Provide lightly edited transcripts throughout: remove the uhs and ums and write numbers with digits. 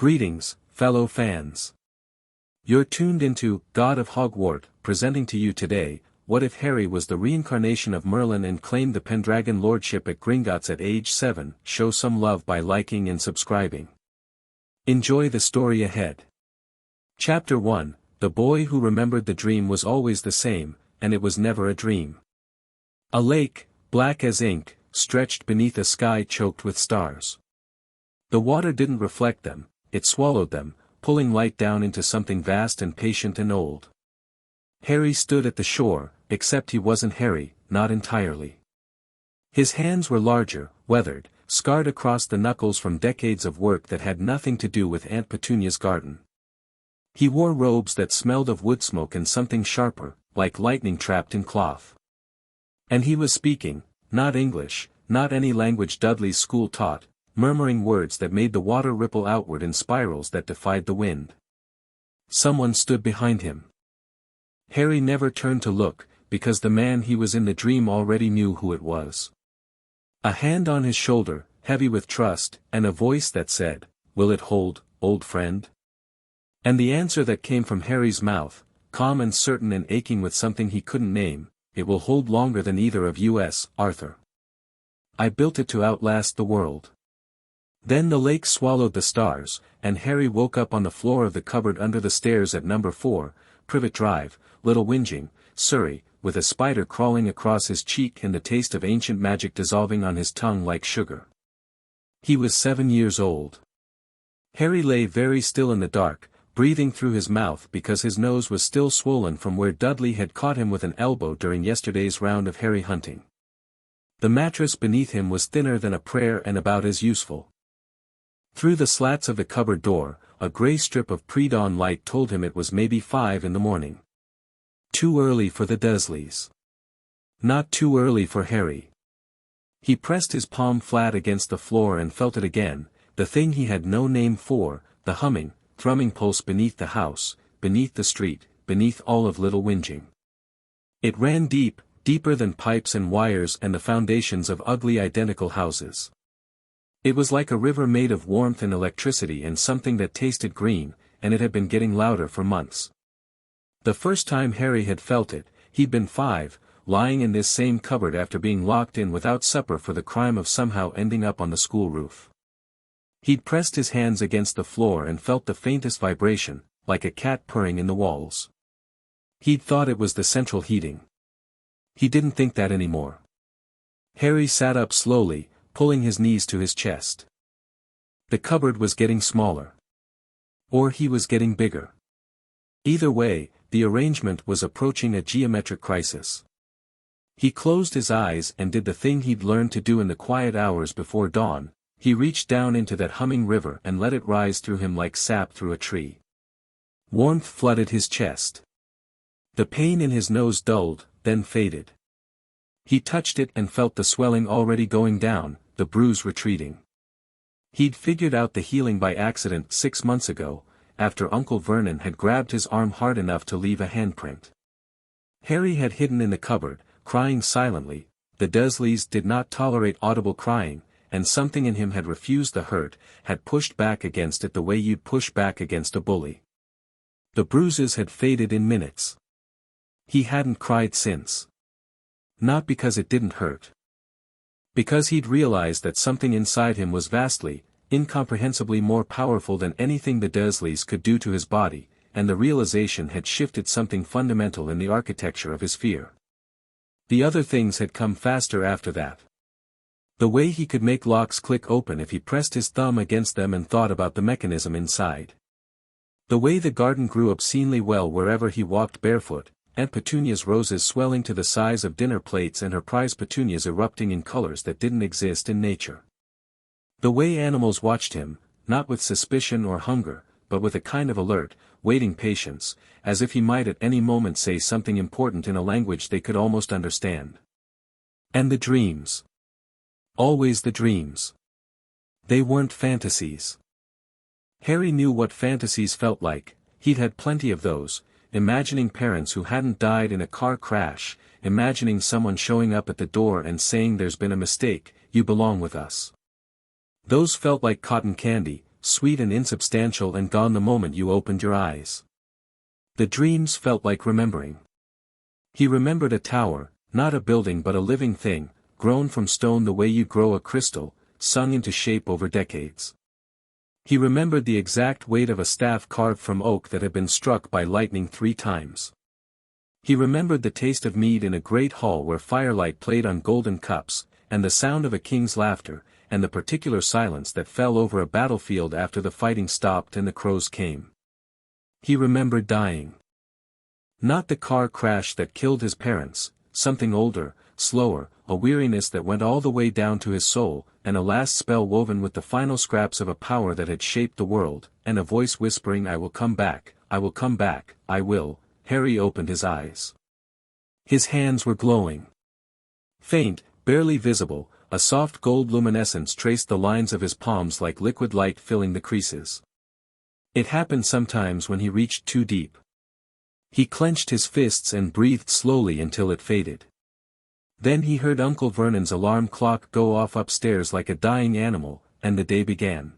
Greetings, fellow fans. You're tuned into God of Hogwarts, presenting to you today, what if Harry was the reincarnation of Merlin and claimed the Pendragon Lordship at Gringotts at age 7? Show some love by liking and subscribing. Enjoy the story ahead. Chapter 1, The boy who remembered the dream was always the same, and it was never a dream. A lake, black as ink, stretched beneath a sky choked with stars. The water didn't reflect them, it swallowed them, pulling light down into something vast and patient and old. Harry stood at the shore, except he wasn't Harry, not entirely. His hands were larger, weathered, scarred across the knuckles from decades of work that had nothing to do with Aunt Petunia's garden. He wore robes that smelled of wood smoke and something sharper, like lightning trapped in cloth. And he was speaking, not English, not any language Dudley's school taught, murmuring words that made the water ripple outward in spirals that defied the wind. Someone stood behind him. Harry never turned to look, because the man he was in the dream already knew who it was. A hand on his shoulder, heavy with trust, and a voice that said, "Will it hold, old friend?" And the answer that came from Harry's mouth, calm and certain and aching with something he couldn't name, "It will hold longer than either of us, Arthur. I built it to outlast the world." Then the lake swallowed the stars, and Harry woke up on the floor of the cupboard under the stairs at number 4, Privet Drive, Little Whinging, Surrey, with a spider crawling across his cheek and the taste of ancient magic dissolving on his tongue like sugar. He was 7 years old. Harry lay very still in the dark, breathing through his mouth because his nose was still swollen from where Dudley had caught him with an elbow during yesterday's round of Harry hunting. The mattress beneath him was thinner than a prayer and about as useful. Through the slats of the cupboard door, a grey strip of pre-dawn light told him it was maybe 5 in the morning. Too early for the Dursleys. Not too early for Harry. He pressed his palm flat against the floor and felt it again, the thing he had no name for, the humming, thrumming pulse beneath the house, beneath the street, beneath all of Little Whinging. It ran deep, deeper than pipes and wires and the foundations of ugly identical houses. It was like a river made of warmth and electricity and something that tasted green, and it had been getting louder for months. The first time Harry had felt it, he'd been 5, lying in this same cupboard after being locked in without supper for the crime of somehow ending up on the school roof. He'd pressed his hands against the floor and felt the faintest vibration, like a cat purring in the walls. He'd thought it was the central heating. He didn't think that anymore. Harry sat up slowly, pulling his knees to his chest. The cupboard was getting smaller. Or he was getting bigger. Either way, the arrangement was approaching a geometric crisis. He closed his eyes and did the thing he'd learned to do in the quiet hours before dawn. He reached down into that humming river and let it rise through him like sap through a tree. Warmth flooded his chest. The pain in his nose dulled, then faded. He touched it and felt the swelling already going down, the bruise retreating. He'd figured out the healing by accident 6 months ago, after Uncle Vernon had grabbed his arm hard enough to leave a handprint. Harry had hidden in the cupboard, crying silently. The Dursleys did not tolerate audible crying, and something in him had refused the hurt, had pushed back against it the way you'd push back against a bully. The bruises had faded in minutes. He hadn't cried since. Not because it didn't hurt. Because he'd realized that something inside him was vastly, incomprehensibly more powerful than anything the Dursleys could do to his body, and the realization had shifted something fundamental in the architecture of his fear. The other things had come faster after that. The way he could make locks click open if he pressed his thumb against them and thought about the mechanism inside. The way the garden grew obscenely well wherever he walked barefoot, Aunt Petunia's roses swelling to the size of dinner plates and her prize petunias erupting in colors that didn't exist in nature. The way animals watched him, not with suspicion or hunger, but with a kind of alert, waiting patience, as if he might at any moment say something important in a language they could almost understand. And the dreams. Always the dreams. They weren't fantasies. Harry knew what fantasies felt like. He'd had plenty of those, imagining parents who hadn't died in a car crash, imagining someone showing up at the door and saying there's been a mistake, you belong with us. Those felt like cotton candy, sweet and insubstantial and gone the moment you opened your eyes. The dreams felt like remembering. He remembered a tower, not a building but a living thing, grown from stone the way you grow a crystal, sung into shape over decades. He remembered the exact weight of a staff carved from oak that had been struck by lightning 3 times. He remembered the taste of mead in a great hall where firelight played on golden cups, and the sound of a king's laughter, and the particular silence that fell over a battlefield after the fighting stopped and the crows came. He remembered dying. Not the car crash that killed his parents, something older, slower, a weariness that went all the way down to his soul, and a last spell woven with the final scraps of a power that had shaped the world, and a voice whispering I will come back, I will come back, I will. Harry opened his eyes. His hands were glowing. Faint, barely visible, a soft gold luminescence traced the lines of his palms like liquid light filling the creases. It happened sometimes when he reached too deep. He clenched his fists and breathed slowly until it faded. Then he heard Uncle Vernon's alarm clock go off upstairs like a dying animal, and the day began.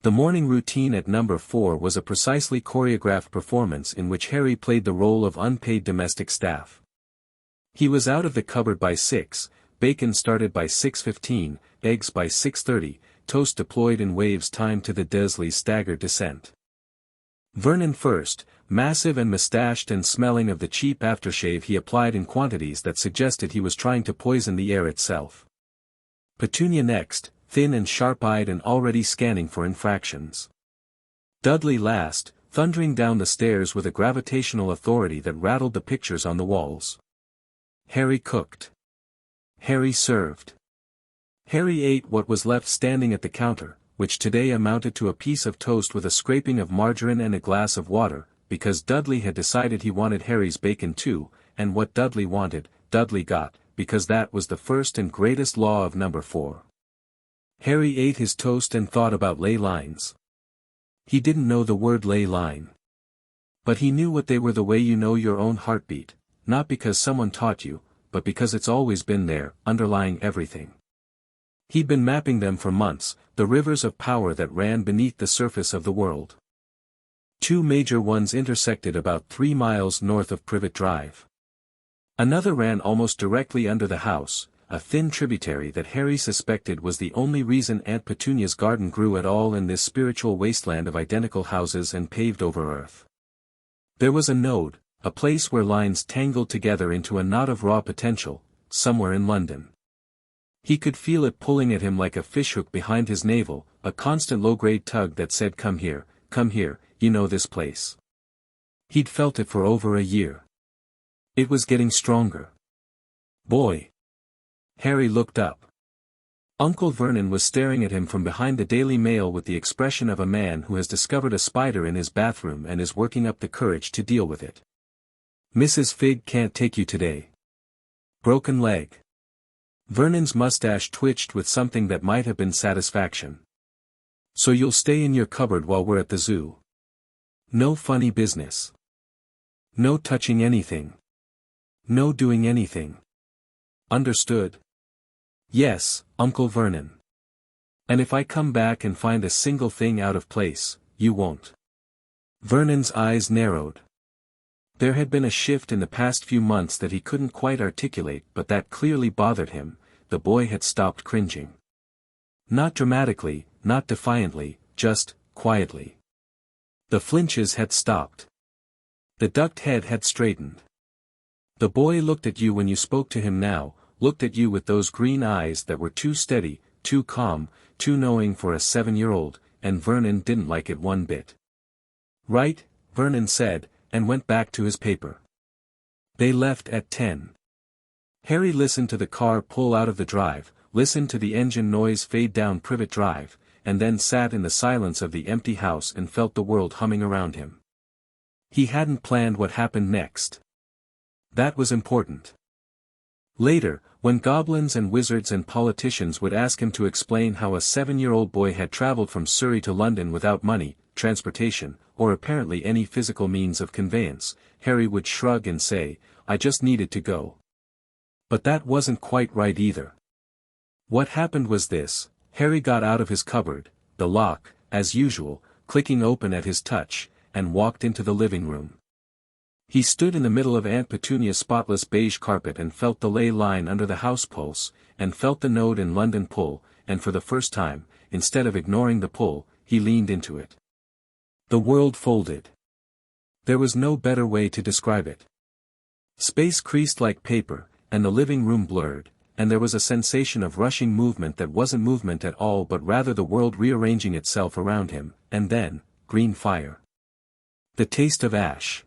The morning routine at number 4 was a precisely choreographed performance in which Harry played the role of unpaid domestic staff. He was out of the cupboard by 6, bacon started by 6:15, eggs by 6:30, toast deployed in waves timed to the Dursleys' staggered descent. Vernon first, massive and mustached and smelling of the cheap aftershave he applied in quantities that suggested he was trying to poison the air itself. Petunia next, thin and sharp-eyed and already scanning for infractions. Dudley last, thundering down the stairs with a gravitational authority that rattled the pictures on the walls. Harry cooked. Harry served. Harry ate what was left standing at the counter, which today amounted to a piece of toast with a scraping of margarine and a glass of water, because Dudley had decided he wanted Harry's bacon too, and what Dudley wanted, Dudley got, because that was the first and greatest law of number 4. Harry ate his toast and thought about ley lines. He didn't know the word ley line. But he knew what they were the way you know your own heartbeat, not because someone taught you, but because it's always been there, underlying everything. He'd been mapping them for months, the rivers of power that ran beneath the surface of the world. 2 major ones intersected about 3 miles north of Privet Drive. Another ran almost directly under the house, a thin tributary that Harry suspected was the only reason Aunt Petunia's garden grew at all in this spiritual wasteland of identical houses and paved over earth. There was a node, a place where lines tangled together into a knot of raw potential, somewhere in London. He could feel it pulling at him like a fishhook behind his navel, a constant low-grade tug that said come here, you know this place. He'd felt it for over a year. It was getting stronger. Boy! Harry looked up. Uncle Vernon was staring at him from behind the Daily Mail with the expression of a man who has discovered a spider in his bathroom and is working up the courage to deal with it. Mrs. Fig can't take you today. Broken leg. Vernon's mustache twitched with something that might have been satisfaction. So you'll stay in your cupboard while we're at the zoo. No funny business. No touching anything. No doing anything. Understood? Yes, Uncle Vernon. And if I come back and find a single thing out of place, you won't. Vernon's eyes narrowed. There had been a shift in the past few months that he couldn't quite articulate but that clearly bothered him. The boy had stopped cringing. Not dramatically, not defiantly, just, quietly. The flinches had stopped. The ducked head had straightened. The boy looked at you when you spoke to him now, looked at you with those green eyes that were too steady, too calm, too knowing for a 7-year-old, and Vernon didn't like it one bit. Right, Vernon said, and went back to his paper. They left at 10. Harry listened to the car pull out of the drive, listened to the engine noise fade down Privet Drive, and then sat in the silence of the empty house and felt the world humming around him. He hadn't planned what happened next. That was important. Later, when goblins and wizards and politicians would ask him to explain how a 7-year-old boy had traveled from Surrey to London without money, transportation, or apparently any physical means of conveyance, Harry would shrug and say, I just needed to go. But that wasn't quite right either. What happened was this: Harry got out of his cupboard, the lock, as usual, clicking open at his touch, and walked into the living room. He stood in the middle of Aunt Petunia's spotless beige carpet and felt the ley line under the house pulse, and felt the node in London pull, and for the first time, instead of ignoring the pull, he leaned into it. The world folded. There was no better way to describe it. Space creased like paper, and the living room blurred, and there was a sensation of rushing movement that wasn't movement at all but rather the world rearranging itself around him, and then, green fire. The taste of ash.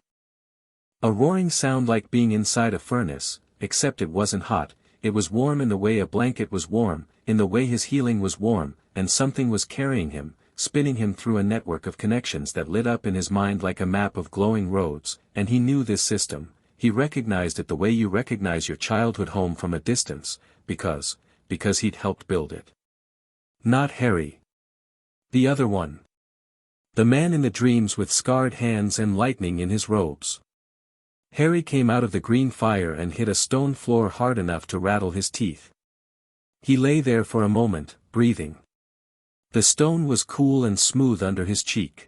A roaring sound like being inside a furnace, except it wasn't hot, it was warm in the way a blanket was warm, in the way his healing was warm, and something was carrying him, spinning him through a network of connections that lit up in his mind like a map of glowing roads, and he knew this system, he recognized it the way you recognize your childhood home from a distance, because he'd helped build it. Not Harry. The other one. The man in the dreams with scarred hands and lightning in his robes. Harry came out of the green fire and hit a stone floor hard enough to rattle his teeth. He lay there for a moment, breathing. The stone was cool and smooth under his cheek.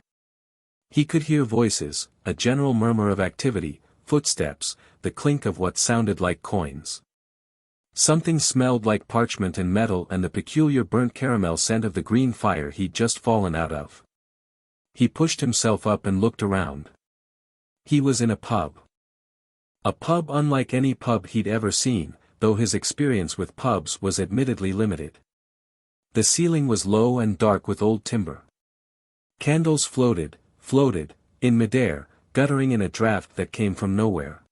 He could hear voices, a general murmur of activity, footsteps, the clink of what sounded like coins. Something smelled like parchment and metal and the peculiar burnt caramel scent of the green fire he'd just fallen out of. He pushed himself up and looked around. He was in a pub. A pub unlike any pub he'd ever seen, though his experience with pubs was admittedly limited. The ceiling was low and dark with old timber. Candles floated, in midair, guttering in a draft that came from nowhere.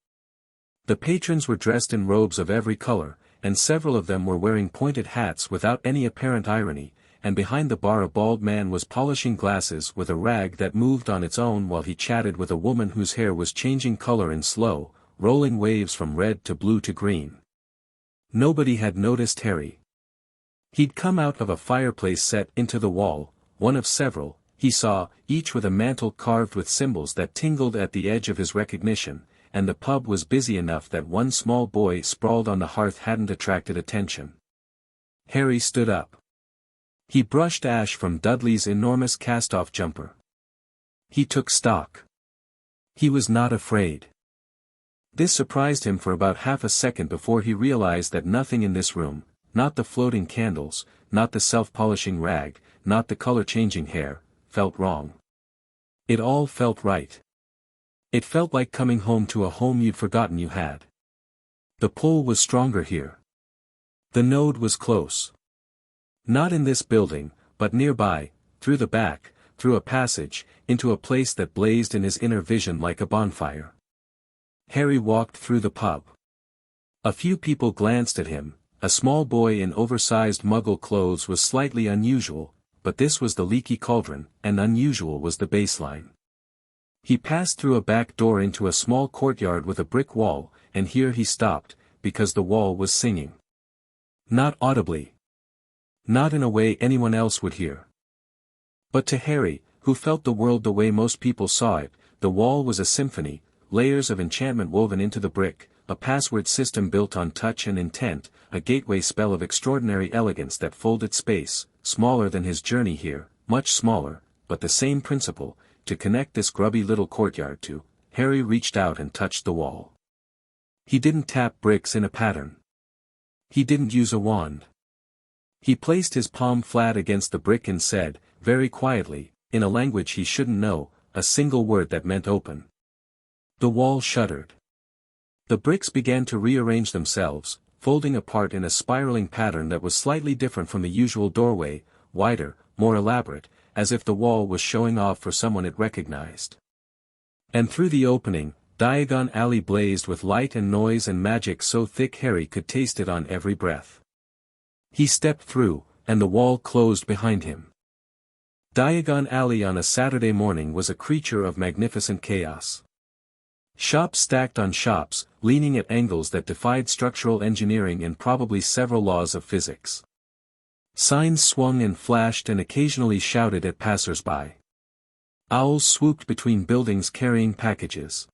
The patrons were dressed in robes of every color, and several of them were wearing pointed hats without any apparent irony, and behind the bar a bald man was polishing glasses with a rag that moved on its own while he chatted with a woman whose hair was changing color in slow, rolling waves from red to blue to green. Nobody had noticed Harry. He'd come out of a fireplace set into the wall, one of several, he saw, each with a mantle carved with symbols that tingled at the edge of his recognition, and the pub was busy enough that one small boy sprawled on the hearth hadn't attracted attention. Harry stood up. He brushed ash from Dudley's enormous cast-off jumper. He took stock. He was not afraid. This surprised him for about half a second before he realized that nothing in this room, not the floating candles, not the self-polishing rag, not the color-changing hair, felt wrong. It all felt right. It felt like coming home to a home you'd forgotten you had. The pull was stronger here. The node was close. Not in this building, but nearby, through the back, through a passage, into a place that blazed in his inner vision like a bonfire. Harry walked through the pub. A few people glanced at him. A small boy in oversized muggle clothes was slightly unusual, but this was the leaky cauldron, and unusual was the baseline. He passed through a back door into a small courtyard with a brick wall, and here he stopped, because the wall was singing. Not audibly. Not in a way anyone else would hear. But to Harry, who felt the world the way most people saw it, the wall was a symphony, layers of enchantment woven into the brick, a password system built on touch and intent, a gateway spell of extraordinary elegance that folded space, smaller than his journey here, much smaller, but the same principle, to connect this grubby little courtyard to. Harry reached out and touched the wall. He didn't tap bricks in a pattern. He didn't use a wand. He placed his palm flat against the brick and said, very quietly, in a language he shouldn't know, a single word that meant open. The wall shuddered. The bricks began to rearrange themselves, folding apart in a spiraling pattern that was slightly different from the usual doorway, wider, more elaborate, as if the wall was showing off for someone it recognized. And through the opening, Diagon Alley blazed with light and noise and magic so thick Harry could taste it on every breath. He stepped through, and the wall closed behind him. Diagon Alley on a Saturday morning was a creature of magnificent chaos. Shops stacked on shops, leaning at angles that defied structural engineering and probably several laws of physics. Signs swung and flashed and occasionally shouted at passers-by. Owls swooped between buildings carrying packages.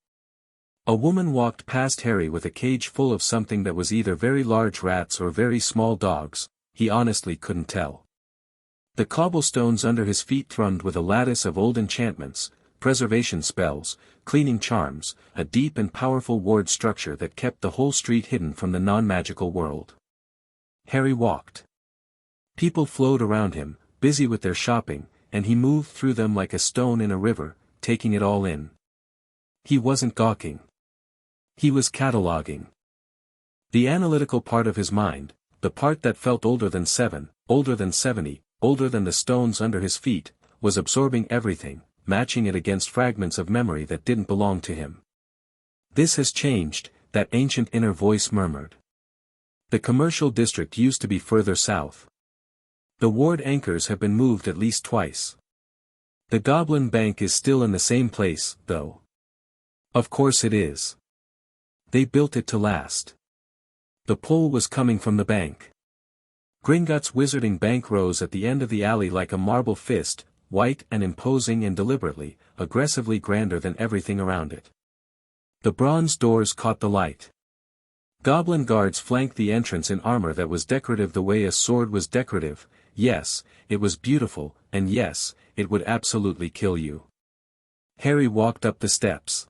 A woman walked past Harry with a cage full of something that was either very large rats or very small dogs, he honestly couldn't tell. The cobblestones under his feet thrummed with a lattice of old enchantments, preservation spells, cleaning charms, a deep and powerful ward structure that kept the whole street hidden from the non-magical world. Harry walked. People flowed around him, busy with their shopping, and he moved through them like a stone in a river, taking it all in. He wasn't gawking. He was cataloguing. The analytical part of his mind, the part that felt older than 7, older than 70, older than the stones under his feet, was absorbing everything, matching it against fragments of memory that didn't belong to him. This has changed, that ancient inner voice murmured. The commercial district used to be further south. The ward anchors have been moved at least twice. The Goblin Bank is still in the same place, though. Of course it is. They built it to last. The pull was coming from the bank. Gringotts' wizarding bank rose at the end of the alley like a marble fist, white and imposing and deliberately, aggressively grander than everything around it. The bronze doors caught the light. Goblin guards flanked the entrance in armor that was decorative the way a sword was decorative. Yes, it was beautiful, and yes, it would absolutely kill you. Harry walked up the steps.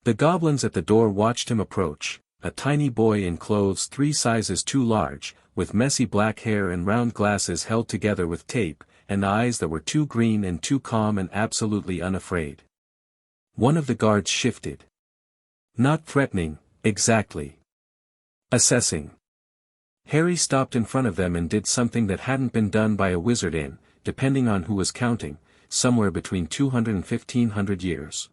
The goblins at the door watched him approach, a tiny boy in clothes 3 sizes too large, with messy black hair and round glasses held together with tape, and eyes that were too green and too calm and absolutely unafraid. One of the guards shifted. Not threatening, exactly. Assessing. Harry stopped in front of them and did something that hadn't been done by a wizard in, depending on who was counting, somewhere between 200 and 1500 years.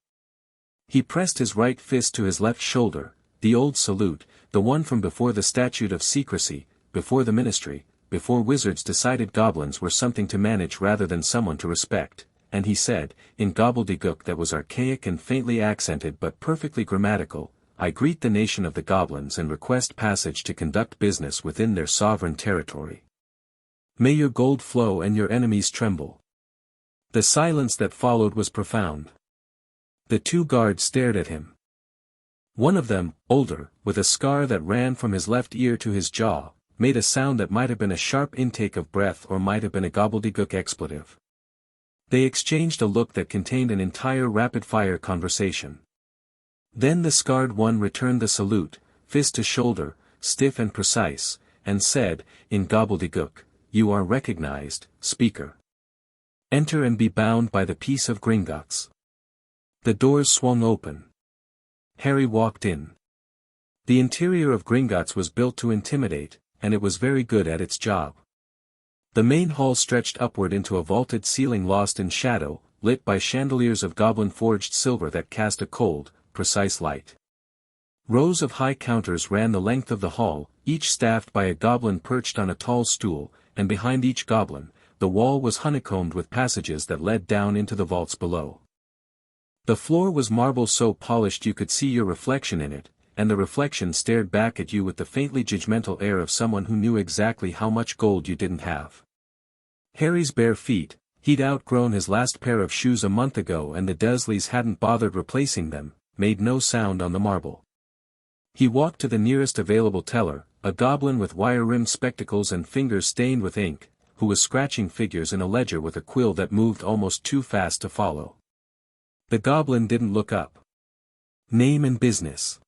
He pressed his right fist to his left shoulder, the old salute, the one from before the Statute of Secrecy, before the Ministry, before wizards decided goblins were something to manage rather than someone to respect, and he said, in gobbledygook that was archaic and faintly accented but perfectly grammatical, I greet the nation of the goblins and request passage to conduct business within their sovereign territory. May your gold flow and your enemies tremble. The silence that followed was profound. The 2 guards stared at him. One of them, older, with a scar that ran from his left ear to his jaw, made a sound that might have been a sharp intake of breath or might have been a gobbledygook expletive. They exchanged a look that contained an entire rapid-fire conversation. Then the scarred one returned the salute, fist to shoulder, stiff and precise, and said, in gobbledygook, you are recognized, speaker. Enter and be bound by the peace of Gringotts. The doors swung open. Harry walked in. The interior of Gringotts was built to intimidate, and it was very good at its job. The main hall stretched upward into a vaulted ceiling lost in shadow, lit by chandeliers of goblin-forged silver that cast a cold, precise light. Rows of high counters ran the length of the hall, each staffed by a goblin perched on a tall stool, and behind each goblin, the wall was honeycombed with passages that led down into the vaults below. The floor was marble so polished you could see your reflection in it, and the reflection stared back at you with the faintly judgmental air of someone who knew exactly how much gold you didn't have. Harry's bare feet, he'd outgrown his last pair of shoes a month ago and the Dursleys hadn't bothered replacing them, made no sound on the marble. He walked to the nearest available teller, a goblin with wire-rimmed spectacles and fingers stained with ink, who was scratching figures in a ledger with a quill that moved almost too fast to follow. The goblin didn't look up. Name and business.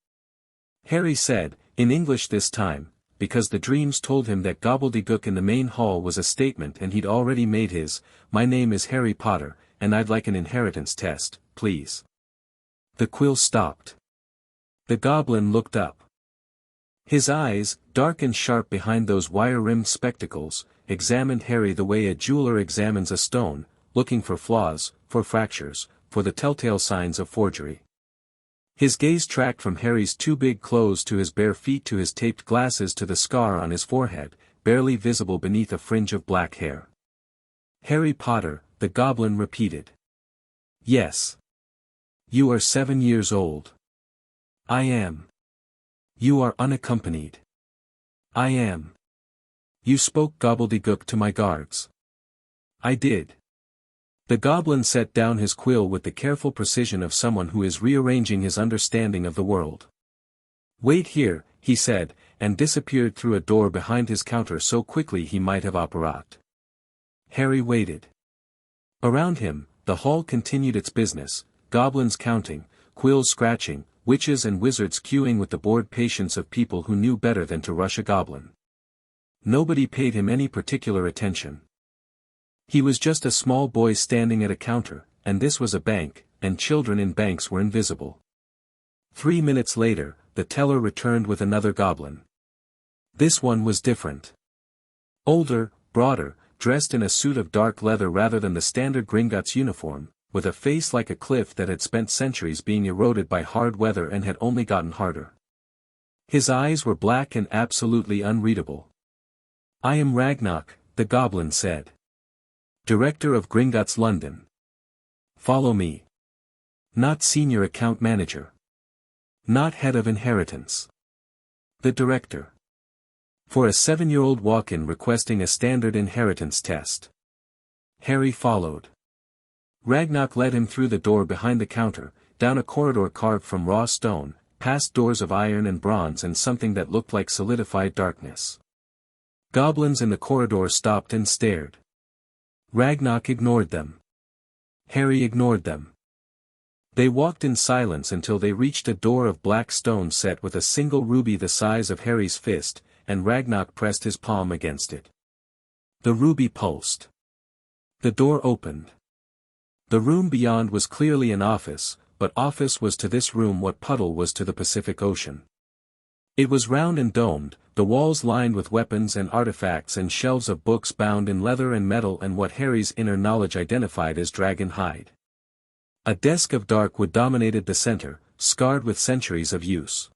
Harry said, in English this time, because the dreams told him that gobbledygook in the main hall was a statement and he'd already made his, my name is Harry Potter, and I'd like an inheritance test, please. The quill stopped. The goblin looked up. His eyes, dark and sharp behind those wire-rimmed spectacles, examined Harry the way a jeweler examines a stone, looking for flaws, for fractures, for the telltale signs of forgery. His gaze tracked from Harry's 2 big clothes to his bare feet to his taped glasses to the scar on his forehead, barely visible beneath a fringe of black hair. Harry Potter, the goblin repeated. Yes. You are 7 years old. I am. You are unaccompanied. I am. You spoke gobbledygook to my guards. I did. The goblin set down his quill with the careful precision of someone who is rearranging his understanding of the world. Wait here, he said, and disappeared through a door behind his counter so quickly he might have apparat. Harry waited. Around him, the hall continued its business, goblins counting, quills scratching, witches and wizards queuing with the bored patience of people who knew better than to rush a goblin. Nobody paid him any particular attention. He was just a small boy standing at a counter, and this was a bank, and children in banks were invisible. 3 minutes later, the teller returned with another goblin. This one was different. Older, broader, dressed in a suit of dark leather rather than the standard Gringotts uniform, with a face like a cliff that had spent centuries being eroded by hard weather and had only gotten harder. His eyes were black and absolutely unreadable. "I am Ragnarok," the goblin said. "Director of Gringotts London. Follow me." Not senior account manager. Not head of inheritance. The director. For a 7-year-old walk-in requesting a standard inheritance test. Harry followed. Ragnarok led him through the door behind the counter, down a corridor carved from raw stone, past doors of iron and bronze and something that looked like solidified darkness. Goblins in the corridor stopped and stared. Ragnarok ignored them. Harry ignored them. They walked in silence until they reached a door of black stone set with a single ruby the size of Harry's fist, and Ragnarok pressed his palm against it. The ruby pulsed. The door opened. The room beyond was clearly an office, but office was to this room what Puddle was to the Pacific Ocean. It was round and domed, the walls lined with weapons and artifacts and shelves of books bound in leather and metal and what Harry's inner knowledge identified as dragon hide. A desk of dark wood dominated the center, scarred with centuries of use.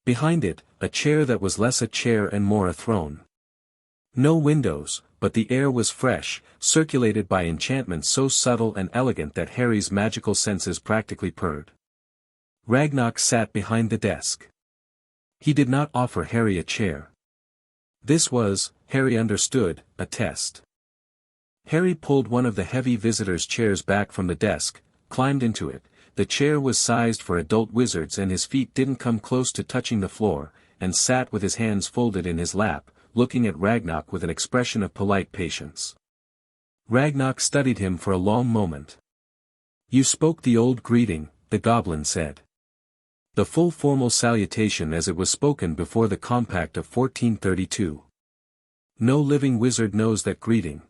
Behind it, a chair that was less a chair and more a throne. No windows, but the air was fresh, circulated by enchantment so subtle and elegant that Harry's magical senses practically purred. Ragnarok sat behind the desk. He did not offer Harry a chair. This was, Harry understood, a test. Harry pulled one of the heavy visitors' chairs back from the desk, climbed into it. The chair was sized for adult wizards and his feet didn't come close to touching the floor, and sat with his hands folded in his lap, looking at Ragnarok with an expression of polite patience. Ragnarok studied him for a long moment. "You spoke the old greeting," the goblin said. The full formal salutation as it was spoken before the Compact of 1432. "No living wizard knows that greeting."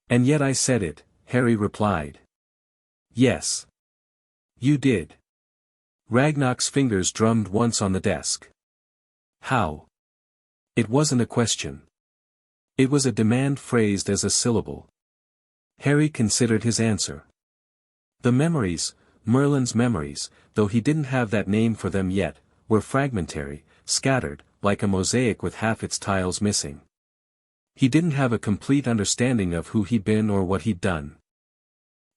"And yet I said it," Harry replied. "Yes. You did." Ragnarok's fingers drummed once on the desk. "How?" It wasn't a question. It was a demand phrased as a syllable. Harry considered his answer. The memories, Merlin's memories, though he didn't have that name for them yet, were fragmentary, scattered, like a mosaic with half its tiles missing. He didn't have a complete understanding of who he'd been or what he'd done.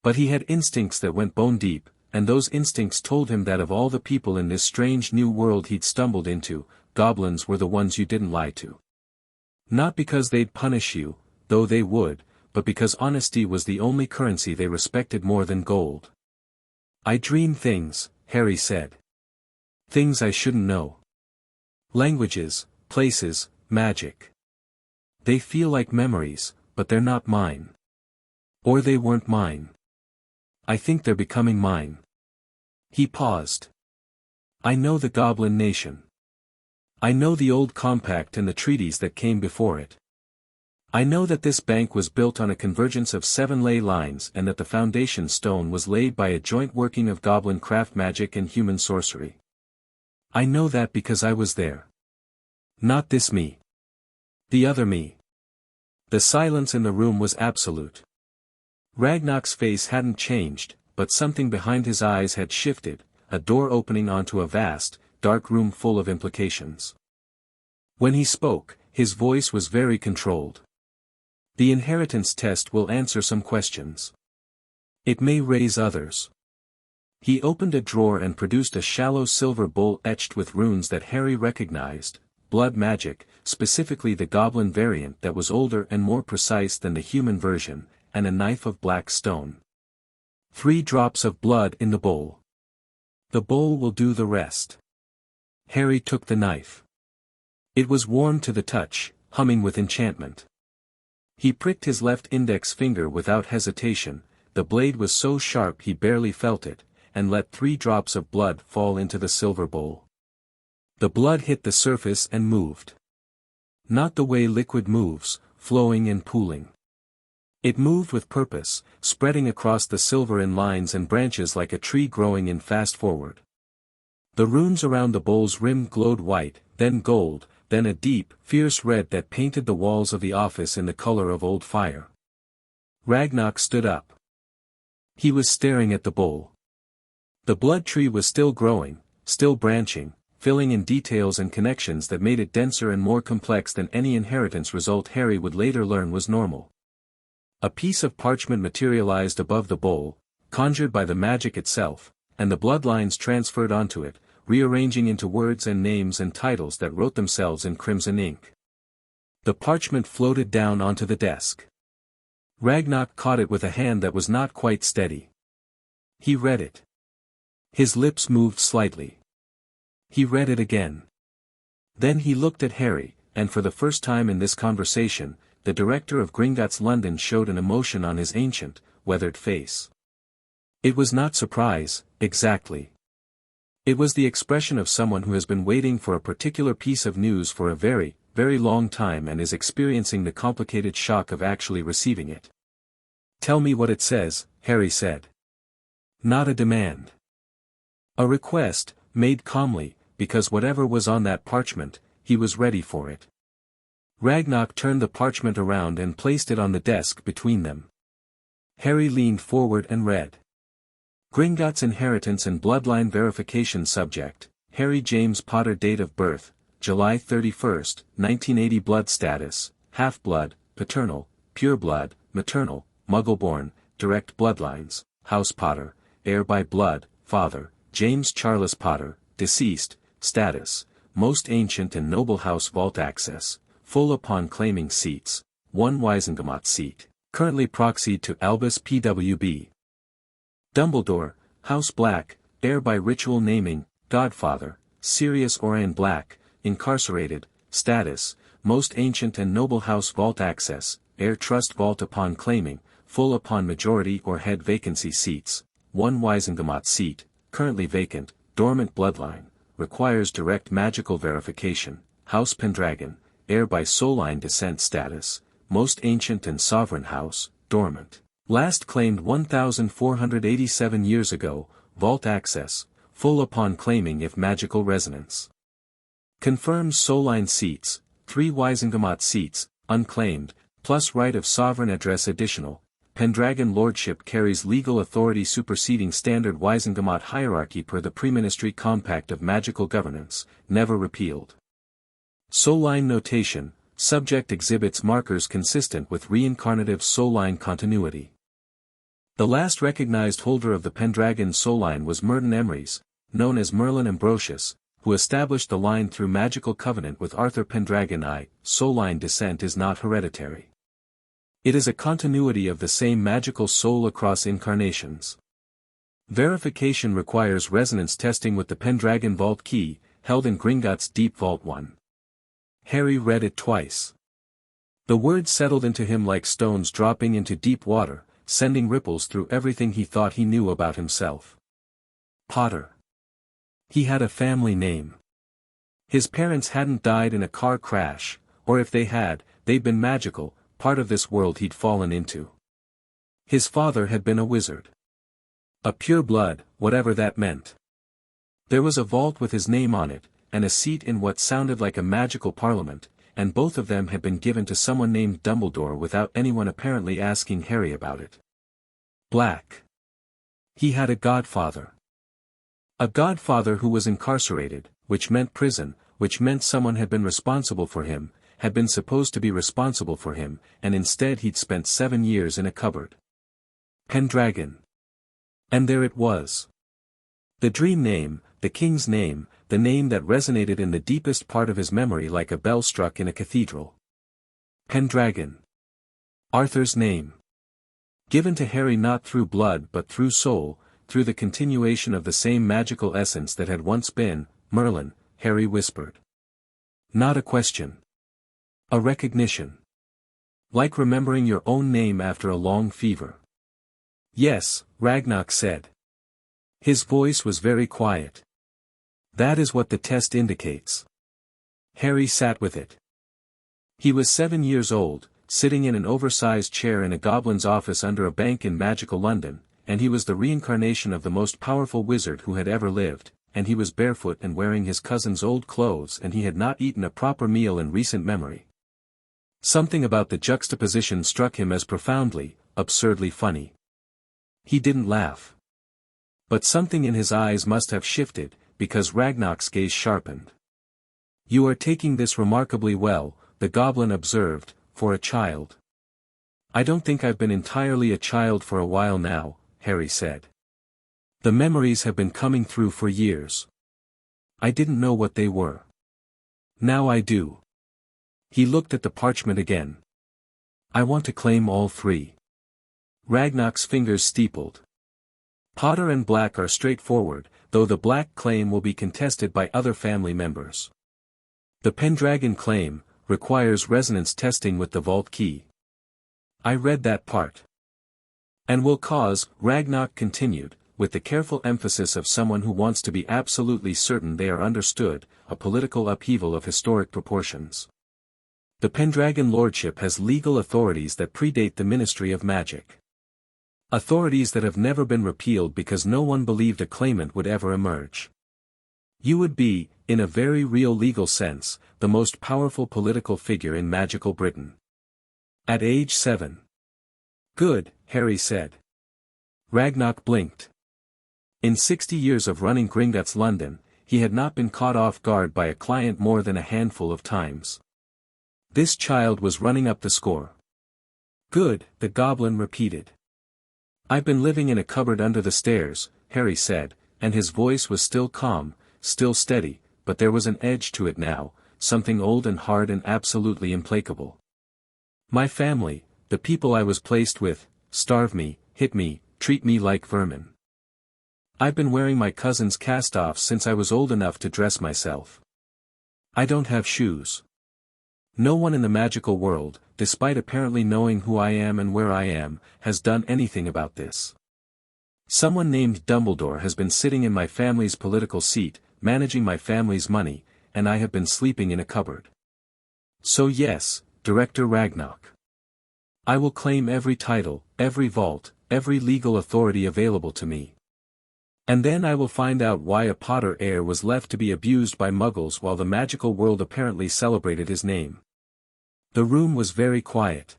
But he had instincts that went bone deep, and those instincts told him that of all the people in this strange new world he'd stumbled into, goblins were the ones you didn't lie to. Not because they'd punish you, though they would, but because honesty was the only currency they respected more than gold. "I dream things," Harry said. "Things I shouldn't know. Languages, places, magic. They feel like memories, but they're not mine. Or they weren't mine. I think they're becoming mine." He paused. "I know the Goblin Nation. I know the old compact and the treaties that came before it. I know that this bank was built on a convergence of 7 ley lines and that the foundation stone was laid by a joint working of goblin craft magic and human sorcery. I know that because I was there. Not this me. The other me." The silence in the room was absolute. Ragnarok's face hadn't changed, but something behind his eyes had shifted, a door opening onto a vast, dark room full of implications. When he spoke, his voice was very controlled. "The inheritance test will answer some questions. It may raise others." He opened a drawer and produced a shallow silver bowl etched with runes that Harry recognized, blood magic, specifically the goblin variant that was older and more precise than the human version, and a knife of black stone. 3 drops of blood in the bowl. The bowl will do the rest. Harry took the knife. It was warm to the touch, humming with enchantment. He pricked his left index finger without hesitation, the blade was so sharp he barely felt it, and let 3 drops of blood fall into the silver bowl. The blood hit the surface and moved. Not the way liquid moves, flowing and pooling. It moved with purpose, spreading across the silver in lines and branches like a tree growing in fast forward. The runes around the bowl's rim glowed white, then gold, then a deep, fierce red that painted the walls of the office in the color of old fire. Ragnar stood up. He was staring at the bowl. The blood tree was still growing, still branching, filling in details and connections that made it denser and more complex than any inheritance result Harry would later learn was normal. A piece of parchment materialized above the bowl, conjured by the magic itself, and the bloodlines transferred onto it, rearranging into words and names and titles that wrote themselves in crimson ink. The parchment floated down onto the desk. Ragnar caught it with a hand that was not quite steady. He read it. His lips moved slightly. He read it again. Then he looked at Harry, and for the first time in this conversation, the director of Gringotts London showed an emotion on his ancient, weathered face. It was not surprise, exactly. It was the expression of someone who has been waiting for a particular piece of news for a very, very long time and is experiencing the complicated shock of actually receiving it. "Tell me what it says," Harry said. Not a demand. A request, made calmly, because whatever was on that parchment, he was ready for it. Ragnar turned the parchment around and placed it on the desk between them. Harry leaned forward and read. Gringotts inheritance and bloodline verification subject, Harry James Potter date of birth, July 31, 1980 blood status, half-blood, paternal, pure-blood, maternal, muggle-born, direct bloodlines, House Potter, heir by blood, father, James Charles Potter, deceased, status, most ancient and noble house vault access, full upon claiming seats, 1 Wisengamot seat, currently proxied to Albus Pwb. Dumbledore, House Black, heir by ritual naming, godfather, Sirius Black, incarcerated, status, most ancient and noble house vault access, heir trust vault upon claiming, full upon majority or head vacancy seats, 1 Wisengamot seat, currently vacant, dormant bloodline, requires direct magical verification, House Pendragon, heir by soul line descent status, most ancient and sovereign house, dormant. Last claimed 1,487 years ago, vault access, full upon claiming if magical resonance. Confirms soul line seats, 3 Wisengamot seats, unclaimed, plus right of sovereign address additional. Pendragon Lordship carries legal authority superseding standard Wisengamot hierarchy per the Preministry Compact of Magical Governance, never repealed. Soul line notation, subject exhibits markers consistent with reincarnative soul line continuity. The last recognized holder of the Pendragon soul line was Merlin Emmerys, known as Merlin Ambrosius, who established the line through magical covenant with Arthur Pendragon I. Soul line descent is not hereditary. It is a continuity of the same magical soul across incarnations. Verification requires resonance testing with the Pendragon Vault key, held in Gringotts Deep Vault 1. Harry read it twice. The words settled into him like stones dropping into deep water, sending ripples through everything he thought he knew about himself. Potter. He had a family name. His parents hadn't died in a car crash, or if they had, they'd been magical, part of this world he'd fallen into. His father had been a wizard. A pure blood, whatever that meant. There was a vault with his name on it, and a seat in what sounded like a magical parliament, and both of them had been given to someone named Dumbledore without anyone apparently asking Harry about it. Black. He had a godfather. A godfather who was incarcerated, which meant prison, which meant someone had been responsible for him, had been supposed to be responsible for him, and instead he'd spent 7 years in a cupboard. Pendragon. And there it was. The dream name, the king's name, the name that resonated in the deepest part of his memory like a bell struck in a cathedral. Pendragon. Arthur's name. Given to Harry not through blood but through soul, through the continuation of the same magical essence that had once been, Merlin, Harry whispered. Not a question. A recognition. Like remembering your own name after a long fever. Yes, Ragnar said. His voice was very quiet. That is what the test indicates. Harry sat with it. He was 7 years old, sitting in an oversized chair in a goblin's office under a bank in magical London, and he was the reincarnation of the most powerful wizard who had ever lived, and he was barefoot and wearing his cousin's old clothes, and he had not eaten a proper meal in recent memory. Something about the juxtaposition struck him as profoundly, absurdly funny. He didn't laugh. But something in his eyes must have shifted, because Ragnar's gaze sharpened. You are taking this remarkably well, the goblin observed, for a child. I don't think I've been entirely a child for a while now, Harry said. The memories have been coming through for years. I didn't know what they were. Now I do. He looked at the parchment again. I want to claim all three. Ragnar's fingers steepled. Potter and Black are straightforward, though the Black claim will be contested by other family members. The Pendragon claim requires resonance testing with the vault key. I read that part. And will cause, Ragnar continued, with the careful emphasis of someone who wants to be absolutely certain they are understood, a political upheaval of historic proportions. The Pendragon Lordship has legal authorities that predate the Ministry of Magic. Authorities that have never been repealed because no one believed a claimant would ever emerge. You would be, in a very real legal sense, the most powerful political figure in magical Britain. At age 7. Good, Harry said. Ragnar blinked. In 60 years of running Gringotts London, he had not been caught off guard by a client more than a handful of times. This child was running up the score. Good, the goblin repeated. I've been living in a cupboard under the stairs, Harry said, and his voice was still calm, still steady, but there was an edge to it now, something old and hard and absolutely implacable. My family, the people I was placed with, starve me, hit me, treat me like vermin. I've been wearing my cousin's cast-offs since I was old enough to dress myself. I don't have shoes. No one in the magical world, despite apparently knowing who I am and where I am, has done anything about this. Someone named Dumbledore has been sitting in my family's political seat, managing my family's money, and I have been sleeping in a cupboard. So yes, Director Ragnar. I will claim every title, every vault, every legal authority available to me. And then I will find out why a Potter heir was left to be abused by muggles while the magical world apparently celebrated his name. The room was very quiet.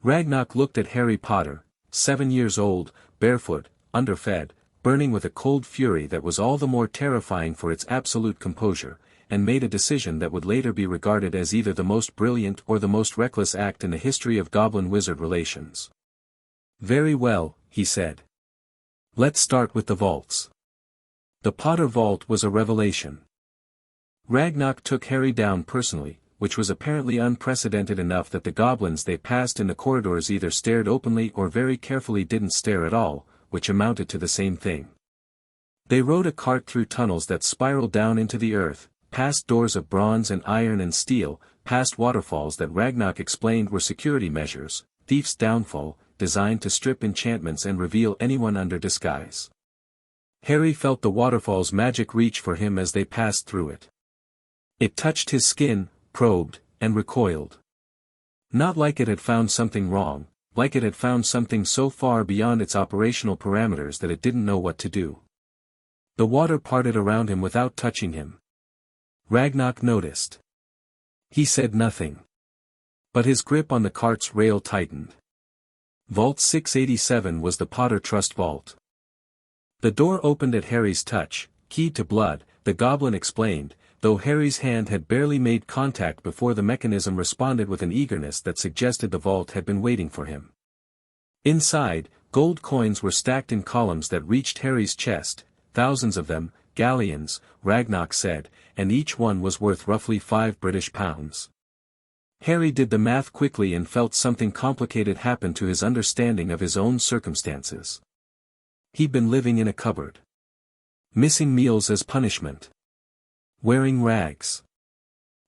Ragnar looked at Harry Potter, 7 years old, barefoot, underfed, burning with a cold fury that was all the more terrifying for its absolute composure, and made a decision that would later be regarded as either the most brilliant or the most reckless act in the history of goblin-wizard relations. Very well, he said. Let's start with the vaults. The Potter vault was a revelation. Ragnar took Harry down personally, which was apparently unprecedented enough that the goblins they passed in the corridors either stared openly or very carefully didn't stare at all, which amounted to the same thing. They rode a cart through tunnels that spiraled down into the earth, past doors of bronze and iron and steel, past waterfalls that Ragnar explained were security measures, Thief's Downfall, designed to strip enchantments and reveal anyone under disguise. Harry felt the waterfall's magic reach for him as they passed through it. It touched his skin, probed, and recoiled. Not like it had found something wrong, like it had found something so far beyond its operational parameters that it didn't know what to do. The water parted around him without touching him. Ragnar noticed. He said nothing. But his grip on the cart's rail tightened. Vault 687 was the Potter Trust Vault. The door opened at Harry's touch, keyed to blood, the goblin explained, though Harry's hand had barely made contact before the mechanism responded with an eagerness that suggested the vault had been waiting for him. Inside, gold coins were stacked in columns that reached Harry's chest, thousands of them, galleons, Ragnar said, and each one was worth roughly £5. Harry did the math quickly and felt something complicated happen to his understanding of his own circumstances. He'd been living in a cupboard. Missing meals as punishment. Wearing rags.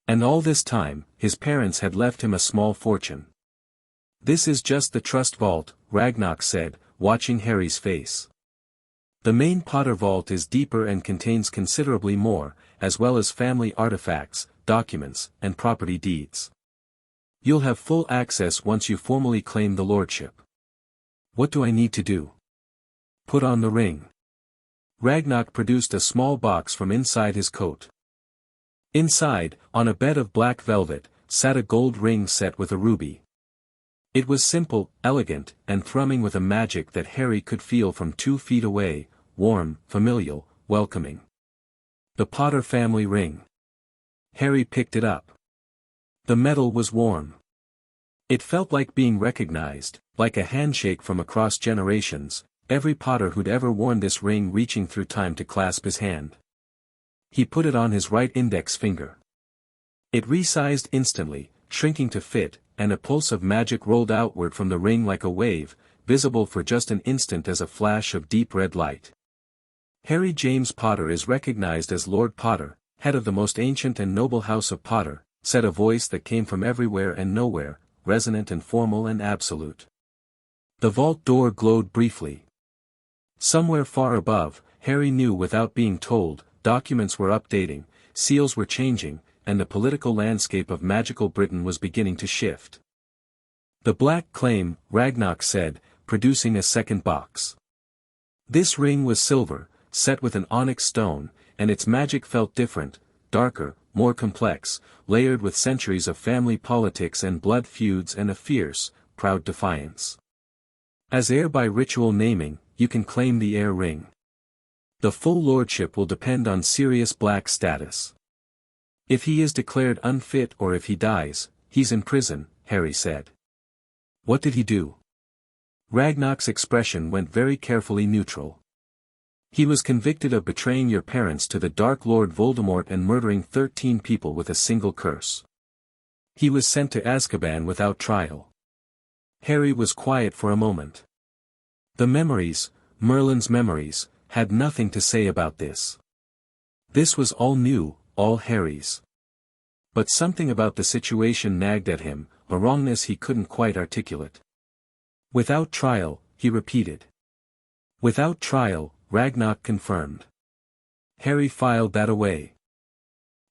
And all this time, his parents had left him a small fortune. This is just the trust vault, Ragnox said, watching Harry's face. The main Potter vault is deeper and contains considerably more, as well as family artifacts, documents, and property deeds. You'll have full access once you formally claim the Lordship. What do I need to do? Put on the ring. Ragnox produced a small box from inside his coat. Inside, on a bed of black velvet, sat a gold ring set with a ruby. It was simple, elegant, and thrumming with a magic that Harry could feel from 2 feet away, warm, familial, welcoming. The Potter family ring. Harry picked it up. The metal was warm. It felt like being recognized, like a handshake from across generations, every Potter who'd ever worn this ring reaching through time to clasp his hand. He put it on his right index finger. It resized instantly, shrinking to fit, and a pulse of magic rolled outward from the ring like a wave, visible for just an instant as a flash of deep red light. Harry James Potter is recognized as Lord Potter, head of the most ancient and noble house of Potter, said a voice that came from everywhere and nowhere, resonant and formal and absolute. The vault door glowed briefly. Somewhere far above, Harry knew without being told, documents were updating, seals were changing, and the political landscape of magical Britain was beginning to shift. The Black Claim, Ragnox said, producing a second box. This ring was silver, set with an onyx stone, and its magic felt different, darker, more complex, layered with centuries of family politics and blood feuds and a fierce, proud defiance. As heir by ritual naming, you can claim the heir ring. The full lordship will depend on Sirius Black's status. If he is declared unfit or if he dies, he's in prison, Harry said. What did he do? Ragnox's expression went very carefully neutral. He was convicted of betraying your parents to the Dark Lord Voldemort and murdering 13 people with a single curse. He was sent to Azkaban without trial. Harry was quiet for a moment. The memories, Merlin's memories, had nothing to say about this. This was all new, all Harry's. But something about the situation nagged at him, a wrongness he couldn't quite articulate. Without trial, he repeated. Without trial, Ragnox confirmed. Harry filed that away.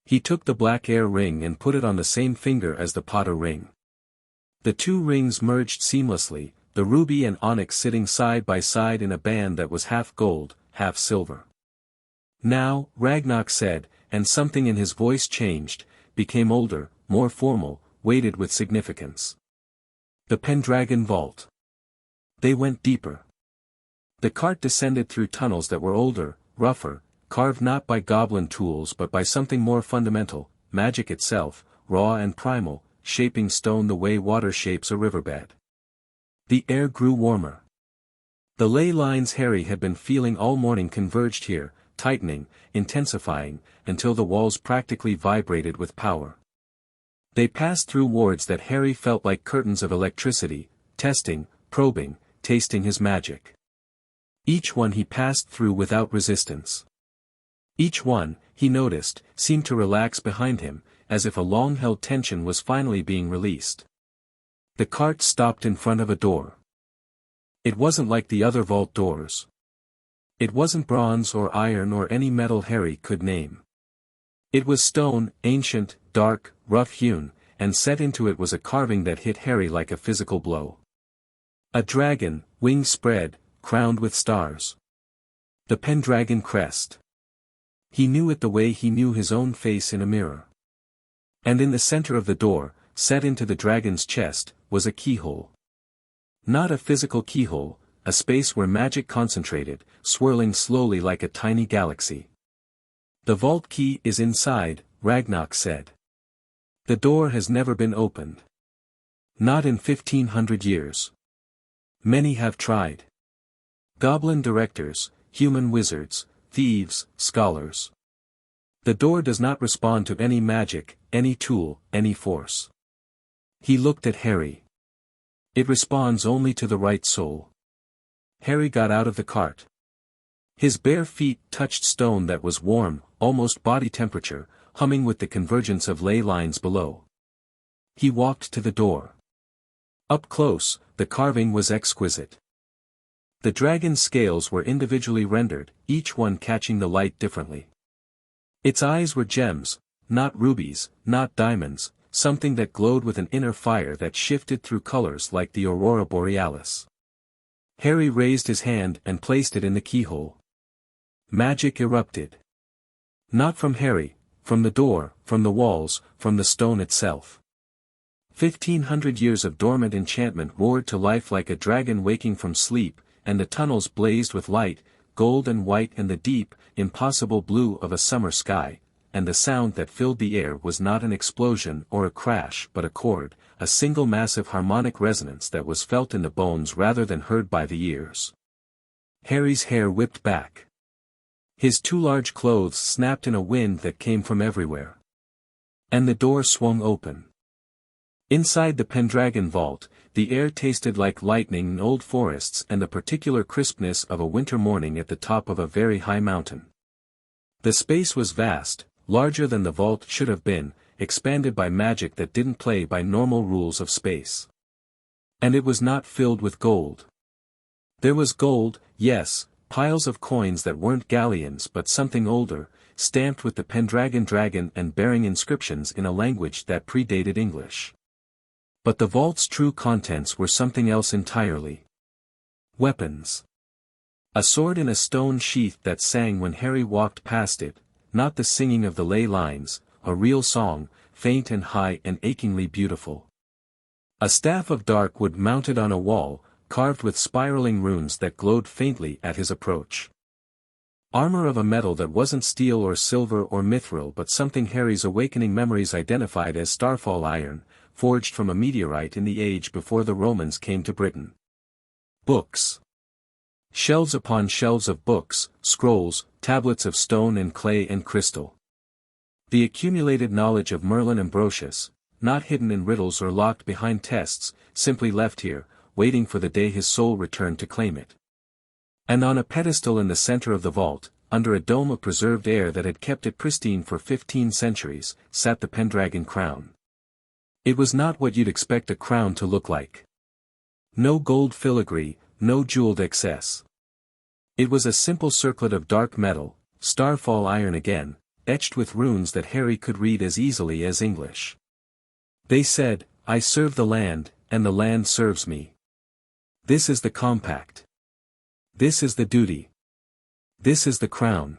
He took the black heir ring and put it on the same finger as the Potter ring. The 2 rings merged seamlessly, the ruby and onyx sitting side by side in a band that was half gold, half silver. Now, Ragnox said, and something in his voice changed, became older, more formal, weighted with significance. The Pendragon Vault. They went deeper. The cart descended through tunnels that were older, rougher, carved not by goblin tools but by something more fundamental, magic itself, raw and primal, shaping stone the way water shapes a riverbed. The air grew warmer. The ley lines Harry had been feeling all morning converged here, tightening, intensifying, until the walls practically vibrated with power. They passed through wards that Harry felt like curtains of electricity, testing, probing, tasting his magic. Each one he passed through without resistance. Each one, he noticed, seemed to relax behind him, as if a long-held tension was finally being released. The cart stopped in front of a door. It wasn't like the other vault doors. It wasn't bronze or iron or any metal Harry could name. It was stone, ancient, dark, rough-hewn, and set into it was a carving that hit Harry like a physical blow. A dragon, wings spread, crowned with stars. The Pendragon crest. He knew it the way he knew his own face in a mirror. And in the center of the door, set into the dragon's chest, was a keyhole. Not a physical keyhole, a space where magic concentrated, swirling slowly like a tiny galaxy. The vault key is inside, Ragnox said. The door has never been opened. Not in 1500 years. Many have tried. Goblin directors, human wizards, thieves, scholars. The door does not respond to any magic, any tool, any force. He looked at Harry. It responds only to the right soul. Harry got out of the cart. His bare feet touched stone that was warm, almost body temperature, humming with the convergence of ley lines below. He walked to the door. Up close, the carving was exquisite. The dragon's scales were individually rendered, each one catching the light differently. Its eyes were gems, not rubies, not diamonds, something that glowed with an inner fire that shifted through colors like the aurora borealis. Harry raised his hand and placed it in the keyhole. Magic erupted. Not from Harry, from the door, from the walls, from the stone itself. 1,500 years of dormant enchantment roared to life like a dragon waking from sleep, and the tunnels blazed with light, gold and white and the deep, impossible blue of a summer sky, and the sound that filled the air was not an explosion or a crash but a chord, a single massive harmonic resonance that was felt in the bones rather than heard by the ears. Harry's hair whipped back. His two large clothes snapped in a wind that came from everywhere. And the door swung open. Inside the Pendragon vault, the air tasted like lightning in old forests and the particular crispness of a winter morning at the top of a very high mountain. The space was vast, larger than the vault should have been, expanded by magic that didn't play by normal rules of space. And it was not filled with gold. There was gold, yes, piles of coins that weren't galleons but something older, stamped with the Pendragon dragon and bearing inscriptions in a language that predated English. But the vault's true contents were something else entirely. Weapons. A sword in a stone sheath that sang when Harry walked past it, not the singing of the ley lines, a real song, faint and high and achingly beautiful. A staff of dark wood mounted on a wall, carved with spiraling runes that glowed faintly at his approach. Armor of a metal that wasn't steel or silver or mithril but something Harry's awakening memories identified as starfall iron, forged from a meteorite in the age before the Romans came to Britain. Books. Shelves upon shelves of books, scrolls, tablets of stone and clay and crystal. The accumulated knowledge of Merlin Ambrosius, not hidden in riddles or locked behind tests, simply left here, waiting for the day his soul returned to claim it. And on a pedestal in the center of the vault, under a dome of preserved air that had kept it pristine for 15 centuries, sat the Pendragon crown. It was not what you'd expect a crown to look like. No gold filigree, no jeweled excess. It was a simple circlet of dark metal, starfall iron again, etched with runes that Harry could read as easily as English. They said, "I serve the land, and the land serves me. This is the compact. This is the duty. This is the crown."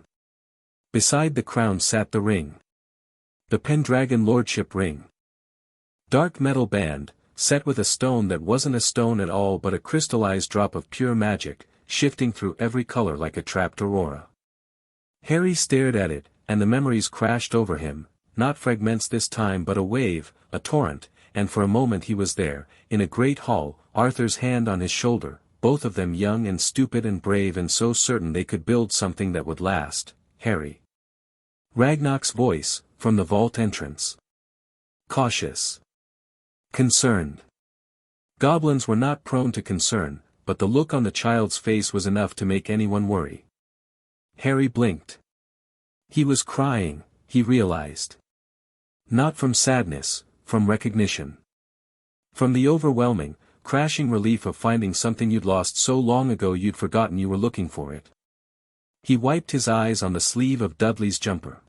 Beside the crown sat the ring. The Pendragon Lordship ring. Dark metal band, set with a stone that wasn't a stone at all but a crystallized drop of pure magic, shifting through every color like a trapped aurora. Harry stared at it, and the memories crashed over him, not fragments this time but a wave, a torrent, and for a moment he was there, in a great hall, Arthur's hand on his shoulder, both of them young and stupid and brave and so certain they could build something that would last. Harry. Ragnarok's voice, from the vault entrance. Cautious. Concerned. Goblins were not prone to concern, but the look on the child's face was enough to make anyone worry. Harry blinked. He was crying, he realized. Not from sadness, from recognition. From the overwhelming, crashing relief of finding something you'd lost so long ago you'd forgotten you were looking for it. He wiped his eyes on the sleeve of Dudley's jumper.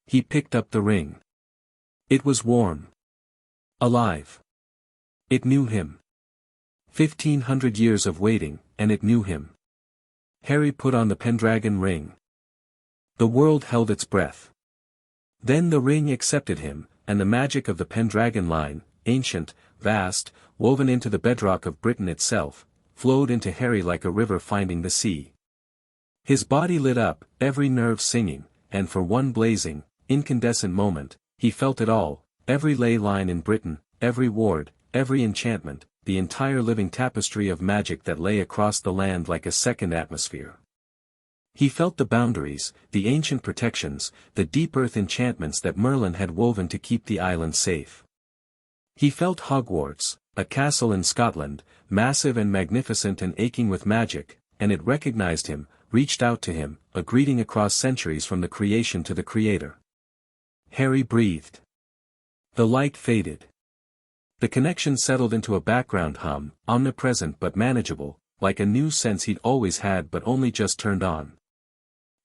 He picked up the ring. It was warm. Alive. It knew him. 1,500 years of waiting, and it knew him. Harry put on the Pendragon ring. The world held its breath. Then the ring accepted him, and the magic of the Pendragon line, ancient, vast, woven into the bedrock of Britain itself, flowed into Harry like a river finding the sea. His body lit up, every nerve singing, and for one blazing, incandescent moment, he felt it all, every ley line in Britain, every ward, every enchantment, the entire living tapestry of magic that lay across the land like a second atmosphere. He felt the boundaries, the ancient protections, the deep earth enchantments that Merlin had woven to keep the island safe. He felt Hogwarts, a castle in Scotland, massive and magnificent and aching with magic, and it recognized him, reached out to him, a greeting across centuries from the creation to the creator. Harry breathed. The light faded. The connection settled into a background hum, omnipresent but manageable, like a new sense he'd always had but only just turned on.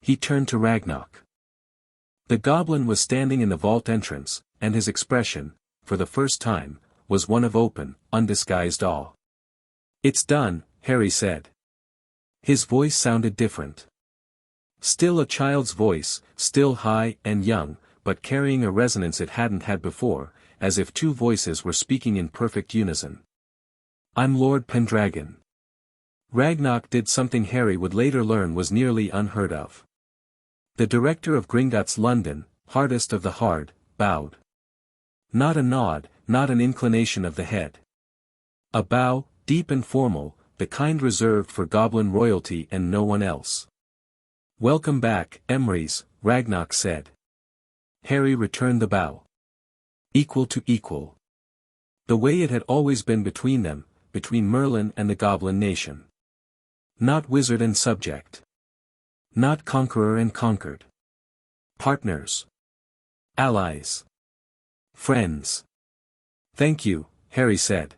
He turned to Ragnarok. The goblin was standing in the vault entrance, and his expression, for the first time, was one of open, undisguised awe. "It's done," Harry said. His voice sounded different. Still a child's voice, still high and young, but carrying a resonance it hadn't had before, as if two voices were speaking in perfect unison. "I'm Lord Pendragon." Ragnarok did something Harry would later learn was nearly unheard of. The director of Gringotts London, hardest of the hard, bowed. Not a nod, not an inclination of the head. A bow, deep and formal, the kind reserved for goblin royalty and no one else. "Welcome back, Emmerys," Ragnarok said. Harry returned the bow. Equal to equal. The way it had always been between them, between Merlin and the goblin nation. Not wizard and subject. Not conqueror and conquered. Partners. Allies. Friends. "Thank you," Harry said.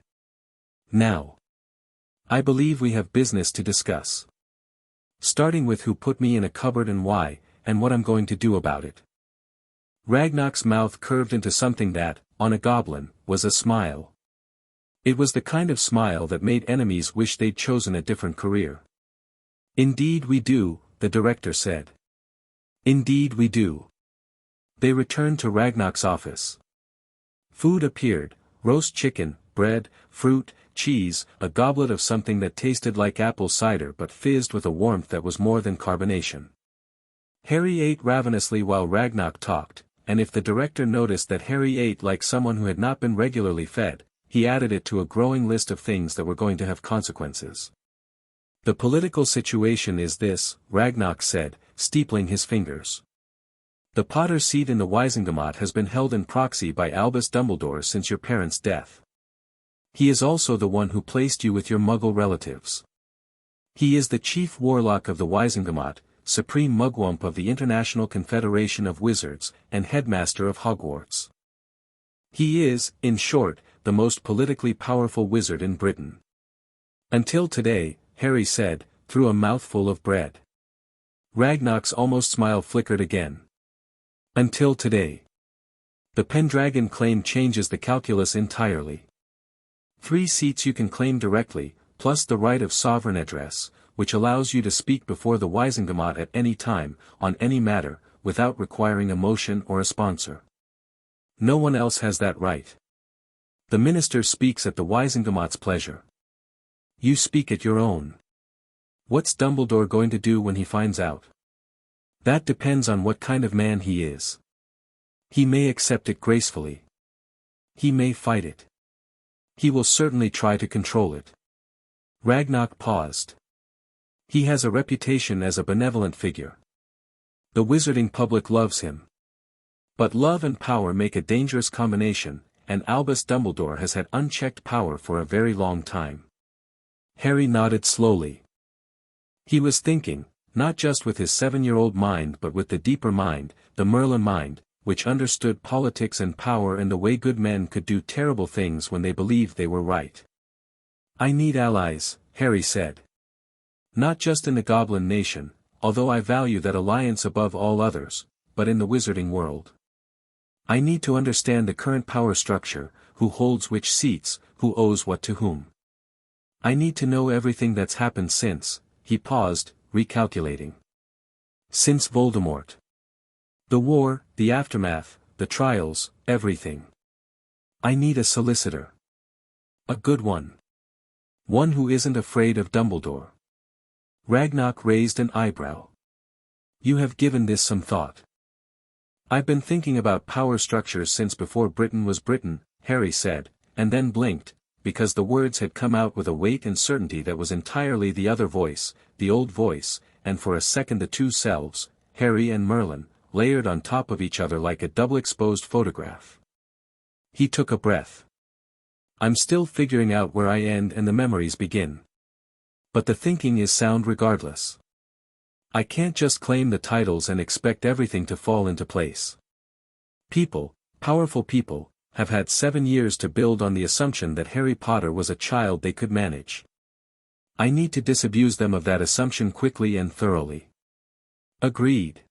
"Now. I believe we have business to discuss. Starting with who put me in a cupboard and why, and what I'm going to do about it." Ragnarok's mouth curved into something that, on a goblin, was a smile. It was the kind of smile that made enemies wish they'd chosen a different career. "Indeed we do," the director said. "Indeed we do." They returned to Ragnarok's office. Food appeared, roast chicken, bread, fruit, cheese, a goblet of something that tasted like apple cider but fizzed with a warmth that was more than carbonation. Harry ate ravenously while Ragnarok talked, and if the director noticed that Harry ate like someone who had not been regularly fed, he added it to a growing list of things that were going to have consequences. "The political situation is this," Ragnarok said, steepling his fingers. "The Potter seat in the Wizengamot has been held in proxy by Albus Dumbledore since your parents' death. He is also the one who placed you with your Muggle relatives. He is the chief warlock of the Wizengamot, supreme mugwump of the International Confederation of Wizards, and headmaster of Hogwarts. He is, in short, the most politically powerful wizard in Britain. Until today," Harry said, through a mouthful of bread. Ragnarok's almost smile flickered again. "Until today. The Pendragon claim changes the calculus entirely. 3 seats you can claim directly, plus the right of sovereign address, which allows you to speak before the Wizengamot at any time, on any matter, without requiring a motion or a sponsor. No one else has that right. The minister speaks at the Wizengamot's pleasure. You speak at your own. What's Dumbledore going to do when he finds out? That depends on what kind of man he is. He may accept it gracefully. He may fight it. He will certainly try to control it." Ragnarok paused. "He has a reputation as a benevolent figure. The wizarding public loves him. But love and power make a dangerous combination, and Albus Dumbledore has had unchecked power for a very long time." Harry nodded slowly. He was thinking, not just with his 7-year-old mind but with the deeper mind, the Merlin mind, which understood politics and power and the way good men could do terrible things when they believed they were right. "I need allies," Harry said. "Not just in the Goblin Nation, although I value that alliance above all others, but in the wizarding world. I need to understand the current power structure, who holds which seats, who owes what to whom. I need to know everything that's happened since," he paused, recalculating. "Since Voldemort. The war, the aftermath, the trials, everything. I need a solicitor. A good one. One who isn't afraid of Dumbledore." Ragnarok raised an eyebrow. "You have given this some thought." "I've been thinking about power structures since before Britain was Britain," Harry said, and then blinked, because the words had come out with a weight and certainty that was entirely the other voice, the old voice, and for a second the two selves, Harry and Merlin, layered on top of each other like a double-exposed photograph. He took a breath. "I'm still figuring out where I end and the memories begin. But the thinking is sound regardless. I can't just claim the titles and expect everything to fall into place. People, powerful people, have had 7 years to build on the assumption that Harry Potter was a child they could manage. I need to disabuse them of that assumption quickly and thoroughly. Agreed.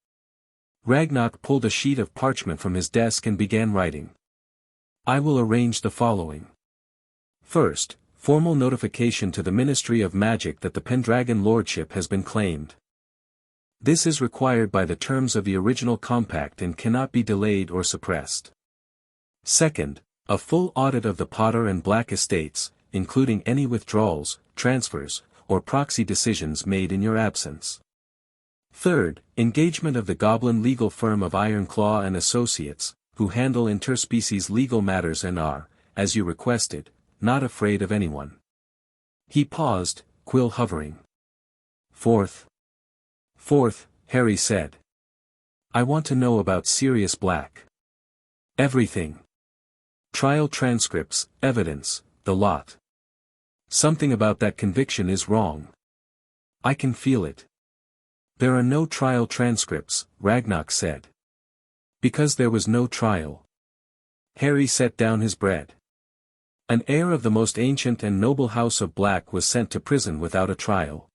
Ragnarok pulled a sheet of parchment from his desk and began writing. I will arrange the following. First, formal notification to the Ministry of Magic that the Pendragon Lordship has been claimed. This is required by the terms of the original compact and cannot be delayed or suppressed. Second, a full audit of the Potter and Black estates, including any withdrawals, transfers, or proxy decisions made in your absence. Third, engagement of the goblin legal firm of Ironclaw and Associates, who handle interspecies legal matters and are, as you requested, not afraid of anyone. He paused, quill hovering. Fourth, Harry said. I want to know about Sirius Black. Everything. Trial transcripts, evidence, the lot. Something about that conviction is wrong. I can feel it. There are no trial transcripts, Ragnarok said. Because there was no trial. Harry set down his bread. An heir of the most ancient and noble house of Black was sent to prison without a trial.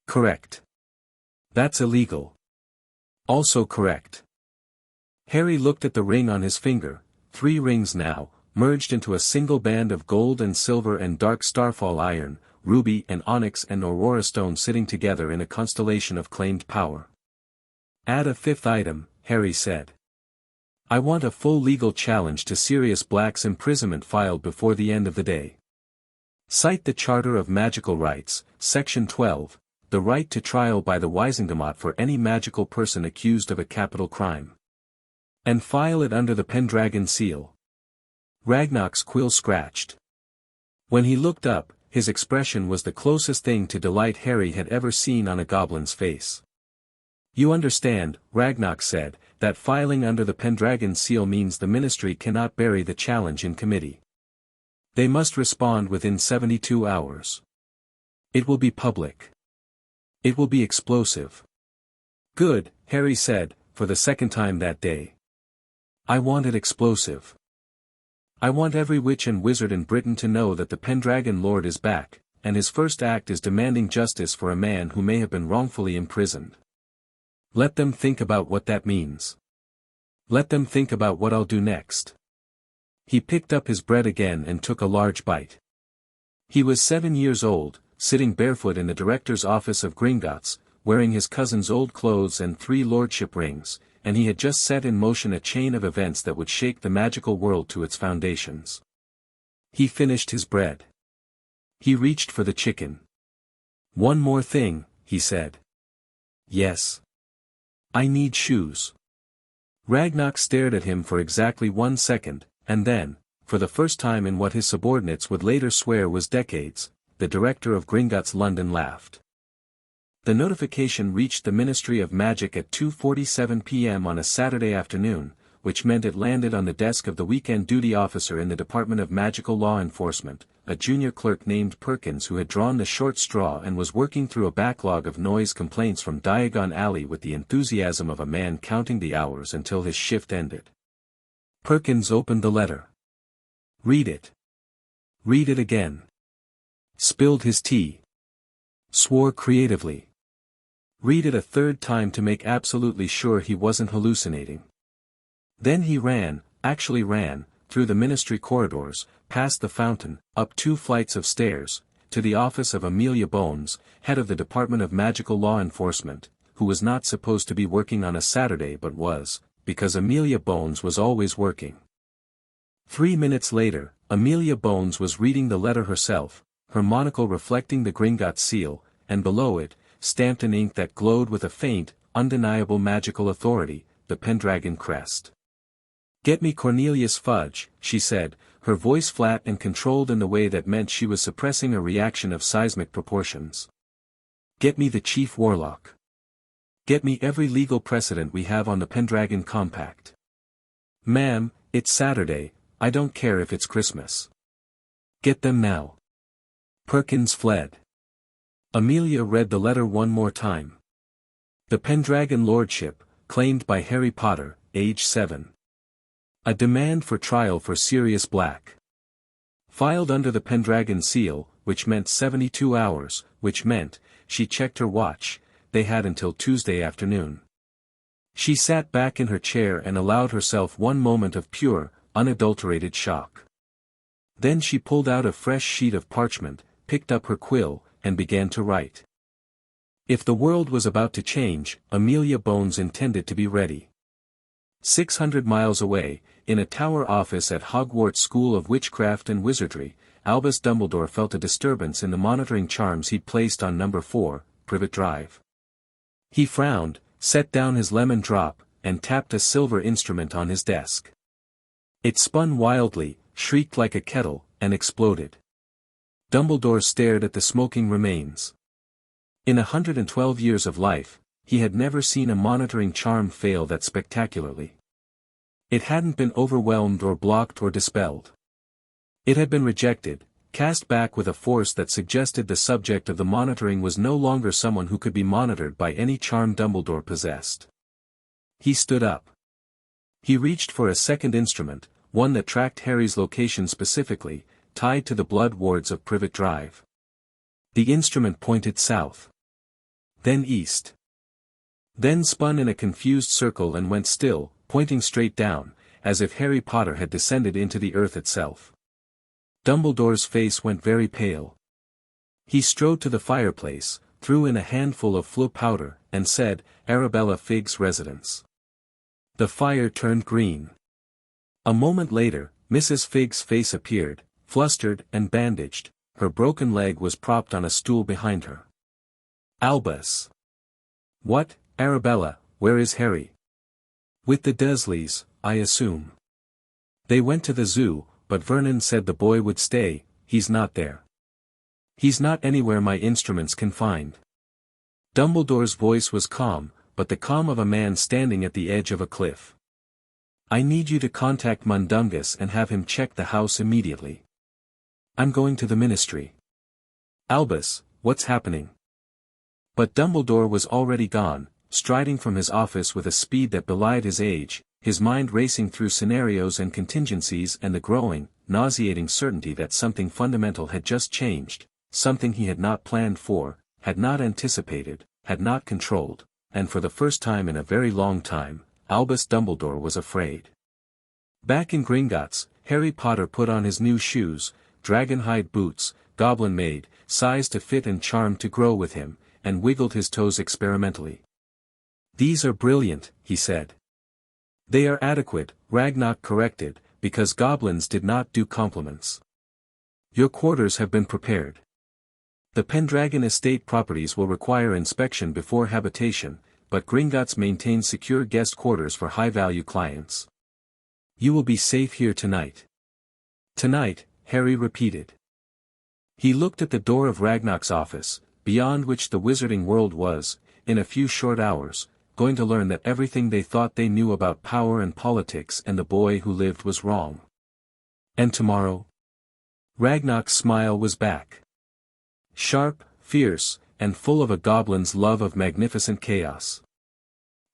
Correct. That's illegal. Also correct. Harry looked at the ring on his finger, 3 rings now, merged into a single band of gold and silver and dark starfall iron, ruby and onyx and aurora stone sitting together in a constellation of claimed power. Add a 5th item, Harry said. I want a full legal challenge to Sirius Black's imprisonment filed before the end of the day. Cite the Charter of Magical Rights, Section 12, the right to trial by the Wisengamot for any magical person accused of a capital crime. And file it under the Pendragon seal. Ragnarok's quill scratched. When he looked up, his expression was the closest thing to delight Harry had ever seen on a goblin's face. You understand, Ragnarok said, that filing under the Pendragon seal means the Ministry cannot bury the challenge in committee. They must respond within 72 hours. It will be public. It will be explosive. Good, Harry said, for the second time that day. I want it explosive. I want every witch and wizard in Britain to know that the Pendragon Lord is back, and his first act is demanding justice for a man who may have been wrongfully imprisoned. Let them think about what that means. Let them think about what I'll do next. He picked up his bread again and took a large bite. He was 7 years old, sitting barefoot in the director's office of Gringotts, wearing his cousin's old clothes and 3 lordship rings, and he had just set in motion a chain of events that would shake the magical world to its foundations. He finished his bread. He reached for the chicken. One more thing, he said. Yes. I need shoes. Ragnarok stared at him for exactly 1 second, and then, for the first time in what his subordinates would later swear was decades, the director of Gringotts London laughed. The notification reached the Ministry of Magic at 2:47 p.m. on a Saturday afternoon, which meant it landed on the desk of the weekend duty officer in the Department of Magical Law Enforcement, a junior clerk named Perkins who had drawn the short straw and was working through a backlog of noise complaints from Diagon Alley with the enthusiasm of a man counting the hours until his shift ended. Perkins opened the letter. Read it. Read it again. Spilled his tea. Swore creatively. Read it a 3rd time to make absolutely sure he wasn't hallucinating. Then he actually ran, through the ministry corridors, past the fountain, up 2 flights of stairs, to the office of Amelia Bones, head of the Department of Magical Law Enforcement, who was not supposed to be working on a Saturday but was, because Amelia Bones was always working. 3 minutes later, Amelia Bones was reading the letter herself, her monocle reflecting the Gringotts seal, and below it, stamped in ink that glowed with a faint, undeniable magical authority, the Pendragon crest. Get me Cornelius Fudge, she said, her voice flat and controlled in the way that meant she was suppressing a reaction of seismic proportions. Get me the Chief Warlock. Get me every legal precedent we have on the Pendragon Compact. Ma'am, it's Saturday, I don't care if it's Christmas. Get them now. Perkins fled. Amelia read the letter one more time. The Pendragon Lordship, claimed by Harry Potter, age 7. A demand for trial for Sirius Black. Filed under the Pendragon seal, which meant 72 hours, which meant, she checked her watch, they had until Tuesday afternoon. She sat back in her chair and allowed herself one moment of pure, unadulterated shock. Then she pulled out a fresh sheet of parchment, picked up her quill, and began to write. If the world was about to change, Amelia Bones intended to be ready. 600 miles away, in a tower office at Hogwarts School of Witchcraft and Wizardry, Albus Dumbledore felt a disturbance in the monitoring charms he'd placed on number 4, Privet Drive. He frowned, set down his lemon drop, and tapped a silver instrument on his desk. It spun wildly, shrieked like a kettle, and exploded. Dumbledore stared at the smoking remains. In 112 years of life, he had never seen a monitoring charm fail that spectacularly. It hadn't been overwhelmed or blocked or dispelled. It had been rejected, cast back with a force that suggested the subject of the monitoring was no longer someone who could be monitored by any charm Dumbledore possessed. He stood up. He reached for a second instrument, one that tracked Harry's location specifically, tied to the blood wards of Privet Drive. The instrument pointed south. Then east. Then spun in a confused circle and went still, pointing straight down, as if Harry Potter had descended into the earth itself. Dumbledore's face went very pale. He strode to the fireplace, threw in a handful of flue powder, and said, "Arabella Figg's residence." The fire turned green. A moment later, Mrs. Figg's face appeared, flustered and bandaged, her broken leg was propped on a stool behind her. "Albus." "What, Arabella, where is Harry?" "With the Dursleys, I assume. They went to the zoo, but Vernon said the boy would stay, he's not there. He's not anywhere my instruments can find." Dumbledore's voice was calm, but the calm of a man standing at the edge of a cliff. "I need you to contact Mundungus and have him check the house immediately. I'm going to the ministry." "Albus, what's happening?" But Dumbledore was already gone, striding from his office with a speed that belied his age, his mind racing through scenarios and contingencies and the growing, nauseating certainty that something fundamental had just changed, something he had not planned for, had not anticipated, had not controlled, and for the first time in a very long time, Albus Dumbledore was afraid. Back in Gringotts, Harry Potter put on his new shoes, dragonhide boots, goblin-made, sized to fit and charmed to grow with him, and wiggled his toes experimentally. "These are brilliant," he said. "They are adequate," Ragnarok corrected, because goblins did not do compliments. "Your quarters have been prepared. The Pendragon estate properties will require inspection before habitation, but Gringotts maintains secure guest quarters for high-value clients. You will be safe here tonight." "Tonight," Harry repeated. He looked at the door of Ragnarok's office, beyond which the wizarding world was, in a few short hours, going to learn that everything they thought they knew about power and politics and the boy who lived was wrong. And tomorrow? Ragnarok's smile was back. Sharp, fierce, and full of a goblin's love of magnificent chaos.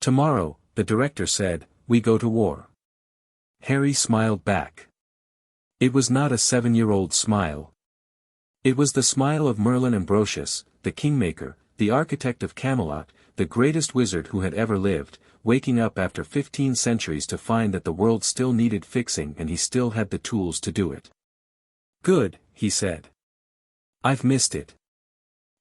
"Tomorrow," the director said, "we go to war." Harry smiled back. It was not a 7-year-old smile. It was the smile of Merlin Ambrosius, the kingmaker, the architect of Camelot, the greatest wizard who had ever lived, waking up after 15 centuries to find that the world still needed fixing and he still had the tools to do it. "Good," he said. "I've missed it."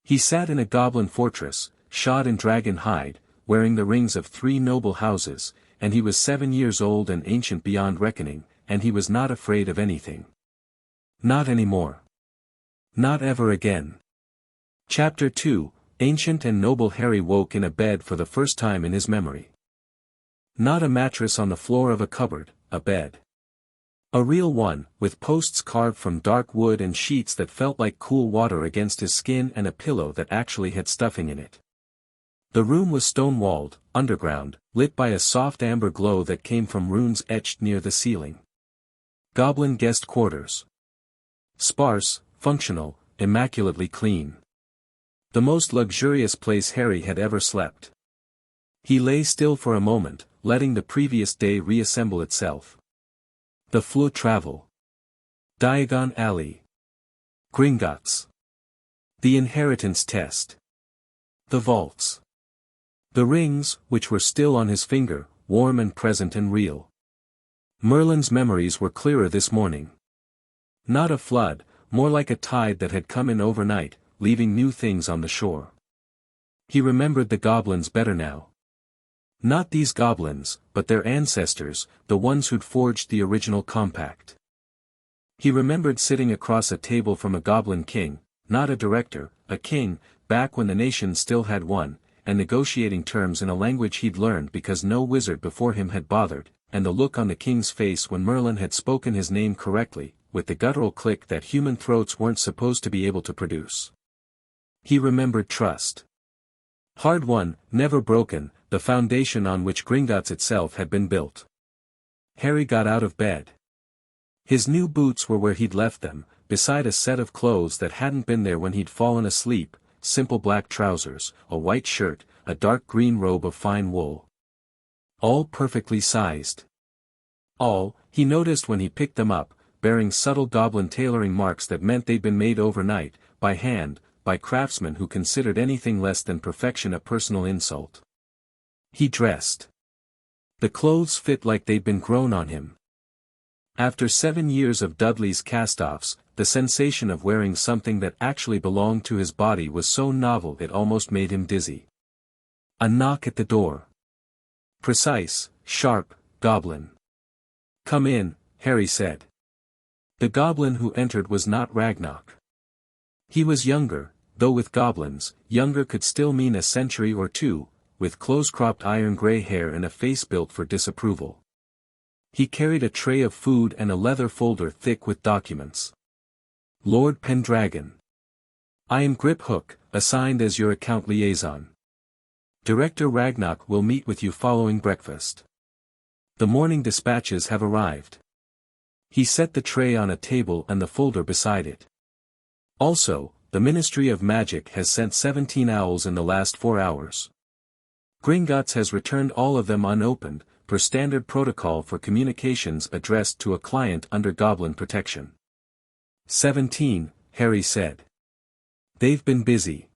He sat in a goblin fortress, shod in dragon hide, wearing the rings of 3 noble houses, and he was 7 years old and ancient beyond reckoning, and he was not afraid of anything. Not anymore. Not ever again. Chapter 2, Ancient and Noble. Harry woke in a bed for the first time in his memory. Not a mattress on the floor of a cupboard, a bed. A real one, with posts carved from dark wood and sheets that felt like cool water against his skin and a pillow that actually had stuffing in it. The room was stone-walled, underground, lit by a soft amber glow that came from runes etched near the ceiling. Goblin guest quarters. Sparse, functional, immaculately clean. The most luxurious place Harry had ever slept. He lay still for a moment, letting the previous day reassemble itself. The Fleur Travel. Diagon Alley. Gringotts. The Inheritance Test. The Vaults. The rings, which were still on his finger, warm and present and real. Merlin's memories were clearer this morning. Not a flood, more like a tide that had come in overnight, leaving new things on the shore. He remembered the goblins better now. Not these goblins, but their ancestors, the ones who'd forged the original compact. He remembered sitting across a table from a goblin king, not a director, a king, back when the nation still had one, and negotiating terms in a language he'd learned because no wizard before him had bothered, and the look on the king's face when Merlin had spoken his name correctly, with the guttural click that human throats weren't supposed to be able to produce. He remembered trust. Hard won, never broken, the foundation on which Gringotts itself had been built. Harry got out of bed. His new boots were where he'd left them, beside a set of clothes that hadn't been there when he'd fallen asleep, simple black trousers, a white shirt, a dark green robe of fine wool. All perfectly sized. All, he noticed when he picked them up, bearing subtle goblin tailoring marks that meant they'd been made overnight, by hand, by craftsmen who considered anything less than perfection a personal insult. He dressed. The clothes fit like they'd been grown on him. After 7 years of Dudley's cast-offs, the sensation of wearing something that actually belonged to his body was so novel it almost made him dizzy. A knock at the door. Precise, sharp, goblin. "Come in," Harry said. The goblin who entered was not Ragnarok. He was younger, though with goblins, younger could still mean a century or two, with close-cropped iron-gray hair and a face built for disapproval. He carried a tray of food and a leather folder thick with documents. "Lord Pendragon. I am Griphook, assigned as your account liaison. Director Ragnarok will meet with you following breakfast. The morning dispatches have arrived." He set the tray on a table and the folder beside it. "Also, the Ministry of Magic has sent 17 owls in the last 4 hours. Gringotts has returned all of them unopened, per standard protocol for communications addressed to a client under Goblin protection." 17, Harry said. "They've been busy.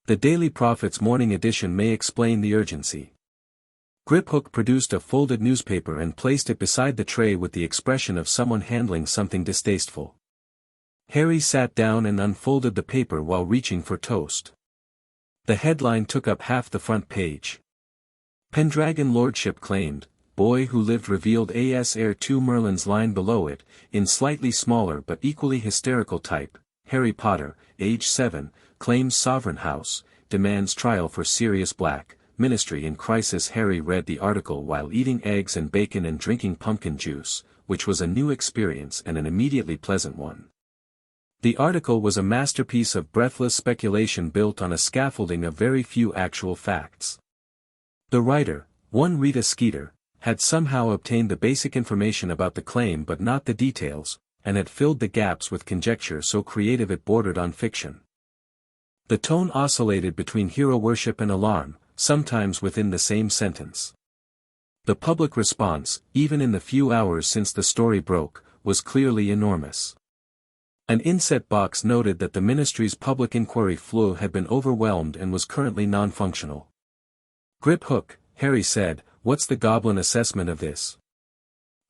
The Daily Prophet's morning edition may explain the urgency." Griphook produced a folded newspaper and placed it beside the tray with the expression of someone handling something distasteful. Harry sat down and unfolded the paper while reaching for toast. The headline took up half the front page. Pendragon Lordship claimed, boy who lived revealed as heir to Merlin's line below it, in slightly smaller but equally hysterical type, Harry Potter, age 7, claims sovereign house, demands trial for Sirius Black, ministry in crisis. Harry read the article while eating eggs and bacon and drinking pumpkin juice, which was a new experience and an immediately pleasant one. The article was a masterpiece of breathless speculation built on a scaffolding of very few actual facts. The writer, one Rita Skeeter, had somehow obtained the basic information about the claim but not the details, and had filled the gaps with conjecture so creative it bordered on fiction. The tone oscillated between hero worship and alarm, sometimes within the same sentence. The public response, even in the few hours since the story broke, was clearly enormous. An inset box noted that the ministry's public inquiry flow had been overwhelmed and was currently non-functional. "Griphook," Harry said, "what's the goblin assessment of this?"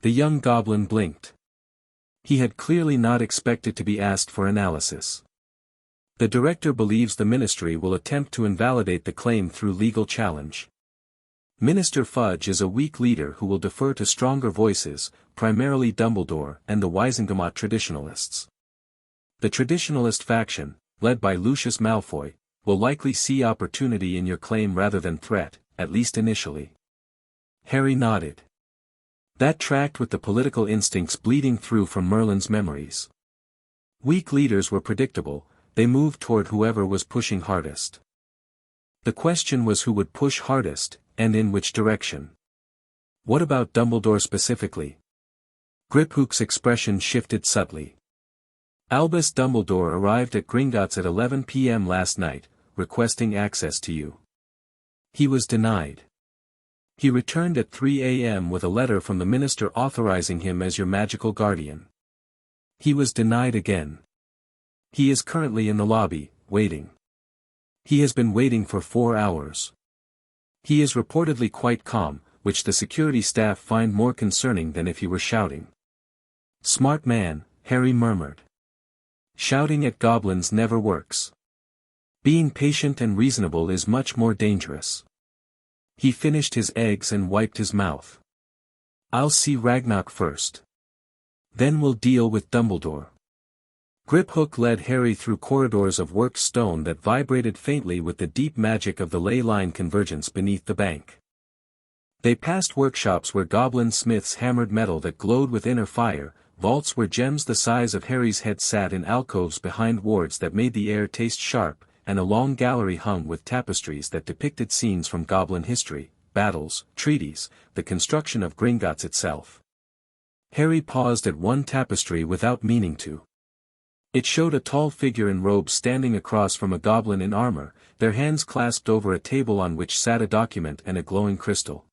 The young goblin blinked. He had clearly not expected to be asked for analysis. "The director believes the ministry will attempt to invalidate the claim through legal challenge. Minister Fudge is a weak leader who will defer to stronger voices, primarily Dumbledore and the Wisengamot traditionalists. The traditionalist faction, led by Lucius Malfoy, will likely see opportunity in your claim rather than threat, at least initially." Harry nodded. That tracked with the political instincts bleeding through from Merlin's memories. Weak leaders were predictable, they moved toward whoever was pushing hardest. The question was who would push hardest, and in which direction. What about Dumbledore specifically? Griphook's expression shifted subtly. "Albus Dumbledore arrived at Gringotts at 11 p.m. last night, requesting access to you. He was denied. He returned at 3 a.m. with a letter from the minister authorizing him as your magical guardian. He was denied again. He is currently in the lobby, waiting. He has been waiting for 4 hours. He is reportedly quite calm, which the security staff find more concerning than if he were shouting. Smart man, Harry murmured. Shouting at goblins never works. Being patient and reasonable is much more dangerous. He finished his eggs and wiped his mouth. I'll see Ragnarok first. Then we'll deal with Dumbledore. Griphook led Harry through corridors of worked stone that vibrated faintly with the deep magic of the ley line convergence beneath the bank. They passed workshops where goblin smiths hammered metal that glowed with inner fire, vaults where gems the size of Harry's head sat in alcoves behind wards that made the air taste sharp, and a long gallery hung with tapestries that depicted scenes from goblin history, battles, treaties, the construction of Gringotts itself. Harry paused at one tapestry without meaning to. It showed a tall figure in robes standing across from a goblin in armor, their hands clasped over a table on which sat a document and a glowing crystal.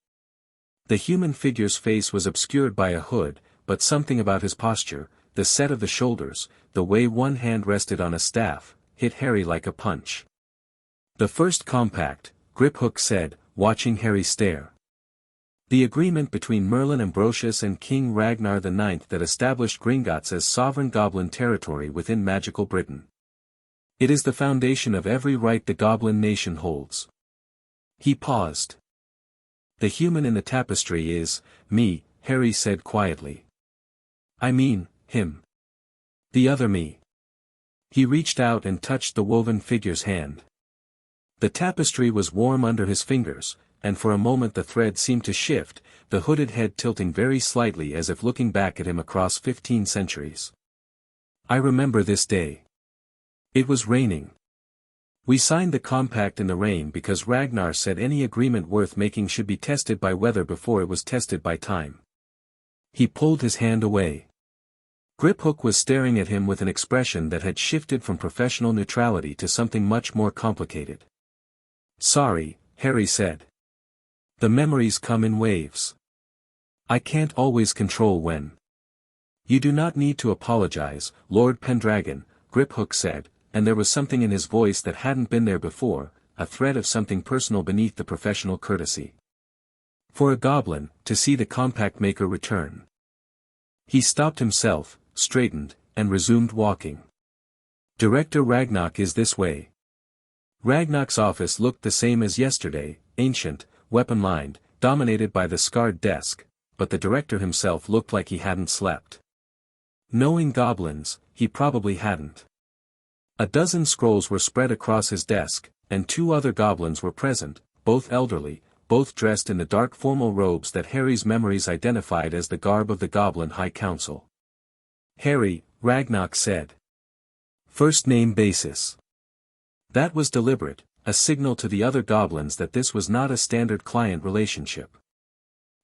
The human figure's face was obscured by a hood, but something about his posture, the set of the shoulders, the way one hand rested on a staff, hit Harry like a punch. The first compact, Griphook said, watching Harry stare. The agreement between Merlin Ambrosius and King Ragnar IX that established Gringotts as sovereign goblin territory within magical Britain. It is the foundation of every right the goblin nation holds. He paused. The human in the tapestry is, me, Harry said quietly. I mean, him. The other me. He reached out and touched the woven figure's hand. The tapestry was warm under his fingers, and for a moment the thread seemed to shift, the hooded head tilting very slightly as if looking back at him across 15 centuries. I remember this day. It was raining. We signed the compact in the rain because Ragnar said any agreement worth making should be tested by weather before it was tested by time. He pulled his hand away. Griphook was staring at him with an expression that had shifted from professional neutrality to something much more complicated. Sorry, Harry said. The memories come in waves. I can't always control when. You do not need to apologize, Lord Pendragon, Griphook said, and there was something in his voice that hadn't been there before, a thread of something personal beneath the professional courtesy. For a goblin, to see the compact maker return. He stopped himself, straightened, and resumed walking. Director Ragnarok is this way. Ragnarok's office looked the same as yesterday, ancient, weapon-lined, dominated by the scarred desk, but the director himself looked like he hadn't slept. Knowing goblins, he probably hadn't. A dozen scrolls were spread across his desk, and 2 other goblins were present, both elderly, both dressed in the dark formal robes that Harry's memories identified as the garb of the Goblin High Council. Harry, Ragnarok said. First name basis. That was deliberate, a signal to the other goblins that this was not a standard client relationship.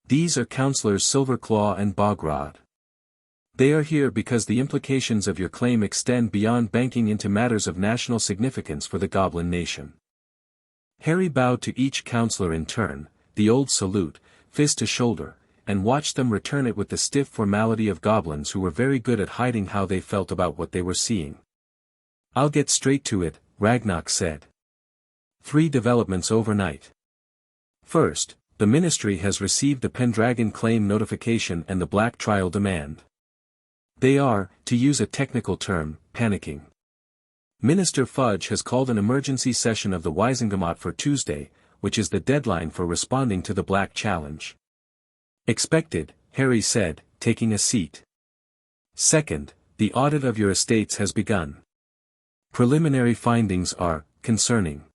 These are Counselors Silverclaw and Bogrod. They are here because the implications of your claim extend beyond banking into matters of national significance for the Goblin Nation. Harry bowed to each counselor in turn, the old salute, fist to shoulder, and watched them return it with the stiff formality of goblins who were very good at hiding how they felt about what they were seeing. I'll get straight to it, Ragnarok said. 3 developments overnight. First, the Ministry has received the Pendragon claim notification and the Black trial demand. They are, to use a technical term, panicking. Minister Fudge has called an emergency session of the Wisingamot for Tuesday, which is the deadline for responding to the Black challenge. Expected, Harry said, taking a seat. Second, the audit of your estates has begun. Preliminary findings are concerning.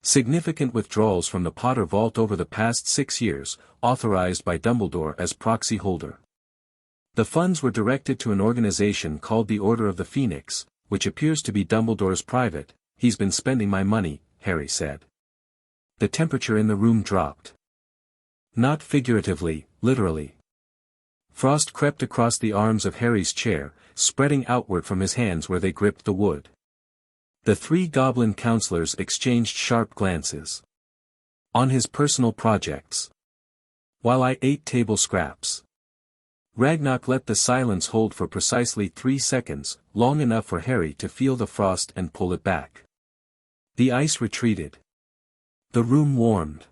Significant withdrawals from the Potter vault over the past 6 years, authorized by Dumbledore as proxy holder. The funds were directed to an organization called the Order of the Phoenix, which appears to be Dumbledore's private. He's been spending my money, Harry said. The temperature in the room dropped. Not figuratively, literally. Frost crept across the arms of Harry's chair, spreading outward from his hands where they gripped the wood. The 3 goblin counselors exchanged sharp glances. On his personal projects. While I ate table scraps. Ragnarok let the silence hold for precisely 3 seconds, long enough for Harry to feel the frost and pull it back. The ice retreated. The room warmed.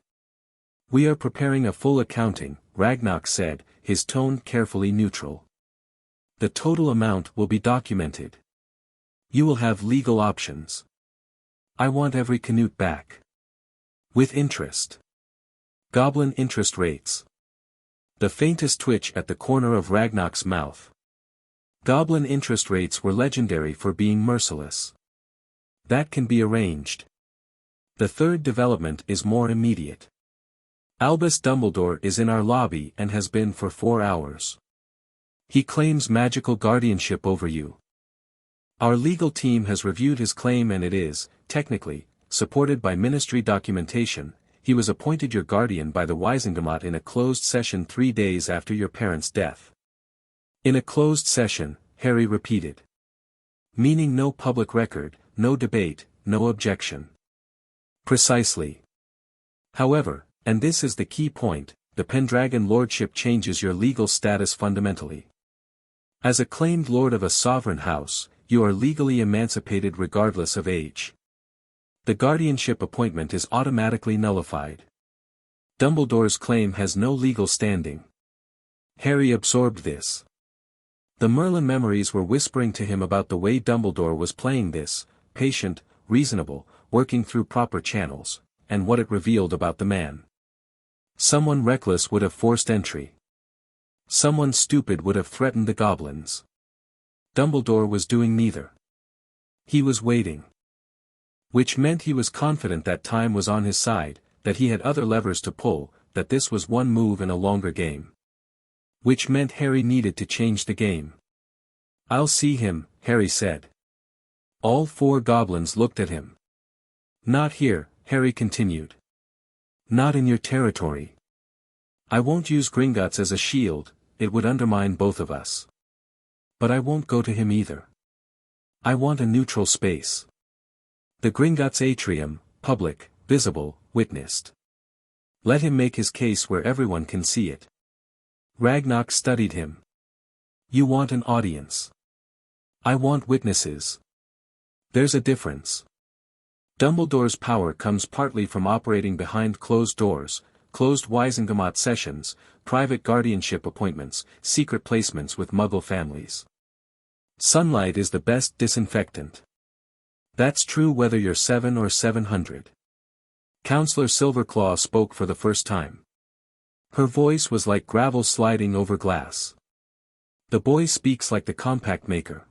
"We are preparing a full accounting," Ragnarok said, his tone carefully neutral. "The total amount will be documented. You will have legal options. I want every Canute back. With interest. Goblin interest rates." The faintest twitch at the corner of Ragnarok's mouth. Goblin interest rates were legendary for being merciless. "That can be arranged. The third development is more immediate. Albus Dumbledore is in our lobby and has been for 4 hours. He claims magical guardianship over you. Our legal team has reviewed his claim and it is, technically, supported by ministry documentation. He was appointed your guardian by the Wisengamot in a closed session 3 days after your parents' death." "In a closed session," Harry repeated. "Meaning no public record, no debate, no objection." "Precisely. However, and this is the key point, the Pendragon Lordship changes your legal status fundamentally. As a claimed lord of a sovereign house, you are legally emancipated regardless of age. The guardianship appointment is automatically nullified. Dumbledore's claim has no legal standing." Harry absorbed this. The Merlin memories were whispering to him about the way Dumbledore was playing this, patient, reasonable, working through proper channels, and what it revealed about the man. Someone reckless would have forced entry. Someone stupid would have threatened the goblins. Dumbledore was doing neither. He was waiting. Which meant he was confident that time was on his side, that he had other levers to pull, that this was one move in a longer game. Which meant Harry needed to change the game. "I'll see him," Harry said. All 4 goblins looked at him. "Not here," Harry continued. "Not in your territory. I won't use Gringotts as a shield, it would undermine both of us. But I won't go to him either. I want a neutral space. The Gringotts atrium, public, visible, witnessed. Let him make his case where everyone can see it." Ragnarok studied him. "You want an audience. I want witnesses. There's a difference. Dumbledore's power comes partly from operating behind closed doors, closed Wisengamot sessions, private guardianship appointments, secret placements with Muggle families. Sunlight is the best disinfectant. That's true whether you're 7 or 700. Counselor Silverclaw spoke for the first time. Her voice was like gravel sliding over glass. "The boy speaks like the compact maker."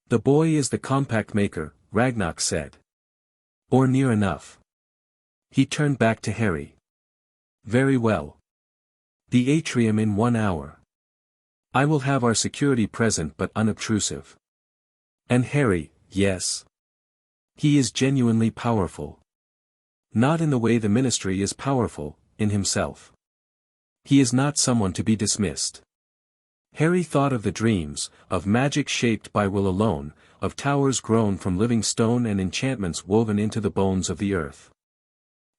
"The boy is the compact maker," Ragnarok said. "Or near enough." He turned back to Harry. "Very well. The atrium in 1 hour. I will have our security present but unobtrusive. And Harry, yes. He is genuinely powerful. Not in the way the ministry is powerful, in himself. He is not someone to be dismissed." Harry thought of the dreams, of magic shaped by will alone, of towers grown from living stone and enchantments woven into the bones of the earth.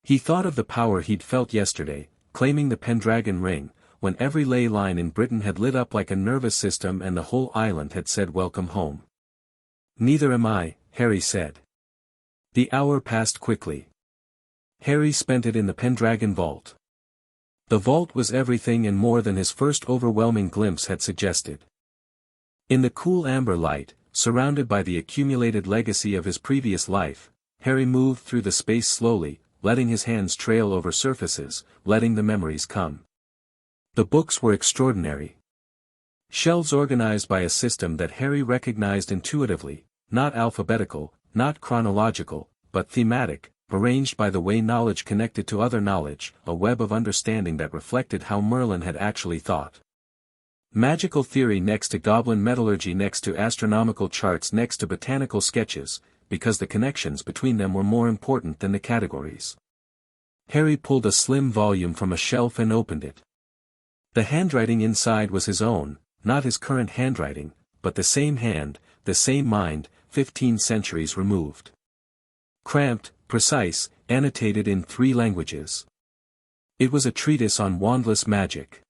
He thought of the power he'd felt yesterday, claiming the Pendragon ring, when every ley line in Britain had lit up like a nervous system and the whole island had said welcome home. "Neither am I," Harry said. The hour passed quickly. Harry spent it in the Pendragon vault. The vault was everything and more than his first overwhelming glimpse had suggested. In the cool amber light, surrounded by the accumulated legacy of his previous life, Harry moved through the space slowly, letting his hands trail over surfaces, letting the memories come. The books were extraordinary. Shelves organized by a system that Harry recognized intuitively, not alphabetical, not chronological, but thematic, arranged by the way knowledge connected to other knowledge, a web of understanding that reflected how Merlin had actually thought. Magical theory next to goblin metallurgy next to astronomical charts next to botanical sketches, because the connections between them were more important than the categories. Harry pulled a slim volume from a shelf and opened it. The handwriting inside was his own, not his current handwriting, but the same hand, the same mind, 15 centuries removed. Cramped, precise, annotated in 3 languages. It was a treatise on wandless magic.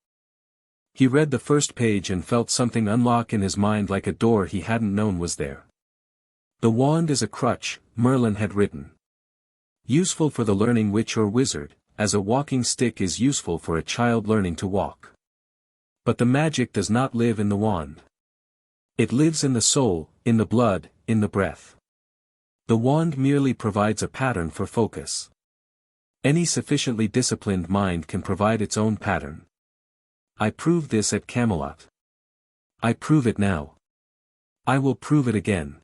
He read the first page and felt something unlock in his mind like a door he hadn't known was there. The wand is a crutch, Merlin had written. Useful for the learning witch or wizard, as a walking stick is useful for a child learning to walk. But the magic does not live in the wand. It lives in the soul, in the blood, in the breath. The wand merely provides a pattern for focus. Any sufficiently disciplined mind can provide its own pattern. I proved this at Camelot. I prove it now. I will prove it again.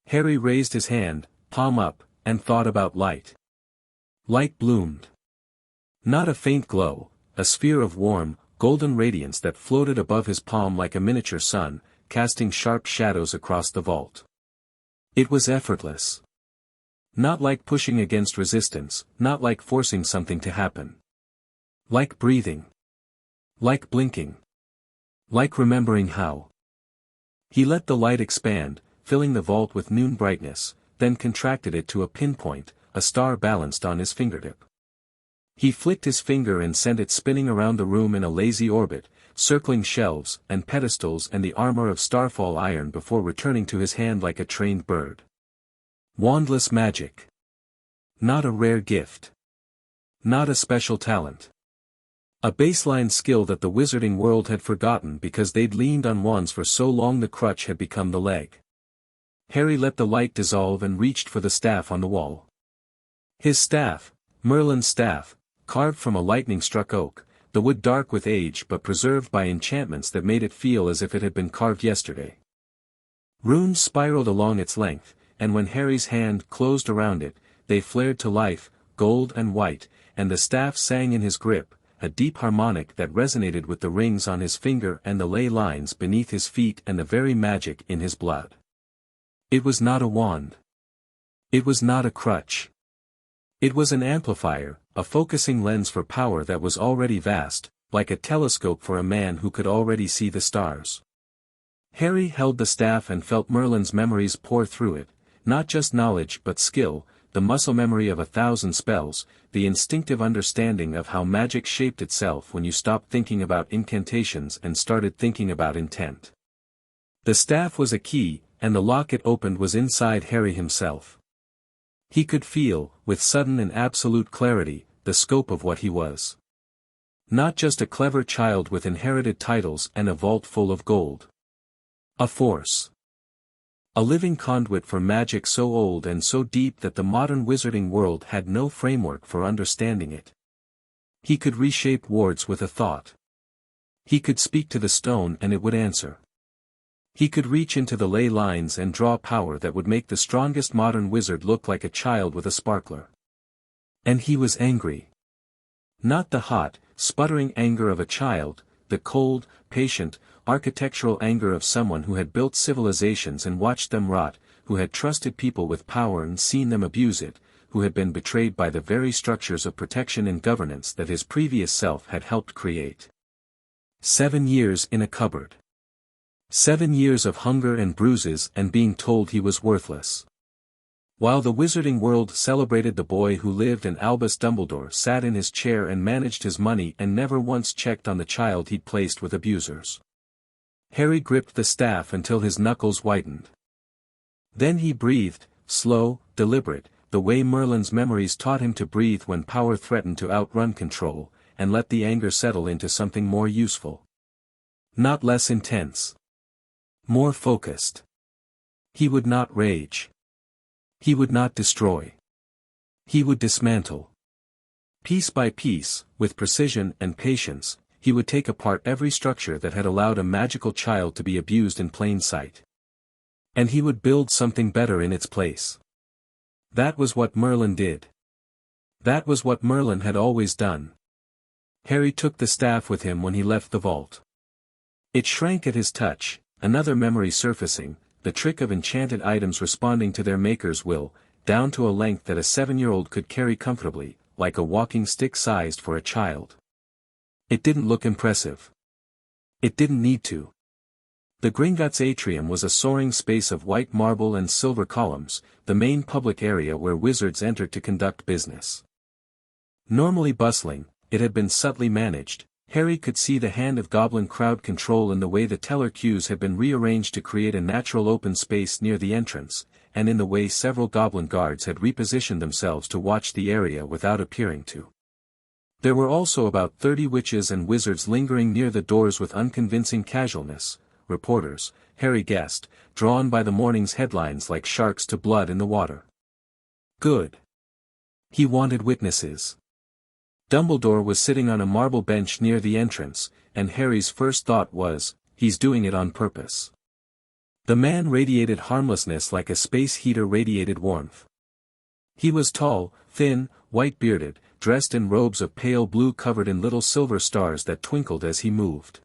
Harry raised his hand, palm up, and thought about light. Light bloomed. Not a faint glow, a sphere of warm, golden radiance that floated above his palm like a miniature sun, casting sharp shadows across the vault. It was effortless. Not like pushing against resistance, not like forcing something to happen. Like breathing. Like blinking. Like remembering how. He let the light expand, filling the vault with noon brightness, then contracted it to a pinpoint, a star balanced on his fingertip. He flicked his finger and sent it spinning around the room in a lazy orbit, circling shelves and pedestals and the armor of starfall iron before returning to his hand like a trained bird. Wandless magic. Not a rare gift. Not a special talent. A baseline skill that the wizarding world had forgotten because they'd leaned on wands for so long the crutch had become the leg. Harry let the light dissolve and reached for the staff on the wall. His staff, Merlin's staff, carved from a lightning-struck oak, the wood dark with age but preserved by enchantments that made it feel as if it had been carved yesterday. Runes spiraled along its length, and when Harry's hand closed around it, they flared to life, gold and white, and the staff sang in his grip, a deep harmonic that resonated with the rings on his finger and the ley lines beneath his feet and the very magic in his blood. It was not a wand. It was not a crutch. It was an amplifier, a focusing lens for power that was already vast, like a telescope for a man who could already see the stars. Harry held the staff and felt Merlin's memories pour through it, not just knowledge but skill, the muscle memory of 1,000 spells, the instinctive understanding of how magic shaped itself when you stopped thinking about incantations and started thinking about intent. The staff was a key, and the lock it opened was inside Harry himself. He could feel, with sudden and absolute clarity, the scope of what he was. Not just a clever child with inherited titles and a vault full of gold. A force. A living conduit for magic so old and so deep that the modern wizarding world had no framework for understanding it. He could reshape wards with a thought. He could speak to the stone and it would answer. He could reach into the ley lines and draw power that would make the strongest modern wizard look like a child with a sparkler. And he was angry. Not the hot, sputtering anger of a child, the cold, patient, architectural anger of someone who had built civilizations and watched them rot, who had trusted people with power and seen them abuse it, who had been betrayed by the very structures of protection and governance that his previous self had helped create. 7 years in a cupboard. 7 years of hunger and bruises and being told he was worthless. While the wizarding world celebrated the boy who lived and Albus Dumbledore sat in his chair and managed his money and never once checked on the child he'd placed with abusers. Harry gripped the staff until his knuckles whitened. Then he breathed, slow, deliberate, the way Merlin's memories taught him to breathe when power threatened to outrun control, and let the anger settle into something more useful. Not less intense. More focused. He would not rage. He would not destroy. He would dismantle. Piece by piece, with precision and patience, he would take apart every structure that had allowed a magical child to be abused in plain sight. And he would build something better in its place. That was what Merlin did. That was what Merlin had always done. Harry took the staff with him when he left the vault. It shrank at his touch, another memory surfacing, the trick of enchanted items responding to their maker's will, down to a length that a 7-year-old could carry comfortably, like a walking stick sized for a child. It didn't look impressive. It didn't need to. The Gringotts atrium was a soaring space of white marble and silver columns, the main public area where wizards entered to conduct business. Normally bustling, it had been subtly managed. Harry could see the hand of goblin crowd control in the way the teller queues had been rearranged to create a natural open space near the entrance, and in the way several goblin guards had repositioned themselves to watch the area without appearing to. There were also about 30 witches and wizards lingering near the doors with unconvincing casualness, reporters, Harry guessed, drawn by the morning's headlines like sharks to blood in the water. Good. He wanted witnesses. Dumbledore was sitting on a marble bench near the entrance, and Harry's first thought was, he's doing it on purpose. The man radiated harmlessness like a space heater radiated warmth. He was tall, thin, white-bearded, dressed in robes of pale blue covered in little silver stars that twinkled as he moved.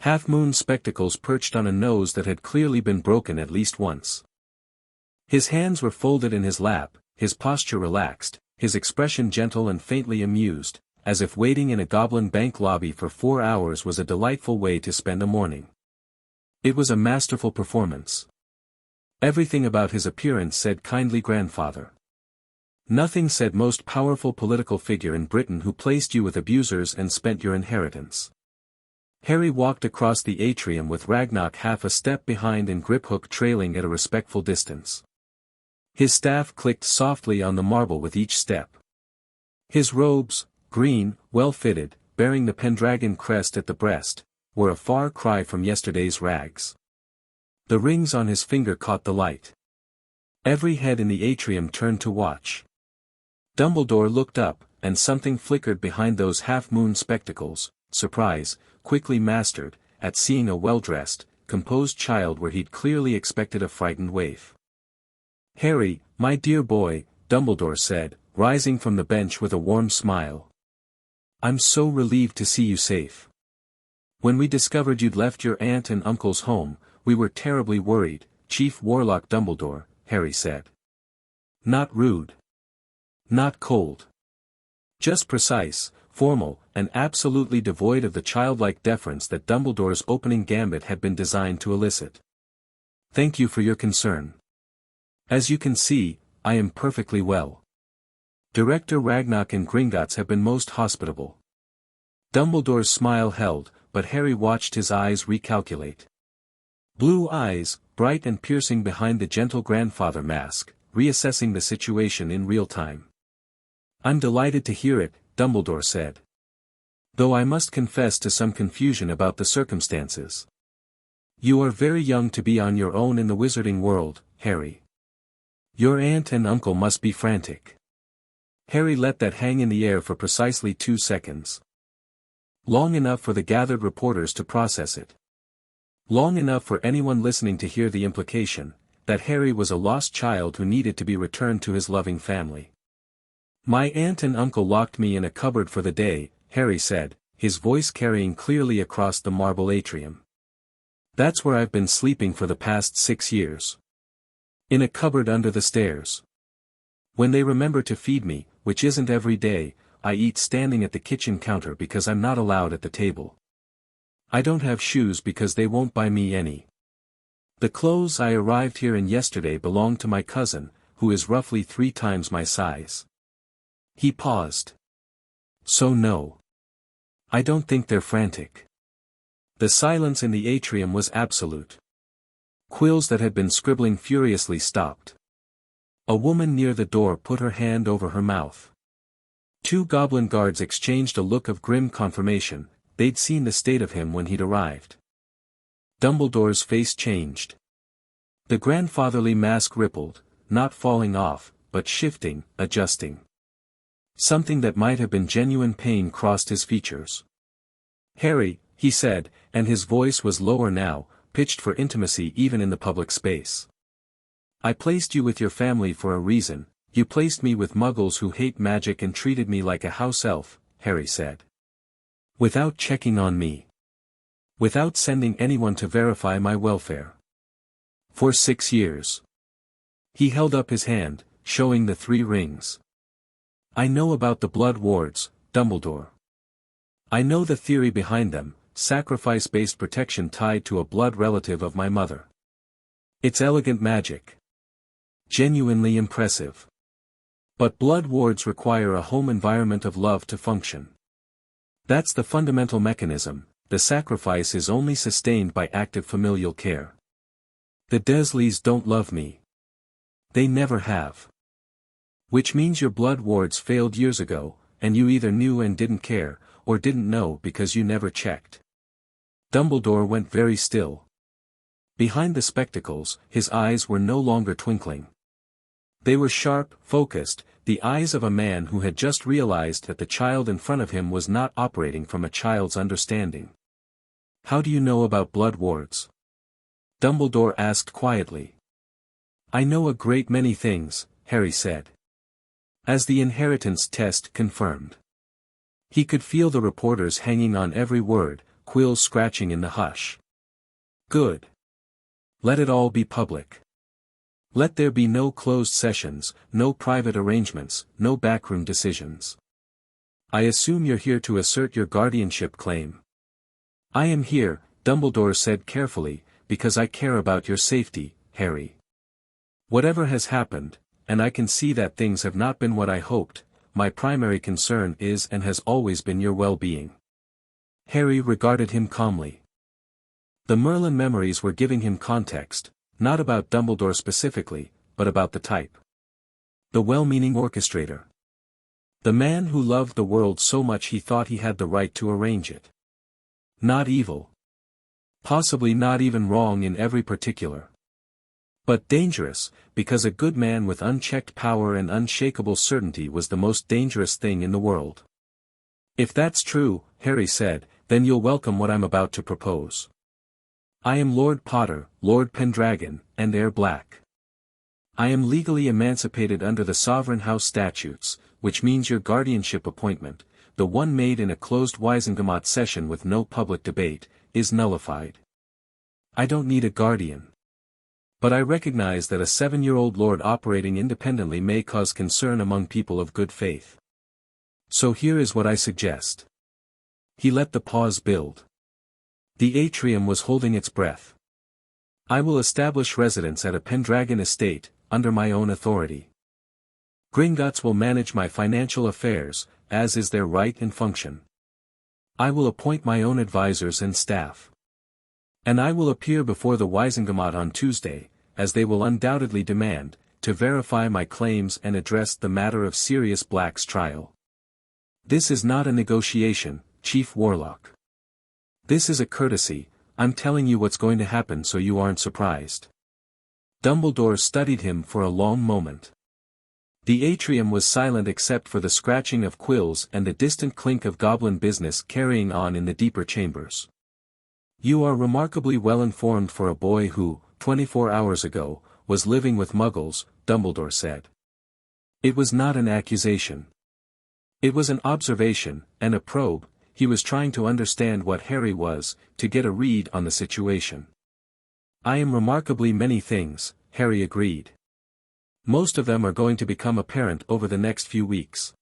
Half-moon spectacles perched on a nose that had clearly been broken at least once. His hands were folded in his lap, his posture relaxed, his expression gentle and faintly amused, as if waiting in a goblin bank lobby for 4 hours was a delightful way to spend a morning. It was a masterful performance. Everything about his appearance said kindly grandfather. Nothing said most powerful political figure in Britain who placed you with abusers and spent your inheritance. Harry walked across the atrium with Ragnarok half a step behind and Griphook trailing at a respectful distance. His staff clicked softly on the marble with each step. His robes, green, well-fitted, bearing the Pendragon crest at the breast, were a far cry from yesterday's rags. The rings on his finger caught the light. Every head in the atrium turned to watch. Dumbledore looked up, and something flickered behind those half-moon spectacles, surprise, quickly mastered, at seeing a well-dressed, composed child where he'd clearly expected a frightened waif. "Harry, my dear boy," Dumbledore said, rising from the bench with a warm smile. "I'm so relieved to see you safe. When we discovered you'd left your aunt and uncle's home, we were terribly worried, Chief Warlock Dumbledore," Harry said. Not rude. Not cold. Just precise, formal, and absolutely devoid of the childlike deference that Dumbledore's opening gambit had been designed to elicit. "Thank you for your concern. As you can see, I am perfectly well. Director Ragnarok and Gringotts have been most hospitable." Dumbledore's smile held, but Harry watched his eyes recalculate. Blue eyes, bright and piercing behind the gentle grandfather mask, reassessing the situation in real time. "I'm delighted to hear it," Dumbledore said. "Though I must confess to some confusion about the circumstances. You are very young to be on your own in the wizarding world, Harry. Your aunt and uncle must be frantic." Harry let that hang in the air for precisely 2 seconds. Long enough for the gathered reporters to process it. Long enough for anyone listening to hear the implication, that Harry was a lost child who needed to be returned to his loving family. "My aunt and uncle locked me in a cupboard for the day," Harry said, his voice carrying clearly across the marble atrium. "That's where I've been sleeping for the past 6 years. In a cupboard under the stairs. When they remember to feed me, which isn't every day, I eat standing at the kitchen counter because I'm not allowed at the table. I don't have shoes because they won't buy me any. The clothes I arrived here in yesterday belong to my cousin, who is roughly 3 times my size." He paused. "So no. I don't think they're frantic." The silence in the atrium was absolute. Quills that had been scribbling furiously stopped. A woman near the door put her hand over her mouth. 2 goblin guards exchanged a look of grim confirmation. They'd seen the state of him when he'd arrived. Dumbledore's face changed. The grandfatherly mask rippled, not falling off, but shifting, adjusting. Something that might have been genuine pain crossed his features. "Harry," he said, and his voice was lower now, pitched for intimacy even in the public space. "I placed you with your family for a reason. You placed me with muggles who hate magic and treated me like a house elf," Harry said. "Without checking on me. Without sending anyone to verify my welfare. For 6 years. He held up his hand, showing the 3 rings. "I know about the blood wards, Dumbledore. I know the theory behind them, sacrifice-based protection tied to a blood relative of my mother. It's elegant magic. Genuinely impressive. But blood wards require a home environment of love to function. That's the fundamental mechanism. The sacrifice is only sustained by active familial care. The Dursleys don't love me. They never have. Which means your blood wards failed years ago, and you either knew and didn't care, or didn't know because you never checked. Dumbledore went very still. Behind the spectacles, his eyes were no longer twinkling. They were sharp, focused, the eyes of a man who had just realized that the child in front of him was not operating from a child's understanding. How do you know about blood wards? Dumbledore asked quietly. I know a great many things, Harry said. As the inheritance test confirmed. He could feel the reporters hanging on every word, quills scratching in the hush. Good. Let it all be public. Let there be no closed sessions, no private arrangements, no backroom decisions. I assume you're here to assert your guardianship claim. I am here, Dumbledore said carefully, because I care about your safety, Harry. Whatever has happened, and I can see that things have not been what I hoped, my primary concern is and has always been your well-being. Harry regarded him calmly. The Merlin memories were giving him context, not about Dumbledore specifically, but about the type. The well-meaning orchestrator. The man who loved the world so much he thought he had the right to arrange it. Not evil. Possibly not even wrong in every particular. But dangerous, because a good man with unchecked power and unshakable certainty was the most dangerous thing in the world. If that's true, Harry said, then you'll welcome what I'm about to propose. I am Lord Potter, Lord Pendragon, and heir Black. I am legally emancipated under the Sovereign House statutes, which means your guardianship appointment, the one made in a closed Wisengamot session with no public debate, is nullified. I don't need a guardian. But I recognize that a 7-year-old lord operating independently may cause concern among people of good faith. So here is what I suggest. He let the pause build. The atrium was holding its breath. I will establish residence at a Pendragon estate, under my own authority. Gringotts will manage my financial affairs, as is their right and function. I will appoint my own advisors and staff. And I will appear before the Wisengamot on Tuesday, as they will undoubtedly demand, to verify my claims and address the matter of Sirius Black's trial. This is not a negotiation, Chief Warlock. This is a courtesy, I'm telling you what's going to happen so you aren't surprised. Dumbledore studied him for a long moment. The atrium was silent except for the scratching of quills and the distant clink of goblin business carrying on in the deeper chambers. You are remarkably well informed for a boy who, 24 hours ago, was living with muggles, Dumbledore said. It was not an accusation. It was an observation, and a probe. He was trying to understand what Harry was, to get a read on the situation. I am remarkably many things, Harry agreed. Most of them are going to become apparent over the next few weeks.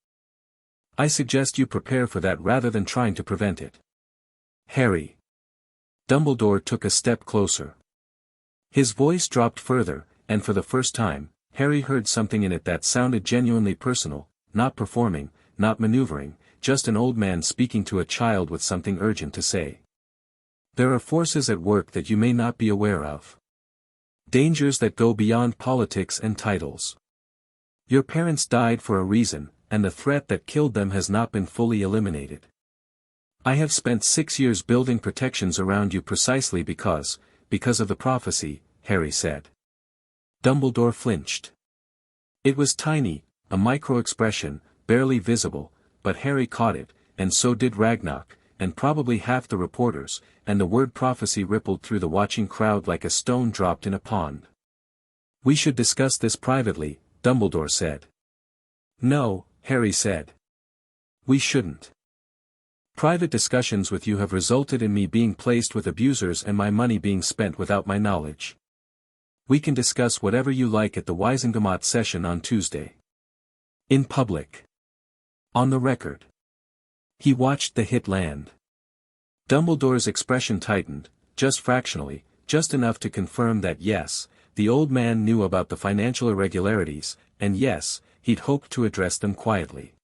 I suggest you prepare for that rather than trying to prevent it. Harry. Dumbledore took a step closer. His voice dropped further, and for the first time, Harry heard something in it that sounded genuinely personal, not performing, not maneuvering, just an old man speaking to a child with something urgent to say. There are forces at work that you may not be aware of. Dangers that go beyond politics and titles. Your parents died for a reason, and the threat that killed them has not been fully eliminated. I have spent 6 years building protections around you precisely because of the prophecy, Harry said. Dumbledore flinched. It was tiny, a micro-expression, barely visible, but Harry caught it, and so did Ragnarok, and probably half the reporters, and the word prophecy rippled through the watching crowd like a stone dropped in a pond. We should discuss this privately, Dumbledore said. No, Harry said. We shouldn't. Private discussions with you have resulted in me being placed with abusers and my money being spent without my knowledge. We can discuss whatever you like at the Wisengamot session on Tuesday. In public. On the record. He watched the hit land. Dumbledore's expression tightened, just fractionally, just enough to confirm that yes, the old man knew about the financial irregularities, and yes, he'd hoped to address them quietly.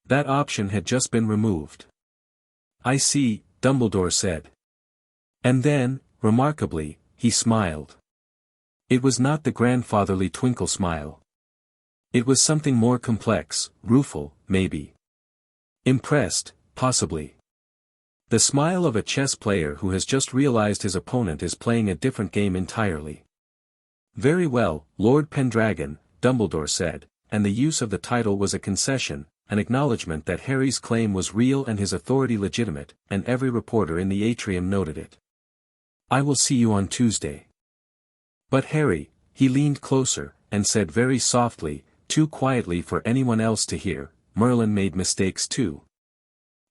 That option had just been removed. I see, Dumbledore said. And then, remarkably, he smiled. It was not the grandfatherly twinkle smile. It was something more complex, rueful, maybe. Impressed, possibly. The smile of a chess player who has just realized his opponent is playing a different game entirely. Very well, Lord Pendragon, Dumbledore said, and the use of the title was a concession, an acknowledgement that Harry's claim was real and his authority legitimate, and every reporter in the atrium noted it. I will see you on Tuesday. But Harry, he leaned closer, and said very softly, too quietly for anyone else to hear, Merlin made mistakes too.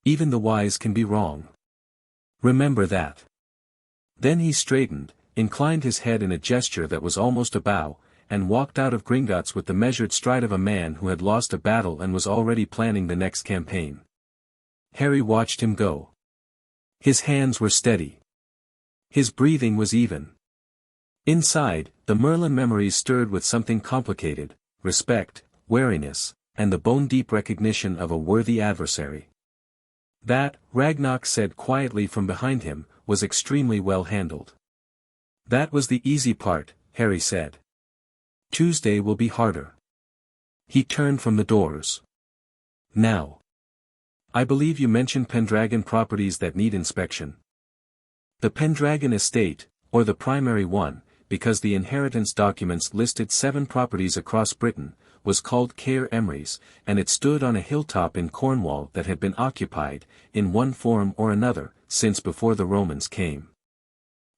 Even the wise can be wrong. Remember that. Then he straightened, inclined his head in a gesture that was almost a bow, and walked out of Gringotts with the measured stride of a man who had lost a battle and was already planning the next campaign. Harry watched him go. His hands were steady. His breathing was even. Inside, the Merlin memories stirred with something complicated, respect, wariness, and the bone-deep recognition of a worthy adversary. That, Ragnarok said quietly from behind him, was extremely well handled. That was the easy part, Harry said. Tuesday will be harder. He turned from the doors. Now. I believe you mentioned Pendragon properties that need inspection. The Pendragon estate, or the primary one, because the inheritance documents listed 7 properties across Britain, was called Caer Emrys, and it stood on a hilltop in Cornwall that had been occupied, in one form or another, since before the Romans came.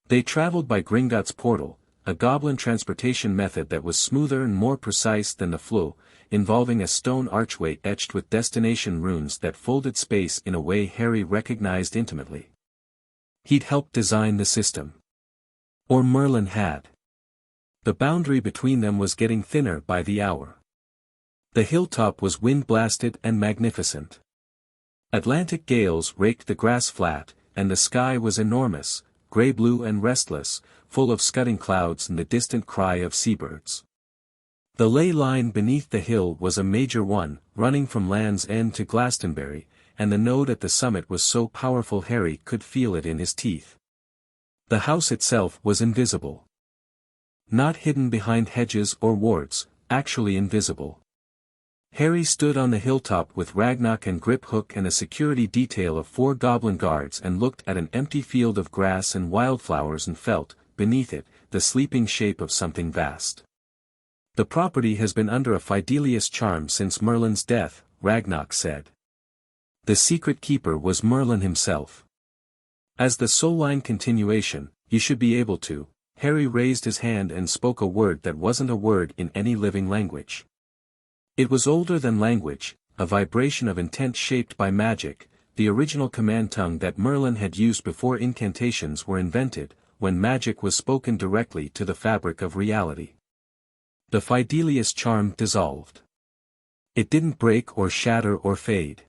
They travelled by Gringotts portal, a goblin transportation method that was smoother and more precise than the flow, involving a stone archway etched with destination runes that folded space in a way Harry recognized intimately. He'd helped design the system. Or Merlin had. The boundary between them was getting thinner by the hour. The hilltop was wind-blasted and magnificent. Atlantic gales raked the grass flat, and the sky was enormous, grey-blue and restless, full of scudding clouds and the distant cry of seabirds. The ley line beneath the hill was a major one, running from Land's End to Glastonbury, and the node at the summit was so powerful Harry could feel it in his teeth. The house itself was invisible. Not hidden behind hedges or wards, actually invisible. Harry stood on the hilltop with Ragnarok and Griphook and a security detail of 4 goblin guards and looked at an empty field of grass and wildflowers and felt, beneath it, the sleeping shape of something vast. The property has been under a Fidelius charm since Merlin's death, Ragnarok said. The secret keeper was Merlin himself. As the soul-line continuation, you should be able to. Harry raised his hand and spoke a word that wasn't a word in any living language. It was older than language, a vibration of intent shaped by magic, the original command tongue that Merlin had used before incantations were invented, when magic was spoken directly to the fabric of reality. The Fidelius charm dissolved. It didn't break or shatter or fade.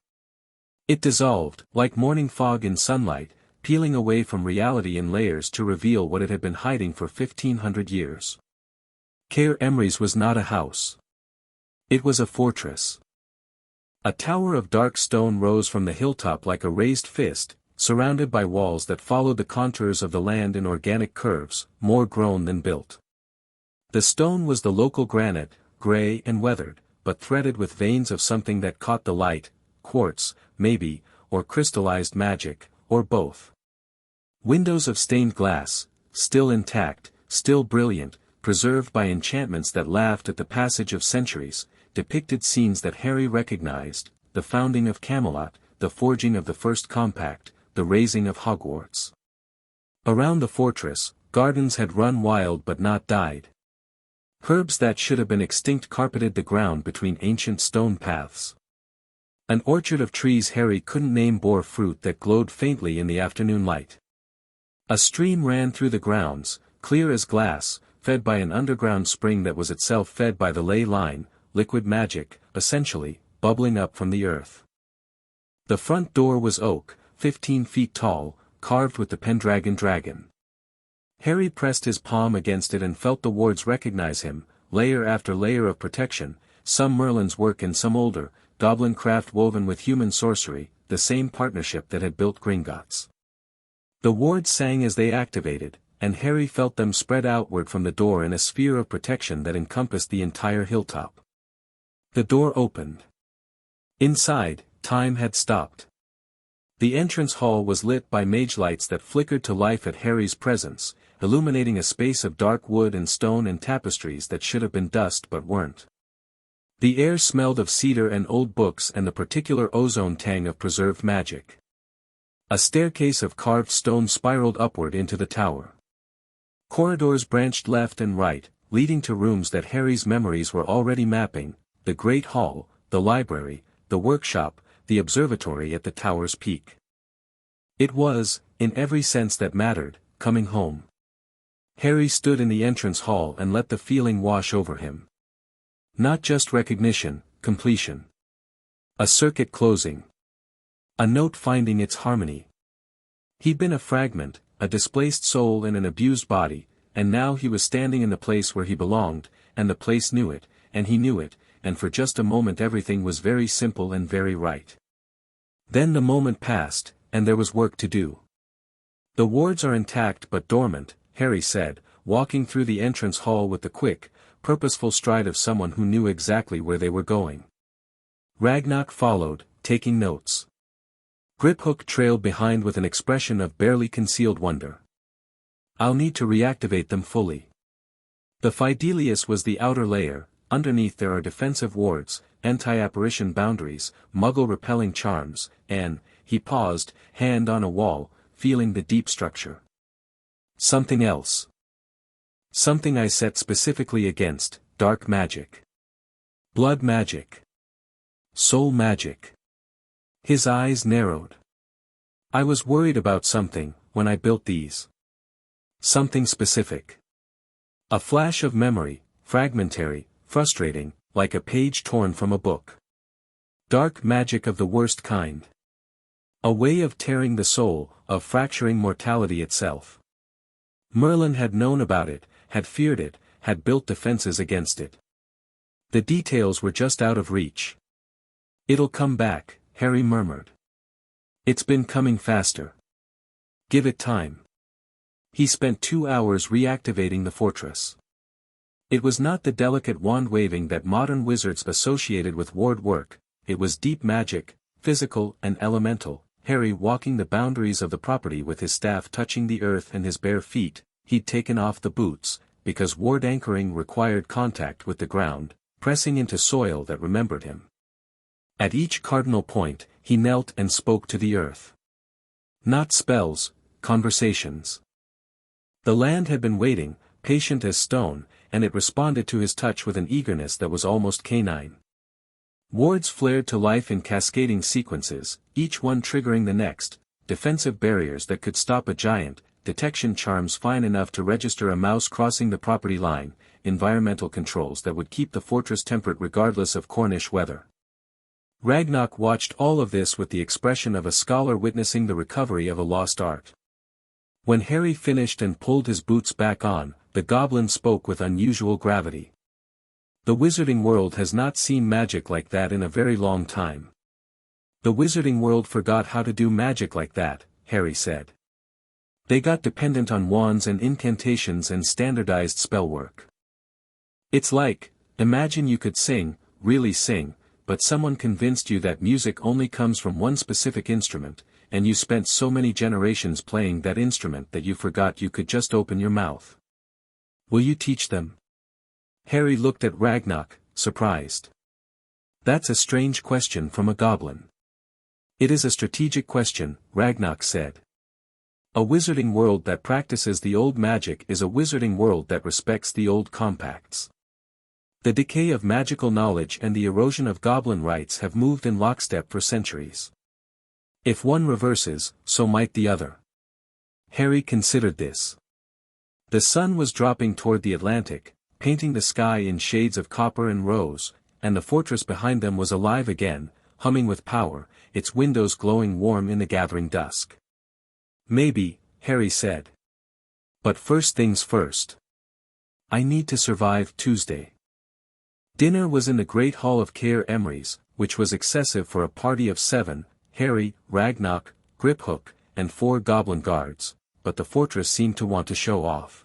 It dissolved, like morning fog in sunlight, peeling away from reality in layers to reveal what it had been hiding for 1,500 years. Caer Emrys was not a house. It was a fortress. A tower of dark stone rose from the hilltop like a raised fist, surrounded by walls that followed the contours of the land in organic curves, more grown than built. The stone was the local granite, grey and weathered, but threaded with veins of something that caught the light, quartz, maybe, or crystallized magic, or both. Windows of stained glass, still intact, still brilliant, preserved by enchantments that laughed at the passage of centuries, depicted scenes that Harry recognized, the founding of Camelot, the forging of the first compact, the raising of Hogwarts. Around the fortress, gardens had run wild but not died. Herbs that should have been extinct carpeted the ground between ancient stone paths. An orchard of trees Harry couldn't name bore fruit that glowed faintly in the afternoon light. A stream ran through the grounds, clear as glass, fed by an underground spring that was itself fed by the ley line, liquid magic, essentially, bubbling up from the earth. The front door was oak, 15 feet tall, carved with the Pendragon dragon. Harry pressed his palm against it and felt the wards recognize him, layer after layer of protection, some Merlin's work and some older, goblin craft woven with human sorcery, the same partnership that had built Gringotts. The wards sang as they activated, and Harry felt them spread outward from the door in a sphere of protection that encompassed the entire hilltop. The door opened. Inside, time had stopped. The entrance hall was lit by mage lights that flickered to life at Harry's presence, illuminating a space of dark wood and stone and tapestries that should have been dust but weren't. The air smelled of cedar and old books and the particular ozone tang of preserved magic. A staircase of carved stone spiraled upward into the tower. Corridors branched left and right, leading to rooms that Harry's memories were already mapping: the Great Hall, the library, the workshop, the observatory at the tower's peak. It was, in every sense that mattered, coming home. Harry stood in the entrance hall and let the feeling wash over him. Not just recognition, completion. A circuit closing. A note finding its harmony. He'd been a fragment, a displaced soul in an abused body, and now he was standing in the place where he belonged, and the place knew it, and he knew it, and for just a moment everything was very simple and very right. Then the moment passed, and there was work to do. The wards are intact but dormant, Harry said, walking through the entrance hall with the quick, purposeful stride of someone who knew exactly where they were going. Ragnock followed, taking notes. Griphook trailed behind with an expression of barely concealed wonder. I'll need to reactivate them fully. The Fidelius was the outer layer. Underneath there are defensive wards, anti-apparition boundaries, muggle-repelling charms, and, he paused, hand on a wall, feeling the deep structure. Something else. Something I set specifically against: dark magic. Blood magic. Soul magic. His eyes narrowed. I was worried about something, when I built these. Something specific. A flash of memory, fragmentary, frustrating, like a page torn from a book. Dark magic of the worst kind. A way of tearing the soul, of fracturing mortality itself. Merlin had known about it, had feared it, had built defenses against it. The details were just out of reach. It'll come back, Harry murmured. It's been coming faster. Give it time. He spent 2 hours reactivating the fortress. It was not the delicate wand-waving that modern wizards associated with ward work, it was deep magic, physical and elemental. Harry walking the boundaries of the property with his staff touching the earth and his bare feet. He'd taken off the boots, because ward anchoring required contact with the ground, pressing into soil that remembered him. At each cardinal point, he knelt and spoke to the earth. Not spells, conversations. The land had been waiting, patient as stone, and it responded to his touch with an eagerness that was almost canine. Wards flared to life in cascading sequences, each one triggering the next: defensive barriers that could stop a giant, detection charms fine enough to register a mouse crossing the property line, environmental controls that would keep the fortress temperate regardless of Cornish weather. Ragnock watched all of this with the expression of a scholar witnessing the recovery of a lost art. When Harry finished and pulled his boots back on, the goblin spoke with unusual gravity. The wizarding world has not seen magic like that in a very long time. The wizarding world forgot how to do magic like that, Harry said. They got dependent on wands and incantations and standardized spellwork. It's like, imagine you could sing, really sing, but someone convinced you that music only comes from one specific instrument, and you spent so many generations playing that instrument that you forgot you could just open your mouth. Will you teach them? Harry looked at Ragnock, surprised. That's a strange question from a goblin. It is a strategic question, Ragnock said. A wizarding world that practices the old magic is a wizarding world that respects the old compacts. The decay of magical knowledge and the erosion of goblin rights have moved in lockstep for centuries. If one reverses, so might the other. Harry considered this. The sun was dropping toward the Atlantic, painting the sky in shades of copper and rose, and the fortress behind them was alive again, humming with power, its windows glowing warm in the gathering dusk. Maybe, Harry said. But first things first. I need to survive Tuesday. Dinner was in the great hall of Care Emmery's, which was excessive for a party of 7, Harry, Ragnarok, Griphook, and 4 goblin guards, but the fortress seemed to want to show off.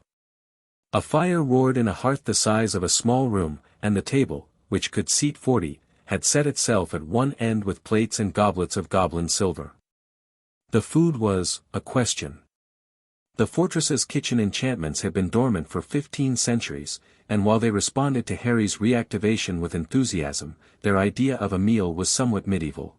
A fire roared in a hearth the size of a small room, and the table, which could seat 40, had set itself at one end with plates and goblets of goblin silver. The food was a question. The fortress's kitchen enchantments had been dormant for 15 centuries, and while they responded to Harry's reactivation with enthusiasm, their idea of a meal was somewhat medieval.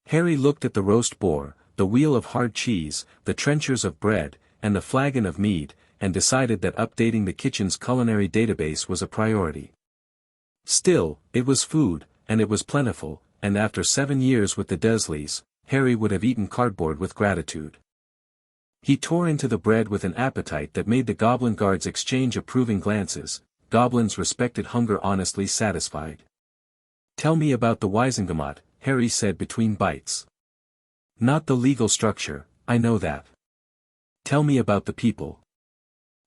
Harry looked at the roast boar, the wheel of hard cheese, the trenchers of bread, and the flagon of mead, and decided that updating the kitchen's culinary database was a priority. Still, it was food, and it was plentiful, and after 7 years with the Dursleys, Harry would have eaten cardboard with gratitude. He tore into the bread with an appetite that made the goblin guards exchange approving glances. Goblins respected hunger honestly satisfied. "Tell me about the Wizengamot," Harry said between bites. "Not the legal structure, I know that. Tell me about the people.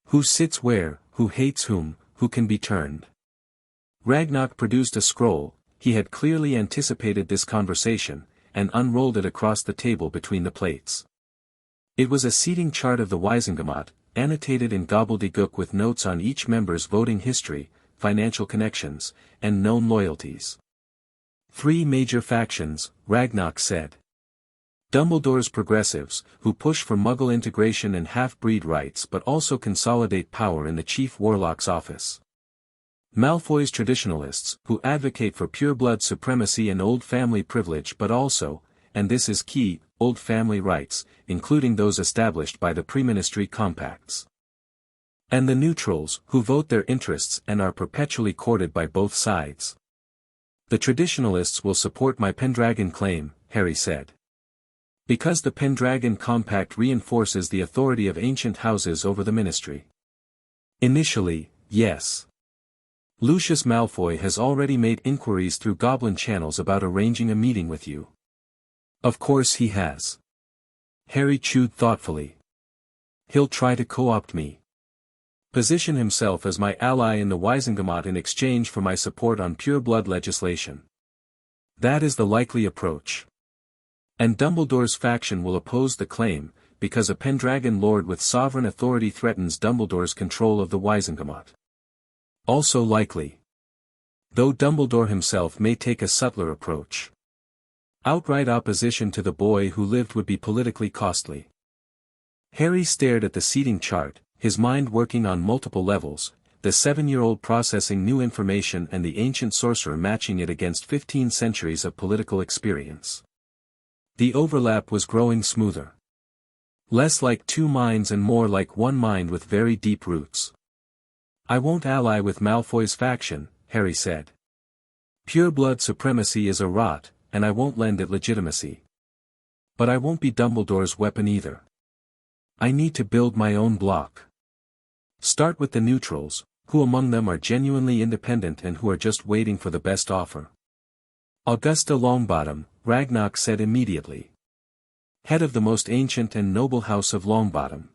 Who sits where, who hates whom, who can be turned." Ragnarok produced a scroll. He had clearly anticipated this conversation, and unrolled it across the table between the plates. It was a seating chart of the Wizengamot, annotated in gobbledygook with notes on each member's voting history, financial connections, and known loyalties. 3 major factions, Ragnarok said. Dumbledore's progressives, who push for Muggle integration and half-breed rights but also consolidate power in the Chief Warlock's office. Malfoy's traditionalists, who advocate for pureblood supremacy and old family privilege but also, and this is key, old family rights, including those established by the Preministry Compacts. And the neutrals, who vote their interests and are perpetually courted by both sides. "The traditionalists will support my Pendragon claim," Harry said. "Because the Pendragon Compact reinforces the authority of ancient houses over the Ministry." "Initially, yes. Lucius Malfoy has already made inquiries through Goblin channels about arranging a meeting with you." "Of course he has." Harry chewed thoughtfully. "He'll try to co-opt me. Position himself as my ally in the Wizengamot in exchange for my support on pure-blood legislation. That is the likely approach. And Dumbledore's faction will oppose the claim, because a Pendragon lord with sovereign authority threatens Dumbledore's control of the Wizengamot. Also likely. Though Dumbledore himself may take a subtler approach. Outright opposition to the boy who lived would be politically costly." Harry stared at the seating chart, his mind working on multiple levels, the 7-year-old processing new information and the ancient sorcerer matching it against 15 centuries of political experience. The overlap was growing smoother. Less like 2 minds and more like one mind with very deep roots. "I won't ally with Malfoy's faction," Harry said. "Pure-blood supremacy is a rot, and I won't lend it legitimacy. But I won't be Dumbledore's weapon either. I need to build my own block. Start with the neutrals, who among them are genuinely independent and who are just waiting for the best offer." "Augusta Longbottom," Ragnarok said immediately. "Head of the most ancient and noble house of Longbottom.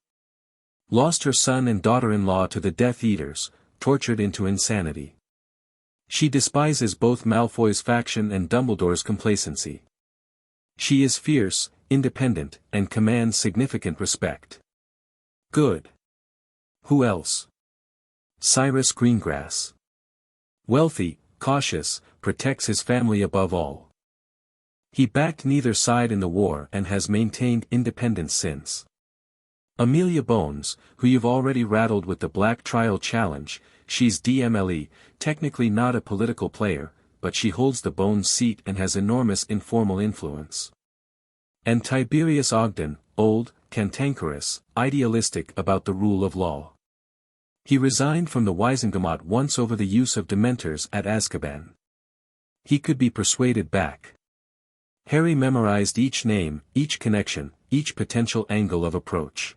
Lost her son and daughter-in-law to the Death Eaters, tortured into insanity. She despises both Malfoy's faction and Dumbledore's complacency. She is fierce, independent, and commands significant respect." "Good. Who else?" "Cyrus Greengrass. Wealthy, cautious, protects his family above all. He backed neither side in the war and has maintained independence since. Amelia Bones, who you've already rattled with the Black Trial Challenge, she's DMLE, technically not a political player, but she holds the Bones seat and has enormous informal influence. And Tiberius Ogden, old, cantankerous, idealistic about the rule of law. He resigned from the Wizengamot once over the use of Dementors at Azkaban. He could be persuaded back." Harry memorized each name, each connection, each potential angle of approach.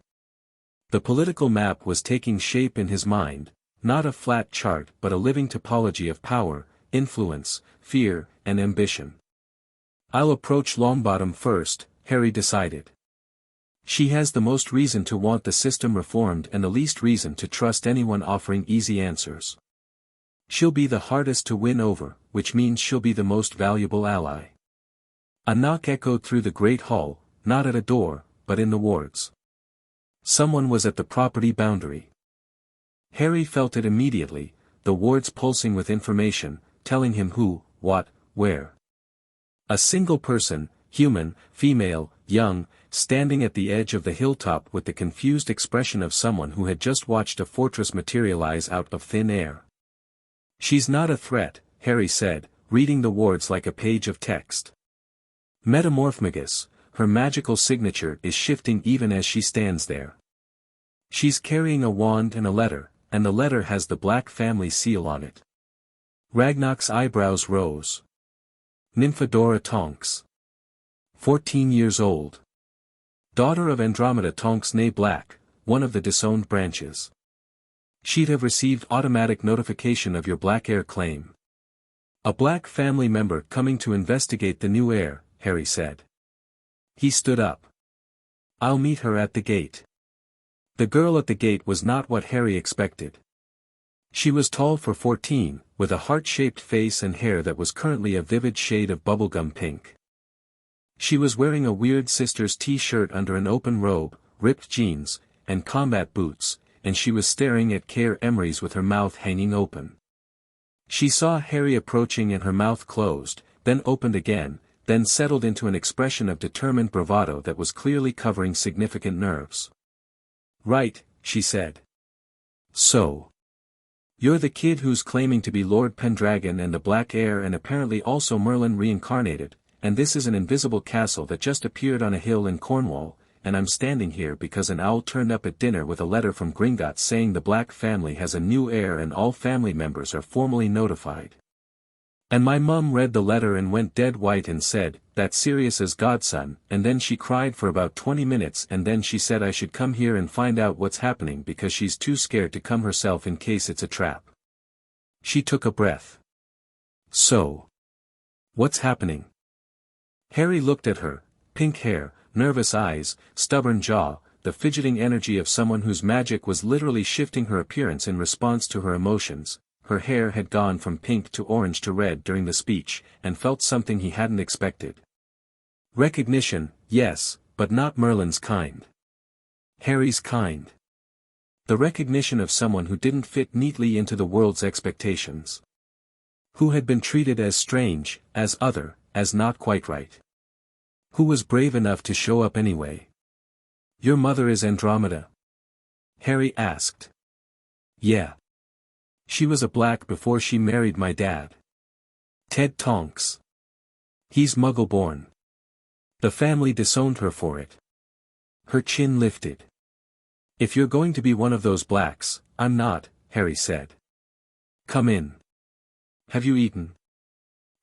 The political map was taking shape in his mind, not a flat chart but a living topology of power, influence, fear, and ambition. "I'll approach Longbottom first," Harry decided. "She has the most reason to want the system reformed and the least reason to trust anyone offering easy answers." She'll be the hardest to win over, which means she'll be the most valuable ally. A knock echoed through the great hall, not at a door, but in the wards. Someone was at the property boundary. Harry felt it immediately, the wards pulsing with information, telling him who, what, where. A single person, human, female, young, standing at the edge of the hilltop with the confused expression of someone who had just watched a fortress materialize out of thin air. "She's not a threat," Harry said, reading the words like a page of text. "Metamorphmagus, her magical signature is shifting even as she stands there. She's carrying a wand and the letter has the Black family seal on it." Ragnarok's eyebrows rose. Nymphadora Tonks. 14 years old. Daughter of Andromeda Tonks née Black, one of the disowned branches. She'd have received automatic notification of your Black heir claim. "A Black family member coming to investigate the new heir," Harry said. He stood up. "I'll meet her at the gate." The girl at the gate was not what Harry expected. She was tall for 14, with a heart-shaped face and hair that was currently a vivid shade of bubblegum pink. She was wearing a weird sister's t-shirt under an open robe, ripped jeans, and combat boots, and she was staring at Emmery's with her mouth hanging open. She saw Harry approaching and her mouth closed, then opened again, then settled into an expression of determined bravado that was clearly covering significant nerves. "Right," she said. "So. You're the kid who's claiming to be Lord Pendragon and the Black heir and apparently also Merlin reincarnated, and this is an invisible castle that just appeared on a hill in Cornwall, and I'm standing here because an owl turned up at dinner with a letter from Gringotts saying the Black family has a new heir and all family members are formally notified. And my mum read the letter and went dead white and said, 'That's Sirius's godson,' and then she cried for about 20 minutes and then she said I should come here and find out what's happening because she's too scared to come herself in case it's a trap." She took a breath. "So. What's happening?" Harry looked at her, pink hair, nervous eyes, stubborn jaw, the fidgeting energy of someone whose magic was literally shifting her appearance in response to her emotions. Her hair had gone from pink to orange to red during the speech, and felt something he hadn't expected. "Recognition, yes, but not Merlin's kind. Harry's kind. The recognition of someone who didn't fit neatly into the world's expectations. Who had been treated as strange, as other, as not quite right. Who was brave enough to show up anyway." "Your mother is Andromeda?" Harry asked. "Yeah. She was a Black before she married my dad. Ted Tonks. He's Muggle-born. The family disowned her for it." Her chin lifted. "If you're going to be one of those Blacks, I'm not," Harry said. "Come in. Have you eaten?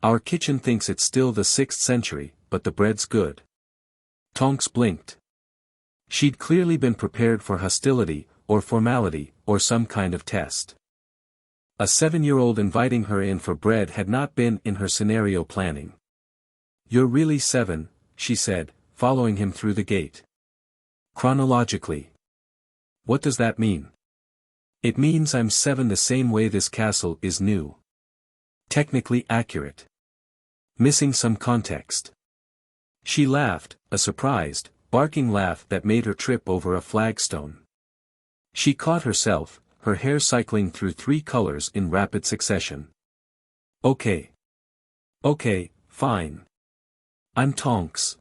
Our kitchen thinks it's still the 6th century, but the bread's good." Tonks blinked. She'd clearly been prepared for hostility, or formality, or some kind of test. A 7-year-old inviting her in for bread had not been in her scenario planning. "You're really 7, she said, following him through the gate. "Chronologically. What does that mean?" "It means I'm 7 the same way this castle is new. Technically accurate. Missing some context." She laughed, a surprised, barking laugh that made her trip over a flagstone. She caught herself, her hair cycling through 3 colors in rapid succession. Okay, fine. I'm Tonks.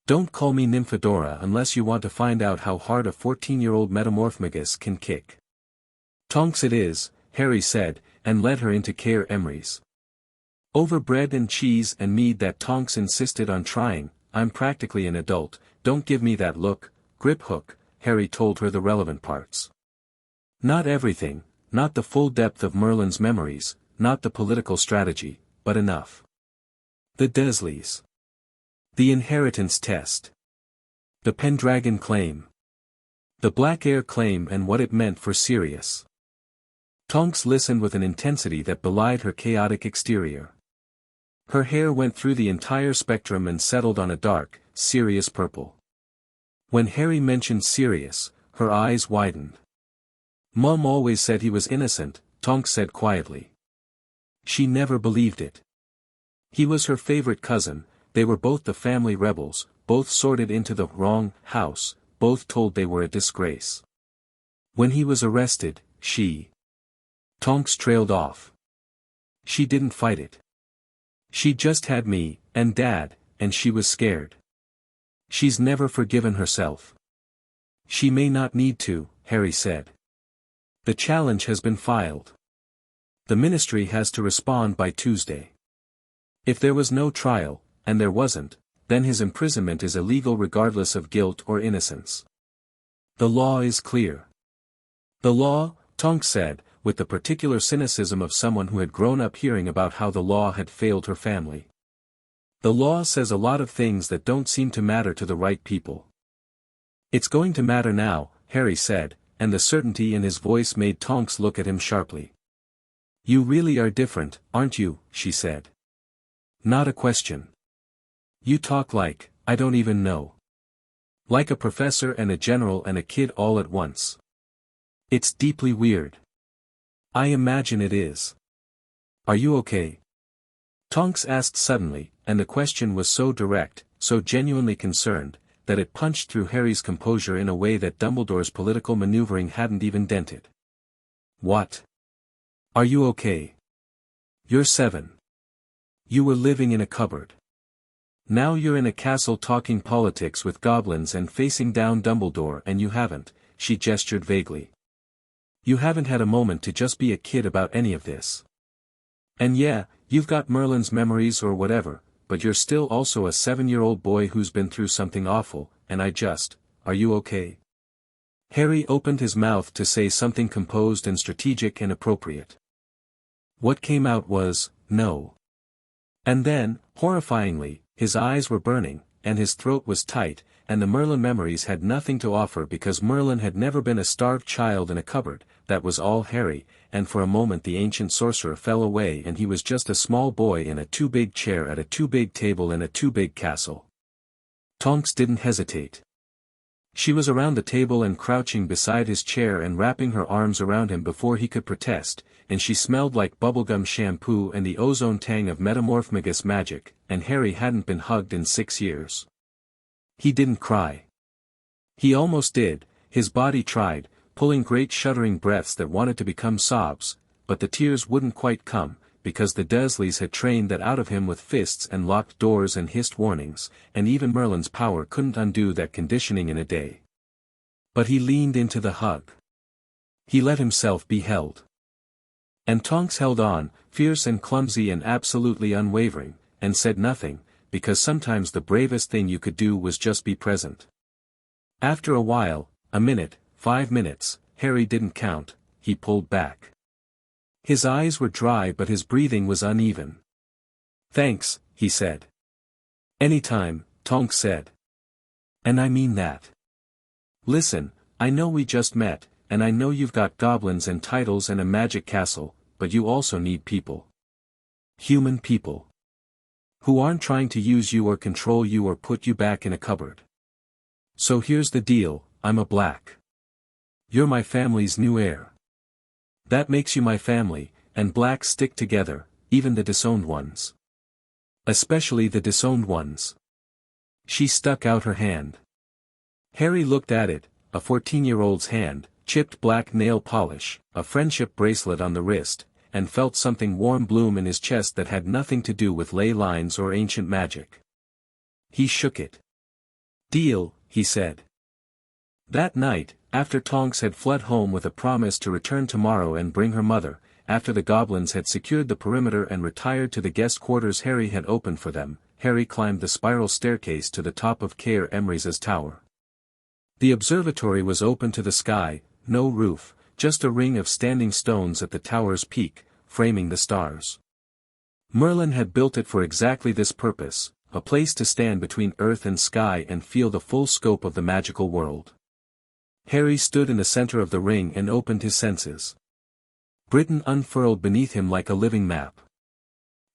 Don't call me Nymphadora unless you want to find out how hard a 14-year-old Metamorphmagus can kick." "Tonks it is," Harry said, and led her into Emmery's. Over bread and cheese and mead that Tonks insisted on trying. "I'm practically an adult, don't give me that look, grip hook," Harry told her the relevant parts. "Not everything, not the full depth of Merlin's memories, not the political strategy, but enough. The Dursleys. The inheritance test. The Pendragon claim. The Black heir claim and what it meant for Sirius." Tonks listened with an intensity that belied her chaotic exterior. Her hair went through the entire spectrum and settled on a dark, serious purple. When Harry mentioned Sirius, her eyes widened. "Mum always said he was innocent," Tonks said quietly. She never believed it. He was her favorite cousin, they were both the family rebels, both sorted into the wrong house, both told they were a disgrace. When he was arrested, Tonks trailed off. She didn't fight it. She just had me, and Dad, and she was scared. She's never forgiven herself. She may not need to, Harry said. The challenge has been filed. The ministry has to respond by Tuesday. If there was no trial, and there wasn't, then his imprisonment is illegal regardless of guilt or innocence. The law is clear. The law, Tonks said, with the particular cynicism of someone who had grown up hearing about how the law had failed her family. The law says a lot of things that don't seem to matter to the right people. It's going to matter now, Harry said, and the certainty in his voice made Tonks look at him sharply. You really are different, aren't you, she said. Not a question. You talk like, I don't even know. Like a professor and a general and a kid all at once. It's deeply weird. I imagine it is. Are you okay? Tonks asked suddenly, and the question was so direct, so genuinely concerned, that it punched through Harry's composure in a way that Dumbledore's political maneuvering hadn't even dented. What? Are you okay? You're 7. You were living in a cupboard. Now you're in a castle talking politics with goblins and facing down Dumbledore and you haven't, she gestured vaguely. You haven't had a moment to just be a kid about any of this. And yeah, you've got Merlin's memories or whatever, but you're still also a 7-year-old boy who's been through something awful, and are you okay? Harry opened his mouth to say something composed and strategic and appropriate. What came out was, no. And then, horrifyingly, his eyes were burning, and his throat was tight, and the Merlin memories had nothing to offer because Merlin had never been a starved child in a cupboard, that was all Harry, and for a moment the ancient sorcerer fell away and he was just a small boy in a too-big chair at a too-big table in a too-big castle. Tonks didn't hesitate. She was around the table and crouching beside his chair and wrapping her arms around him before he could protest, and she smelled like bubblegum shampoo and the ozone tang of metamorphmagus magic, and Harry hadn't been hugged in 6 years. He didn't cry. He almost did, his body tried, pulling great shuddering breaths that wanted to become sobs, but the tears wouldn't quite come, because the Dursleys had trained that out of him with fists and locked doors and hissed warnings, and even Merlin's power couldn't undo that conditioning in a day. But he leaned into the hug. He let himself be held. And Tonks held on, fierce and clumsy and absolutely unwavering, and said nothing, because sometimes the bravest thing you could do was just be present. After a while, a minute, 5 minutes, Harry didn't count, he pulled back. His eyes were dry but his breathing was uneven. Thanks, he said. Anytime, Tonks said. And I mean that. Listen, I know we just met, and I know you've got goblins and titles and a magic castle, but you also need people. Human people. Who aren't trying to use you or control you or put you back in a cupboard. So here's the deal, I'm a Black. You're my family's new heir. That makes you my family, and Blacks stick together, even the disowned ones. Especially the disowned ones. She stuck out her hand. Harry looked at it, a 14-year-old's hand, chipped black nail polish, a friendship bracelet on the wrist, and felt something warm bloom in his chest that had nothing to do with ley lines or ancient magic. He shook it. Deal, he said. That night, after Tonks had fled home with a promise to return tomorrow and bring her mother, after the goblins had secured the perimeter and retired to the guest quarters Harry had opened for them, Harry climbed the spiral staircase to the top of Caer Emmery's tower. The observatory was open to the sky, no roof, just a ring of standing stones at the tower's peak, framing the stars. Merlin had built it for exactly this purpose, a place to stand between earth and sky and feel the full scope of the magical world. Harry stood in the center of the ring and opened his senses. Britain unfurled beneath him like a living map.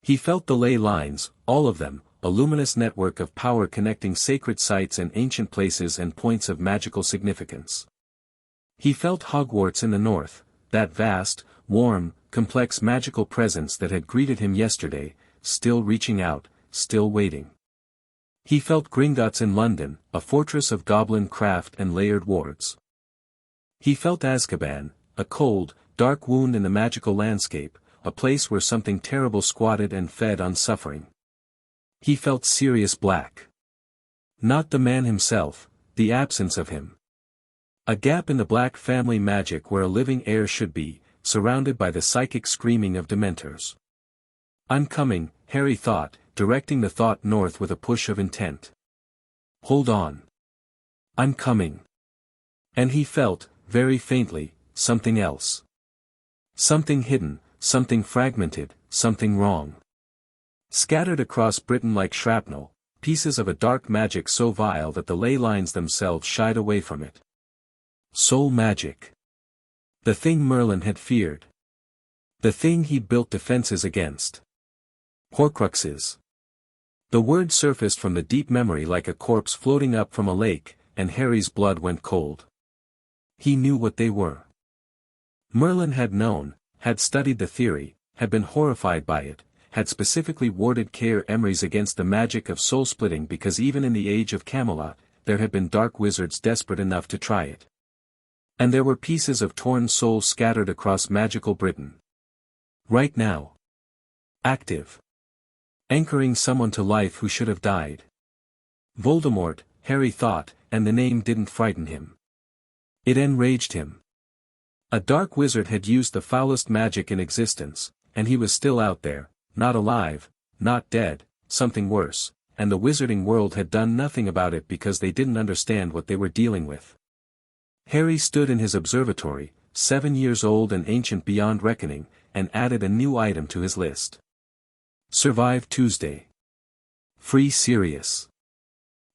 He felt the ley lines, all of them, a luminous network of power connecting sacred sites and ancient places and points of magical significance. He felt Hogwarts in the north, that vast, warm, complex magical presence that had greeted him yesterday, still reaching out, still waiting. He felt Gringotts in London, a fortress of goblin craft and layered wards. He felt Azkaban, a cold, dark wound in the magical landscape, a place where something terrible squatted and fed on suffering. He felt Sirius Black. Not the man himself, the absence of him. A gap in the Black family magic where a living heir should be, surrounded by the psychic screaming of dementors. "I'm coming," Harry thought, directing the thought north with a push of intent. "Hold on. I'm coming." And he felt, very faintly, something else. Something hidden, something fragmented, something wrong. Scattered across Britain like shrapnel, pieces of a dark magic so vile that the ley lines themselves shied away from it. Soul magic. The thing Merlin had feared. The thing he'd built defenses against. Horcruxes. The word surfaced from the deep memory like a corpse floating up from a lake, and Harry's blood went cold. He knew what they were. Merlin had known, had studied the theory, had been horrified by it, had specifically warded Emmery's against the magic of soul-splitting because even in the age of Camelot, there had been dark wizards desperate enough to try it. And there were pieces of torn soul scattered across magical Britain. Right now. Active. Anchoring someone to life who should have died. Voldemort, Harry thought, and the name didn't frighten him. It enraged him. A dark wizard had used the foulest magic in existence, and he was still out there, not alive, not dead, something worse, and the wizarding world had done nothing about it because they didn't understand what they were dealing with. Harry stood in his observatory, 7 years old and ancient beyond reckoning, and added a new item to his list. Survive Tuesday. Free Sirius.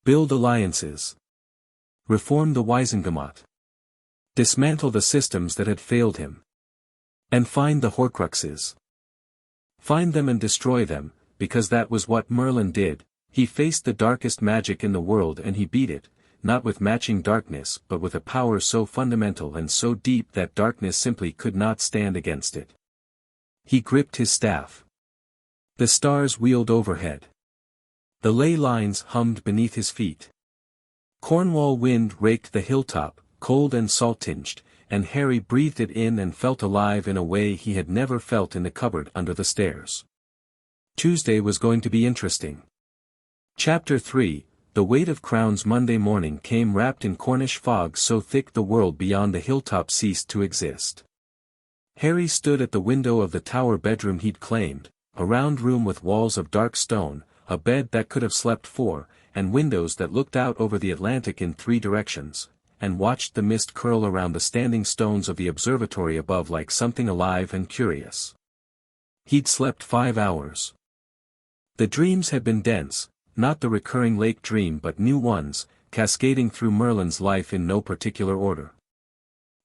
Build alliances. Reform the Wizengamot. Dismantle the systems that had failed him. And find the Horcruxes. Find them and destroy them, because that was what Merlin did. He faced the darkest magic in the world and he beat it, not with matching darkness but with a power so fundamental and so deep that darkness simply could not stand against it. He gripped his staff. The stars wheeled overhead. The ley lines hummed beneath his feet. Cornwall wind raked the hilltop, cold and salt-tinged, and Harry breathed it in and felt alive in a way he had never felt in the cupboard under the stairs. Tuesday was going to be interesting. Chapter 3, The Weight of Crowns. Monday morning came wrapped in Cornish fog so thick the world beyond the hilltop ceased to exist. Harry stood at the window of the tower bedroom he'd claimed, a round room with walls of dark stone, a bed that could have slept 4, and windows that looked out over the Atlantic in 3 directions, and watched the mist curl around the standing stones of the observatory above like something alive and curious. He'd slept 5 hours. The dreams had been dense, not the recurring lake dream but new ones, cascading through Merlin's life in no particular order.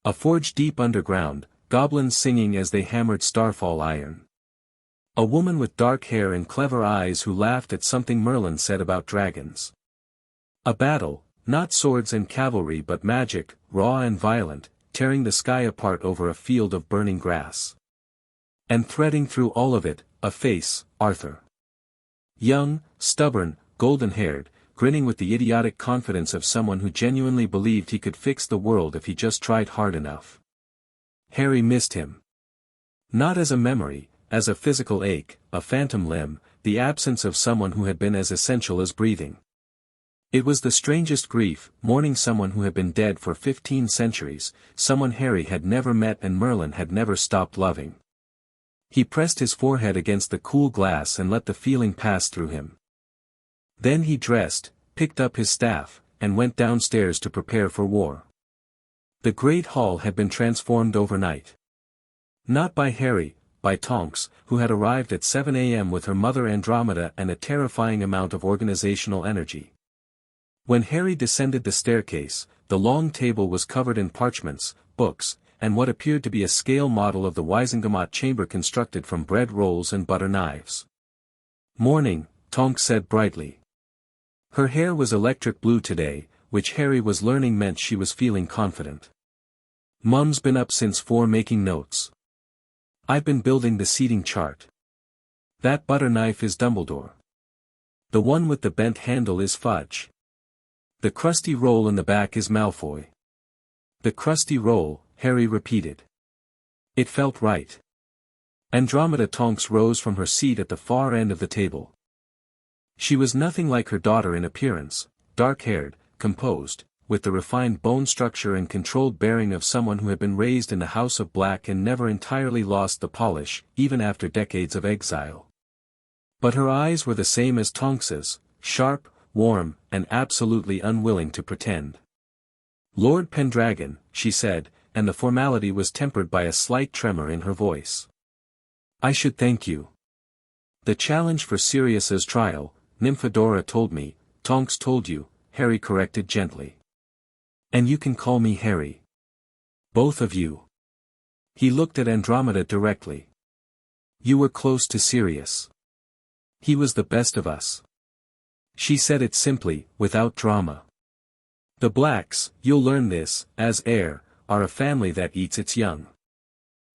A forge deep underground, goblins singing as they hammered starfall iron. A woman with dark hair and clever eyes who laughed at something Merlin said about dragons. A battle, not swords and cavalry but magic, raw and violent, tearing the sky apart over a field of burning grass. And threading through all of it, a face, Arthur. Young, stubborn, golden-haired, grinning with the idiotic confidence of someone who genuinely believed he could fix the world if he just tried hard enough. Harry missed him. Not as a memory, as a physical ache, a phantom limb, the absence of someone who had been as essential as breathing. It was the strangest grief, mourning someone who had been dead for 15 centuries, someone Harry had never met and Merlin had never stopped loving. He pressed his forehead against the cool glass and let the feeling pass through him. Then he dressed, picked up his staff, and went downstairs to prepare for war. The great hall had been transformed overnight. Not by Harry, by Tonks, who had arrived at 7 a.m. with her mother Andromeda and a terrifying amount of organizational energy. When Harry descended the staircase, the long table was covered in parchments, books, and what appeared to be a scale model of the Wizengamot chamber constructed from bread rolls and butter knives. "Morning," Tonks said brightly. Her hair was electric blue today, which Harry was learning meant she was feeling confident. "Mum's been up since 4 making notes." I've been building the seating chart. That butter knife is Dumbledore. The one with the bent handle is Fudge. The crusty roll in the back is Malfoy. The crusty roll, Harry repeated. It felt right. Andromeda Tonks rose from her seat at the far end of the table. She was nothing like her daughter in appearance, dark-haired, composed, with the refined bone structure and controlled bearing of someone who had been raised in the House of Black and never entirely lost the polish, even after decades of exile. But her eyes were the same as Tonks's, sharp, warm, and absolutely unwilling to pretend. Lord Pendragon, she said, and the formality was tempered by a slight tremor in her voice. I should thank you. The challenge for Sirius's trial, Nymphadora told me, Tonks told you, Harry corrected gently. And you can call me Harry. Both of you. He looked at Andromeda directly. You were close to Sirius. He was the best of us. She said it simply, without drama. The Blacks, you'll learn this, as heir, are a family that eats its young.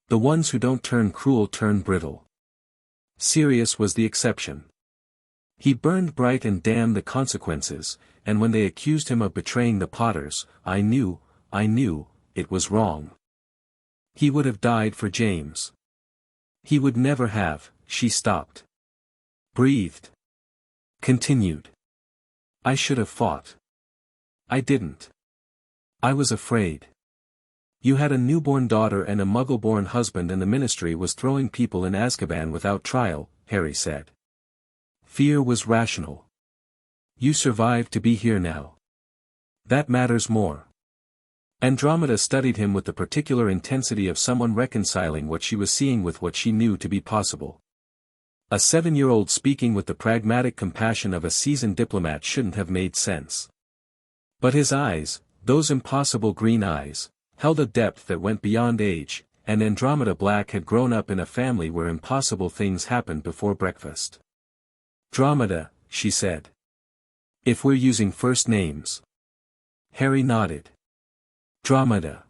The ones who don't turn cruel turn brittle. Sirius was the exception. He burned bright and damned the consequences, and when they accused him of betraying the Potters, I knew, it was wrong. He would have died for James. He would never have, she stopped. Breathed. Continued. I should have fought. I didn't. I was afraid. You had a newborn daughter and a muggle-born husband and the Ministry was throwing people in Azkaban without trial, Harry said. Fear was rational. You survived to be here now. That matters more. Andromeda studied him with the particular intensity of someone reconciling what she was seeing with what she knew to be possible. A 7-year-old speaking with the pragmatic compassion of a seasoned diplomat shouldn't have made sense. But his eyes, those impossible green eyes, held a depth that went beyond age, and Andromeda Black had grown up in a family where impossible things happened before breakfast. Andromeda, she said. If we're using first names. Harry nodded. Andromeda.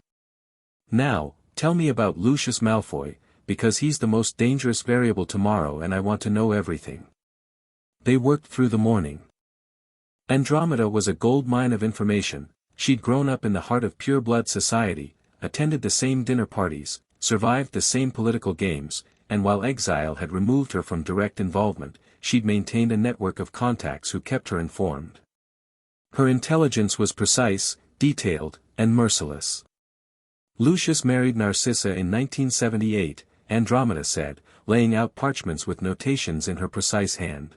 Now, tell me about Lucius Malfoy, because he's the most dangerous variable tomorrow and I want to know everything. They worked through the morning. Andromeda was a gold mine of information. She'd grown up in the heart of pure-blood society, attended the same dinner parties, survived the same political games, and while exile had removed her from direct involvement, she'd maintained a network of contacts who kept her informed. Her intelligence was precise, detailed, and merciless. Lucius married Narcissa in 1978, Andromeda said, laying out parchments with notations in her precise hand.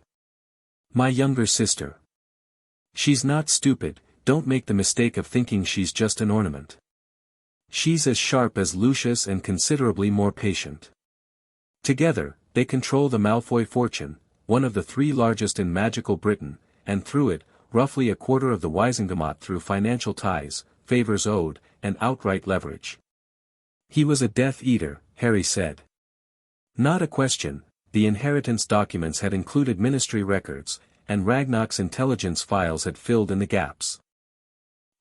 My younger sister. She's not stupid, don't make the mistake of thinking she's just an ornament. She's as sharp as Lucius and considerably more patient. Together, they control the Malfoy fortune, one of the 3 largest in magical Britain, and through it, roughly a quarter of the Wisengamot through financial ties, favors owed, and outright leverage. He was a Death Eater, Harry said. Not a question, the inheritance documents had included ministry records, and Ragnarok's intelligence files had filled in the gaps.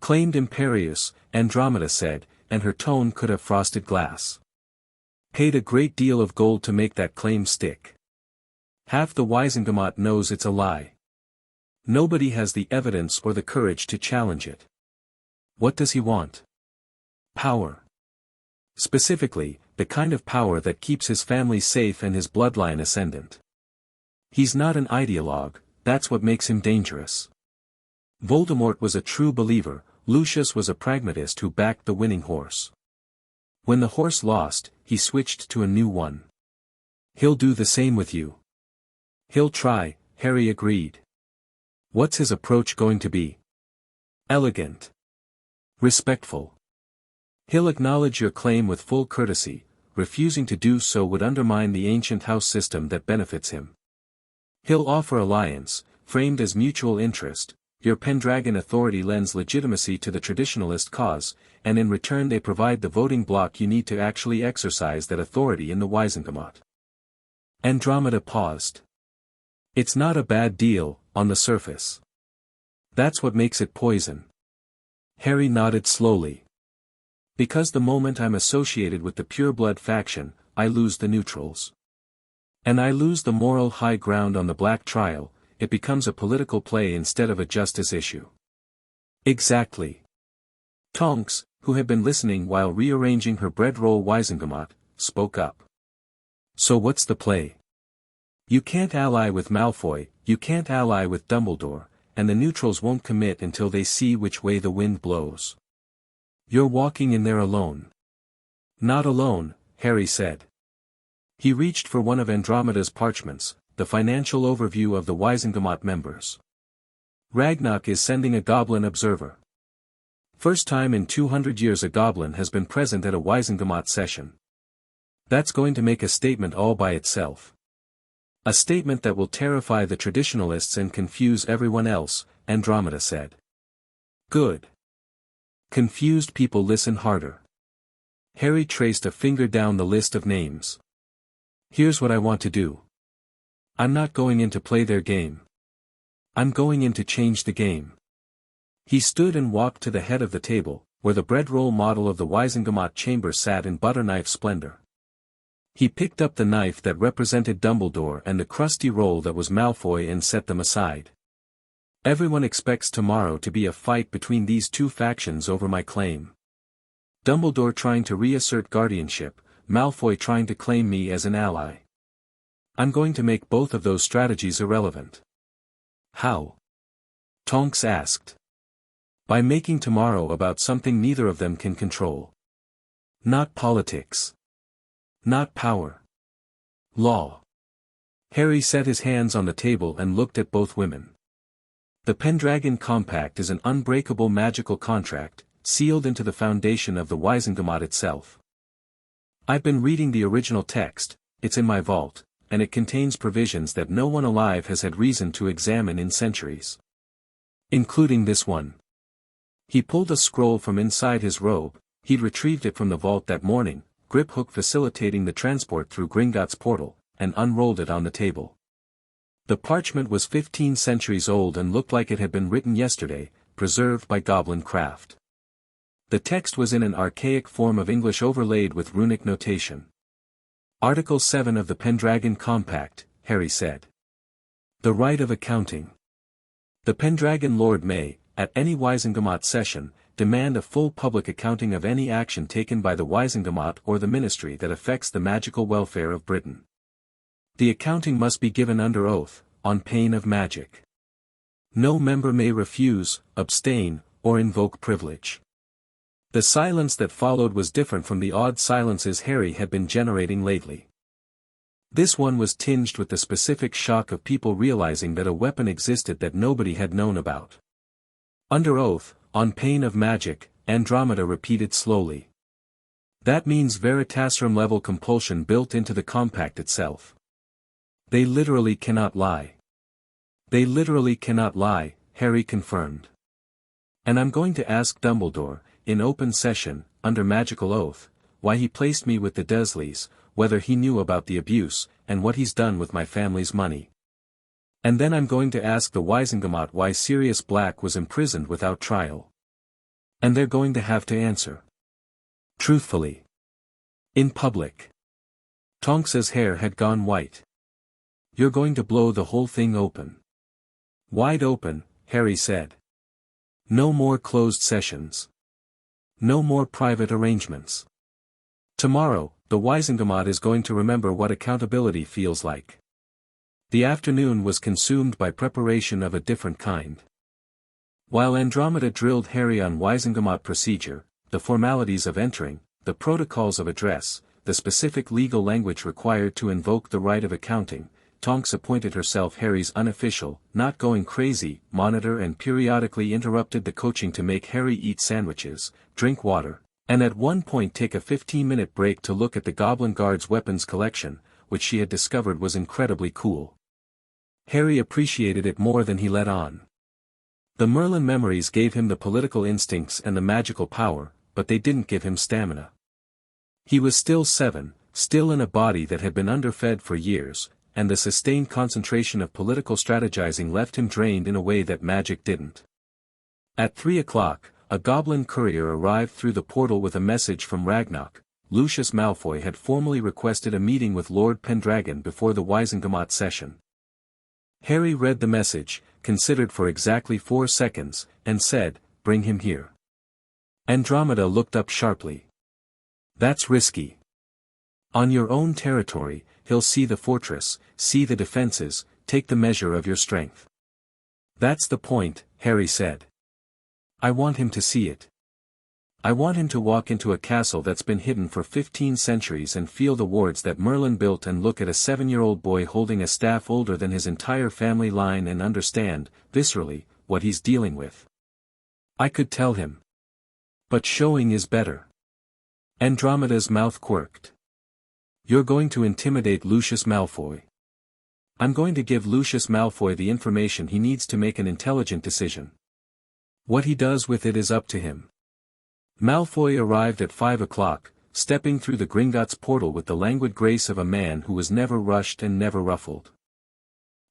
Claimed imperious, Andromeda said, and her tone could have frosted glass. Paid a great deal of gold to make that claim stick. Half the Wisengamot knows it's a lie. Nobody has the evidence or the courage to challenge it. What does he want? Power. Specifically, the kind of power that keeps his family safe and his bloodline ascendant. He's not an ideologue, that's what makes him dangerous. Voldemort was a true believer, Lucius was a pragmatist who backed the winning horse. When the horse lost, he switched to a new one. He'll do the same with you. He'll try, Harry agreed. What's his approach going to be? Elegant. Respectful. He'll acknowledge your claim with full courtesy, refusing to do so would undermine the ancient house system that benefits him. He'll offer alliance, framed as mutual interest, your Pendragon authority lends legitimacy to the traditionalist cause, and in return they provide the voting bloc you need to actually exercise that authority in the Wisengamot. Andromeda paused. It's not a bad deal, on the surface. That's what makes it poison. Harry nodded slowly. Because the moment I'm associated with the pure-blood faction, I lose the neutrals. And I lose the moral high ground on the black trial, it becomes a political play instead of a justice issue. Exactly. Tonks, who had been listening while rearranging her bread roll Wizengamot, spoke up. So what's the play? You can't ally with Malfoy, you can't ally with Dumbledore, and the neutrals won't commit until they see which way the wind blows. You're walking in there alone. Not alone, Harry said. He reached for one of Andromeda's parchments, the financial overview of the Wizengamot members. Ragnarok is sending a goblin observer. First time in 200 years a goblin has been present at a Wizengamot session. That's going to make a statement all by itself. A statement that will terrify the traditionalists and confuse everyone else, Andromeda said. Good. Confused people listen harder. Harry traced a finger down the list of names. Here's what I want to do. I'm not going in to play their game. I'm going in to change the game. He stood and walked to the head of the table, where the bread-roll model of the Wizengamot chamber sat in butter-knife splendor. He picked up the knife that represented Dumbledore and the crusty roll that was Malfoy and set them aside. Everyone expects tomorrow to be a fight between these two factions over my claim. Dumbledore trying to reassert guardianship, Malfoy trying to claim me as an ally. I'm going to make both of those strategies irrelevant. How? Tonks asked. By making tomorrow about something neither of them can control. Not politics. Not power. Law. Harry set his hands on the table and looked at both women. The Pendragon Compact is an unbreakable magical contract, sealed into the foundation of the Wizengamot itself. I've been reading the original text, it's in my vault, and it contains provisions that no one alive has had reason to examine in centuries. Including this one. He pulled a scroll from inside his robe, he'd retrieved it from the vault that morning, grip hook facilitating the transport through Gringotts' portal, and unrolled it on the table. The parchment was 15 centuries old and looked like it had been written yesterday, preserved by goblin craft. The text was in an archaic form of English overlaid with runic notation. Article 7 of the Pendragon Compact, Harry said. The right of accounting. The Pendragon Lord may, at any Wizengamot session, demand a full public accounting of any action taken by the Wizengamot or the Ministry that affects the magical welfare of Britain. The accounting must be given under oath, on pain of magic. No member may refuse, abstain, or invoke privilege. The silence that followed was different from the odd silences Harry had been generating lately. This one was tinged with the specific shock of people realizing that a weapon existed that nobody had known about. Under oath, on pain of magic, Andromeda repeated slowly. That means Veritaserum-level compulsion built into the compact itself. They literally cannot lie. They literally cannot lie, Harry confirmed. And I'm going to ask Dumbledore, in open session, under magical oath, why he placed me with the Dursleys, whether he knew about the abuse, and what he's done with my family's money. And then I'm going to ask the Wizengamot why Sirius Black was imprisoned without trial. And they're going to have to answer. Truthfully. In public. Tonks's hair had gone white. You're going to blow the whole thing open. Wide open, Harry said. No more closed sessions. No more private arrangements. Tomorrow, the Wizengamot is going to remember what accountability feels like. The afternoon was consumed by preparation of a different kind. While Andromeda drilled Harry on Wizengamot procedure, the formalities of entering, the protocols of address, the specific legal language required to invoke the right of accounting, Tonks appointed herself Harry's unofficial, not going crazy, monitor and periodically interrupted the coaching to make Harry eat sandwiches, drink water, and at one point take a 15-minute break to look at the Goblin Guard's weapons collection, which she had discovered was incredibly cool. Harry appreciated it more than he let on. The Merlin memories gave him the political instincts and the magical power, but they didn't give him stamina. He was still 7, still in a body that had been underfed for years, and the sustained concentration of political strategizing left him drained in a way that magic didn't. At 3 o'clock, a goblin courier arrived through the portal with a message from Ragnarok, Lucius Malfoy had formally requested a meeting with Lord Pendragon before the Gringotts session. Harry read the message, considered for exactly 4 seconds, and said, "Bring him here." Andromeda looked up sharply. "That's risky. On your own territory, he'll see the fortress, see the defenses, take the measure of your strength." "That's the point," Harry said. "I want him to see it. I want him to walk into a castle that's been hidden for 15 centuries and feel the wards that Merlin built and look at a 7-year-old boy holding a staff older than his entire family line and understand, viscerally, what he's dealing with. I could tell him. But showing is better." Andromeda's mouth quirked. "You're going to intimidate Lucius Malfoy." "I'm going to give Lucius Malfoy the information he needs to make an intelligent decision. What he does with it is up to him." Malfoy arrived at 5 o'clock, stepping through the Gringotts portal with the languid grace of a man who was never rushed and never ruffled.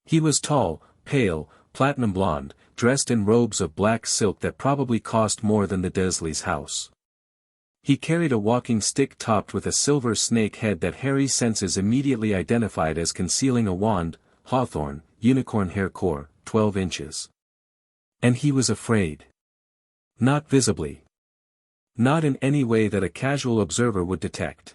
He was tall, pale, platinum blonde, dressed in robes of black silk that probably cost more than the Dursleys' house. He carried a walking stick topped with a silver snake head that Harry's senses immediately identified as concealing a wand, hawthorn, unicorn hair core, 12 inches. And he was afraid. Not visibly. Not in any way that a casual observer would detect.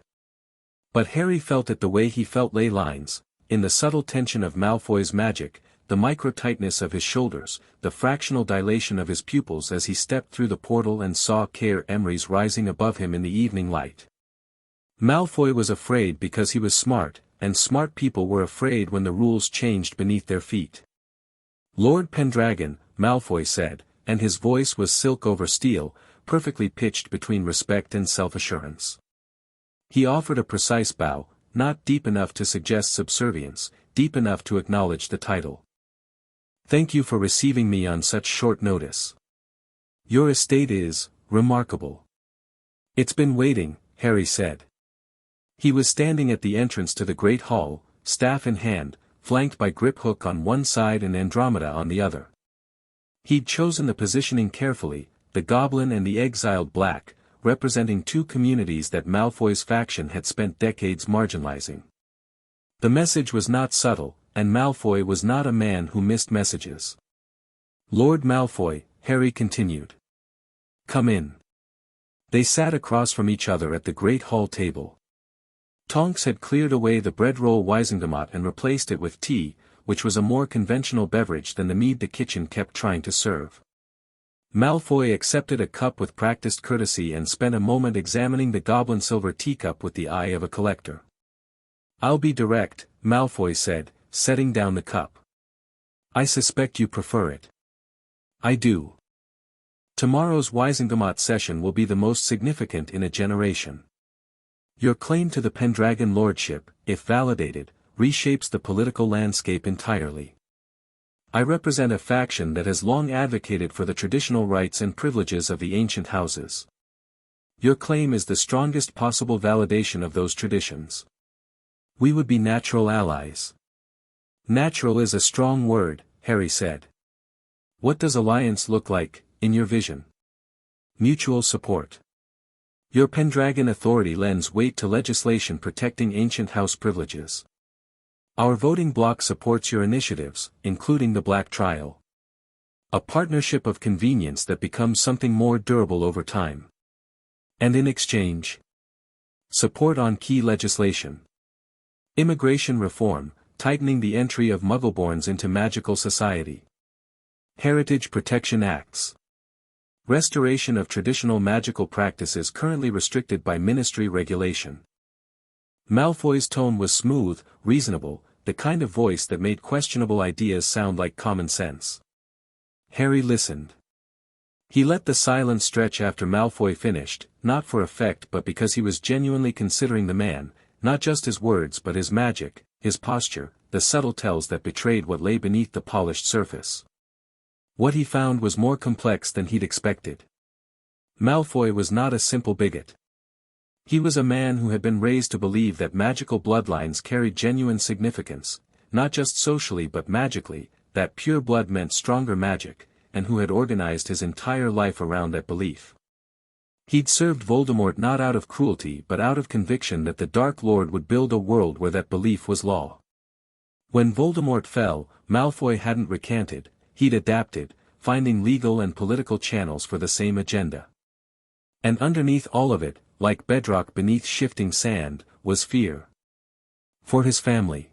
But Harry felt it the way he felt ley lines, in the subtle tension of Malfoy's magic, the micro-tightness of his shoulders, the fractional dilation of his pupils as he stepped through the portal and saw Emmery's rising above him in the evening light. Malfoy was afraid because he was smart, and smart people were afraid when the rules changed beneath their feet. "Lord Pendragon," Malfoy said, and his voice was silk over steel, perfectly pitched between respect and self-assurance. He offered a precise bow, not deep enough to suggest subservience, deep enough to acknowledge the title. "Thank you for receiving me on such short notice. Your estate is remarkable." "It's been waiting," Harry said. He was standing at the entrance to the Great Hall, staff in hand, flanked by Griphook on one side and Andromeda on the other. He'd chosen the positioning carefully, the Goblin and the exiled Black, representing 2 communities that Malfoy's faction had spent decades marginalizing. The message was not subtle, and Malfoy was not a man who missed messages. "Lord Malfoy," Harry continued. "Come in." They sat across from each other at the Great Hall table. Tonks had cleared away the bread roll Wisengamot and replaced it with tea, which was a more conventional beverage than the mead the kitchen kept trying to serve. Malfoy accepted a cup with practiced courtesy and spent a moment examining the goblin silver teacup with the eye of a collector. "I'll be direct," Malfoy said, setting down the cup. "I suspect you prefer it." "I do. Tomorrow's Wisengamot session will be the most significant in a generation. Your claim to the Pendragon Lordship, if validated, reshapes the political landscape entirely. I represent a faction that has long advocated for the traditional rights and privileges of the ancient houses. Your claim is the strongest possible validation of those traditions. We would be natural allies." "Natural is a strong word," Harry said. "What does alliance look like, in your vision?" "Mutual support. Your Pendragon authority lends weight to legislation protecting ancient house privileges. Our voting bloc supports your initiatives, including the Black Trial. A partnership of convenience that becomes something more durable over time. And in exchange, support on key legislation. Immigration reform, tightening the entry of Muggleborns into magical society. Heritage Protection Acts. Restoration of traditional magical practices currently restricted by ministry regulation." Malfoy's tone was smooth, reasonable, the kind of voice that made questionable ideas sound like common sense. Harry listened. He let the silence stretch after Malfoy finished, not for effect but because he was genuinely considering the man, not just his words but his magic, his posture, the subtle tells that betrayed what lay beneath the polished surface. What he found was more complex than he'd expected. Malfoy was not a simple bigot. He was a man who had been raised to believe that magical bloodlines carried genuine significance, not just socially but magically, that pure blood meant stronger magic, and who had organized his entire life around that belief. He'd served Voldemort not out of cruelty but out of conviction that the Dark Lord would build a world where that belief was law. When Voldemort fell, Malfoy hadn't recanted, he'd adapted, finding legal and political channels for the same agenda. And underneath all of it, like bedrock beneath shifting sand, was fear. For his family.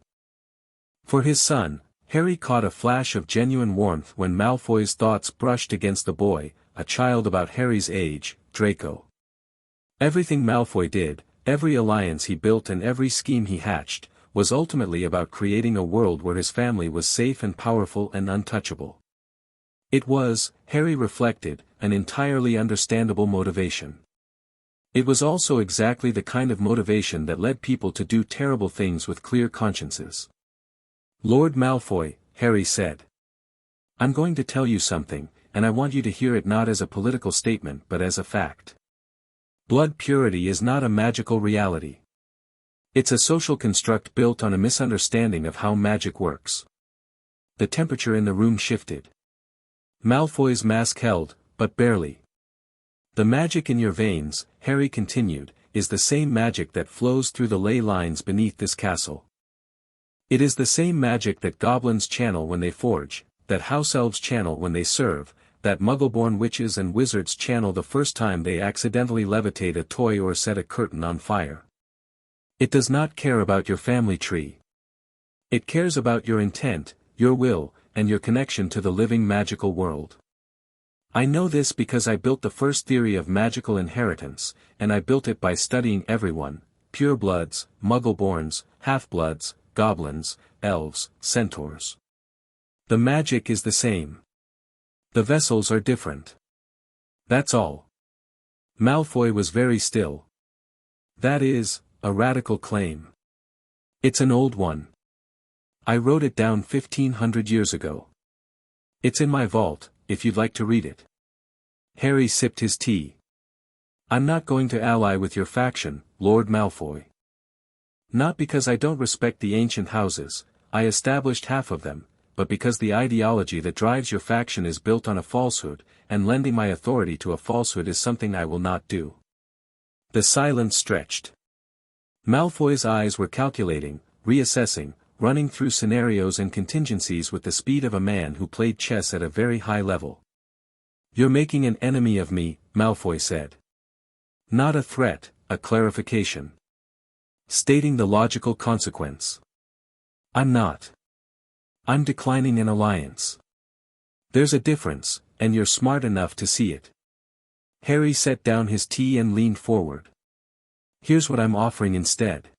For his son, Harry caught a flash of genuine warmth when Malfoy's thoughts brushed against the boy, a child about Harry's age, Draco. Everything Malfoy did, every alliance he built and every scheme he hatched, was ultimately about creating a world where his family was safe and powerful and untouchable. It was, Harry reflected, an entirely understandable motivation. It was also exactly the kind of motivation that led people to do terrible things with clear consciences. "Lord Malfoy," Harry said. "I'm going to tell you something, and I want you to hear it not as a political statement but as a fact. Blood purity is not a magical reality. It's a social construct built on a misunderstanding of how magic works." The temperature in the room shifted. Malfoy's mask held, but barely. "The magic in your veins," Harry continued, "is the same magic that flows through the ley lines beneath this castle. It is the same magic that goblins channel when they forge, that house elves channel when they serve, that muggle-born witches and wizards channel the first time they accidentally levitate a toy or set a curtain on fire. It does not care about your family tree. It cares about your intent, your will, and your connection to the living magical world. I know this because I built the first theory of magical inheritance, and I built it by studying everyone, purebloods, muggle-borns, half-bloods, goblins, elves, centaurs. The magic is the same. The vessels are different. That's all." Malfoy was very still. "That is, a radical claim. It's an old one. I wrote it down 1500 years ago. It's in my vault, if you'd like to read it." Harry sipped his tea. "I'm not going to ally with your faction, Lord Malfoy. Not because I don't respect the ancient houses, I established half of them, but because the ideology that drives your faction is built on a falsehood, and lending my authority to a falsehood is something I will not do." The silence stretched. Malfoy's eyes were calculating, reassessing, running through scenarios and contingencies with the speed of a man who played chess at a very high level. "You're making an enemy of me," Malfoy said. "Not a threat, a clarification. Stating the logical consequence. I'm not. I'm declining an alliance. There's a difference, and you're smart enough to see it." Harry set down his tea and leaned forward. "Here's what I'm offering instead.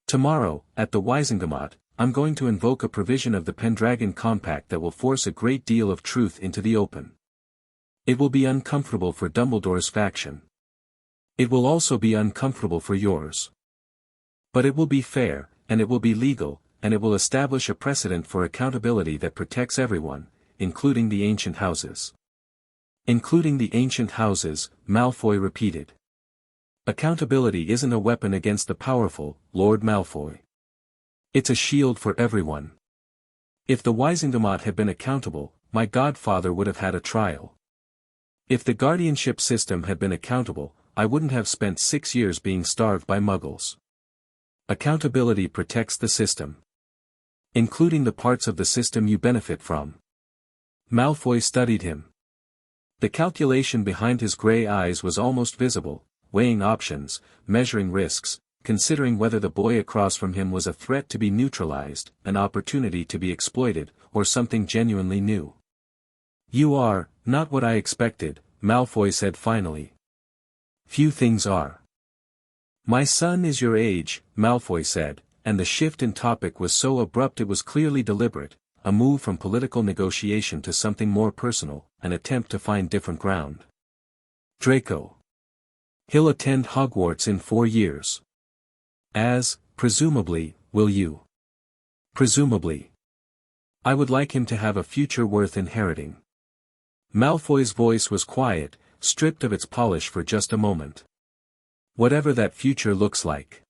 Tomorrow, at the Wizengamot, I'm going to invoke a provision of the Pendragon Compact that will force a great deal of truth into the open. It will be uncomfortable for Dumbledore's faction. It will also be uncomfortable for yours. But it will be fair, and it will be legal, and it will establish a precedent for accountability that protects everyone, including the ancient houses." "Including the ancient houses," Malfoy repeated. "Accountability isn't a weapon against the powerful, Lord Malfoy. It's a shield for everyone. If the Wizengamot had been accountable, my godfather would have had a trial. If the guardianship system had been accountable, I wouldn't have spent 6 years being starved by muggles. Accountability protects the system. Including the parts of the system you benefit from." Malfoy studied him. The calculation behind his grey eyes was almost visible, weighing options, measuring risks, considering whether the boy across from him was a threat to be neutralized, an opportunity to be exploited, or something genuinely new. "You are, not what I expected," Malfoy said finally. "Few things are." "My son is your age," Malfoy said, and the shift in topic was so abrupt it was clearly deliberate, a move from political negotiation to something more personal, an attempt to find different ground. "Draco. He'll attend Hogwarts in 4 years. As, presumably, will you. Presumably. I would like him to have a future worth inheriting." Malfoy's voice was quiet, stripped of its polish for just a moment. "Whatever that future looks like."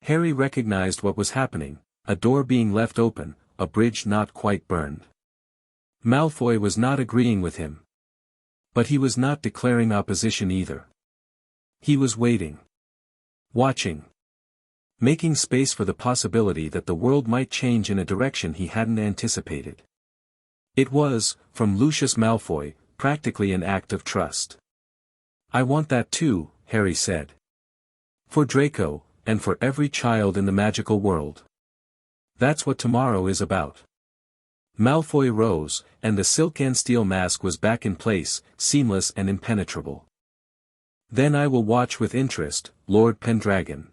Harry recognized what was happening, a door being left open, a bridge not quite burned. Malfoy was not agreeing with him. But he was not declaring opposition either. He was waiting. Watching. Making space for the possibility that the world might change in a direction he hadn't anticipated. It was, from Lucius Malfoy, practically an act of trust. "I want that too," Harry said. "For Draco, and for every child in the magical world. That's what tomorrow is about." Malfoy rose, and the silk and steel mask was back in place, seamless and impenetrable. "Then I will watch with interest, Lord Pendragon.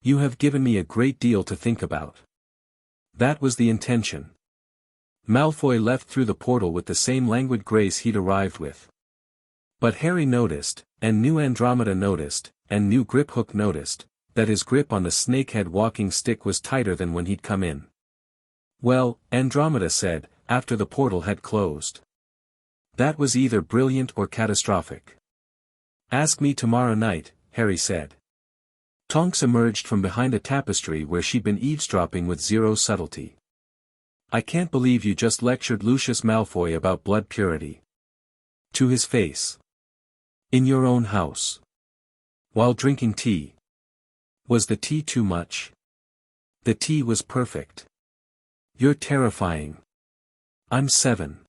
You have given me a great deal to think about." That was the intention. Malfoy left through the portal with the same languid grace he'd arrived with. But Harry noticed, and knew Andromeda noticed, and knew Griphook noticed, that his grip on the snakehead walking stick was tighter than when he'd come in. "Well," Andromeda said, after the portal had closed. "That was either brilliant or catastrophic." "Ask me tomorrow night," Harry said. Tonks emerged from behind a tapestry where she'd been eavesdropping with zero subtlety. "I can't believe you just lectured Lucius Malfoy about blood purity." To his face. "In your own house. While drinking tea. Was the tea too much?" "The tea was perfect." "You're terrifying." "I'm 7.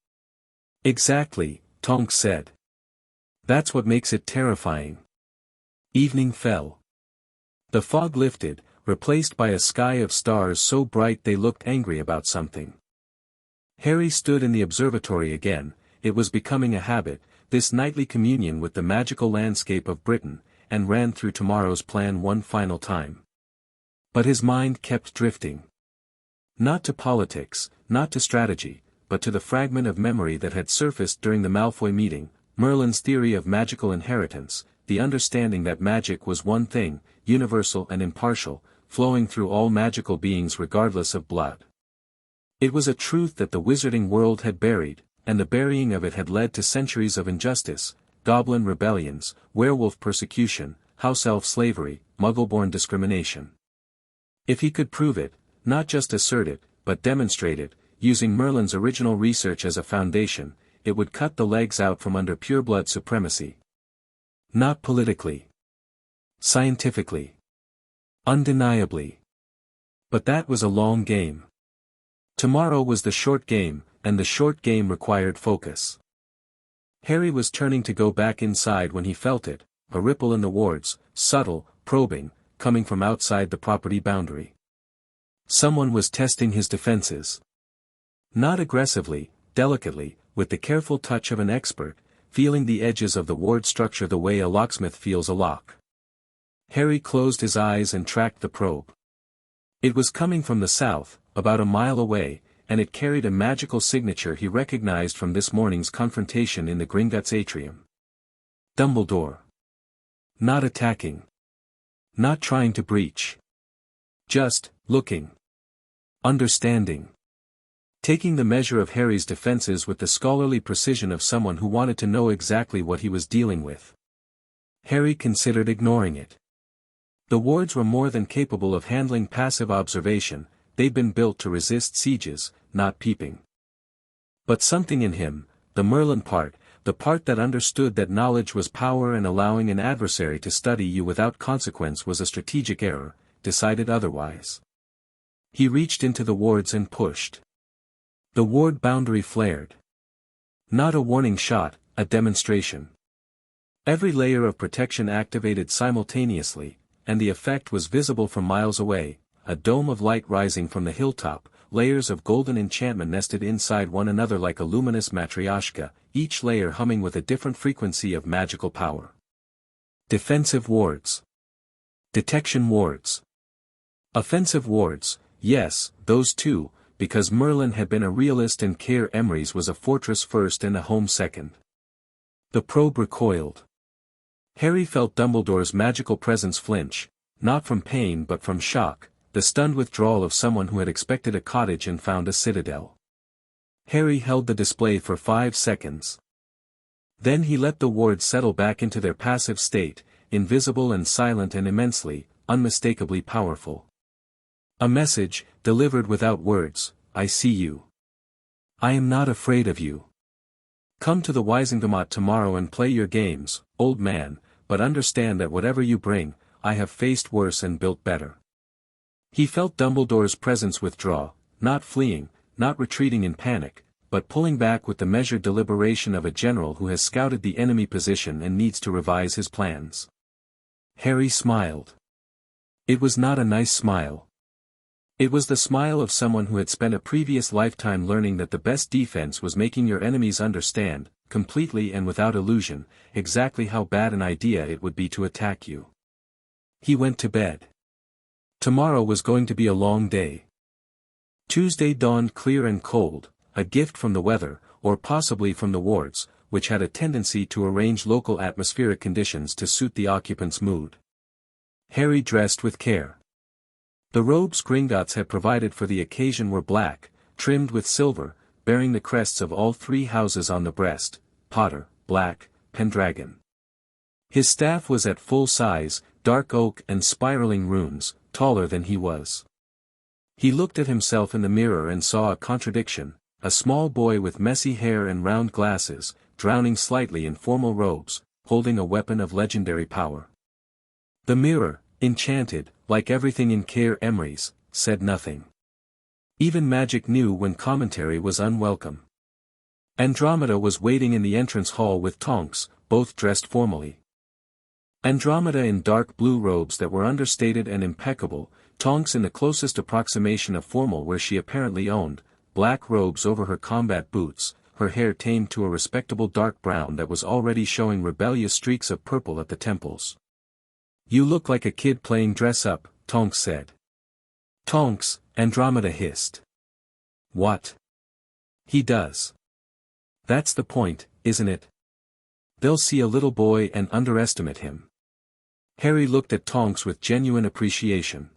"Exactly," Tonks said. "That's what makes it terrifying." Evening fell. The fog lifted, replaced by a sky of stars so bright they looked angry about something. Harry stood in the observatory again. It was becoming a habit, this nightly communion with the magical landscape of Britain, and ran through tomorrow's plan one final time. But his mind kept drifting. Not to politics, not to strategy, but to the fragment of memory that had surfaced during the Malfoy meeting, Merlin's theory of magical inheritance, the understanding that magic was one thing, universal and impartial, flowing through all magical beings regardless of blood. It was a truth that the wizarding world had buried, and the burying of it had led to centuries of injustice, goblin rebellions, werewolf persecution, house elf slavery, muggle-born discrimination. If he could prove it, not just assert it, but demonstrate it, using Merlin's original research as a foundation, it would cut the legs out from under pureblood supremacy. Not politically. Scientifically. Undeniably. But that was a long game. Tomorrow was the short game, and the short game required focus. Harry was turning to go back inside when he felt it, a ripple in the wards, subtle, probing, coming from outside the property boundary. Someone was testing his defenses. Not aggressively, delicately, with the careful touch of an expert, feeling the edges of the ward structure the way a locksmith feels a lock. Harry closed his eyes and tracked the probe. It was coming from the south, about a mile away, and it carried a magical signature he recognized from this morning's confrontation in the Gringotts atrium. Dumbledore. Not attacking. Not trying to breach. Just, looking. Understanding. Taking the measure of Harry's defenses with the scholarly precision of someone who wanted to know exactly what he was dealing with. Harry considered ignoring it. The wards were more than capable of handling passive observation, they'd been built to resist sieges, not peeping. But something in him, the Merlin part, the part that understood that knowledge was power and allowing an adversary to study you without consequence was a strategic error, decided otherwise. He reached into the wards and pushed. The ward boundary flared. Not a warning shot, a demonstration. Every layer of protection activated simultaneously, and the effect was visible from miles away, a dome of light rising from the hilltop, layers of golden enchantment nested inside one another like a luminous matryoshka, each layer humming with a different frequency of magical power. Defensive wards. Detection wards. Offensive wards, yes, those too, because Merlin had been a realist and Emmery's was a fortress first and a home second. The probe recoiled. Harry felt Dumbledore's magical presence flinch, not from pain but from shock, the stunned withdrawal of someone who had expected a cottage and found a citadel. Harry held the display for 5 seconds. Then he let the wards settle back into their passive state, invisible and silent and immensely, unmistakably powerful. A message, delivered without words: I see you. I am not afraid of you. Come to the Wisingamot tomorrow and play your games, old man, but understand that whatever you bring, I have faced worse and built better." He felt Dumbledore's presence withdraw, not fleeing, not retreating in panic, but pulling back with the measured deliberation of a general who has scouted the enemy position and needs to revise his plans. Harry smiled. It was not a nice smile. It was the smile of someone who had spent a previous lifetime learning that the best defense was making your enemies understand, completely and without illusion, exactly how bad an idea it would be to attack you. He went to bed. Tomorrow was going to be a long day. Tuesday dawned clear and cold, a gift from the weather, or possibly from the wards, which had a tendency to arrange local atmospheric conditions to suit the occupant's mood. Harry dressed with care. The robes Gringotts had provided for the occasion were black, trimmed with silver, bearing the crests of all three houses on the breast, Potter, Black, Pendragon. His staff was at full size, dark oak and spiraling runes, taller than he was. He looked at himself in the mirror and saw a contradiction, a small boy with messy hair and round glasses, drowning slightly in formal robes, holding a weapon of legendary power. The mirror, enchanted, like everything in Emmery's, said nothing. Even magic knew when commentary was unwelcome. Andromeda was waiting in the entrance hall with Tonks, both dressed formally. Andromeda in dark blue robes that were understated and impeccable, Tonks in the closest approximation of formal where she apparently owned, black robes over her combat boots, her hair tamed to a respectable dark brown that was already showing rebellious streaks of purple at the temples. "You look like a kid playing dress-up," Tonks said. "Tonks," Andromeda hissed. "What?" "He does. That's the point, isn't it? They'll see a little boy and underestimate him." Harry looked at Tonks with genuine appreciation.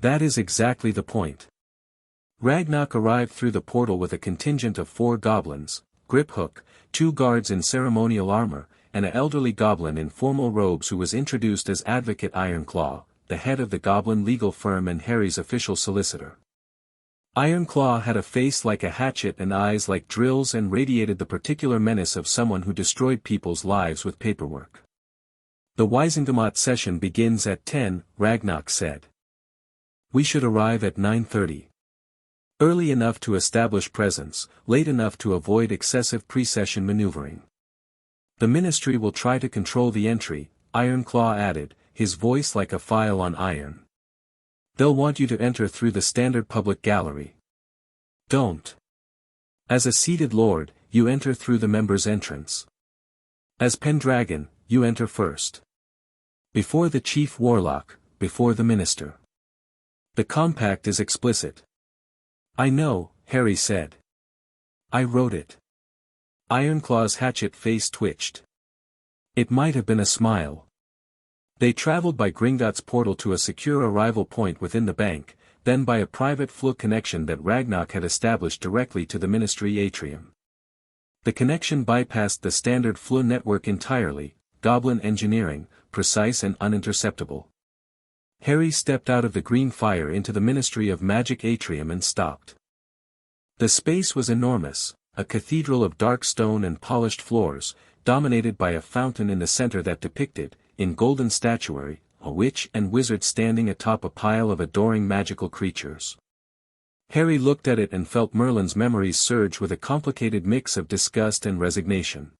"That is exactly the point." Ragnarok arrived through the portal with a contingent of 4 goblins, Griphook, 2 guards in ceremonial armor, and an elderly goblin in formal robes who was introduced as Advocate Ironclaw, the head of the goblin legal firm and Harry's official solicitor. Ironclaw had a face like a hatchet and eyes like drills and radiated the particular menace of someone who destroyed people's lives with paperwork. "The Wisengamot session begins at 10, Ragnarok said. "We should arrive at 9:30. Early enough to establish presence, late enough to avoid excessive pre-session maneuvering. The Ministry will try to control the entry," Ironclaw added, his voice like a file on iron. "They'll want you to enter through the standard public gallery. Don't. As a seated lord, you enter through the members' entrance. As Pendragon, you enter first. Before the chief warlock, before the minister. The compact is explicit." "I know," Harry said. "I wrote it." Ironclaw's hatchet face twitched. It might have been a smile. They traveled by Gringotts portal to a secure arrival point within the bank, then by a private FLU connection that Ragnarok had established directly to the Ministry atrium. The connection bypassed the standard FLU network entirely, goblin engineering, precise and uninterceptable. Harry stepped out of the green fire into the Ministry of Magic atrium and stopped. The space was enormous, a cathedral of dark stone and polished floors, dominated by a fountain in the center that depicted, in golden statuary, a witch and wizard standing atop a pile of adoring magical creatures. Harry looked at it and felt Merlin's memories surge with a complicated mix of disgust and resignation.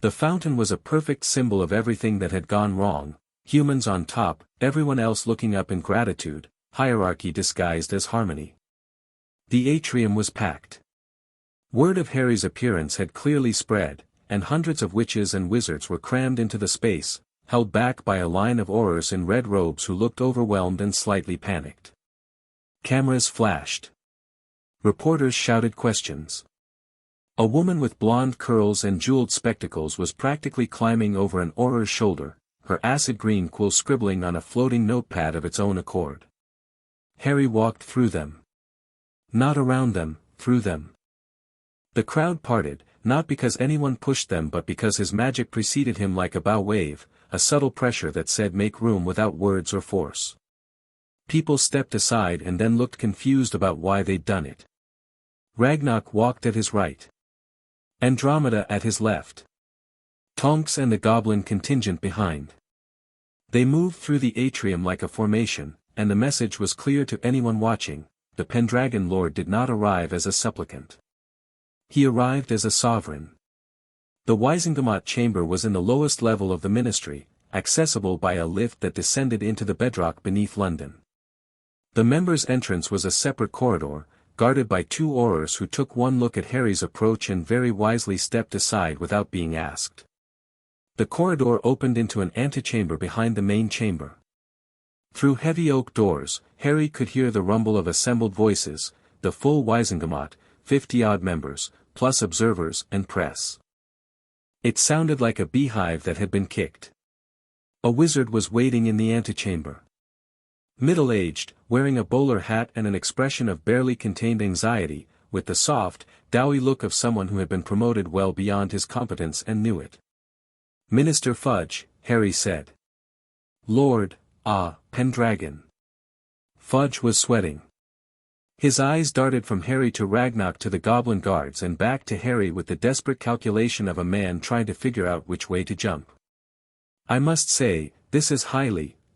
The fountain was a perfect symbol of everything that had gone wrong, humans on top, everyone else looking up in gratitude, hierarchy disguised as harmony. The atrium was packed. Word of Harry's appearance had clearly spread, and hundreds of witches and wizards were crammed into the space, held back by a line of aurors in red robes who looked overwhelmed and slightly panicked. Cameras flashed. Reporters shouted questions. A woman with blonde curls and jeweled spectacles was practically climbing over an auror's shoulder, her acid green quill scribbling on a floating notepad of its own accord. Harry walked through them. Not around them, through them. The crowd parted, not because anyone pushed them but because his magic preceded him like a bow wave, a subtle pressure that said make room without words or force. People stepped aside and then looked confused about why they'd done it. Ragnarok walked at his right. Andromeda at his left. Tonks and the goblin contingent behind. They moved through the atrium like a formation, and the message was clear to anyone watching: the Pendragon Lord did not arrive as a supplicant. He arrived as a sovereign. The Wizengamot chamber was in the lowest level of the ministry, accessible by a lift that descended into the bedrock beneath London. The members' entrance was a separate corridor, guarded by two aurors who took one look at Harry's approach and very wisely stepped aside without being asked. The corridor opened into an antechamber behind the main chamber. Through heavy oak doors, Harry could hear the rumble of assembled voices, the full Wizengamot, 50-odd members, plus observers and press. It sounded like a beehive that had been kicked. A wizard was waiting in the antechamber. Middle-aged, wearing a bowler hat and an expression of barely contained anxiety, with the soft, doughy look of someone who had been promoted well beyond his competence and knew it. "Minister Fudge," Harry said. "Lord, Pendragon." Fudge was sweating. His eyes darted from Harry to Ragnarok to the goblin guards and back to Harry with the desperate calculation of a man trying to figure out which way to jump. "I must say, this is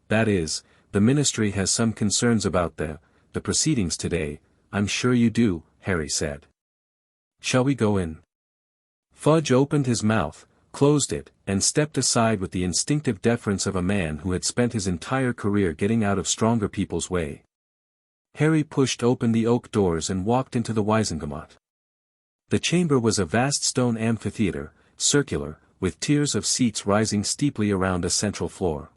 that is, the ministry has some concerns about the proceedings today, I'm sure you do," Harry said. "Shall we go in?" Fudge opened his mouth, closed it, and stepped aside with the instinctive deference of a man who had spent his entire career getting out of stronger people's way. Harry pushed open the oak doors and walked into the Wizengamot. The chamber was a vast stone amphitheater, circular, with tiers of seats rising steeply around a central floor.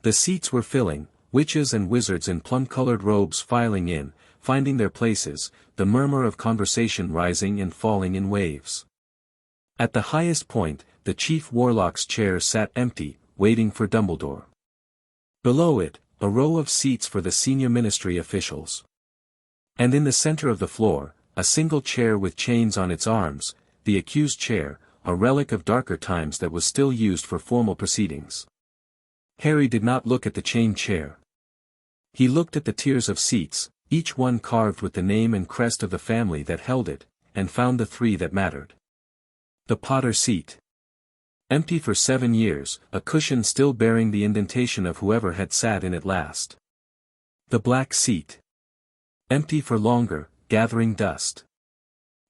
The seats were filling, witches and wizards in plum-colored robes filing in, finding their places, the murmur of conversation rising and falling in waves. At the highest point, the chief warlock's chair sat empty, waiting for Dumbledore. Below it, a row of seats for the senior ministry officials. And in the center of the floor, a single chair with chains on its arms, the accused chair, a relic of darker times that was still used for formal proceedings. Harry did not look at the chained chair. He looked at the tiers of seats, each one carved with the name and crest of the family that held it, and found the three that mattered. The Potter seat. Empty for 7 years, a cushion still bearing the indentation of whoever had sat in it last. The Black seat. Empty for longer, gathering dust.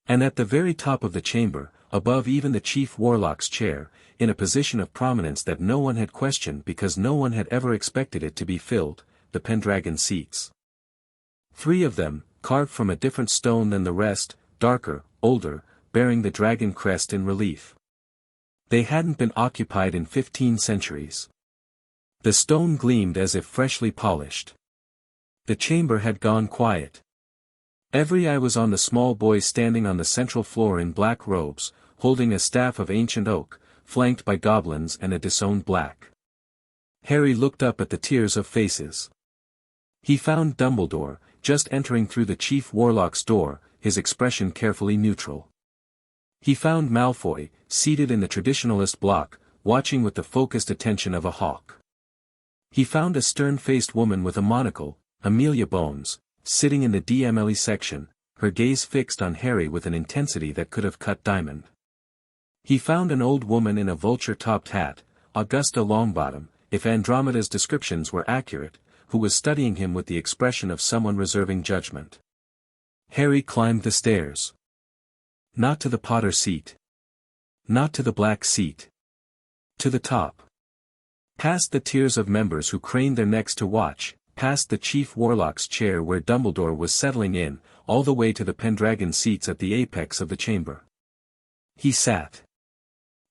And at the very top of the chamber, above even the chief warlock's chair, in a position of prominence that no one had questioned because no one had ever expected it to be filled, the Pendragon seats. 3 of them, carved from a different stone than the rest, darker, older, bearing the dragon crest in relief. They hadn't been occupied in 15 centuries. The stone gleamed as if freshly polished. The chamber had gone quiet. Every eye was on the small boy standing on the central floor in black robes, holding a staff of ancient oak, flanked by goblins and a disowned black. Harry looked up at the tiers of faces. He found Dumbledore, just entering through the chief warlock's door, his expression carefully neutral. He found Malfoy, seated in the traditionalist block, watching with the focused attention of a hawk. He found a stern-faced woman with a monocle, Amelia Bones, sitting in the DMLE section, her gaze fixed on Harry with an intensity that could have cut diamond. He found an old woman in a vulture-topped hat, Augusta Longbottom, if Andromeda's descriptions were accurate, who was studying him with the expression of someone reserving judgment. Harry climbed the stairs. Not to the Potter seat. Not to the Black seat. To the top. Past the tiers of members who craned their necks to watch, past the chief warlock's chair where Dumbledore was settling in, all the way to the Pendragon seats at the apex of the chamber. He sat.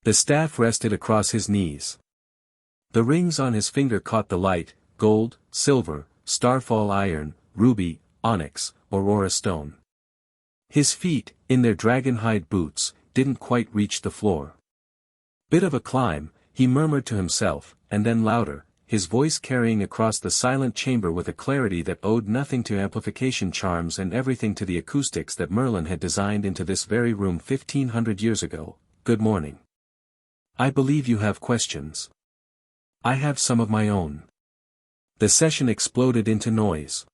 The staff rested across his knees. The rings on his finger caught the light, gold, silver, starfall iron, ruby, onyx, aurora stone. His feet, in their dragon-hide boots, didn't quite reach the floor. "Bit of a climb," he murmured to himself, and then louder, his voice carrying across the silent chamber with a clarity that owed nothing to amplification charms and everything to the acoustics that Merlin had designed into this very room 1500 years ago. "Good morning. I believe you have questions. I have some of my own." The session exploded into noise.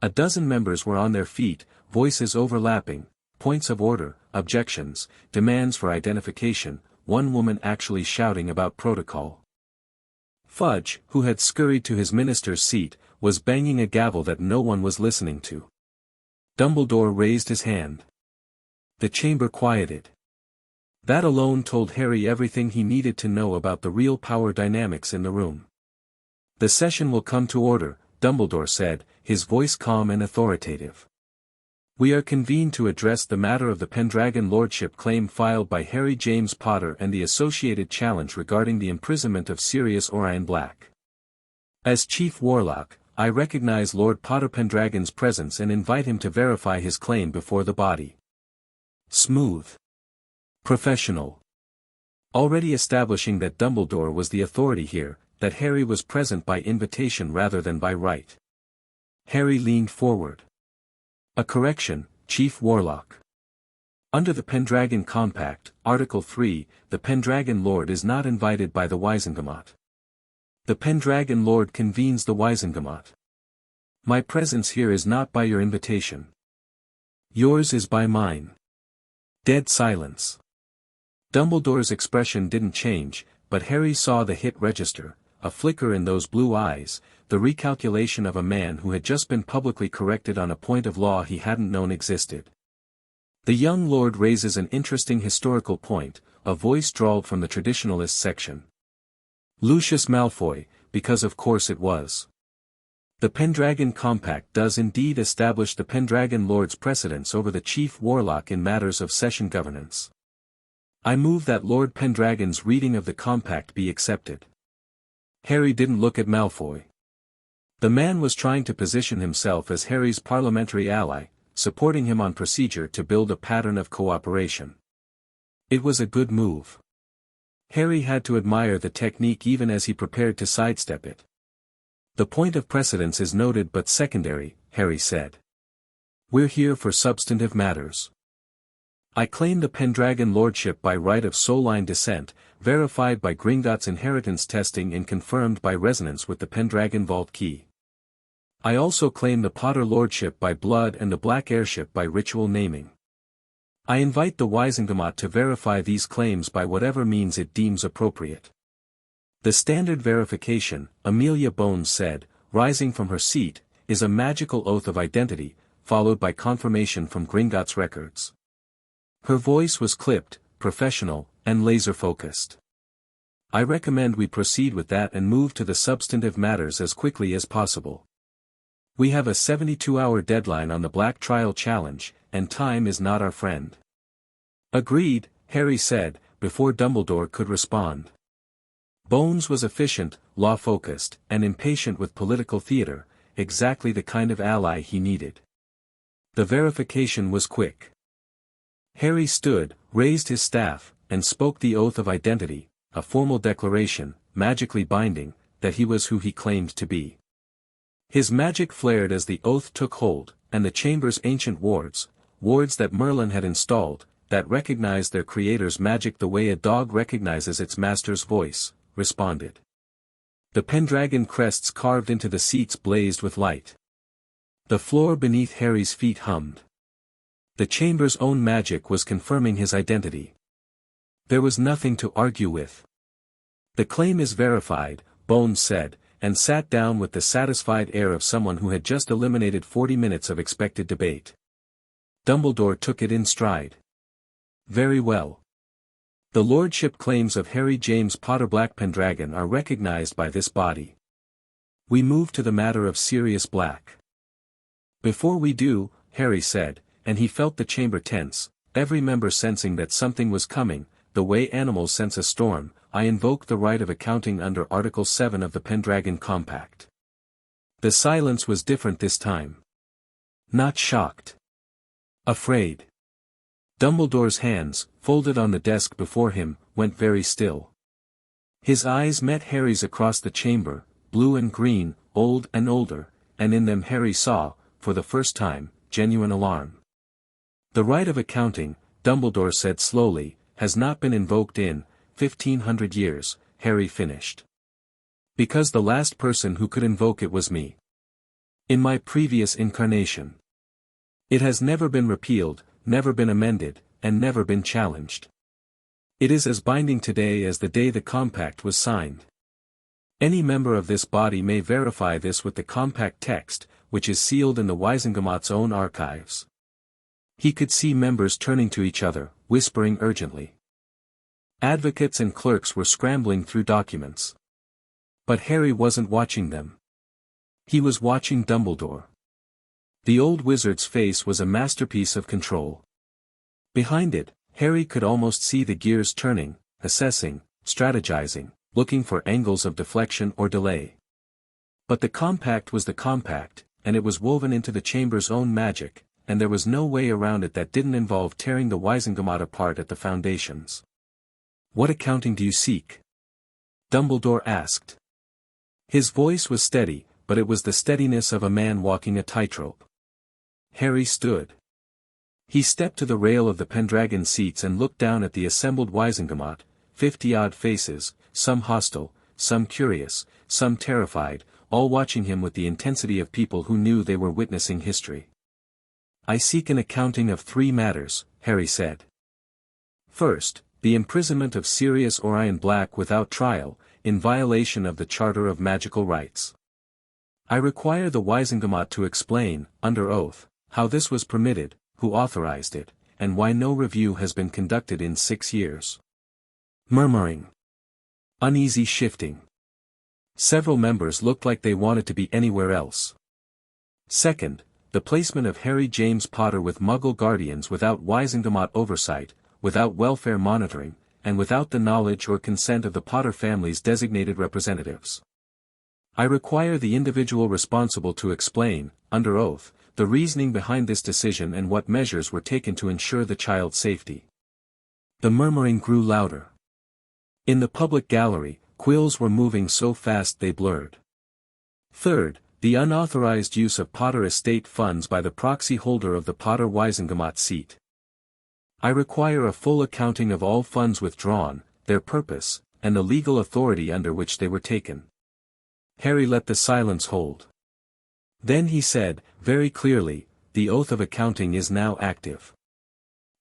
A dozen members were on their feet, voices overlapping, points of order, objections, demands for identification, one woman actually shouting about protocol. Fudge, who had scurried to his minister's seat, was banging a gavel that no one was listening to. Dumbledore raised his hand. The chamber quieted. That alone told Harry everything he needed to know about the real power dynamics in the room. "The session will come to order," Dumbledore said, his voice calm and authoritative. "We are convened to address the matter of the Pendragon Lordship claim filed by Harry James Potter and the associated challenge regarding the imprisonment of Sirius Black. As Chief Warlock, I recognize Lord Potter Pendragon's presence and invite him to verify his claim before the body." Smooth. Professional. Already establishing that Dumbledore was the authority here, that Harry was present by invitation rather than by right. Harry leaned forward. "A correction, Chief Warlock. Under the Pendragon Compact, Article 3, the Pendragon Lord is not invited by the Wizengamot. The Pendragon Lord convenes the Wizengamot. My presence here is not by your invitation. Yours is by mine." Dead silence. Dumbledore's expression didn't change, but Harry saw the hit register, a flicker in those blue eyes, the recalculation of a man who had just been publicly corrected on a point of law he hadn't known existed. "The young lord raises an interesting historical point," a voice drawled from the traditionalist section. "Lucius Malfoy, because of course it was. The Pendragon Compact does indeed establish the Pendragon Lord's precedence over the Chief Warlock in matters of session governance. I move that Lord Pendragon's reading of the compact be accepted." Harry didn't look at Malfoy. The man was trying to position himself as Harry's parliamentary ally, supporting him on procedure to build a pattern of cooperation. It was a good move. Harry had to admire the technique even as he prepared to sidestep it. "The point of precedence is noted but secondary," Harry said. "We're here for substantive matters. I claim the Pendragon Lordship by right of soul-line descent, verified by Gringotts inheritance testing and confirmed by resonance with the Pendragon Vault Key. I also claim the Potter Lordship by blood and the Black Heirship by ritual naming. I invite the Wizengamot to verify these claims by whatever means it deems appropriate." "The standard verification," Amelia Bones said, rising from her seat, "is a magical oath of identity, followed by confirmation from Gringotts records." Her voice was clipped, professional, and laser-focused. "I recommend we proceed with that and move to the substantive matters as quickly as possible. We have a 72-hour deadline on the Black Trial Challenge, and time is not our friend." "Agreed," Harry said, before Dumbledore could respond. Bones was efficient, law-focused, and impatient with political theater, exactly the kind of ally he needed. The verification was quick. Harry stood, raised his staff, and spoke the oath of identity, a formal declaration, magically binding, that he was who he claimed to be. His magic flared as the oath took hold, and the chamber's ancient wards that Merlin had installed, that recognized their creator's magic the way a dog recognizes its master's voice, responded. The Pendragon crests carved into the seats blazed with light. The floor beneath Harry's feet hummed. The chamber's own magic was confirming his identity. There was nothing to argue with. "The claim is verified," Bones said, and sat down with the satisfied air of someone who had just eliminated 40 minutes of expected debate. Dumbledore took it in stride. "Very well. The Lordship claims of Harry James Potter Black Pendragon are recognized by this body. We move to the matter of Sirius Black." "Before we do," Harry said, and he felt the chamber tense, every member sensing that something was coming, the way animals sense a storm, "I invoke the right of accounting under Article 7 of the Pendragon Compact." The silence was different this time. Not shocked. Afraid. Dumbledore's hands, folded on the desk before him, went very still. His eyes met Harry's across the chamber, blue and green, old and older, and in them Harry saw, for the first time, genuine alarm. "The right of accounting," Dumbledore said slowly, "has not been invoked in 1,500 years, Harry finished. Because the last person who could invoke it was me. In my previous incarnation. It has never been repealed, never been amended, and never been challenged. It is as binding today as the day the compact was signed. Any member of this body may verify this with the compact text, which is sealed in the Wisengamot's own archives. He could see members turning to each other, whispering urgently. Advocates and clerks were scrambling through documents. But Harry wasn't watching them. He was watching Dumbledore. The old wizard's face was a masterpiece of control. Behind it, Harry could almost see the gears turning, assessing, strategizing, looking for angles of deflection or delay. But the compact was the compact, and it was woven into the chamber's own magic, and there was no way around it that didn't involve tearing the Wisengamot apart at the foundations. "What accounting do you seek?" Dumbledore asked. His voice was steady, but it was the steadiness of a man walking a tightrope. Harry stood. He stepped to the rail of the Pendragon seats and looked down at the assembled Wisengamot, 50-odd faces, some hostile, some curious, some terrified, all watching him with the intensity of people who knew they were witnessing history. "I seek an accounting of 3 matters," Harry said. "First, the imprisonment of Sirius Black without trial, in violation of the Charter of Magical Rights. I require the Wisengamot to explain, under oath, how this was permitted, who authorized it, and why no review has been conducted in 6 years." Murmuring. Uneasy shifting. Several members looked like they wanted to be anywhere else. Second, the placement of Harry James Potter with Muggle guardians without Wisengamot oversight, without welfare monitoring, and without the knowledge or consent of the Potter family's designated representatives. I require the individual responsible to explain, under oath, the reasoning behind this decision and what measures were taken to ensure the child's safety. The murmuring grew louder. In the public gallery, quills were moving so fast they blurred. Third, the unauthorized use of Potter estate funds by the proxy holder of the Potter Wisengamot seat. I require a full accounting of all funds withdrawn, their purpose, and the legal authority under which they were taken. Harry let the silence hold. Then he said, very clearly, "The oath of accounting is now active.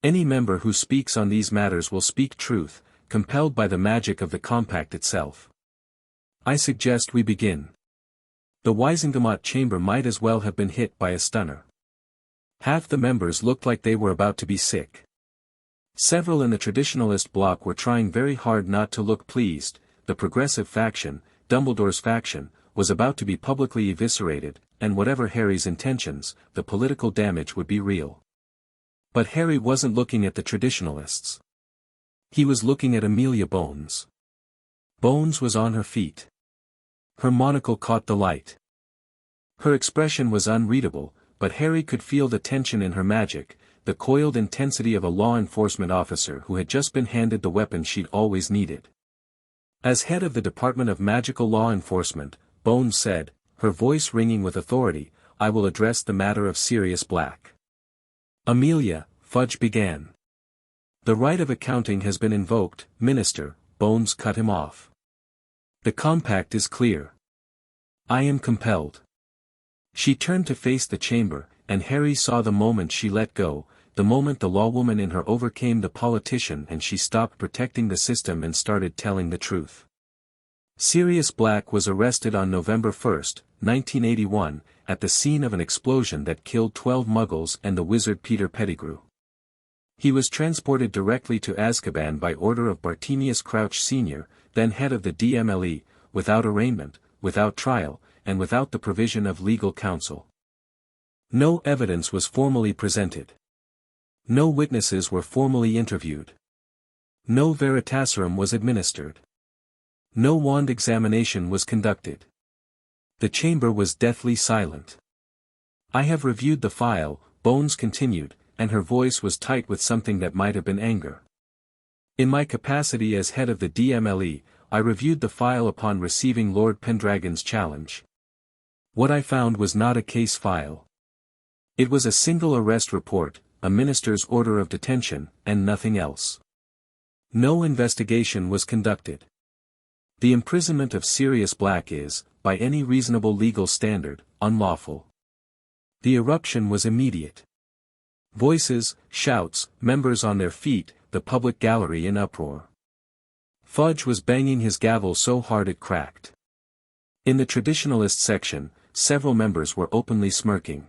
Any member who speaks on these matters will speak truth, compelled by the magic of the compact itself. I suggest we begin." The Wisengamot chamber might as well have been hit by a stunner. Half the members looked like they were about to be sick. Several in the traditionalist bloc were trying very hard not to look pleased. The progressive faction, Dumbledore's faction, was about to be publicly eviscerated, and whatever Harry's intentions, the political damage would be real. But Harry wasn't looking at the traditionalists. He was looking at Amelia Bones. Bones was on her feet. Her monocle caught the light. Her expression was unreadable, but Harry could feel the tension in her magic, the coiled intensity of a law enforcement officer who had just been handed the weapon she'd always needed. As head of the Department of Magical Law Enforcement, Bones said, her voice ringing with authority, "I will address the matter of Sirius Black." "Amelia," Fudge began. "The right of accounting has been invoked, Minister," Bones cut him off. "The compact is clear. I am compelled." She turned to face the chamber, and Harry saw the moment she let go, the moment the lawwoman in her overcame the politician and she stopped protecting the system and started telling the truth. Sirius Black was arrested on November 1, 1981, at the scene of an explosion that killed 12 Muggles and the wizard Peter Pettigrew. He was transported directly to Azkaban by order of Bartemius Crouch Sr., then head of the DMLE, without arraignment, without trial, and without the provision of legal counsel. No evidence was formally presented. No witnesses were formally interviewed. No veritaserum was administered. No wand examination was conducted. The chamber was deathly silent. "I have reviewed the file," Bones continued, and her voice was tight with something that might have been anger. "In my capacity as head of the DMLE, I reviewed the file upon receiving Lord Pendragon's challenge. What I found was not a case file. It was a single arrest report, a minister's order of detention, and nothing else. No investigation was conducted. The imprisonment of Sirius Black is, by any reasonable legal standard, unlawful. The eruption was immediate. Voices, shouts, members on their feet, the public gallery in uproar. Fudge was banging his gavel so hard it cracked. In the traditionalist section, several members were openly smirking.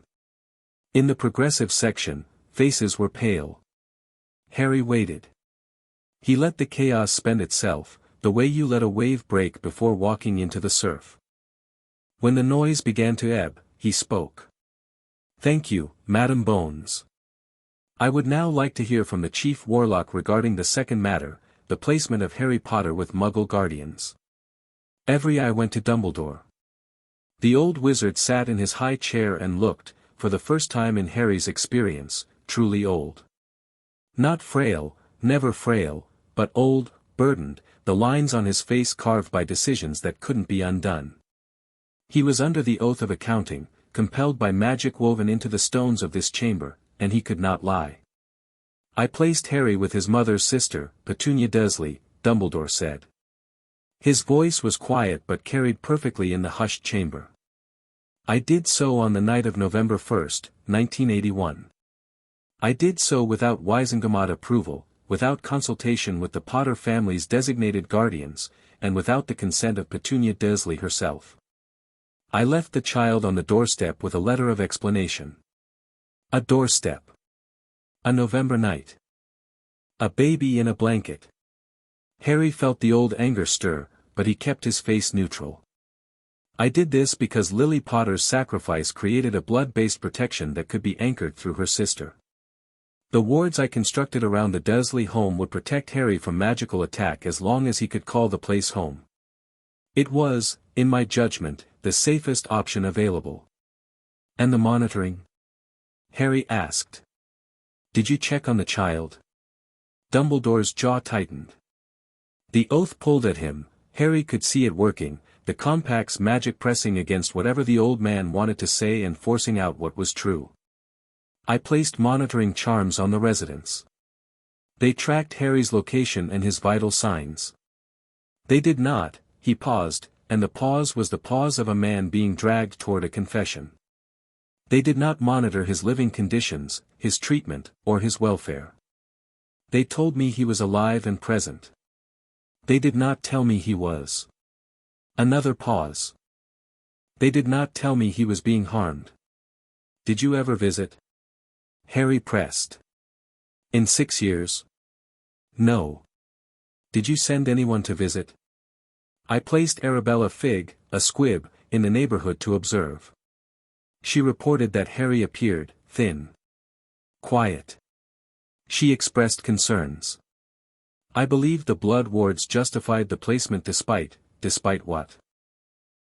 In the progressive section, faces were pale. Harry waited. He let the chaos spend itself, the way you let a wave break before walking into the surf. When the noise began to ebb, he spoke. "Thank you, Madam Bones. I would now like to hear from the Chief Warlock regarding the second matter, the placement of Harry Potter with Muggle guardians." Every eye went to Dumbledore. The old wizard sat in his high chair and looked, for the first time in Harry's experience, truly old. Not frail, never frail, but old, burdened, the lines on his face carved by decisions that couldn't be undone. He was under the oath of accounting, compelled by magic woven into the stones of this chamber, and he could not lie. "I placed Harry with his mother's sister, Petunia Dursley," Dumbledore said. His voice was quiet but carried perfectly in the hushed chamber. "I did so on the night of November 1st, 1981. I did so without Wizengamot approval, without consultation with the Potter family's designated guardians, and without the consent of Petunia Dursley herself. I left the child on the doorstep with a letter of explanation." A doorstep. A November night. A baby in a blanket. Harry felt the old anger stir, but he kept his face neutral. "I did this because Lily Potter's sacrifice created a blood-based protection that could be anchored through her sister. The wards I constructed around the Dursley home would protect Harry from magical attack as long as he could call the place home. It was, in my judgment, the safest option available." "And the monitoring?" Harry asked. "Did you check on the child?" Dumbledore's jaw tightened. The oath pulled at him. Harry could see it working, the compact's magic pressing against whatever the old man wanted to say and forcing out what was true. "I placed monitoring charms on the residence. They tracked Harry's location and his vital signs. They did not," he paused, and the pause was the pause of a man being dragged toward a confession. "They did not monitor his living conditions, his treatment, or his welfare. They told me he was alive and present. They did not tell me he was." Another pause. "They did not tell me he was being harmed. Did you ever visit?" Harry pressed. "In 6 years? No. Did you send anyone to visit?" "I placed Arabella Figg, a squib, in the neighborhood to observe. She reported that Harry appeared, thin. Quiet. She expressed concerns. I believe the blood wards justified the placement despite what?"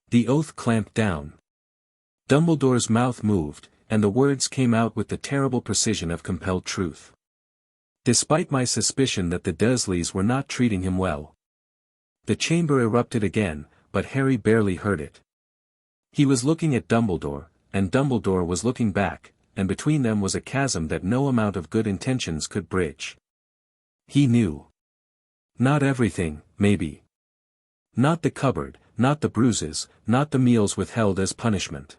The oath clamped down. Dumbledore's mouth moved, and the words came out with the terrible precision of compelled truth. "Despite my suspicion that the Dursleys were not treating him well." The chamber erupted again, but Harry barely heard it. He was looking at Dumbledore, and Dumbledore was looking back, and between them was a chasm that no amount of good intentions could bridge. He knew. Not everything, maybe. Not the cupboard, not the bruises, not the meals withheld as punishment.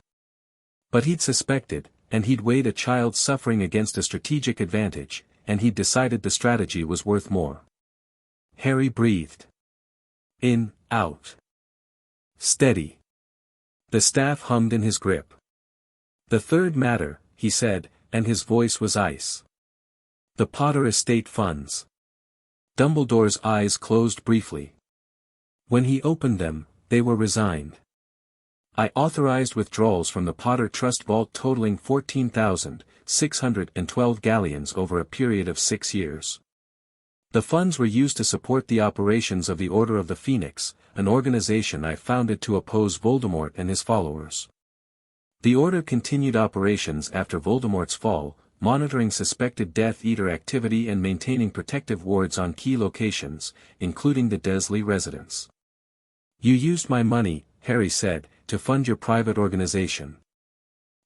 But he'd suspected, and he'd weighed a child's suffering against a strategic advantage, and he'd decided the strategy was worth more. Harry breathed. In, out. Steady. The staff hummed in his grip. "The third matter," he said, and his voice was ice. "The Potter estate funds." Dumbledore's eyes closed briefly. When he opened them, they were resigned. "I authorized withdrawals from the Potter Trust Vault totaling 14,612 galleons over a period of 6 years. The funds were used to support the operations of the Order of the Phoenix, an organization I founded to oppose Voldemort and his followers. The Order continued operations after Voldemort's fall, monitoring suspected Death Eater activity and maintaining protective wards on key locations, including the Dursley residence." "You used my money," Harry said, "to fund your private organization.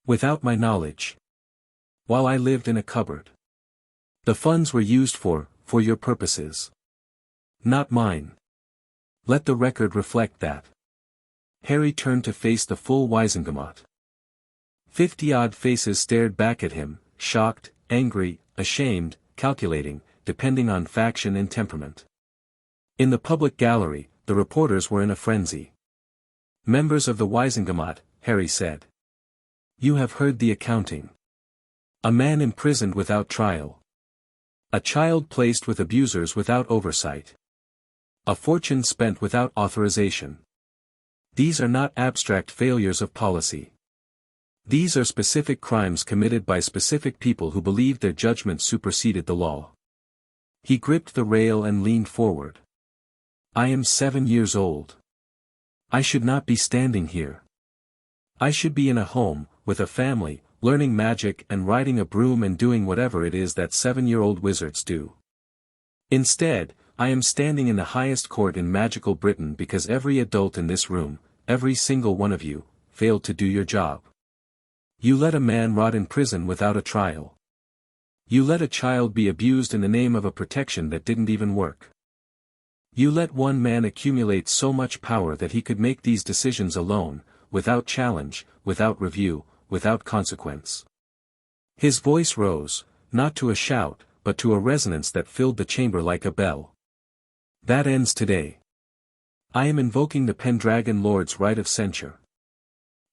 Without my knowledge. While I lived in a cupboard. The funds were used for your purposes. Not mine. Let the record reflect that." Harry turned to face the full Wizengamot. 50-odd faces stared back at him, shocked, angry, ashamed, calculating, depending on faction and temperament. In the public gallery, the reporters were in a frenzy. "Members of the Wisingamot," Harry said. "You have heard the accounting. A man imprisoned without trial. A child placed with abusers without oversight. A fortune spent without authorization. These are not abstract failures of policy. These are specific crimes committed by specific people who believed their judgment superseded the law." He gripped the rail and leaned forward. "I am 7 years old. I should not be standing here. I should be in a home, with a family, learning magic and riding a broom and doing whatever it is that 7-year-old wizards do. Instead, I am standing in the highest court in magical Britain because every adult in this room, every single one of you, failed to do your job. You let a man rot in prison without a trial. You let a child be abused in the name of a protection that didn't even work. You let one man accumulate so much power that he could make these decisions alone, without challenge, without review, without consequence." His voice rose, not to a shout, but to a resonance that filled the chamber like a bell. "That ends today. I am invoking the Pendragon Lord's right of censure.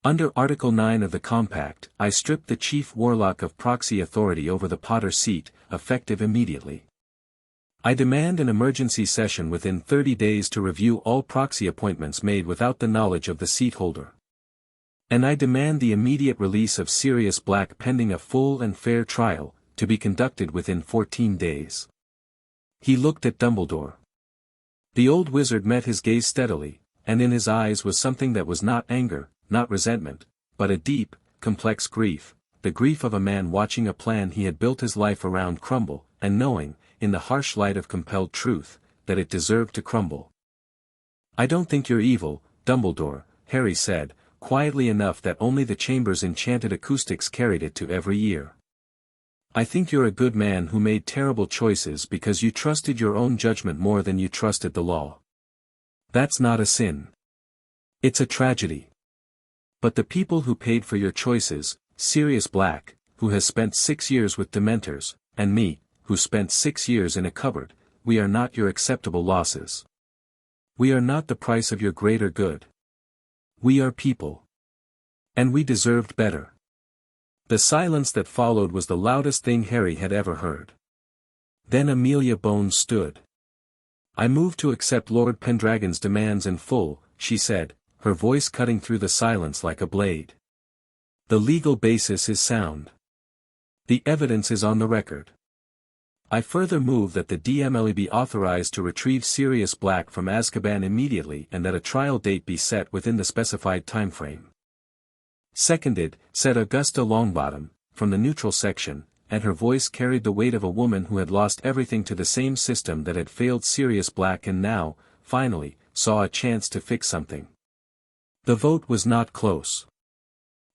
Under Article 9 of the Compact, I strip the Chief Warlock of proxy authority over the Potter seat, effective immediately. I demand an emergency session within 30 days to review all proxy appointments made without the knowledge of the seat holder. And I demand the immediate release of Sirius Black pending a full and fair trial, to be conducted within 14 days. He looked at Dumbledore. The old wizard met his gaze steadily, and in his eyes was something that was not anger, not resentment, but a deep, complex grief, the grief of a man watching a plan he had built his life around crumble, and knowing, in the harsh light of compelled truth, that it deserved to crumble. "I don't think you're evil, Dumbledore," Harry said, quietly enough that only the chamber's enchanted acoustics carried it to every ear. "I think you're a good man who made terrible choices because you trusted your own judgment more than you trusted the law. That's not a sin. It's a tragedy. But the people who paid for your choices, Sirius Black, who has spent 6 years with Dementors, and me, who spent 6 years in a cupboard, we are not your acceptable losses. We are not the price of your greater good. We are people. And we deserved better." The silence that followed was the loudest thing Harry had ever heard. Then Amelia Bones stood. "I move to accept Lord Pendragon's demands in full," she said, her voice cutting through the silence like a blade. "The legal basis is sound. The evidence is on the record. I further move that the DMLE be authorized to retrieve Sirius Black from Azkaban immediately and that a trial date be set within the specified timeframe." "Seconded," said Augusta Longbottom, from the neutral section, and her voice carried the weight of a woman who had lost everything to the same system that had failed Sirius Black and now, finally, saw a chance to fix something. The vote was not close.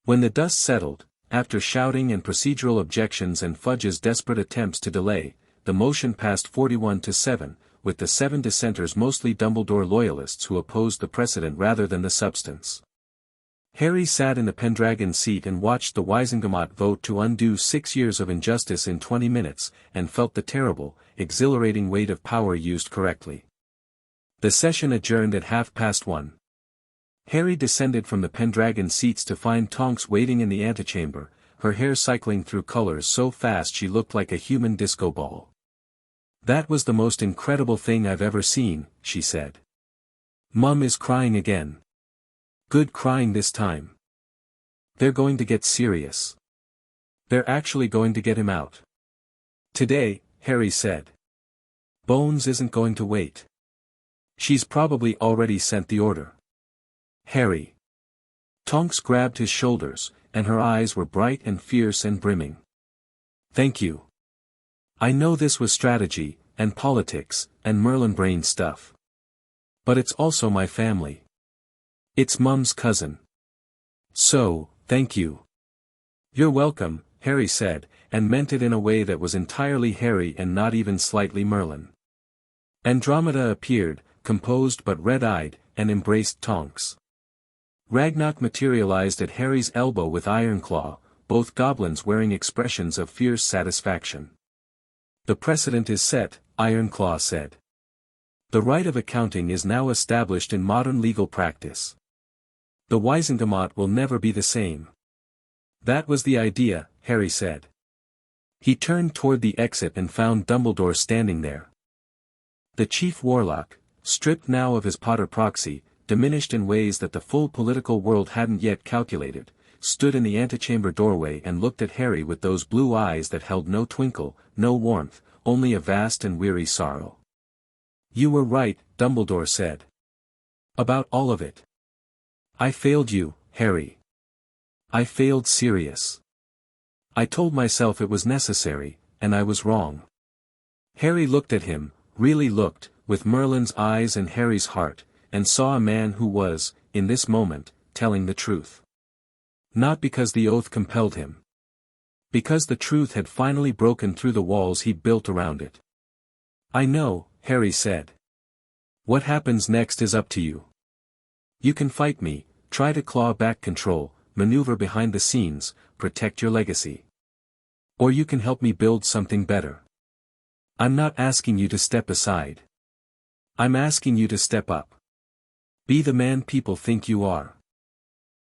When the dust settled, after shouting and procedural objections and Fudge's desperate attempts to delay, the motion passed 41-7, with the 7 dissenters mostly Dumbledore loyalists who opposed the precedent rather than the substance. Harry sat in the Pendragon seat and watched the Wisingamot vote to undo 6 years of injustice in 20 minutes, and felt the terrible, exhilarating weight of power used correctly. The session adjourned at 1:30. Harry descended from the Pendragon seats to find Tonks waiting in the antechamber, her hair cycling through colors so fast she looked like a human disco ball. "That was the most incredible thing I've ever seen," she said. "Mum is crying again. Good crying this time. They're going to get serious. They're actually going to get him out. Today," Harry said. "Bones isn't going to wait. She's probably already sent the order." "Harry." Tonks grabbed his shoulders, and her eyes were bright and fierce and brimming. "Thank you. I know this was strategy, and politics, and Merlin brain stuff. But it's also my family. It's Mum's cousin. So, thank you." "You're welcome," Harry said, and meant it in a way that was entirely Harry and not even slightly Merlin. Andromeda appeared, composed but red-eyed, and embraced Tonks. Ragnarok materialized at Harry's elbow with Ironclaw, both goblins wearing expressions of fierce satisfaction. The precedent is set, Ironclaw said. The right of accounting is now established in modern legal practice. The Wizengamot will never be the same. That was the idea, Harry said. He turned toward the exit and found Dumbledore standing there. The chief warlock, stripped now of his Potter proxy, diminished in ways that the full political world hadn't yet calculated, stood in the antechamber doorway and looked at Harry with those blue eyes that held no twinkle, no warmth, only a vast and weary sorrow. "You were right," Dumbledore said. "About all of it. I failed you, Harry. I failed Sirius. I told myself it was necessary, and I was wrong." Harry looked at him, really looked, with Merlin's eyes and Harry's heart, and saw a man who was, in this moment, telling the truth. Not because the oath compelled him. Because the truth had finally broken through the walls he'd built around it. "I know," Harry said. "What happens next is up to you. You can fight me, try to claw back control, maneuver behind the scenes, protect your legacy. Or you can help me build something better. I'm not asking you to step aside. I'm asking you to step up. Be the man people think you are."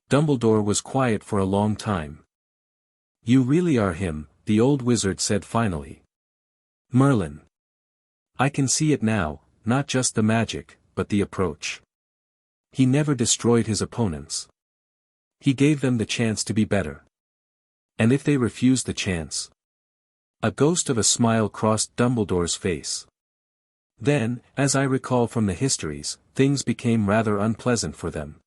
Dumbledore was quiet for a long time. "You really are him," the old wizard said finally. "Merlin. I can see it now, not just the magic, but the approach. He never destroyed his opponents. He gave them the chance to be better. And if they refused the chance?" A ghost of a smile crossed Dumbledore's face. "Then, as I recall from the histories, things became rather unpleasant for them."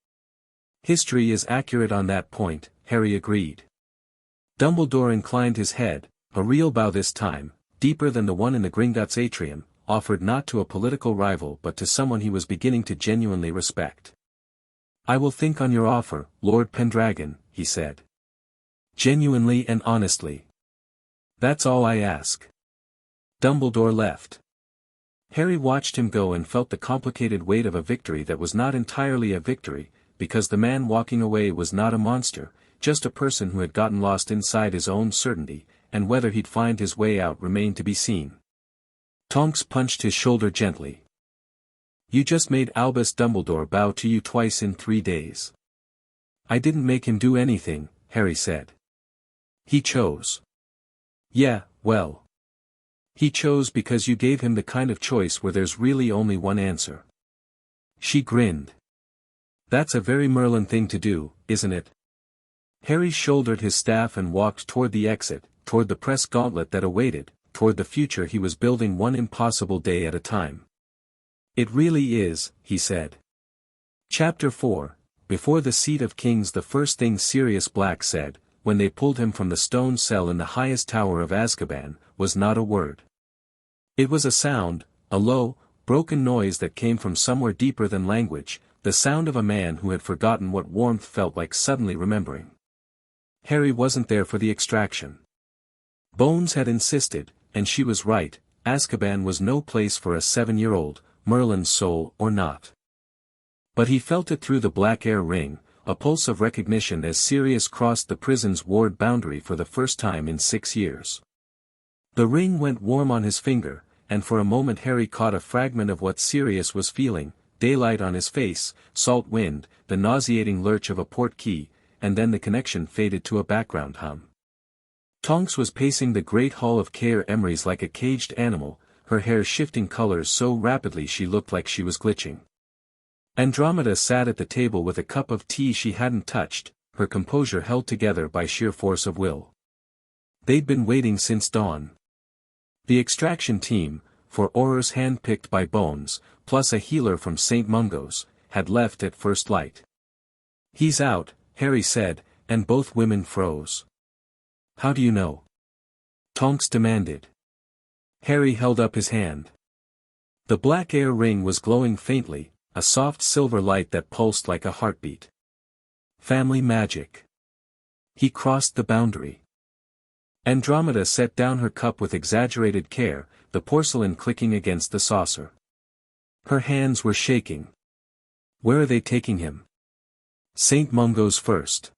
"History is accurate on that point," Harry agreed. Dumbledore inclined his head, a real bow this time, deeper than the one in the Gringotts atrium, offered not to a political rival but to someone he was beginning to genuinely respect. "I will think on your offer, Lord Pendragon," he said. "Genuinely and honestly. That's all I ask." Dumbledore left. Harry watched him go and felt the complicated weight of a victory that was not entirely a victory, because the man walking away was not a monster, just a person who had gotten lost inside his own certainty, and whether he'd find his way out remained to be seen. Tonks punched his shoulder gently. "You just made Albus Dumbledore bow to you twice in 3 days." "I didn't make him do anything," Harry said. "He chose." "Yeah, well. He chose because you gave him the kind of choice where there's really only one answer." She grinned. "That's a very Merlin thing to do, isn't it?" Harry shouldered his staff and walked toward the exit, toward the press gauntlet that awaited, toward the future he was building one impossible day at a time. "It really is," he said. Chapter 4, Before the Seat of Kings. The first thing Sirius Black said, when they pulled him from the stone cell in the highest tower of Azkaban, was not a word. It was a sound, a low, broken noise that came from somewhere deeper than language, the sound of a man who had forgotten what warmth felt like suddenly remembering. Harry wasn't there for the extraction. Bones had insisted, and she was right, Azkaban was no place for a 7-year-old, Merlin's soul or not. But he felt it through the black air ring, a pulse of recognition as Sirius crossed the prison's ward boundary for the first time in 6 years. The ring went warm on his finger, and for a moment Harry caught a fragment of what Sirius was feeling, daylight on his face, salt wind, the nauseating lurch of a port key, and then the connection faded to a background hum. Tonks was pacing the great hall of Caer Emmery's like a caged animal, her hair shifting colors so rapidly she looked like she was glitching. Andromeda sat at the table with a cup of tea she hadn't touched, her composure held together by sheer force of will. They'd been waiting since dawn. The extraction team, for Aurors hand-picked by Bones, plus a healer from St. Mungo's, had left at first light. "He's out," Harry said, and both women froze. "How do you know?" Tonks demanded. Harry held up his hand. The black air ring was glowing faintly, a soft silver light that pulsed like a heartbeat. Family magic. He crossed the boundary. Andromeda set down her cup with exaggerated care, the porcelain clicking against the saucer. Her hands were shaking. "Where are they taking him?" "St. Mungo's first."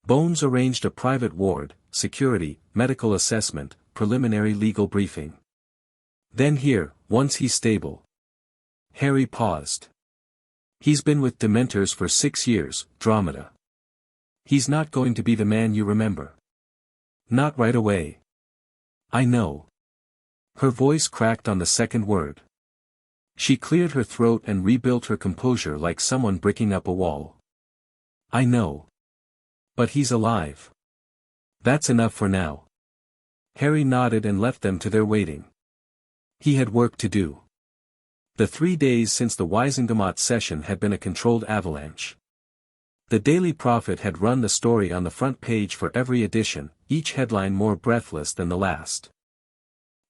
Bones arranged a private ward, security, medical assessment, preliminary legal briefing. Then here, once he's stable. Harry paused. He's been with Dementors for 6 years, Dromeda. He's not going to be the man you remember. Not right away. I know. Her voice cracked on the second word. She cleared her throat and rebuilt her composure like someone breaking up a wall. I know. But he's alive. That's enough for now. Harry nodded and left them to their waiting. He had work to do. The 3 days since the Wizengamot session had been a controlled avalanche. The Daily Prophet had run the story on the front page for every edition, each headline more breathless than the last.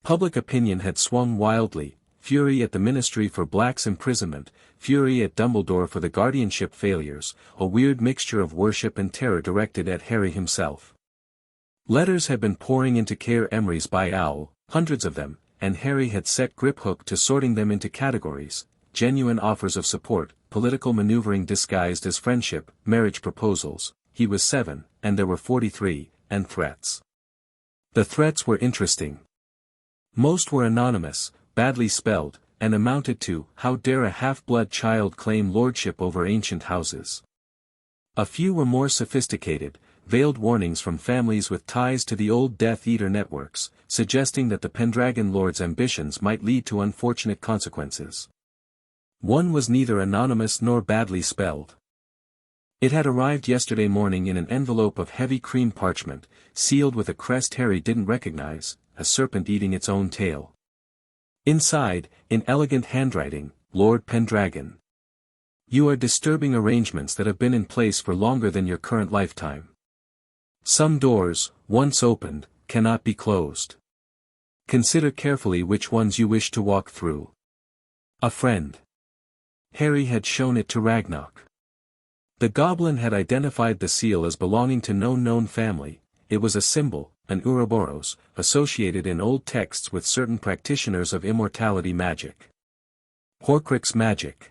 Public opinion had swung wildly, fury at the Ministry for Black's imprisonment, fury at Dumbledore for the guardianship failures, a weird mixture of worship and terror directed at Harry himself. Letters had been pouring into Care Emery's by Owl, hundreds of them, and Harry had set Griphook to sorting them into categories: genuine offers of support, political maneuvering disguised as friendship, marriage proposals, he was 7, and there were 43, and threats. The threats were interesting. Most were anonymous, badly spelled, and amounted to, how dare a half-blood child claim lordship over ancient houses. A few were more sophisticated, veiled warnings from families with ties to the old Death Eater networks, suggesting that the Pendragon Lord's ambitions might lead to unfortunate consequences. One was neither anonymous nor badly spelled. It had arrived yesterday morning in an envelope of heavy cream parchment, sealed with a crest Harry didn't recognize, a serpent eating its own tail. Inside, in elegant handwriting, Lord Pendragon. You are disturbing arrangements that have been in place for longer than your current lifetime. Some doors, once opened, cannot be closed. Consider carefully which ones you wish to walk through. A friend. Harry had shown it to Ragnarok. The goblin had identified the seal as belonging to no known family. It was a symbol, an Ouroboros, associated in old texts with certain practitioners of immortality magic. Horcrux magic.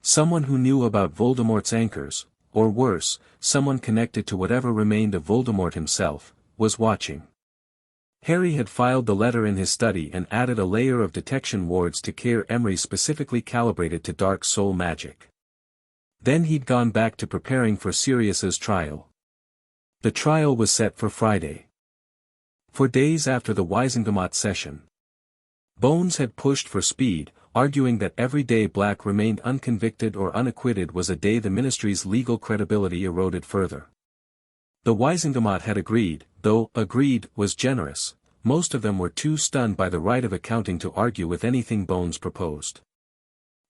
Someone who knew about Voldemort's anchors, or worse, someone connected to whatever remained of Voldemort himself, was watching. Harry had filed the letter in his study and added a layer of detection wards to Care Emery specifically calibrated to dark soul magic. Then he'd gone back to preparing for Sirius's trial. The trial was set for Friday. For days after the Wizengamot session, Bones had pushed for speed, arguing that every day Black remained unconvicted or unacquitted was a day the Ministry's legal credibility eroded further. The Wizengamot had agreed, though "agreed" was generous. Most of them were too stunned by the right of accounting to argue with anything Bones proposed.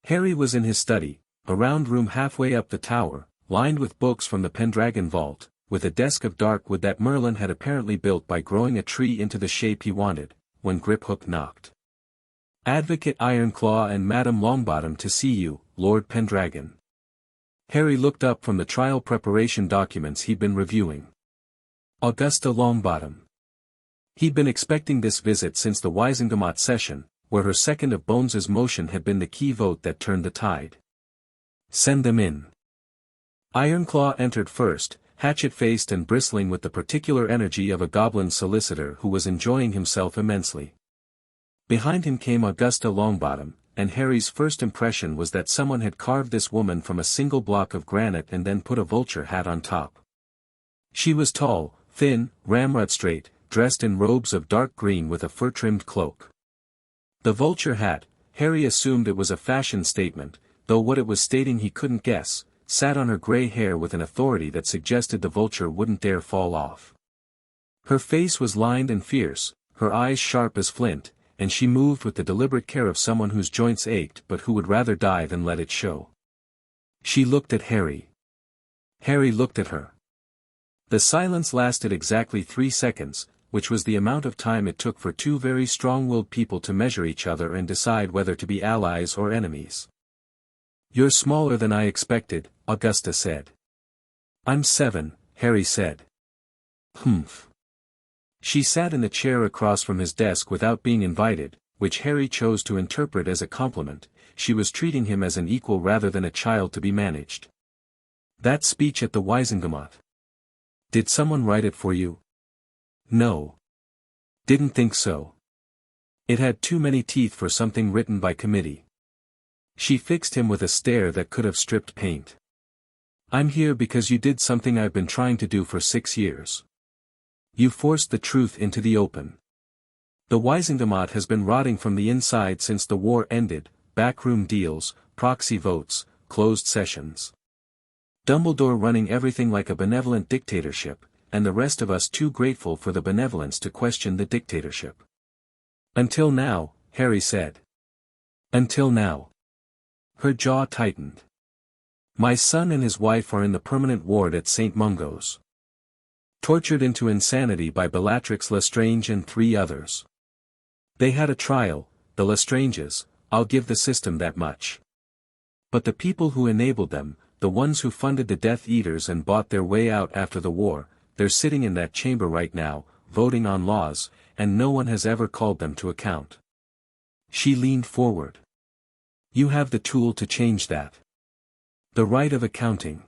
Harry was in his study, a round room halfway up the tower, lined with books from the Pendragon vault, with a desk of dark wood that Merlin had apparently built by growing a tree into the shape he wanted, when Griphook knocked. Advocate Ironclaw and Madame Longbottom to see you, Lord Pendragon. Harry looked up from the trial preparation documents he'd been reviewing. Augusta Longbottom. He'd been expecting this visit since the Wizengamot session, where her second of Bones's motion had been the key vote that turned the tide. Send them in. Ironclaw entered first, hatchet-faced and bristling with the particular energy of a goblin solicitor who was enjoying himself immensely. Behind him came Augusta Longbottom, and Harry's first impression was that someone had carved this woman from a single block of granite and then put a vulture hat on top. She was tall, thin, ramrod-straight, dressed in robes of dark green with a fur-trimmed cloak. The vulture hat, Harry assumed it was a fashion statement, though what it was stating he couldn't guess, sat on her grey hair with an authority that suggested the vulture wouldn't dare fall off. Her face was lined and fierce, her eyes sharp as flint, and she moved with the deliberate care of someone whose joints ached but who would rather die than let it show. She looked at Harry. Harry looked at her. The silence lasted exactly 3 seconds, which was the amount of time it took for two very strong-willed people to measure each other and decide whether to be allies or enemies. You're smaller than I expected, Augusta said. I'm 7, Harry said. Humph. She sat in the chair across from his desk without being invited, which Harry chose to interpret as a compliment. She was treating him as an equal rather than a child to be managed. That speech at the Wizengamot. Did someone write it for you? No. Didn't think so. It had too many teeth for something written by committee. She fixed him with a stare that could have stripped paint. I'm here because you did something I've been trying to do for 6 years. You forced the truth into the open. The Wisingamat has been rotting from the inside since the war ended, backroom deals, proxy votes, closed sessions. Dumbledore running everything like a benevolent dictatorship, and the rest of us too grateful for the benevolence to question the dictatorship. Until now, Harry said. Until now. Her jaw tightened. My son and his wife are in the permanent ward at St. Mungo's. Tortured into insanity by Bellatrix Lestrange and 3 others. They had a trial, the Lestranges, I'll give the system that much. But the people who enabled them, the ones who funded the Death Eaters and bought their way out after the war, they're sitting in that chamber right now, voting on laws, and no one has ever called them to account. She leaned forward. You have the tool to change that. The right of accounting.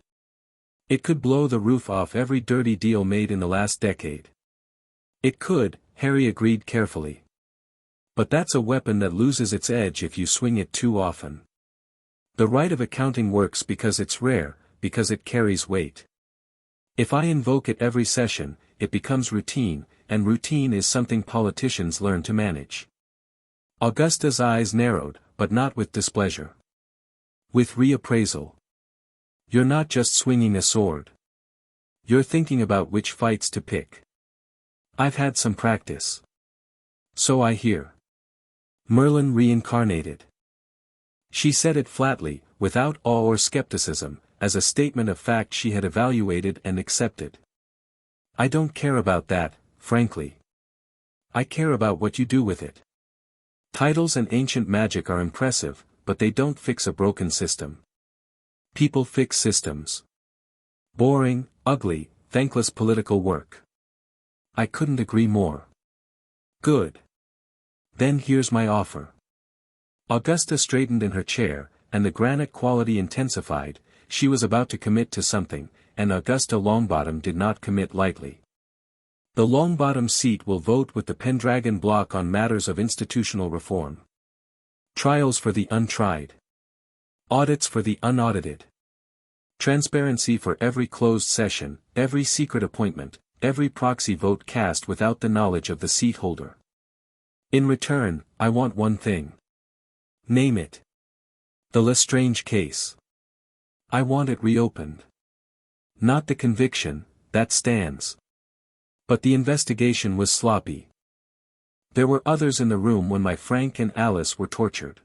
It could blow the roof off every dirty deal made in the last decade. It could, Harry agreed carefully. But that's a weapon that loses its edge if you swing it too often. The right of accounting works because it's rare, because it carries weight. If I invoke it every session, it becomes routine, and routine is something politicians learn to manage. Augusta's eyes narrowed, but not with displeasure. With reappraisal. You're not just swinging a sword. You're thinking about which fights to pick. I've had some practice. So I hear. Merlin reincarnated. She said it flatly, without awe or skepticism, as a statement of fact she had evaluated and accepted. I don't care about that, frankly. I care about what you do with it. Titles and ancient magic are impressive, but they don't fix a broken system. People fix systems. Boring, ugly, thankless political work. I couldn't agree more. Good. Then here's my offer. Augusta straightened in her chair, and the granite quality intensified. She was about to commit to something, and Augusta Longbottom did not commit lightly. The Longbottom seat will vote with the Pendragon bloc on matters of institutional reform. Trials for the untried. Audits for the unaudited. Transparency for every closed session, every secret appointment, every proxy vote cast without the knowledge of the seat holder. In return, I want one thing. Name it. The Lestrange case. I want it reopened. Not the conviction, that stands. But the investigation was sloppy. There were others in the room when my Frank and Alice were tortured.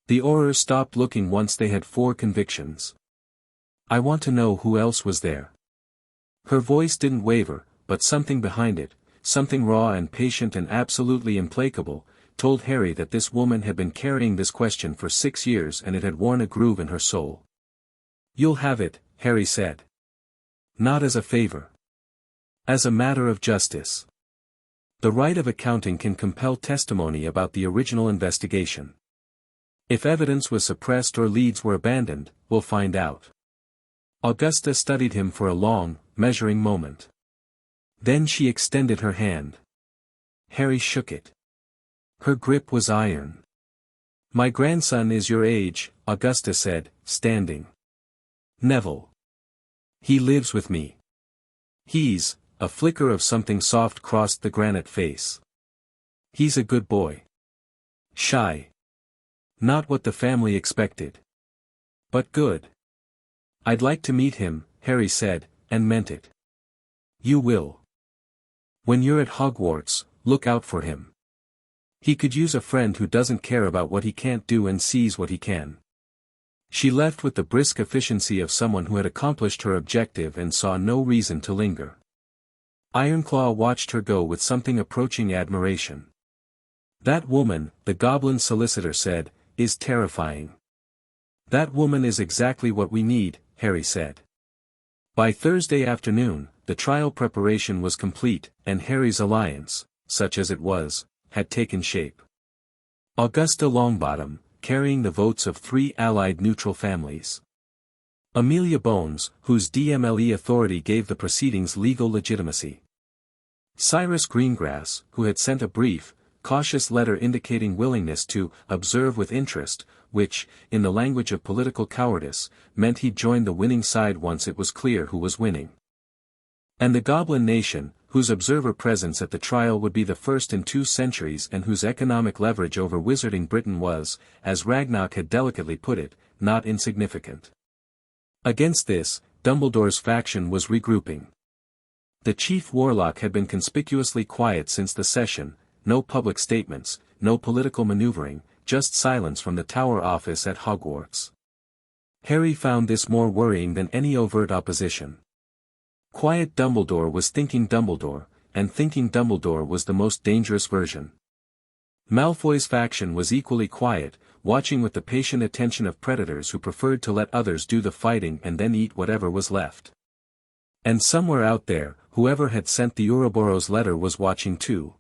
The Aurors stopped looking once they had 4 convictions. I want to know who else was there. Her voice didn't waver, but something behind it, something raw and patient and absolutely implacable, told Harry that this woman had been carrying this question for 6 years and it had worn a groove in her soul. You'll have it, Harry said. Not as a favor. As a matter of justice. The right of accounting can compel testimony about the original investigation. If evidence was suppressed or leads were abandoned, we'll find out. Augusta studied him for a long, measuring moment. Then she extended her hand. Harry shook it. Her grip was iron. My grandson is your age, Augusta said, standing. Neville. He lives with me. He's, a flicker of something soft crossed the granite face. He's a good boy. Shy. Not what the family expected. But good. I'd like to meet him, Harry said, and meant it. You will. When you're at Hogwarts, look out for him. He could use a friend who doesn't care about what he can't do and sees what he can. She left with the brisk efficiency of someone who had accomplished her objective and saw no reason to linger. Ironclaw watched her go with something approaching admiration. That woman, the goblin solicitor said, is terrifying. That woman is exactly what we need, Harry said. By Thursday afternoon, the trial preparation was complete, and Harry's alliance, such as it was, had taken shape. Augusta Longbottom, carrying the votes of 3 allied neutral families. Amelia Bones, whose DMLE authority gave the proceedings legal legitimacy. Cyrus Greengrass, who had sent a brief, cautious letter indicating willingness to observe with interest, which, in the language of political cowardice, meant he'd join the winning side once it was clear who was winning. And the Goblin Nation, whose observer presence at the trial would be the first in 2 centuries and whose economic leverage over wizarding Britain was, as Ragnarok had delicately put it, not insignificant. Against this, Dumbledore's faction was regrouping. The chief warlock had been conspicuously quiet since the session, no public statements, no political maneuvering, just silence from the Tower office at Hogwarts. Harry found this more worrying than any overt opposition. Quiet Dumbledore was thinking Dumbledore, and thinking Dumbledore was the most dangerous version. Malfoy's faction was equally quiet, watching with the patient attention of predators who preferred to let others do the fighting and then eat whatever was left. And somewhere out there, whoever had sent the Ouroboros letter was watching too.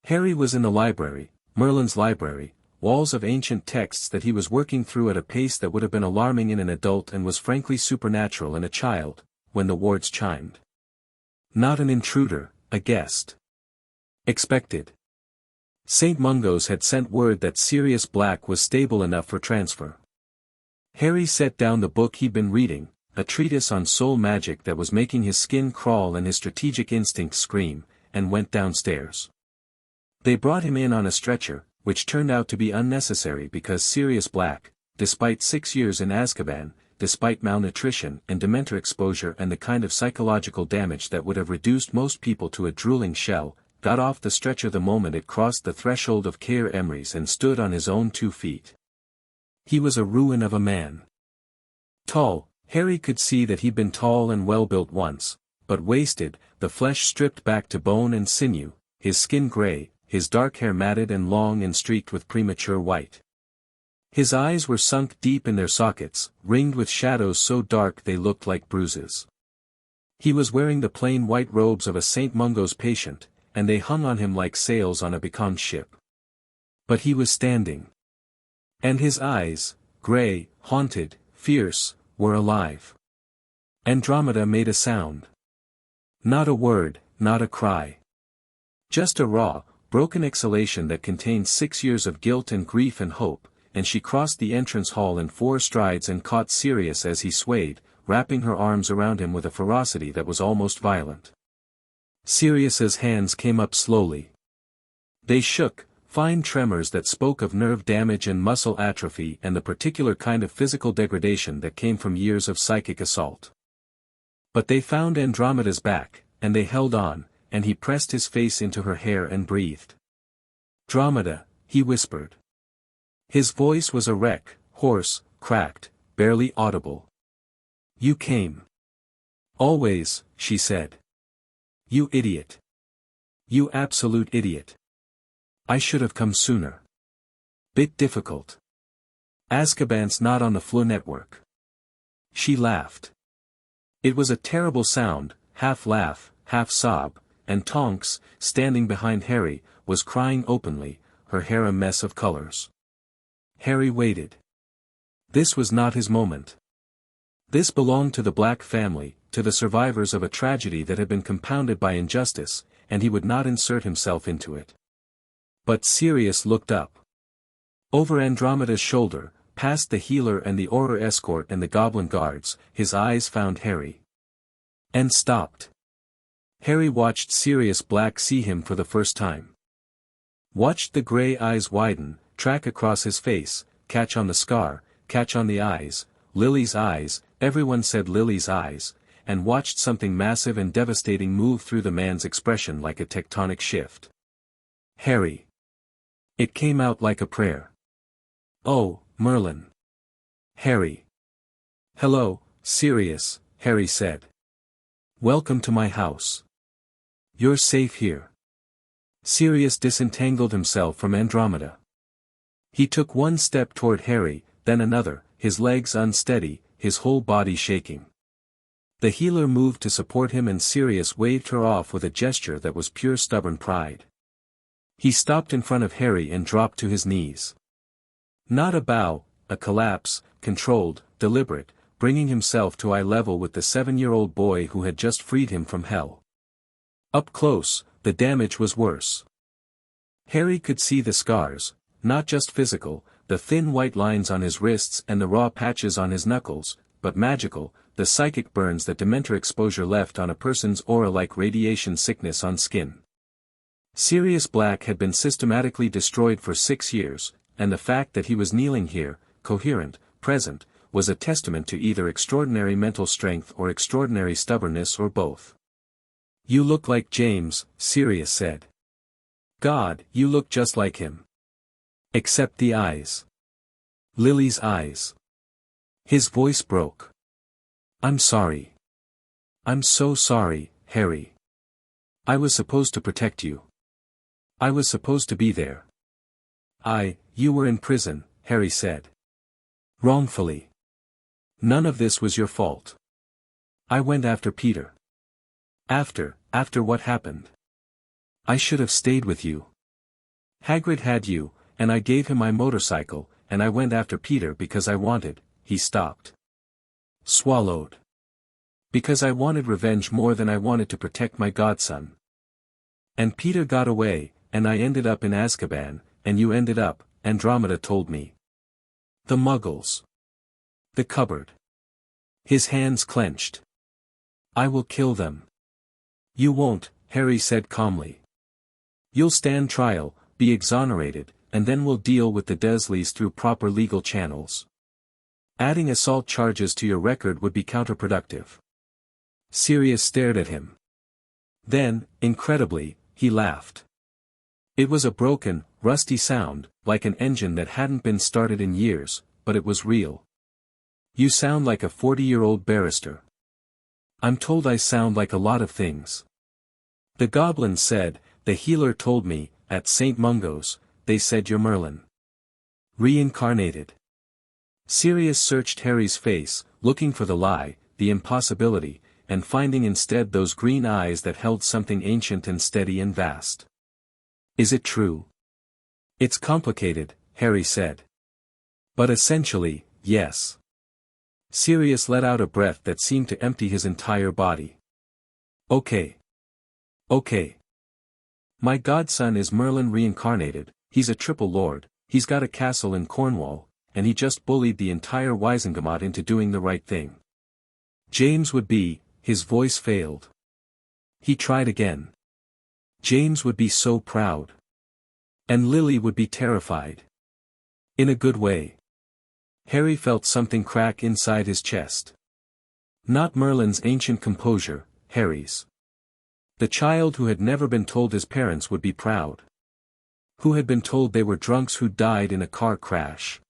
Harry was in the library, Merlin's library, walls of ancient texts that he was working through at a pace that would have been alarming in an adult and was frankly supernatural in a child, when the wards chimed. Not an intruder, a guest. Expected. St. Mungo's had sent word that Sirius Black was stable enough for transfer. Harry set down the book he'd been reading, a treatise on soul magic that was making his skin crawl and his strategic instincts scream, and went downstairs. They brought him in on a stretcher, which turned out to be unnecessary because Sirius Black, despite 6 years in Azkaban, despite malnutrition and dementor exposure and the kind of psychological damage that would have reduced most people to a drooling shell, got off the stretcher the moment it crossed the threshold of Caer Emmery's and stood on his own 2 feet. He was a ruin of a man. Tall, Harry could see that he'd been tall and well-built once, but wasted, the flesh stripped back to bone and sinew, his skin gray, his dark hair matted and long and streaked with premature white. His eyes were sunk deep in their sockets, ringed with shadows so dark they looked like bruises. He was wearing the plain white robes of a St. Mungo's patient, and they hung on him like sails on a becalmed ship. But he was standing. And his eyes, grey, haunted, fierce, were alive. Andromeda made a sound. Not a word, not a cry. Just a raw, broken exhalation that contained 6 years of guilt and grief and hope, and she crossed the entrance hall in 4 strides and caught Sirius as he swayed, wrapping her arms around him with a ferocity that was almost violent. Sirius's hands came up slowly. They shook, fine tremors that spoke of nerve damage and muscle atrophy and the particular kind of physical degradation that came from years of psychic assault. But they found Andromeda's back, and they held on, and he pressed his face into her hair and breathed. "Andromeda," he whispered. His voice was a wreck, hoarse, cracked, barely audible. "You came." "Always," she said. "You idiot. You absolute idiot. I should have come sooner. Bit difficult. Azkaban's not on the Fleur network." She laughed. It was a terrible sound, half laugh, half sob, and Tonks, standing behind Harry, was crying openly, her hair a mess of colors. Harry waited. This was not his moment. This belonged to the Black family, to the survivors of a tragedy that had been compounded by injustice, and he would not insert himself into it. But Sirius looked up. Over Andromeda's shoulder, past the healer and the Auror escort and the goblin guards, his eyes found Harry. And stopped. Harry watched Sirius Black see him for the first time. Watched the grey eyes widen, track across his face, catch on the scar, catch on the eyes, Lily's eyes, everyone said Lily's eyes, and watched something massive and devastating move through the man's expression like a tectonic shift. Harry. It came out like a prayer. "Oh, Merlin." Harry. "Hello, Sirius," Harry said. "Welcome to my house. You're safe here." Sirius disentangled himself from Andromeda. He took one step toward Harry, then another, his legs unsteady, his whole body shaking. The healer moved to support him and Sirius waved her off with a gesture that was pure stubborn pride. He stopped in front of Harry and dropped to his knees. Not a bow, a collapse, controlled, deliberate, bringing himself to eye level with the 7-year-old boy who had just freed him from hell. Up close, the damage was worse. Harry could see the scars, not just physical, the thin white lines on his wrists and the raw patches on his knuckles, but magical, the psychic burns that Dementor exposure left on a person's aura like radiation sickness on skin. Sirius Black had been systematically destroyed for 6 years, and the fact that he was kneeling here, coherent, present, was a testament to either extraordinary mental strength or extraordinary stubbornness or both. "You look like James," Sirius said. "God, you look just like him. Except the eyes. Lily's eyes." His voice broke. "I'm sorry. I'm so sorry, Harry. I was supposed to protect you. I was supposed to be there." You were in prison," Harry said. "Wrongfully. None of this was your fault. I went after Peter. After what happened. I should have stayed with you. Hagrid had you, and I gave him my motorcycle, and I went after Peter because I wanted," he stopped. Swallowed. "Because I wanted revenge more than I wanted to protect my godson. And Peter got away, and I ended up in Azkaban, and you ended up," Andromeda told me. "The Muggles. The cupboard." His hands clenched. "I will kill them." "You won't," Harry said calmly. "You'll stand trial, be exonerated, and then we'll deal with the Dursleys through proper legal channels. Adding assault charges to your record would be counterproductive." Sirius stared at him. Then, incredibly, he laughed. It was a broken, rusty sound, like an engine that hadn't been started in years, but it was real. "You sound like a 40-year-old barrister." "I'm told I sound like a lot of things. The goblins said, the healer told me, at St. Mungo's, they said you're Merlin. Reincarnated." Sirius searched Harry's face, looking for the lie, the impossibility, and finding instead those green eyes that held something ancient and steady and vast. "Is it true?" "It's complicated," Harry said. "But essentially, yes." Sirius let out a breath that seemed to empty his entire body. Okay. My godson is Merlin reincarnated, he's a triple lord, he's got a castle in Cornwall, and he just bullied the entire Wizengamot into doing the right thing. James would be," his voice failed. He tried again. "James would be so proud. And Lily would be terrified. In a good way." Harry felt something crack inside his chest. Not Merlin's ancient composure, Harry's. The child who had never been told his parents would be proud. Who had been told they were drunks who died in a car crash.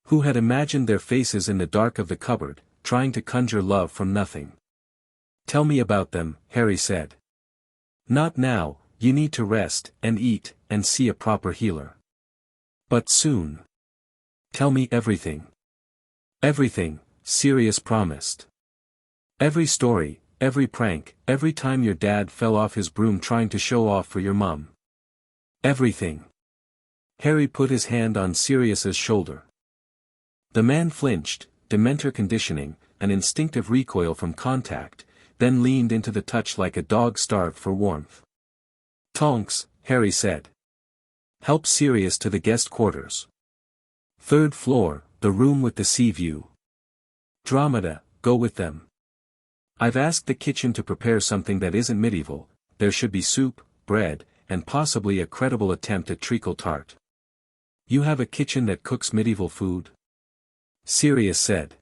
Who had imagined their faces in the dark of the cupboard, trying to conjure love from nothing. "Tell me about them," Harry said. "Not now, you need to rest, and eat, and see a proper healer. But soon. Tell me everything." "Everything," Sirius promised. "Every story, every prank, every time your dad fell off his broom trying to show off for your mum. Everything." Harry put his hand on Sirius's shoulder. The man flinched, Dementor conditioning, an instinctive recoil from contact, then leaned into the touch like a dog starved for warmth. "Tonks," Harry said. "Help Sirius to the guest quarters. 3rd floor, the room with the sea view. Andromeda, go with them. I've asked the kitchen to prepare something that isn't medieval, there should be soup, bread, and possibly a credible attempt at treacle tart." "You have a kitchen that cooks medieval food?" Sirius said.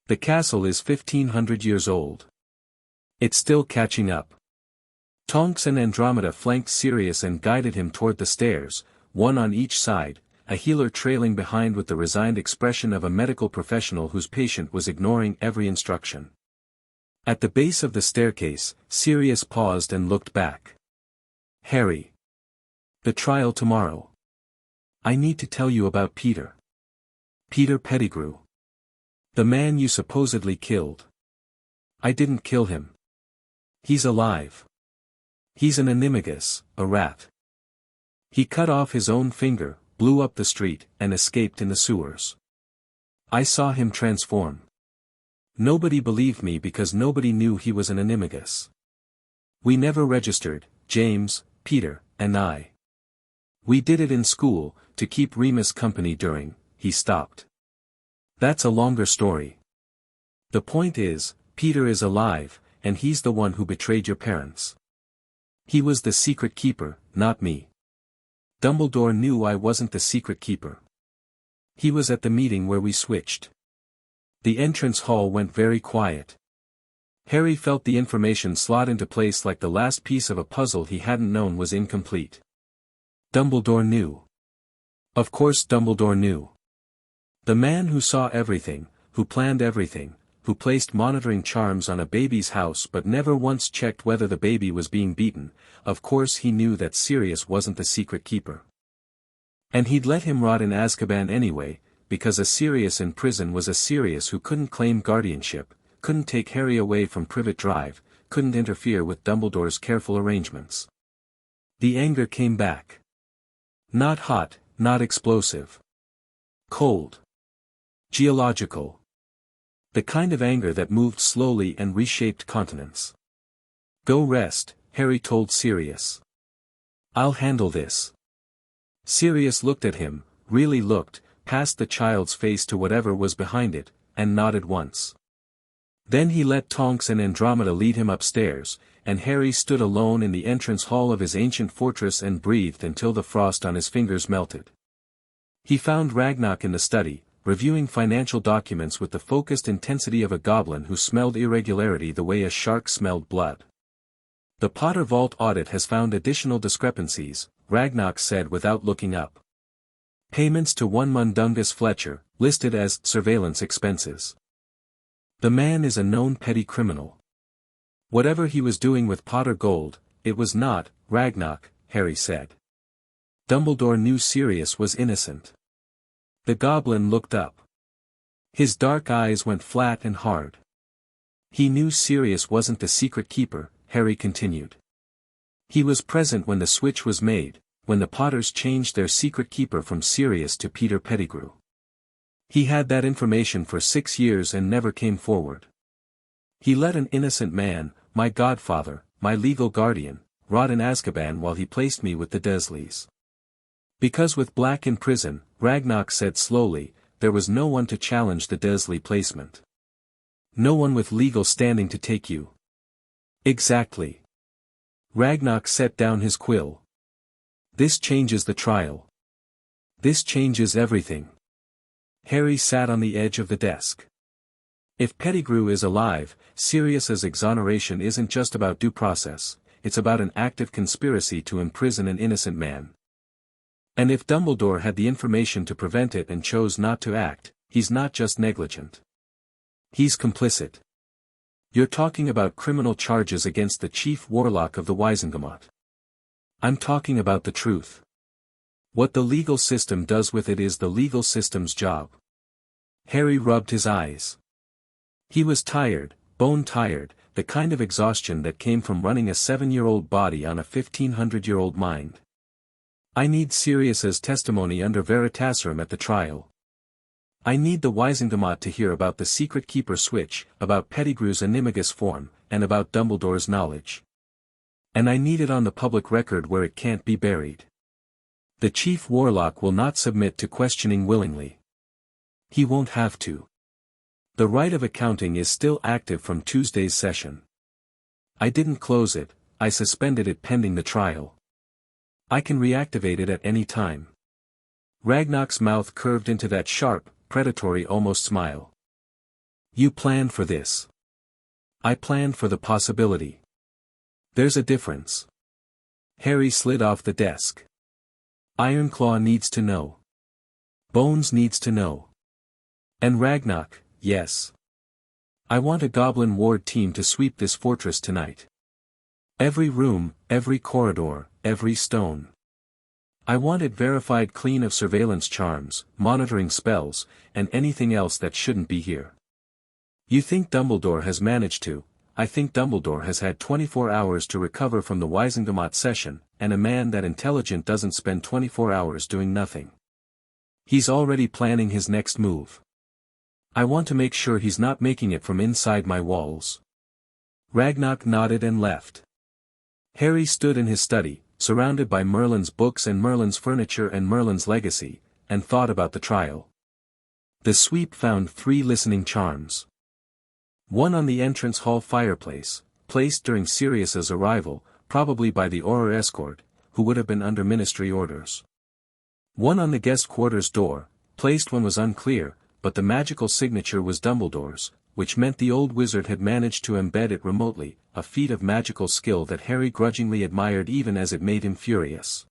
"The castle is 1500 years old. It's still catching up." Tonks and Andromeda flanked Sirius and guided him toward the stairs, one on each side, a healer trailing behind with the resigned expression of a medical professional whose patient was ignoring every instruction. At the base of the staircase, Sirius paused and looked back. "Harry. The trial tomorrow. I need to tell you about Peter. Peter Pettigrew. The man you supposedly killed. I didn't kill him. He's alive. He's an animagus, a rat. He cut off his own finger, blew up the street, and escaped in the sewers. I saw him transform. Nobody believed me because nobody knew he was an animagus. We never registered, James, Peter, and I. We did it in school, to keep Remus company during, he stopped. That's a longer story. The point is, Peter is alive, and he's the one who betrayed your parents. He was the secret keeper, not me. Dumbledore knew I wasn't the secret keeper. He was at the meeting where we switched. The entrance hall went very quiet. Harry felt the information slot into place like the last piece of a puzzle he hadn't known was incomplete. Dumbledore knew. Of course Dumbledore knew. The man who saw everything, who planned everything, who placed monitoring charms on a baby's house but never once checked whether the baby was being beaten, of course he knew that Sirius wasn't the secret keeper. And he'd let him rot in Azkaban anyway, because a Sirius in prison was a Sirius who couldn't claim guardianship, couldn't take Harry away from Privet Drive, couldn't interfere with Dumbledore's careful arrangements. The anger came back. Not hot, not explosive. Cold. Geological. The kind of anger that moved slowly and reshaped continents. Go rest, Harry told Sirius. I'll handle this. Sirius looked at him, really looked, past the child's face to whatever was behind it, and nodded once. Then he let Tonks and Andromeda lead him upstairs, and Harry stood alone in the entrance hall of his ancient fortress and breathed until the frost on his fingers melted. He found Ragnarok in the study, reviewing financial documents with the focused intensity of a goblin who smelled irregularity the way a shark smelled blood. The Potter Vault audit has found additional discrepancies, Ragnarok said without looking up. Payments to one Mundungus Fletcher, listed as surveillance expenses. The man is a known petty criminal. Whatever he was doing with Potter gold, it was not Ragnarok, Harry said. Dumbledore knew Sirius was innocent. The goblin looked up. His dark eyes went flat and hard. He knew Sirius wasn't the secret keeper, Harry continued. He was present when the switch was made, when the Potters changed their secret keeper from Sirius to Peter Pettigrew. He had that information for 6 years and never came forward. He let an innocent man, my godfather, my legal guardian, rot in Azkaban while he placed me with the Dursleys. Because with Black in prison, Ragnarok said slowly, there was no one to challenge the Dursley placement. No one with legal standing to take you. Exactly. Ragnarok set down his quill. This changes the trial. This changes everything. Harry sat on the edge of the desk. If Pettigrew is alive, Sirius's exoneration isn't just about due process, it's about an active conspiracy to imprison an innocent man. And if Dumbledore had the information to prevent it and chose not to act, he's not just negligent. He's complicit. You're talking about criminal charges against the chief warlock of the Wizengamot. I'm talking about the truth. What the legal system does with it is the legal system's job. Harry rubbed his eyes. He was tired, bone-tired, the kind of exhaustion that came from running a 7-year-old body on a 1,500-year-old mind. I need Sirius's testimony under Veritaserum at the trial. I need the Wizengamot to hear about the secret keeper switch, about Pettigrew's animagus form, and about Dumbledore's knowledge. And I need it on the public record where it can't be buried. The chief warlock will not submit to questioning willingly. He won't have to. The right of accounting is still active from Tuesday's session. I didn't close it, I suspended it pending the trial. I can reactivate it at any time. Ragnarok's mouth curved into that sharp, predatory almost smile. You planned for this. I planned for the possibility. There's a difference. Harry slid off the desk. Ironclaw needs to know. Bones needs to know. And Ragnarok, yes. I want a Goblin Ward team to sweep this fortress tonight. Every room, every corridor, every stone. I want it verified clean of surveillance charms, monitoring spells, and anything else that shouldn't be here. You think Dumbledore has managed to, I think Dumbledore has had 24 hours to recover from the Wizengamot session, and a man that intelligent doesn't spend 24 hours doing nothing. He's already planning his next move. I want to make sure he's not making it from inside my walls. Ragnarok nodded and left. Harry stood in his study, surrounded by Merlin's books and Merlin's furniture and Merlin's legacy, and thought about the trial. The sweep found 3 listening charms. One on the entrance hall fireplace, placed during Sirius's arrival, probably by the Auror escort, who would have been under ministry orders. One on the guest quarters door, placed when was unclear, but the magical signature was Dumbledore's, which meant the old wizard had managed to embed it remotely, a feat of magical skill that Harry grudgingly admired even as it made him furious.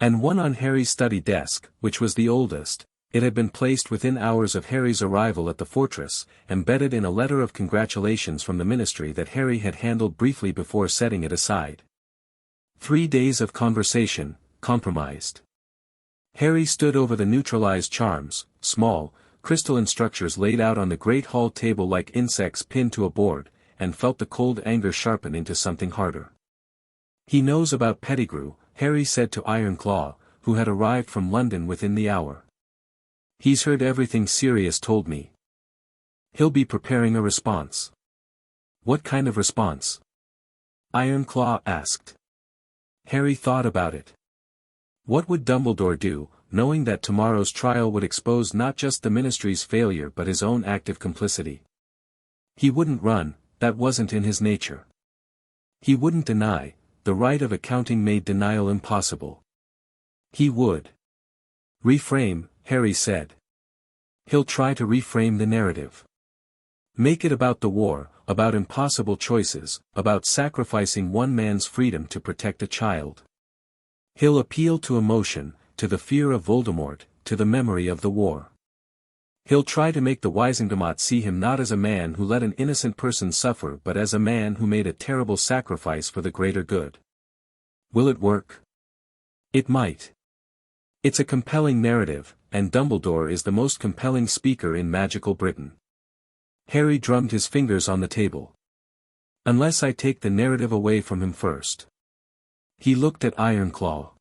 And one on Harry's study desk, which was the oldest. It had been placed within hours of Harry's arrival at the fortress, embedded in a letter of congratulations from the ministry that Harry had handled briefly before setting it aside. 3 days of conversation, compromised. Harry stood over the neutralized charms, small, crystalline structures laid out on the great hall table like insects pinned to a board, and felt the cold anger sharpen into something harder. "He knows about Pettigrew," Harry said to Ironclaw, who had arrived from London within the hour. "He's heard everything Sirius told me. He'll be preparing a response." "What kind of response?" Ironclaw asked. Harry thought about it. What would Dumbledore do, knowing that tomorrow's trial would expose not just the ministry's failure but his own active complicity? He wouldn't run, that wasn't in his nature. He wouldn't deny, the right of accounting made denial impossible. He would reframe, Harry said. He'll try to reframe the narrative. Make it about the war, about impossible choices, about sacrificing one man's freedom to protect a child. He'll appeal to emotion, to the fear of Voldemort, to the memory of the war. He'll try to make the Wizengamot see him not as a man who let an innocent person suffer but as a man who made a terrible sacrifice for the greater good. Will it work? It might. It's a compelling narrative, and Dumbledore is the most compelling speaker in magical Britain. Harry drummed his fingers on the table. Unless I take the narrative away from him first. He looked at Ironclaw.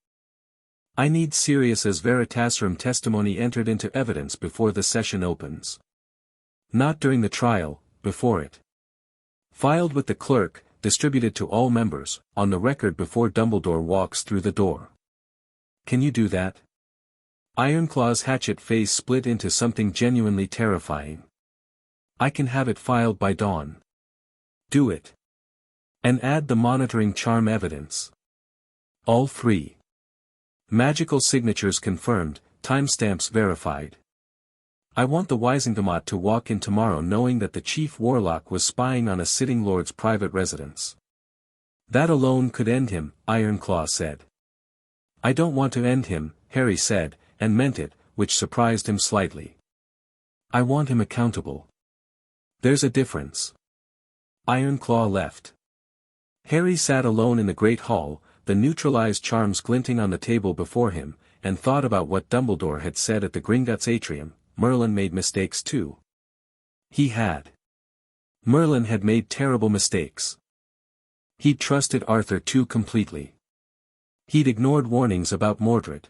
I need Sirius's Veritaserum testimony entered into evidence before the session opens. Not during the trial, before it. Filed with the clerk, distributed to all members, on the record before Dumbledore walks through the door. Can you do that? Ironclaw's hatchet face split into something genuinely terrifying. I can have it filed by dawn. Do it. And add the monitoring charm evidence. All 3. Magical signatures confirmed, timestamps verified. I want the Wizengamot to walk in tomorrow knowing that the chief warlock was spying on a sitting lord's private residence. That alone could end him, Ironclaw said. I don't want to end him, Harry said, and meant it, which surprised him slightly. I want him accountable. There's a difference. Ironclaw left. Harry sat alone in the great hall, the neutralized charms glinting on the table before him, and thought about what Dumbledore had said at the Gringotts atrium. Merlin made mistakes too. He had. Merlin had made terrible mistakes. He'd trusted Arthur too completely. He'd ignored warnings about Mordred.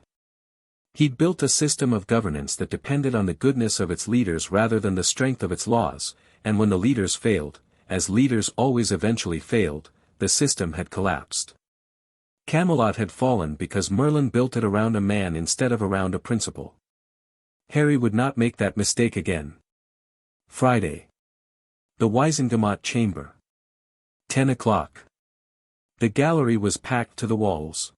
He'd built a system of governance that depended on the goodness of its leaders rather than the strength of its laws, and when the leaders failed, as leaders always eventually failed, the system had collapsed. Camelot had fallen because Merlin built it around a man instead of around a principle. Harry would not make that mistake again. Friday. The Wizengamot chamber. 10 o'clock. The gallery was packed to the walls.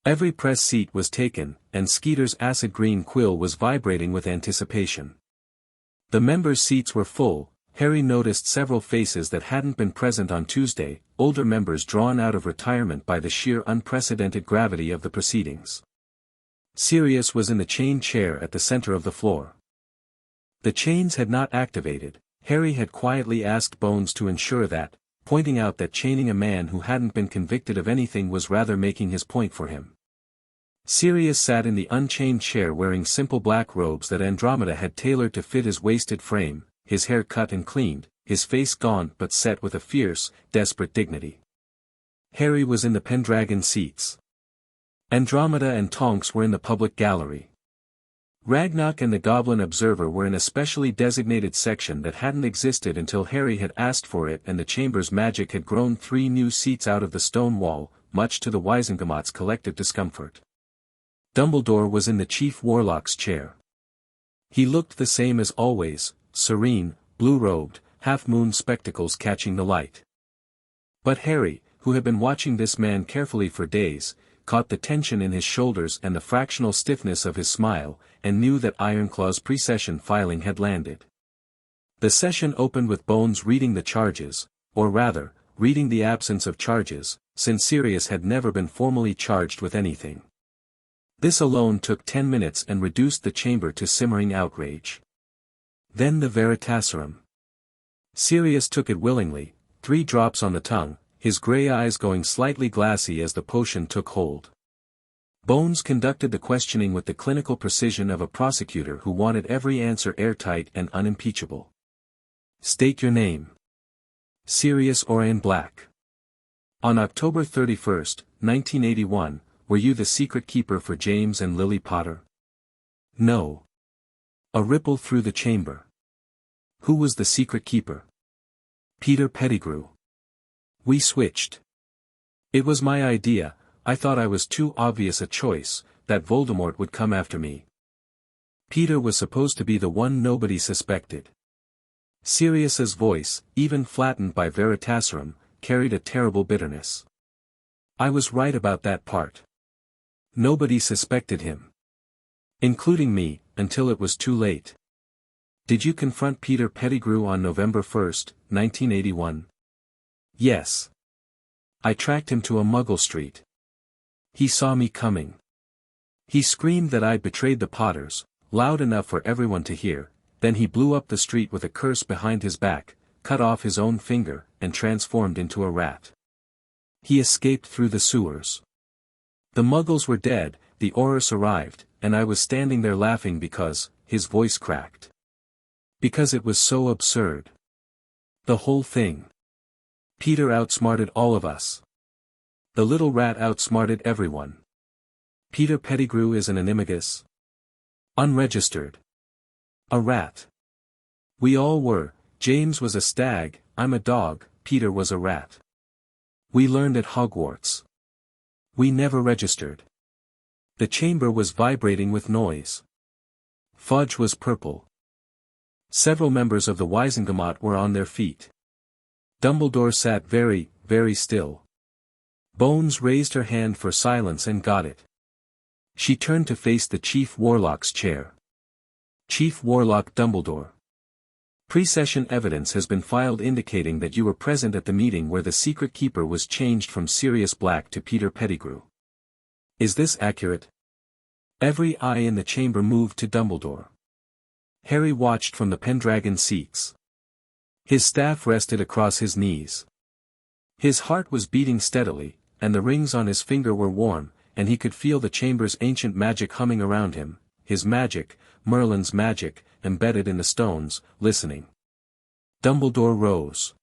Every press seat was taken, and Skeeter's acid green quill was vibrating with anticipation. The members' seats were full. Harry noticed several faces that hadn't been present on Tuesday, older members drawn out of retirement by the sheer unprecedented gravity of the proceedings. Sirius was in the chain chair at the center of the floor. The chains had not activated. Harry had quietly asked Bones to ensure that, pointing out that chaining a man who hadn't been convicted of anything was rather making his point for him. Sirius sat in the unchained chair wearing simple black robes that Andromeda had tailored to fit his wasted frame, his hair cut and cleaned, his face gaunt but set with a fierce, desperate dignity. Harry was in the Pendragon seats. Andromeda and Tonks were in the public gallery. Ragnarok and the Goblin Observer were in a specially designated section that hadn't existed until Harry had asked for it, and the chamber's magic had grown 3 new seats out of the stone wall, much to the Wisengamot's collective discomfort. Dumbledore was in the Chief Warlock's chair. He looked the same as always, serene, blue-robed, half-moon spectacles catching the light. But Harry, who had been watching this man carefully for days, caught the tension in his shoulders and the fractional stiffness of his smile, and knew that Ironclaw's pre-session filing had landed. The session opened with Bones reading the charges, or rather, reading the absence of charges, since Sirius had never been formally charged with anything. This alone took 10 minutes and reduced the chamber to simmering outrage. Then the Veritaserum. Sirius took it willingly, 3 drops on the tongue, his grey eyes going slightly glassy as the potion took hold. Bones conducted the questioning with the clinical precision of a prosecutor who wanted every answer airtight and unimpeachable. State your name. Sirius Black. On October 31, 1981, were you the secret keeper for James and Lily Potter? No. A ripple through the chamber. Who was the secret keeper? Peter Pettigrew. We switched. It was my idea. I thought I was too obvious a choice, that Voldemort would come after me. Peter was supposed to be the one nobody suspected. Sirius's voice, even flattened by Veritaserum, carried a terrible bitterness. I was right about that part. Nobody suspected him. Including me, until it was too late. Did you confront Peter Pettigrew on November 1, 1981? Yes. I tracked him to a Muggle street. He saw me coming. He screamed that I'd betrayed the Potters, loud enough for everyone to hear, then he blew up the street with a curse behind his back, cut off his own finger, and transformed into a rat. He escaped through the sewers. The Muggles were dead, the Aurors arrived, and I was standing there laughing because, his voice cracked. Because it was so absurd. The whole thing. Peter outsmarted all of us. The little rat outsmarted everyone. Peter Pettigrew is an animagus. Unregistered. A rat. We all were. James was a stag, I'm a dog, Peter was a rat. We learned at Hogwarts. We never registered. The chamber was vibrating with noise. Fudge was purple. Several members of the Wisengamot were on their feet. Dumbledore sat very, very still. Bones raised her hand for silence and got it. She turned to face the Chief Warlock's chair. Chief Warlock Dumbledore. Pre-session evidence has been filed indicating that you were present at the meeting where the secret keeper was changed from Sirius Black to Peter Pettigrew. Is this accurate? Every eye in the chamber moved to Dumbledore. Harry watched from the Pendragon seats. His staff rested across his knees. His heart was beating steadily, and the rings on his finger were warm, and he could feel the chamber's ancient magic humming around him, his magic, Merlin's magic, embedded in the stones, listening. Dumbledore rose.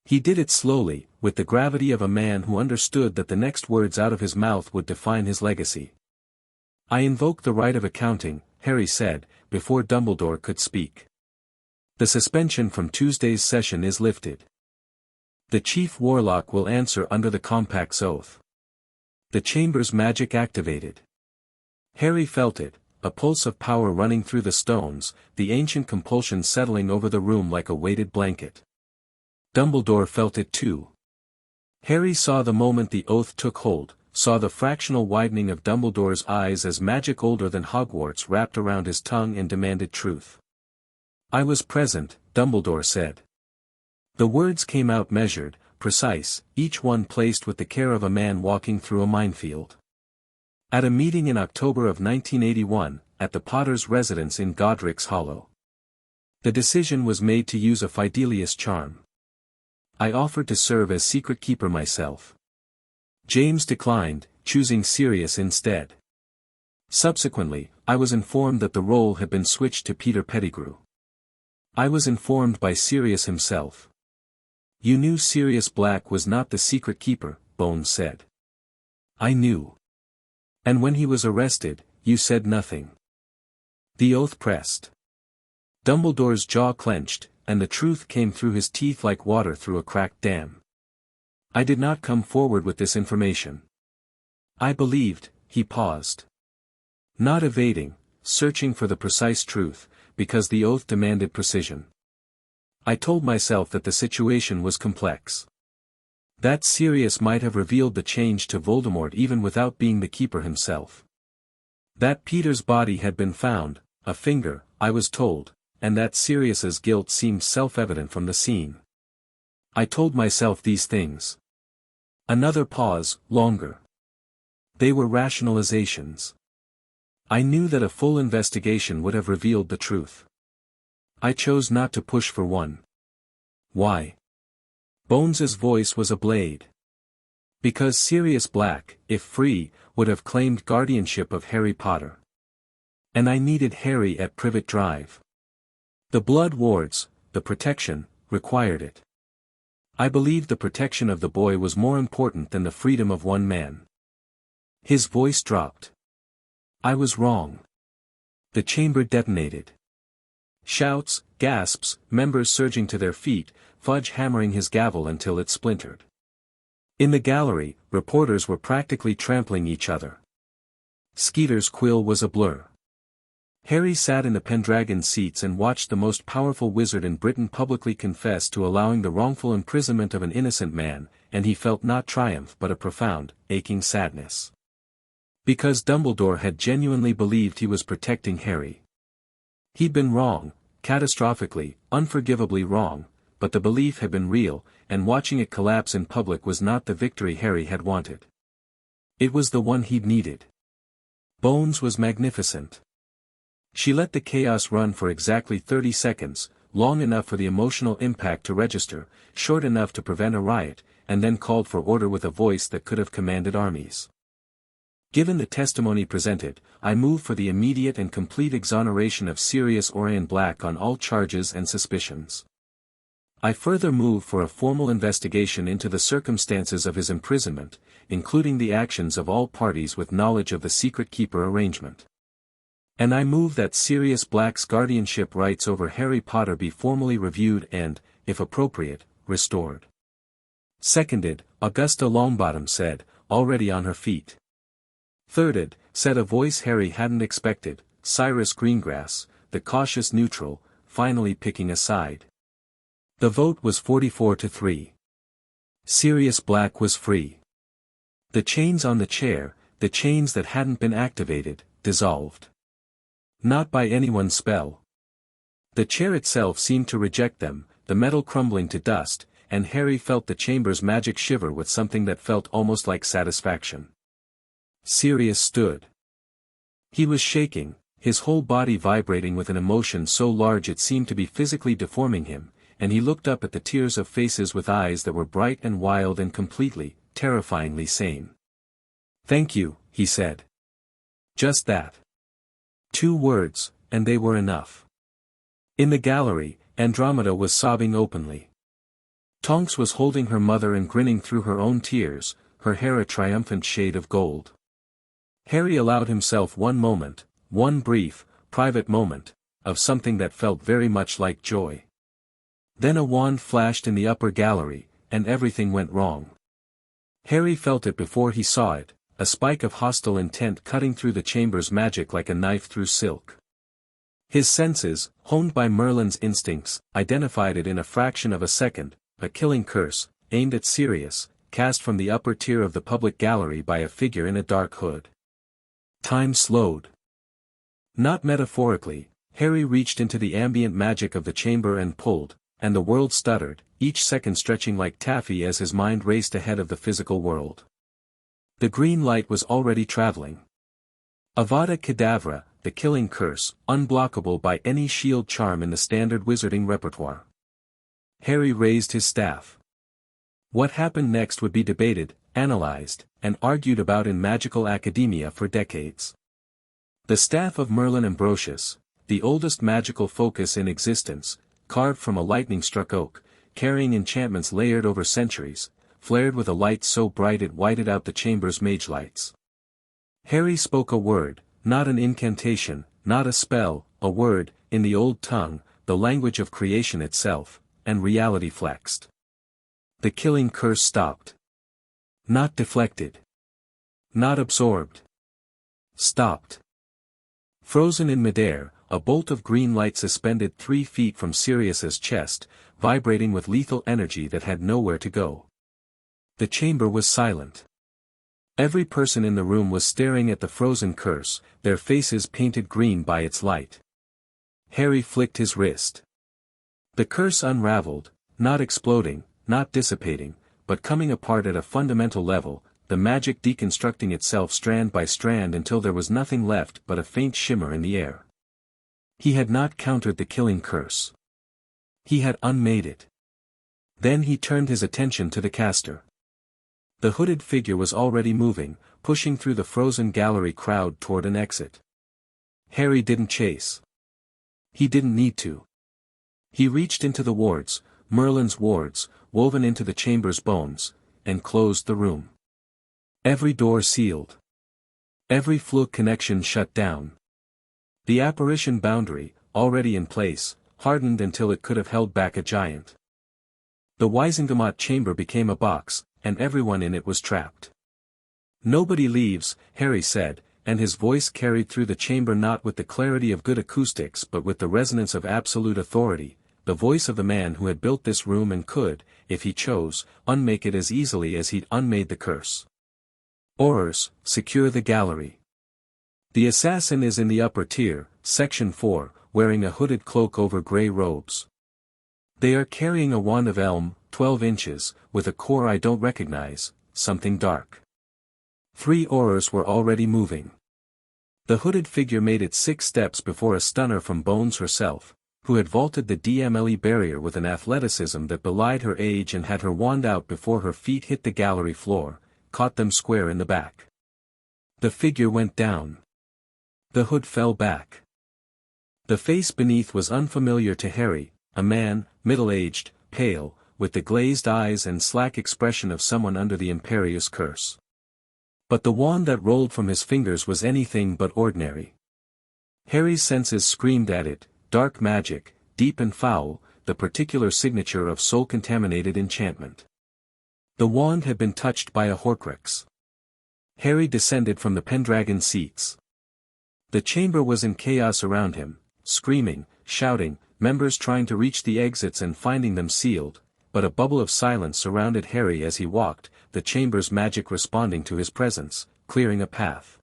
He did it slowly, with the gravity of a man who understood that the next words out of his mouth would define his legacy. I invoke the right of accounting, Harry said, before Dumbledore could speak. The suspension from Tuesday's session is lifted. The Chief Warlock will answer under the Compact's oath. The chamber's magic activated. Harry felt it, a pulse of power running through the stones, the ancient compulsion settling over the room like a weighted blanket. Dumbledore felt it too. Harry saw the moment the oath took hold, saw the fractional widening of Dumbledore's eyes as magic older than Hogwarts wrapped around his tongue and demanded truth. I was present, Dumbledore said. The words came out measured, precise, each one placed with the care of a man walking through a minefield. At a meeting in October of 1981, at the Potter's residence in Godric's Hollow. The decision was made to use a Fidelius charm. I offered to serve as secret keeper myself. James declined, choosing Sirius instead. Subsequently, I was informed that the role had been switched to Peter Pettigrew. I was informed by Sirius himself. You knew Sirius Black was not the secret keeper, Bones said. I knew. And when he was arrested, you said nothing. The oath pressed. Dumbledore's jaw clenched, and the truth came through his teeth like water through a cracked dam. I did not come forward with this information. I believed, he paused. Not evading, searching for the precise truth, because the oath demanded precision. I told myself that the situation was complex. That Sirius might have revealed the change to Voldemort even without being the keeper himself. That Peter's body had been found, a finger, I was told, and that Sirius's guilt seemed self-evident from the scene. I told myself these things. Another pause, longer. They were rationalizations. I knew that a full investigation would have revealed the truth. I chose not to push for one. Why? Bones's voice was a blade. Because Sirius Black, if free, would have claimed guardianship of Harry Potter. And I needed Harry at Privet Drive. The blood wards, the protection, required it. I believed the protection of the boy was more important than the freedom of one man. His voice dropped. I was wrong. The chamber detonated. Shouts, gasps, members surging to their feet, Fudge hammering his gavel until it splintered. In the gallery, reporters were practically trampling each other. Skeeter's quill was a blur. Harry sat in the Pendragon seats and watched the most powerful wizard in Britain publicly confess to allowing the wrongful imprisonment of an innocent man, and he felt not triumph but a profound, aching sadness. Because Dumbledore had genuinely believed he was protecting Harry. He'd been wrong, catastrophically, unforgivably wrong, but the belief had been real, and watching it collapse in public was not the victory Harry had wanted. It was the one he'd needed. Bones was magnificent. She let the chaos run for exactly 30 seconds, long enough for the emotional impact to register, short enough to prevent a riot, and then called for order with a voice that could have commanded armies. Given the testimony presented, I move for the immediate and complete exoneration of Sirius Black on all charges and suspicions. I further move for a formal investigation into the circumstances of his imprisonment, including the actions of all parties with knowledge of the secret keeper arrangement. And I move that Sirius Black's guardianship rights over Harry Potter be formally reviewed and, if appropriate, restored. Seconded, Augusta Longbottom said, already on her feet. Thirded, said a voice Harry hadn't expected, Cyrus Greengrass, the cautious neutral, finally picking a side. The vote was 44-3. Sirius Black was free. The chains on the chair, the chains that hadn't been activated, dissolved. Not by anyone's spell. The chair itself seemed to reject them, the metal crumbling to dust, and Harry felt the chamber's magic shiver with something that felt almost like satisfaction. Sirius stood. He was shaking, his whole body vibrating with an emotion so large it seemed to be physically deforming him, and he looked up at the tiers of faces with eyes that were bright and wild and completely, terrifyingly sane. "Thank you," he said. Just that. 2 words, and they were enough. In the gallery, Andromeda was sobbing openly. Tonks was holding her mother and grinning through her own tears, her hair a triumphant shade of gold. Harry allowed himself one moment, one brief, private moment, of something that felt very much like joy. Then a wand flashed in the upper gallery, and everything went wrong. Harry felt it before he saw it, a spike of hostile intent cutting through the chamber's magic like a knife through silk. His senses, honed by Merlin's instincts, identified it in a fraction of a second, a killing curse, aimed at Sirius, cast from the upper tier of the public gallery by a figure in a dark hood. Time slowed. Not metaphorically, Harry reached into the ambient magic of the chamber and pulled, and the world stuttered, each second stretching like taffy as his mind raced ahead of the physical world. The green light was already traveling. Avada Kedavra, the killing curse, unblockable by any shield charm in the standard wizarding repertoire. Harry raised his staff. What happened next would be debated, analyzed, and argued about in magical academia for decades. The staff of Merlin Ambrosius, the oldest magical focus in existence, carved from a lightning-struck oak, carrying enchantments layered over centuries, flared with a light so bright it whited out the chamber's mage lights. Harry spoke a word, not an incantation, not a spell, a word, in the old tongue, the language of creation itself, and reality flexed. The killing curse stopped. Not deflected. Not absorbed. Stopped. Frozen in midair, a bolt of green light suspended 3 feet from Sirius's chest, vibrating with lethal energy that had nowhere to go. The chamber was silent. Every person in the room was staring at the frozen curse, their faces painted green by its light. Harry flicked his wrist. The curse unraveled, not exploding, not dissipating, but coming apart at a fundamental level, the magic deconstructing itself strand by strand until there was nothing left but a faint shimmer in the air. He had not countered the killing curse. He had unmade it. Then he turned his attention to the caster. The hooded figure was already moving, pushing through the frozen gallery crowd toward an exit. Harry didn't chase. He didn't need to. He reached into the wards, Merlin's wards, woven into the chamber's bones, and closed the room. Every door sealed. Every fluke connection shut down. The apparition boundary, already in place, hardened until it could have held back a giant. The Wizengamot chamber became a box, and everyone in it was trapped. "Nobody leaves," Harry said, and his voice carried through the chamber not with the clarity of good acoustics but with the resonance of absolute authority, the voice of the man who had built this room and could, if he chose, unmake it as easily as he'd unmade the curse. "Aurors, secure the gallery. The assassin is in the upper tier, Section 4, wearing a hooded cloak over grey robes. They are carrying a wand of elm, 12 inches, with a core I don't recognize, something dark." 3 Aurors were already moving. The hooded figure made it 6 steps before a stunner from Bones herself, who had vaulted the DMLE barrier with an athleticism that belied her age and had her wand out before her feet hit the gallery floor, caught them square in the back. The figure went down. The hood fell back. The face beneath was unfamiliar to Harry, a man, middle-aged, pale, with the glazed eyes and slack expression of someone under the imperious curse. But the wand that rolled from his fingers was anything but ordinary. Harry's senses screamed at it, dark magic, deep and foul, the particular signature of soul-contaminated enchantment. The wand had been touched by a Horcrux. Harry descended from the Pendragon seats. The chamber was in chaos around him, screaming, shouting, members trying to reach the exits and finding them sealed, but a bubble of silence surrounded Harry as he walked, the chamber's magic responding to his presence, clearing a path.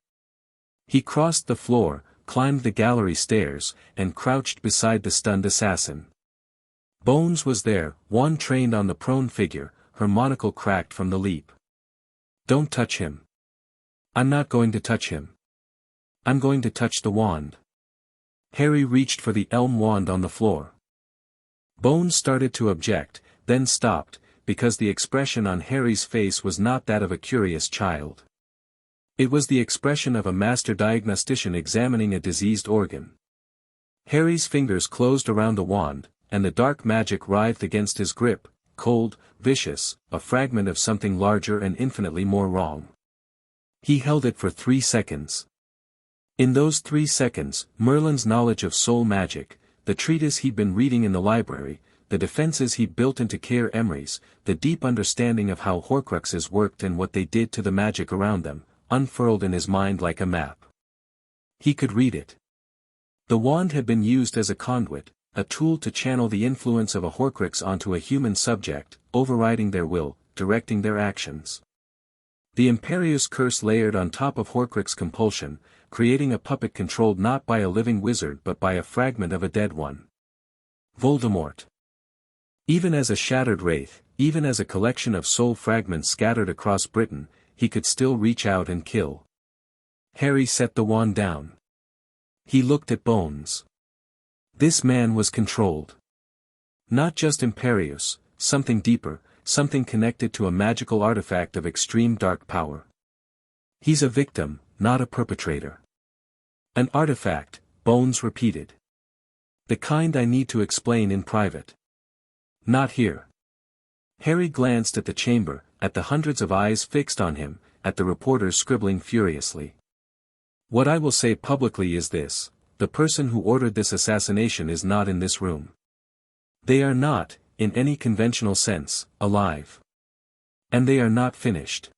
He crossed the floor, climbed the gallery stairs, and crouched beside the stunned assassin. Bones was there, wand trained on the prone figure, her monocle cracked from the leap. "Don't touch him. I'm not going to touch him. I'm going to touch the wand." Harry reached for the elm wand on the floor. Bones started to object, then stopped, because the expression on Harry's face was not that of a curious child. It was the expression of a master diagnostician examining a diseased organ. Harry's fingers closed around the wand, and the dark magic writhed against his grip, cold, vicious, a fragment of something larger and infinitely more wrong. He held it for 3 seconds. In those 3 seconds, Merlin's knowledge of soul magic, the treatise he'd been reading in the library, the defenses he'd built into Emmery's, the deep understanding of how Horcruxes worked and what they did to the magic around them, unfurled in his mind like a map. He could read it. The wand had been used as a conduit, a tool to channel the influence of a Horcrux onto a human subject, overriding their will, directing their actions. The imperious curse layered on top of Horcrux compulsion, creating a puppet controlled not by a living wizard but by a fragment of a dead one. Voldemort. Even as a shattered wraith, even as a collection of soul fragments scattered across Britain, he could still reach out and kill. Harry set the wand down. He looked at Bones. This man was controlled. Not just imperious, something deeper, something connected to a magical artifact of extreme dark power. He's a victim, not a perpetrator. An artifact, Bones repeated. The kind I need to explain in private. Not here. Harry glanced at the chamber, at the hundreds of eyes fixed on him, at the reporters scribbling furiously. What I will say publicly is this: the person who ordered this assassination is not in this room. They are not, in any conventional sense, alive. And they are not finished.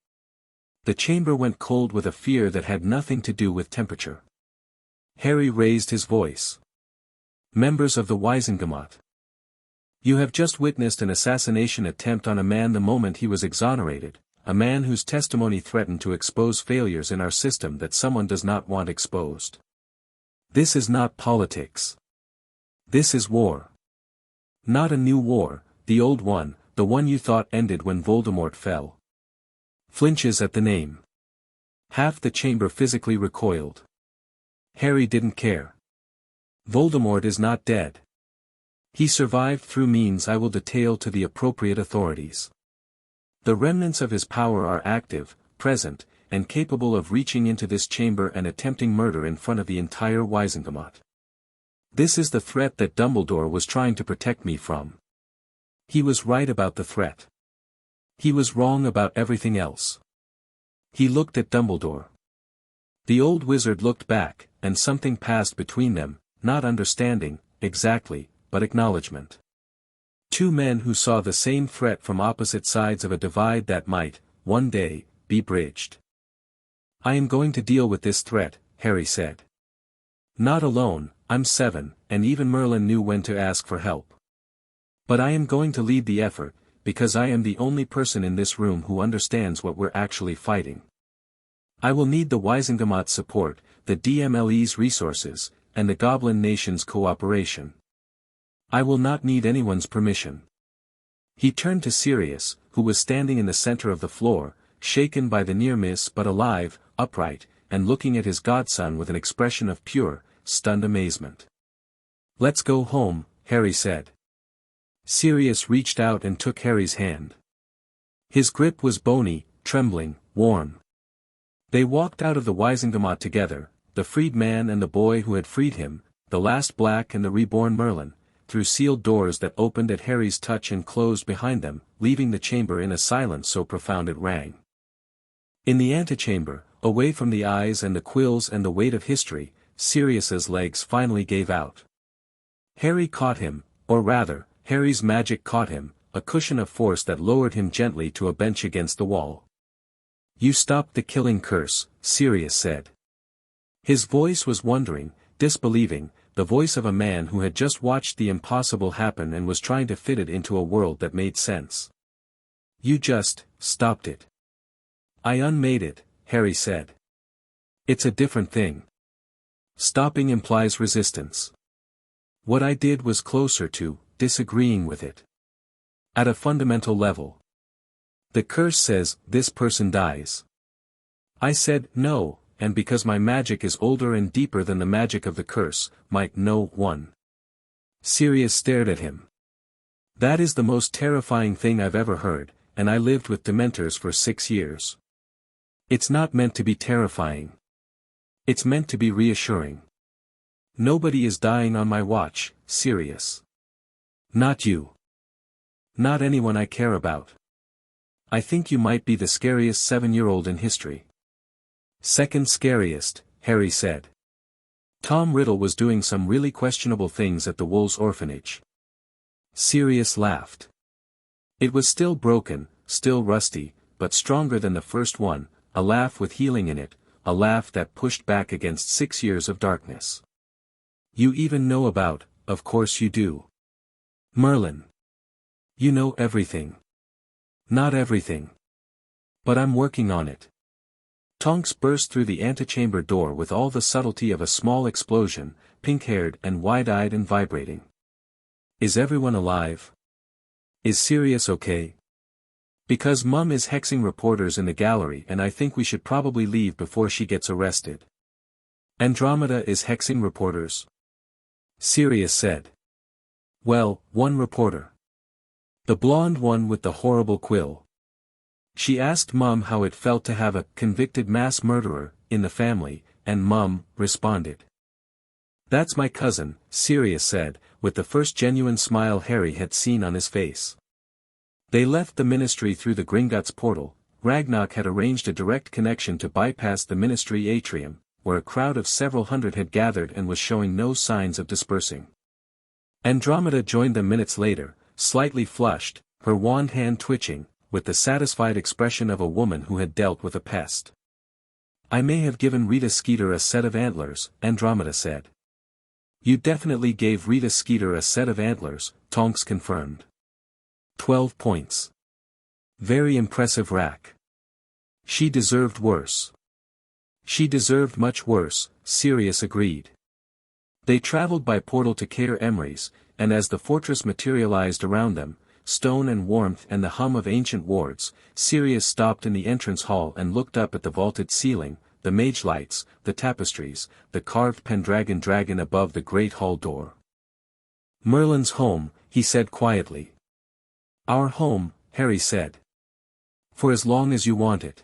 The chamber went cold with a fear that had nothing to do with temperature. Harry raised his voice. Members of the Wizengamot. You have just witnessed an assassination attempt on a man the moment he was exonerated, a man whose testimony threatened to expose failures in our system that someone does not want exposed. This is not politics. This is war. Not a new war, the old one, the one you thought ended when Voldemort fell. Flinches at the name. Half the chamber physically recoiled. Harry didn't care. Voldemort is not dead. He survived through means I will detail to the appropriate authorities. The remnants of his power are active, present, and capable of reaching into this chamber and attempting murder in front of the entire Wizengamot. This is the threat that Dumbledore was trying to protect me from. He was right about the threat. He was wrong about everything else. He looked at Dumbledore. The old wizard looked back, and something passed between them, not understanding, exactly, but acknowledgement. Two men who saw the same threat from opposite sides of a divide that might, one day, be bridged. I am going to deal with this threat, Harry said. Not alone, I'm 7, and even Merlin knew when to ask for help. But I am going to lead the effort, because I am the only person in this room who understands what we're actually fighting. I will need the Wizengamot's support, the DMLE's resources, and the Goblin Nation's cooperation. I will not need anyone's permission. He turned to Sirius, who was standing in the center of the floor, shaken by the near miss but alive, upright, and looking at his godson with an expression of pure, stunned amazement. Let's go home, Harry said. Sirius reached out and took Harry's hand. His grip was bony, trembling, warm. They walked out of the Wizengamot together, the freed man and the boy who had freed him, the last Black and the reborn Merlin, through sealed doors that opened at Harry's touch and closed behind them, leaving the chamber in a silence so profound it rang. In the antechamber, away from the eyes and the quills and the weight of history, Sirius's legs finally gave out. Harry caught him, or rather, Harry's magic caught him, a cushion of force that lowered him gently to a bench against the wall. You stopped the killing curse, Sirius said. His voice was wondering, disbelieving, the voice of a man who had just watched the impossible happen and was trying to fit it into a world that made sense. You just stopped it. I unmade it, Harry said. It's a different thing. Stopping implies resistance. What I did was closer to disagreeing with it. At a fundamental level. The curse says, this person dies. I said, no, and because my magic is older and deeper than the magic of the curse, might no one. Sirius stared at him. That is the most terrifying thing I've ever heard, and I lived with Dementors for 6 years. It's not meant to be terrifying. It's meant to be reassuring. Nobody is dying on my watch, Sirius. Not you. Not anyone I care about. I think you might be the scariest 7-year-old in history. Second scariest, Harry said. Tom Riddle was doing some really questionable things at the Wolves' orphanage. Sirius laughed. It was still broken, still rusty, but stronger than the first one, a laugh with healing in it, a laugh that pushed back against 6 years of darkness. You even know about, of course you do. Merlin. You know everything. Not everything. But I'm working on it. Tonks burst through the antechamber door with all the subtlety of a small explosion, pink-haired and wide-eyed and vibrating. Is everyone alive? Is Sirius okay? Because Mum is hexing reporters in the gallery and I think we should probably leave before she gets arrested. Andromeda is hexing reporters? Sirius said. Well, one reporter. The blonde one with the horrible quill. She asked Mum how it felt to have a convicted mass murderer in the family, and Mum responded. That's my cousin, Sirius said, with the first genuine smile Harry had seen on his face. They left the ministry through the Gringotts portal. Ragnarok had arranged a direct connection to bypass the ministry atrium, where a crowd of several hundred had gathered and was showing no signs of dispersing. Andromeda joined them minutes later, slightly flushed, her wand hand twitching, with the satisfied expression of a woman who had dealt with a pest. "I may have given Rita Skeeter a set of antlers," Andromeda said. "You definitely gave Rita Skeeter a set of antlers," Tonks confirmed. 12 points. Very impressive rack. She deserved worse. She deserved much worse, Sirius agreed. They traveled by portal to Caer Emmery's, and as the fortress materialized around them, stone and warmth and the hum of ancient wards, Sirius stopped in the entrance hall and looked up at the vaulted ceiling, the mage lights, the tapestries, the carved Pendragon dragon above the great hall door. "Merlin's home," he said quietly. "Our home," Harry said. "For as long as you want it."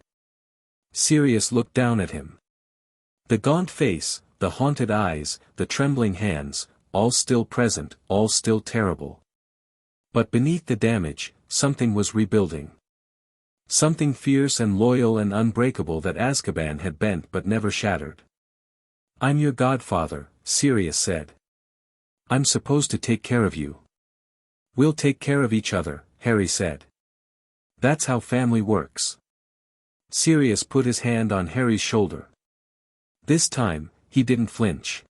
Sirius looked down at him. The gaunt face, the haunted eyes, the trembling hands, all still present, all still terrible. But beneath the damage, something was rebuilding. Something fierce and loyal and unbreakable that Azkaban had bent but never shattered. "I'm your godfather," Sirius said. "I'm supposed to take care of you." "We'll take care of each other," Harry said. "That's how family works." Sirius put his hand on Harry's shoulder. This time, he didn't flinch.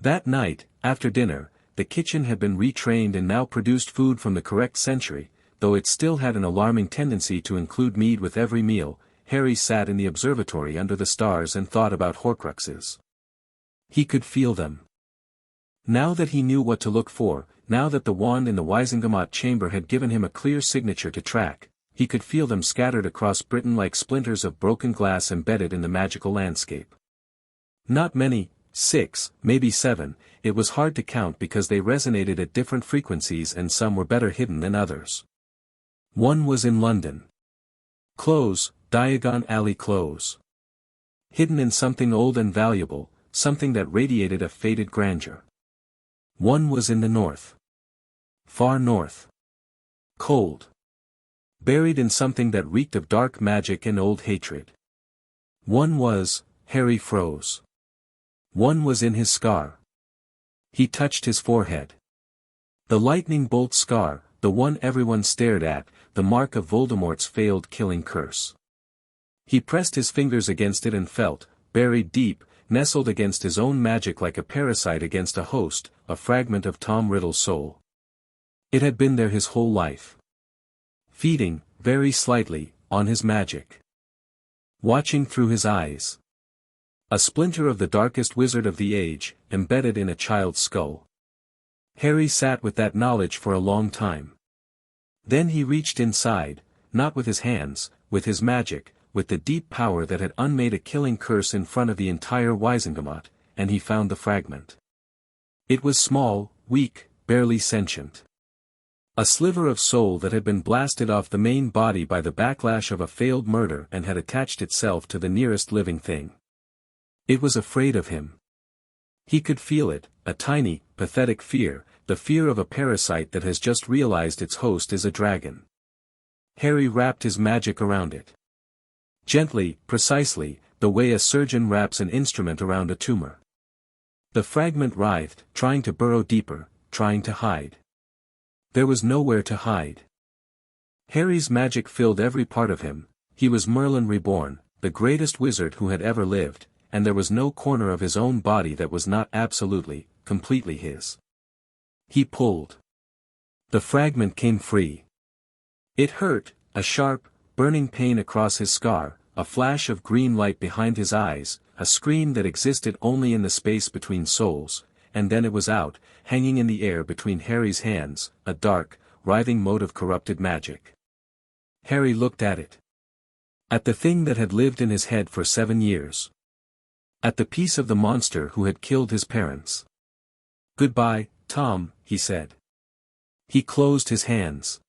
That night, after dinner, the kitchen had been retrained and now produced food from the correct century, though it still had an alarming tendency to include mead with every meal. Harry sat in the observatory under the stars and thought about Horcruxes. He could feel them. Now that he knew what to look for, now that the wand in the Wizengamot chamber had given him a clear signature to track, he could feel them scattered across Britain like splinters of broken glass embedded in the magical landscape. Not many, 6, maybe 7, it was hard to count because they resonated at different frequencies and some were better hidden than others. One was in London. Clothes, Diagon Alley clothes. Hidden in something old and valuable, something that radiated a faded grandeur. One was in the north. Far north. Cold. Buried in something that reeked of dark magic and old hatred. One was, Harry froze. One was in his scar. He touched his forehead. The lightning bolt scar, the one everyone stared at, the mark of Voldemort's failed killing curse. He pressed his fingers against it and felt, buried deep, nestled against his own magic like a parasite against a host, a fragment of Tom Riddle's soul. It had been there his whole life. Feeding, very slightly, on his magic. Watching through his eyes. A splinter of the darkest wizard of the age, embedded in a child's skull. Harry sat with that knowledge for a long time. Then he reached inside, not with his hands, with his magic, with the deep power that had unmade a killing curse in front of the entire Wizengamot, and he found the fragment. It was small, weak, barely sentient. A sliver of soul that had been blasted off the main body by the backlash of a failed murder and had attached itself to the nearest living thing. It was afraid of him. He could feel it, a tiny, pathetic fear, the fear of a parasite that has just realized its host is a dragon. Harry wrapped his magic around it. Gently, precisely, the way a surgeon wraps an instrument around a tumor. The fragment writhed, trying to burrow deeper, trying to hide. There was nowhere to hide. Harry's magic filled every part of him. He was Merlin reborn, the greatest wizard who had ever lived, and there was no corner of his own body that was not absolutely, completely his. He pulled. The fragment came free. It hurt, a sharp, burning pain across his scar, a flash of green light behind his eyes, a scream that existed only in the space between souls, and then it was out, hanging in the air between Harry's hands, a dark, writhing mote of corrupted magic. Harry looked at it. At the thing that had lived in his head for 7 years. At the piece of the monster who had killed his parents. "Goodbye, Tom," he said. He closed his hands.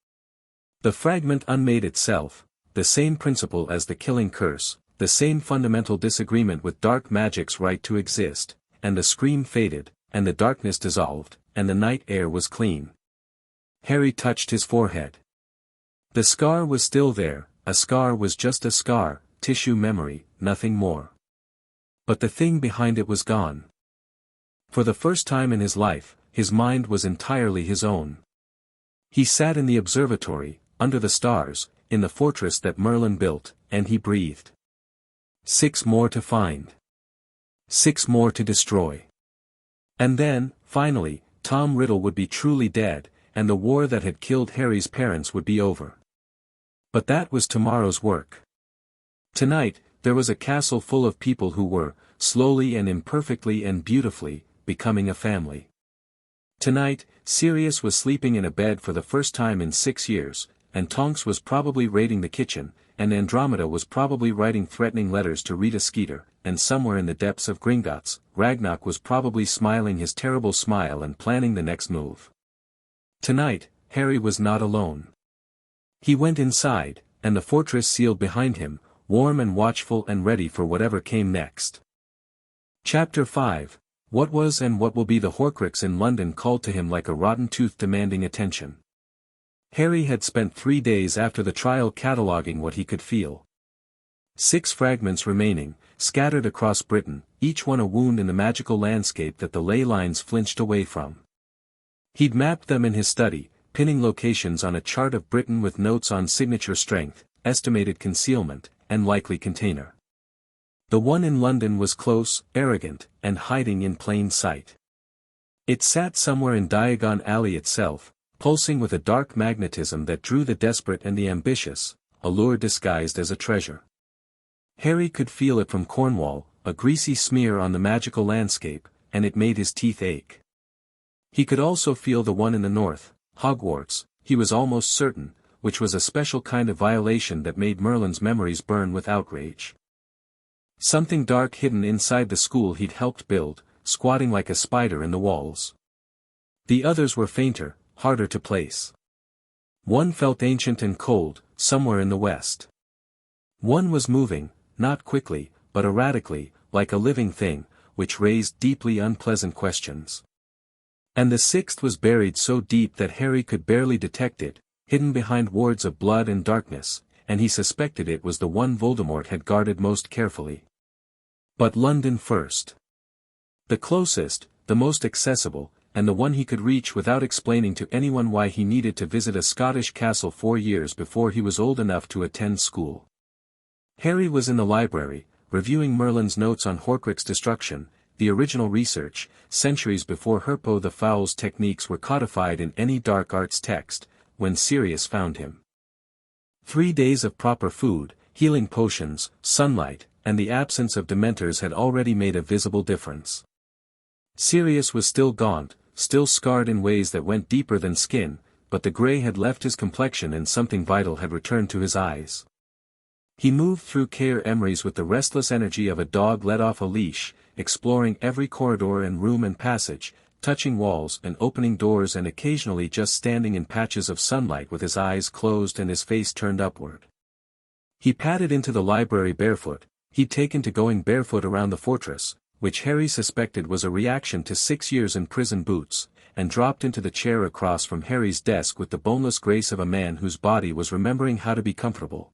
The fragment unmade itself, the same principle as the killing curse, the same fundamental disagreement with dark magic's right to exist, and the scream faded, and the darkness dissolved, and the night air was clean. Harry touched his forehead. The scar was still there, a scar was just a scar, tissue memory, nothing more. But the thing behind it was gone. For the first time in his life, his mind was entirely his own. He sat in the observatory, under the stars, in the fortress that Merlin built, and he breathed. 6 more to find. 6 more to destroy. And then, finally, Tom Riddle would be truly dead, and the war that had killed Harry's parents would be over. But that was tomorrow's work. Tonight, there was a castle full of people who were, slowly and imperfectly and beautifully, becoming a family. Tonight, Sirius was sleeping in a bed for the first time in 6 years, and Tonks was probably raiding the kitchen, and Andromeda was probably writing threatening letters to Rita Skeeter, and somewhere in the depths of Gringotts, Ragnarok was probably smiling his terrible smile and planning the next move. Tonight, Harry was not alone. He went inside, and the fortress sealed behind him, warm and watchful and ready for whatever came next. Chapter 5. What was and what will be the Horcrux in London called to him like a rotten tooth demanding attention. Harry had spent 3 days after the trial cataloguing what he could feel. 6 fragments remaining, scattered across Britain, each one a wound in the magical landscape that the ley lines flinched away from. He'd mapped them in his study, pinning locations on a chart of Britain with notes on signature strength, estimated concealment, and likely container. The one in London was close, arrogant, and hiding in plain sight. It sat somewhere in Diagon Alley itself, pulsing with a dark magnetism that drew the desperate and the ambitious, a lure disguised as a treasure. Harry could feel it from Cornwall, a greasy smear on the magical landscape, and it made his teeth ache. He could also feel the one in the north, Hogwarts, he was almost certain, which was a special kind of violation that made Merlin's memories burn with outrage. Something dark hidden inside the school he'd helped build, squatting like a spider in the walls. The others were fainter, harder to place. One felt ancient and cold, somewhere in the west. One was moving, not quickly, but erratically, like a living thing, which raised deeply unpleasant questions. And the 6th was buried so deep that Harry could barely detect it, hidden behind wards of blood and darkness, and he suspected it was the one Voldemort had guarded most carefully. But London first. The closest, the most accessible, and the one he could reach without explaining to anyone why he needed to visit a Scottish castle 4 years before he was old enough to attend school. Harry was in the library, reviewing Merlin's notes on Horcrux destruction, the original research, centuries before Herpo the Foul's techniques were codified in any dark arts text, when Sirius found him. 3 days of proper food, healing potions, sunlight, and the absence of dementors had already made a visible difference. Sirius was still gaunt, still scarred in ways that went deeper than skin, but the grey had left his complexion and something vital had returned to his eyes. He moved through Caer Emery's with the restless energy of a dog let off a leash, exploring every corridor and room and passage, touching walls and opening doors and occasionally just standing in patches of sunlight with his eyes closed and his face turned upward. He padded into the library barefoot. He'd taken to going barefoot around the fortress, which Harry suspected was a reaction to 6 years in prison boots, and dropped into the chair across from Harry's desk with the boneless grace of a man whose body was remembering how to be comfortable.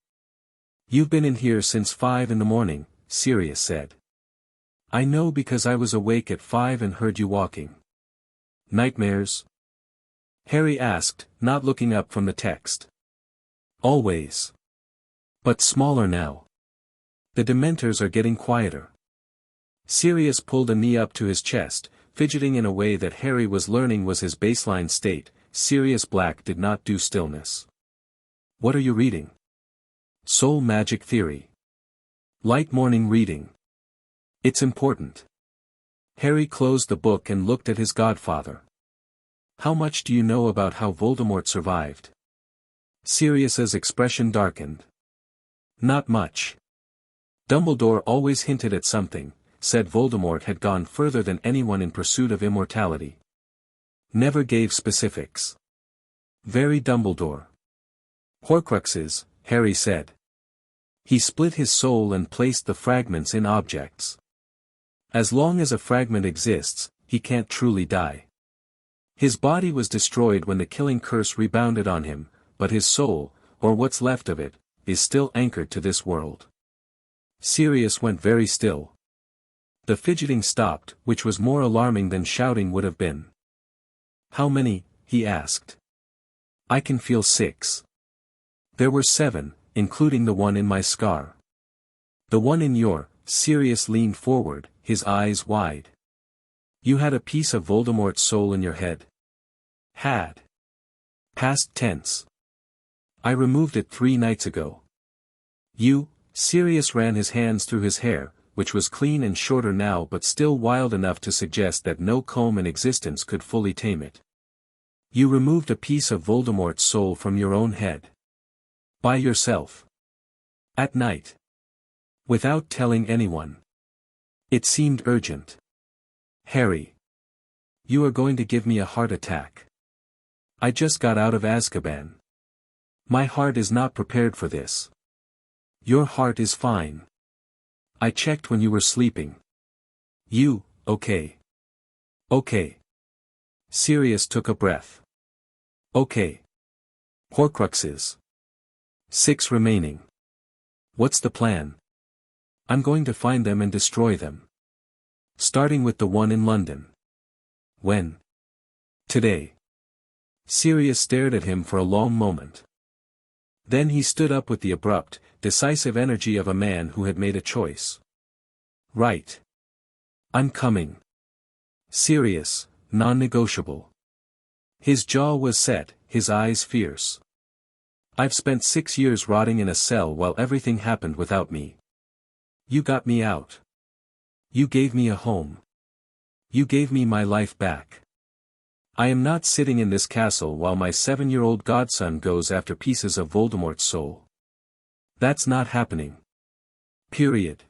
"You've been in here since 5 in the morning," Sirius said. "I know because I was awake at 5 and heard you walking." "Nightmares?" Harry asked, not looking up from the text. "Always. But smaller now. The Dementors are getting quieter." Sirius pulled a knee up to his chest, fidgeting in a way that Harry was learning was his baseline state. Sirius Black did not do stillness. "What are you reading?" "Soul Magic Theory. Light morning reading. It's important." Harry closed the book and looked at his godfather. "How much do you know about how Voldemort survived?" Sirius's expression darkened. "Not much. Dumbledore always hinted at something, said Voldemort had gone further than anyone in pursuit of immortality. Never gave specifics. Very Dumbledore. Horcruxes, Harry said. He split his soul and placed the fragments in objects. As long as a fragment exists, he can't truly die. His body was destroyed when the killing curse rebounded on him, but his soul, or what's left of it, is still anchored to this world. Sirius went very still. The fidgeting stopped, which was more alarming than shouting would have been. "How many?" he asked. "I can feel 6. There were 7, including the one in my scar. The one in your, Sirius leaned forward, his eyes wide. You had a piece of Voldemort's soul in your head. Had. Past tense. I removed it 3 nights ago. You, Sirius ran his hands through his hair, which was clean and shorter now but still wild enough to suggest that no comb in existence could fully tame it. You removed a piece of Voldemort's soul from your own head. By yourself. At night. Without telling anyone. It seemed urgent. Harry. You are going to give me a heart attack. I just got out of Azkaban. My heart is not prepared for this. Your heart is fine. I checked when you were sleeping. You, okay. Okay. Sirius took a breath. Okay. Horcruxes. 6 remaining. What's the plan? I'm going to find them and destroy them. Starting with the one in London. When? Today. Sirius stared at him for a long moment. Then he stood up with the abrupt, decisive energy of a man who had made a choice. Right. I'm coming. Sirius, non-negotiable. His jaw was set, his eyes fierce. I've spent 6 years rotting in a cell while everything happened without me. You got me out. You gave me a home. You gave me my life back. I am not sitting in this castle while my 7-year-old godson goes after pieces of Voldemort's soul. That's not happening. Period.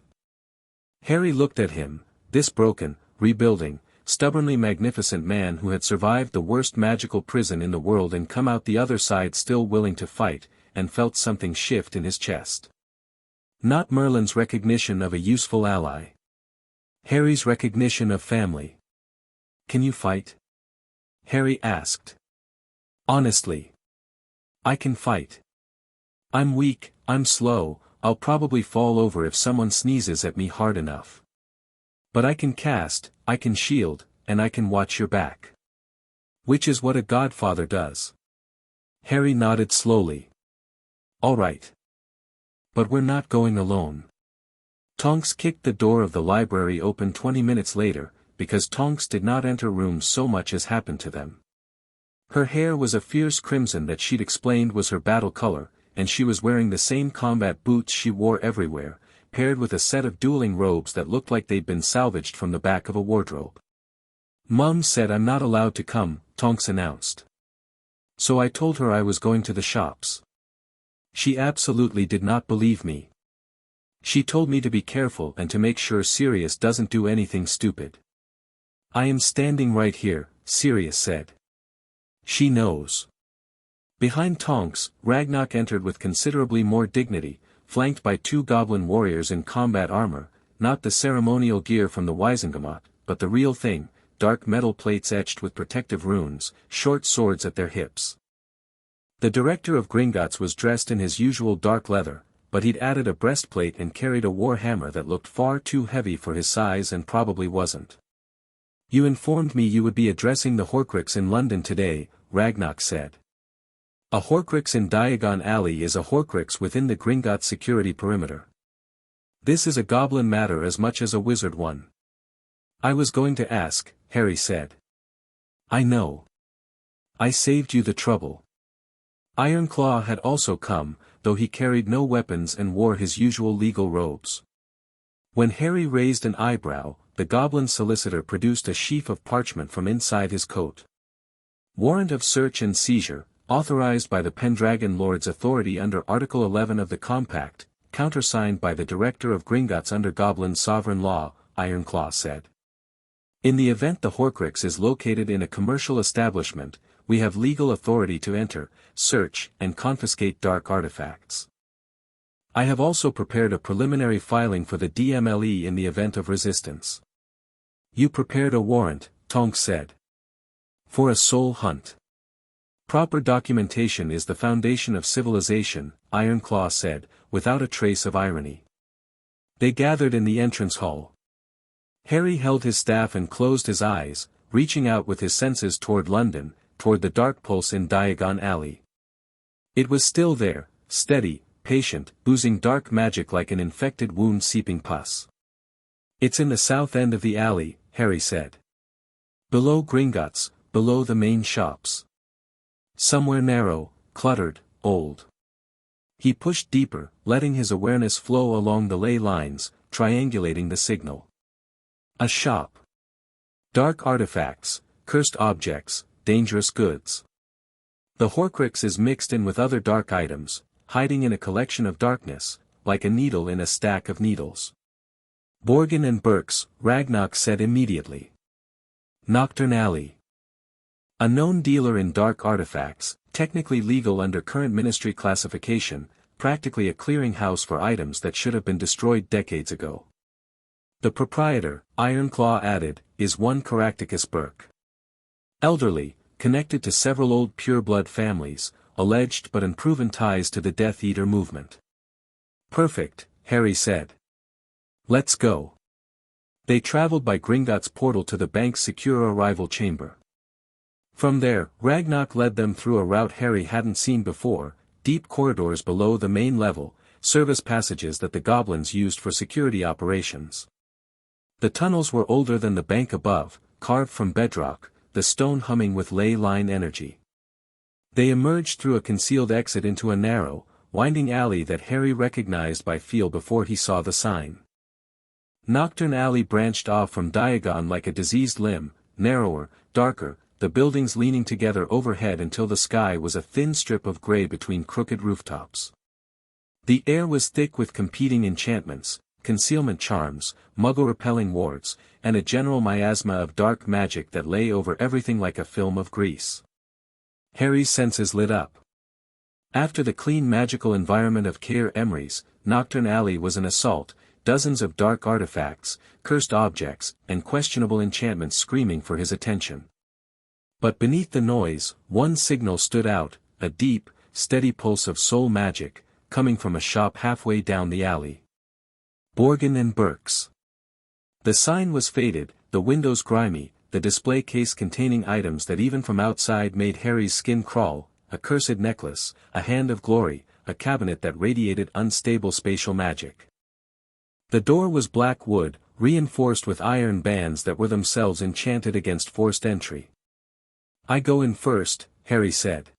Harry looked at him, this broken, rebuilding, stubbornly magnificent man who had survived the worst magical prison in the world and come out the other side still willing to fight, and felt something shift in his chest. Not Merlin's recognition of a useful ally. Harry's recognition of family. Can you fight? Harry asked. Honestly. I can fight. I'm weak, I'm slow, I'll probably fall over if someone sneezes at me hard enough. But I can cast, I can shield, and I can watch your back. Which is what a godfather does. Harry nodded slowly. All right. But we're not going alone. Tonks kicked the door of the library open 20 minutes later, because Tonks did not enter rooms so much as happened to them. Her hair was a fierce crimson that she'd explained was her battle color, and she was wearing the same combat boots she wore everywhere, paired with a set of dueling robes that looked like they'd been salvaged from the back of a wardrobe. Mum said I'm not allowed to come, Tonks announced. So I told her I was going to the shops. She absolutely did not believe me. She told me to be careful and to make sure Sirius doesn't do anything stupid. I am standing right here, Sirius said. She knows. Behind Tonks, Ragnarok entered with considerably more dignity, flanked by 2 goblin warriors in combat armor, not the ceremonial gear from the Wizengamot, but the real thing, dark metal plates etched with protective runes, short swords at their hips. The director of Gringotts was dressed in his usual dark leather, but he'd added a breastplate and carried a war hammer that looked far too heavy for his size and probably wasn't. You informed me you would be addressing the Horcrux in London today, Ragnarok said. A Horcrux in Diagon Alley is a Horcrux within the Gringotts security perimeter. This is a goblin matter as much as a wizard one. I was going to ask, Harry said. I know. I saved you the trouble. Ironclaw had also come, though he carried no weapons and wore his usual legal robes. When Harry raised an eyebrow, the goblin solicitor produced a sheaf of parchment from inside his coat. Warrant of search and seizure, authorized by the Pendragon Lord's authority under Article 11 of the Compact, countersigned by the Director of Gringotts under Goblin sovereign law, Ironclaw said. In the event the Horcrux is located in a commercial establishment, we have legal authority to enter, search, and confiscate dark artifacts. I have also prepared a preliminary filing for the DMLE in the event of resistance. You prepared a warrant, Tonks said. For a soul hunt. Proper documentation is the foundation of civilization, Ironclaw said, without a trace of irony. They gathered in the entrance hall. Harry held his staff and closed his eyes, reaching out with his senses toward London, toward the dark pulse in Diagon Alley. It was still there, steady, patient, oozing dark magic like an infected wound seeping pus. "It's in the south end of the alley," Harry said. "Below Gringotts, below the main shops. Somewhere narrow, cluttered, old." He pushed deeper, letting his awareness flow along the ley lines, triangulating the signal. A shop. Dark artifacts, cursed objects, dangerous goods. The Horcruxes mixed in with other dark items, hiding in a collection of darkness, like a needle in a stack of needles. "Borgin and Burke's," Ragnarok said immediately. "Nocturne Alley. A known dealer in dark artifacts, technically legal under current ministry classification, practically a clearinghouse for items that should have been destroyed decades ago. The proprietor, Ironclaw added, is one Caractacus Burke. Elderly, connected to several old pureblood families, alleged but unproven ties to the Death Eater movement." "Perfect," Harry said. "Let's go." They traveled by Gringotts' portal to the bank's secure arrival chamber. From there, Ragnarok led them through a route Harry hadn't seen before, deep corridors below the main level, service passages that the goblins used for security operations. The tunnels were older than the bank above, carved from bedrock, the stone humming with ley line energy. They emerged through a concealed exit into a narrow, winding alley that Harry recognized by feel before he saw the sign. Nocturne Alley branched off from Diagon like a diseased limb, narrower, darker, the buildings leaning together overhead until the sky was a thin strip of gray between crooked rooftops. The air was thick with competing enchantments, concealment charms, muggle-repelling wards, and a general miasma of dark magic that lay over everything like a film of grease. Harry's senses lit up. After the clean magical environment of Caer Emmery's, Nocturne Alley was an assault, dozens of dark artifacts, cursed objects, and questionable enchantments screaming for his attention. But beneath the noise, one signal stood out, a deep, steady pulse of soul magic, coming from a shop halfway down the alley. Borgin and Burke's. The sign was faded, the windows grimy, the display case containing items that even from outside made Harry's skin crawl, a cursed necklace, a hand of glory, a cabinet that radiated unstable spatial magic. The door was black wood, reinforced with iron bands that were themselves enchanted against forced entry. "I go in first," Harry said.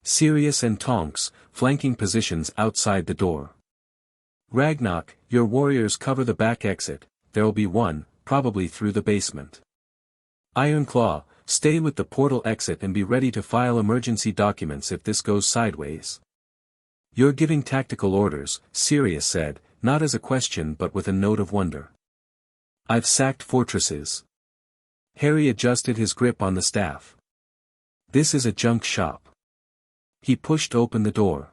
Sirius and Tonks, flanking positions outside the door. "Ragnarok, your warriors cover the back exit, there'll be one, probably through the basement. Ironclaw, stay with the portal exit and be ready to file emergency documents if this goes sideways." "You're giving tactical orders," Sirius said, not as a question but with a note of wonder. "I've sacked fortresses." Harry adjusted his grip on the staff. "This is a junk shop." He pushed open the door.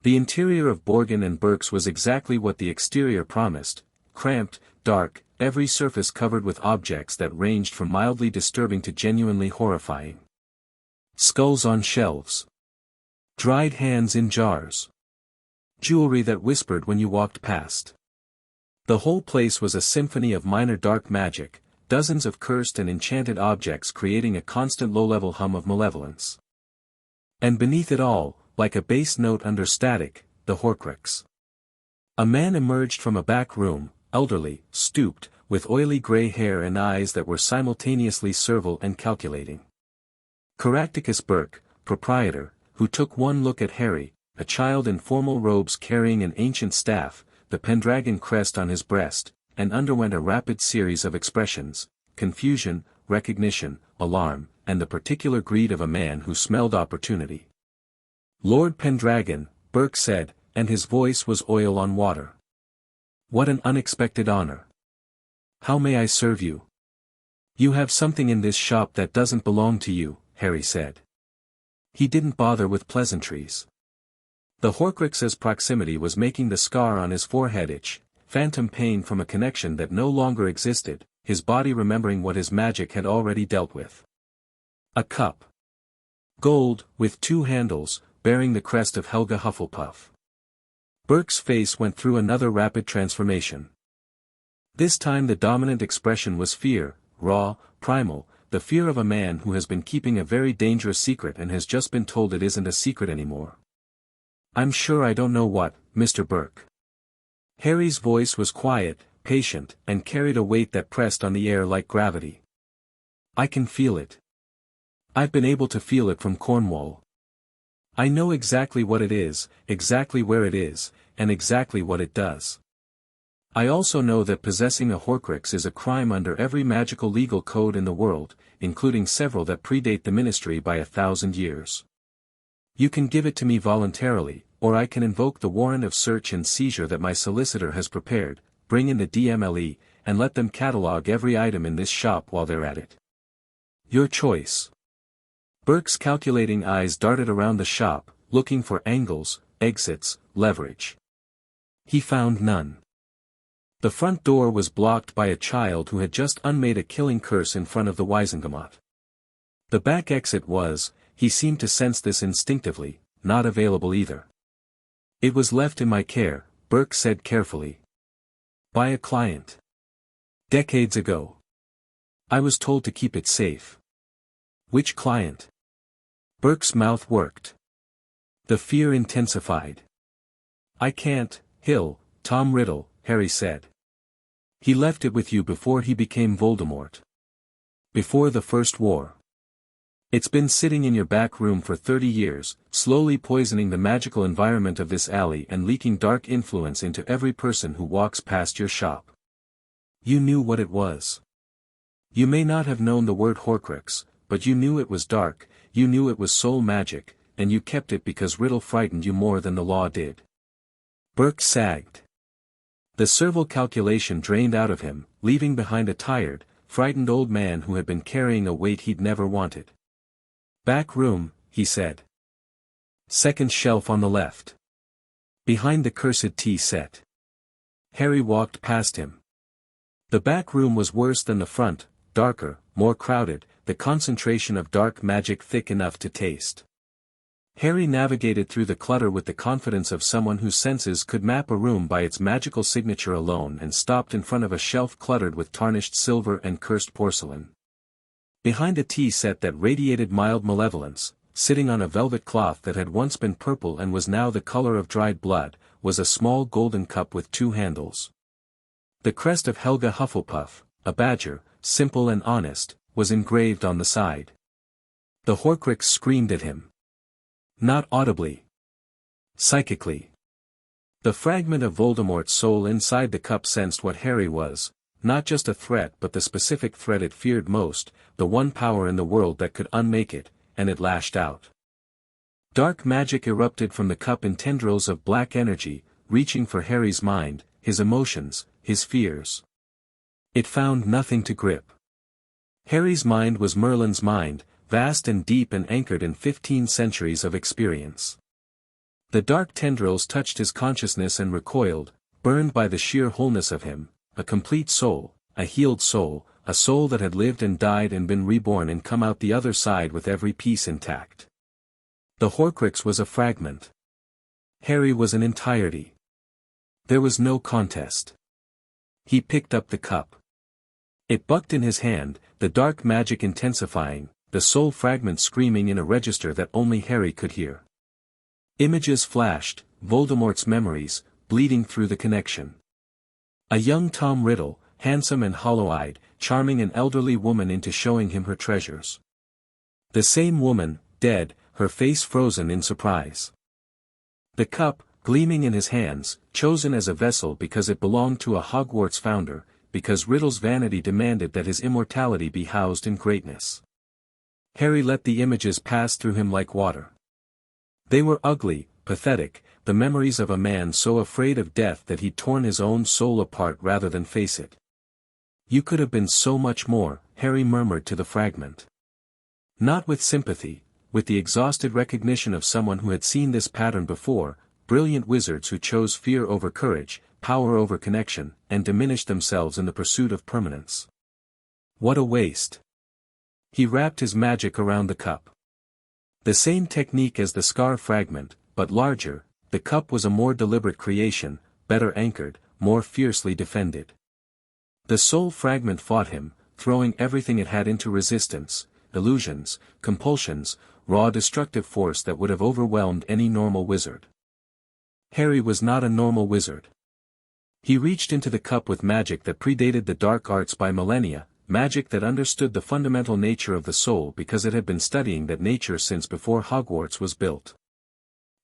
The interior of Borgin and Burke's was exactly what the exterior promised, cramped, dark, every surface covered with objects that ranged from mildly disturbing to genuinely horrifying. Skulls on shelves. Dried hands in jars. Jewelry that whispered when you walked past. The whole place was a symphony of minor dark magic, dozens of cursed and enchanted objects creating a constant low-level hum of malevolence. And beneath it all, like a bass note under static, the Horcrux. A man emerged from a back room, elderly, stooped, with oily gray hair and eyes that were simultaneously servile and calculating. Caractacus Burke, proprietor, who took one look at Harry, a child in formal robes carrying an ancient staff, the Pendragon crest on his breast, and underwent a rapid series of expressions, confusion, recognition, alarm, and the particular greed of a man who smelled opportunity. "Lord Pendragon," Burke said, and his voice was oil on water. "What an unexpected honor. How may I serve you?" "You have something in this shop that doesn't belong to you," Harry said. He didn't bother with pleasantries. The Horcrux's proximity was making the scar on his forehead itch, phantom pain from a connection that no longer existed, his body remembering what his magic had already dealt with. A cup. Gold, with two handles, bearing the crest of Helga Hufflepuff. Burke's face went through another rapid transformation. This time the dominant expression was fear, raw, primal, the fear of a man who has been keeping a very dangerous secret and has just been told it isn't a secret anymore. I'm sure I don't know what, Mr. Burke. Harry's voice was quiet, patient, and carried a weight that pressed on the air like gravity. I can feel it. I've been able to feel it from Cornwall. I know exactly what it is, exactly where it is, and exactly what it does. I also know that possessing a Horcrux is a crime under every magical legal code in the world, including several that predate the Ministry by 1,000 years. You can give it to me voluntarily, or I can invoke the warrant of search and seizure that my solicitor has prepared, bring in the DMLE, and let them catalogue every item in this shop while they're at it. Your choice. Burke's calculating eyes darted around the shop, looking for angles, exits, leverage. He found none. The front door was blocked by a child who had just unmade a killing curse in front of the Wizengamot. The back exit was, he seemed to sense this instinctively, not available either. It was left in my care, Burke said carefully. By a client. Decades ago. I was told to keep it safe. Which client? Burke's mouth worked. The fear intensified. I can't, Hill, Tom Riddle, Harry said. He left it with you before he became Voldemort. Before the First War. It's been sitting in your back room for 30 years, slowly poisoning the magical environment of this alley and leaking dark influence into every person who walks past your shop. You knew what it was. You may not have known the word Horcrux, but you knew it was dark, you knew it was soul magic, and you kept it because Riddle frightened you more than the law did. Burke sagged. The serval calculation drained out of him, leaving behind a tired, frightened old man who had been carrying a weight he'd never wanted. Back room, he said. Second shelf on the left. Behind the cursed tea set. Harry walked past him. The back room was worse than the front, darker, more crowded, the concentration of dark magic thick enough to taste. Harry navigated through the clutter with the confidence of someone whose senses could map a room by its magical signature alone and stopped in front of a shelf cluttered with tarnished silver and cursed porcelain. Behind a tea set that radiated mild malevolence, sitting on a velvet cloth that had once been purple and was now the color of dried blood, was a small golden cup with two handles. The crest of Helga Hufflepuff, a badger, simple and honest, was engraved on the side. The Horcrux screamed at him. Not audibly. Psychically. The fragment of Voldemort's soul inside the cup sensed what Harry was, not just a threat but the specific threat it feared most, the one power in the world that could unmake it, and it lashed out. Dark magic erupted from the cup in tendrils of black energy, reaching for Harry's mind, his emotions, his fears. It found nothing to grip. Harry's mind was Merlin's mind, vast and deep and anchored in 15 centuries of experience. The dark tendrils touched his consciousness and recoiled, burned by the sheer wholeness of him, a complete soul, a healed soul, a soul that had lived and died and been reborn and come out the other side with every piece intact. The Horcrux was a fragment. Harry was an entirety. There was no contest. He picked up the cup. It bucked in his hand, the dark magic intensifying, the soul fragment screaming in a register that only Harry could hear. Images flashed, Voldemort's memories, bleeding through the connection. A young Tom Riddle, handsome and hollow-eyed, charming an elderly woman into showing him her treasures. The same woman, dead, her face frozen in surprise. The cup, gleaming in his hands, chosen as a vessel because it belonged to a Hogwarts founder, because Riddle's vanity demanded that his immortality be housed in greatness. Harry let the images pass through him like water. They were ugly, pathetic, the memories of a man so afraid of death that he'd torn his own soul apart rather than face it. You could have been so much more, Harry murmured to the fragment. Not with sympathy, with the exhausted recognition of someone who had seen this pattern before, brilliant wizards who chose fear over courage, power over connection, and diminished themselves in the pursuit of permanence. What a waste. He wrapped his magic around the cup. The same technique as the scar fragment, but larger, the cup was a more deliberate creation, better anchored, more fiercely defended. The soul fragment fought him, throwing everything it had into resistance, illusions, compulsions, raw destructive force that would have overwhelmed any normal wizard. Harry was not a normal wizard. He reached into the cup with magic that predated the dark arts by millennia, magic that understood the fundamental nature of the soul because it had been studying that nature since before Hogwarts was built.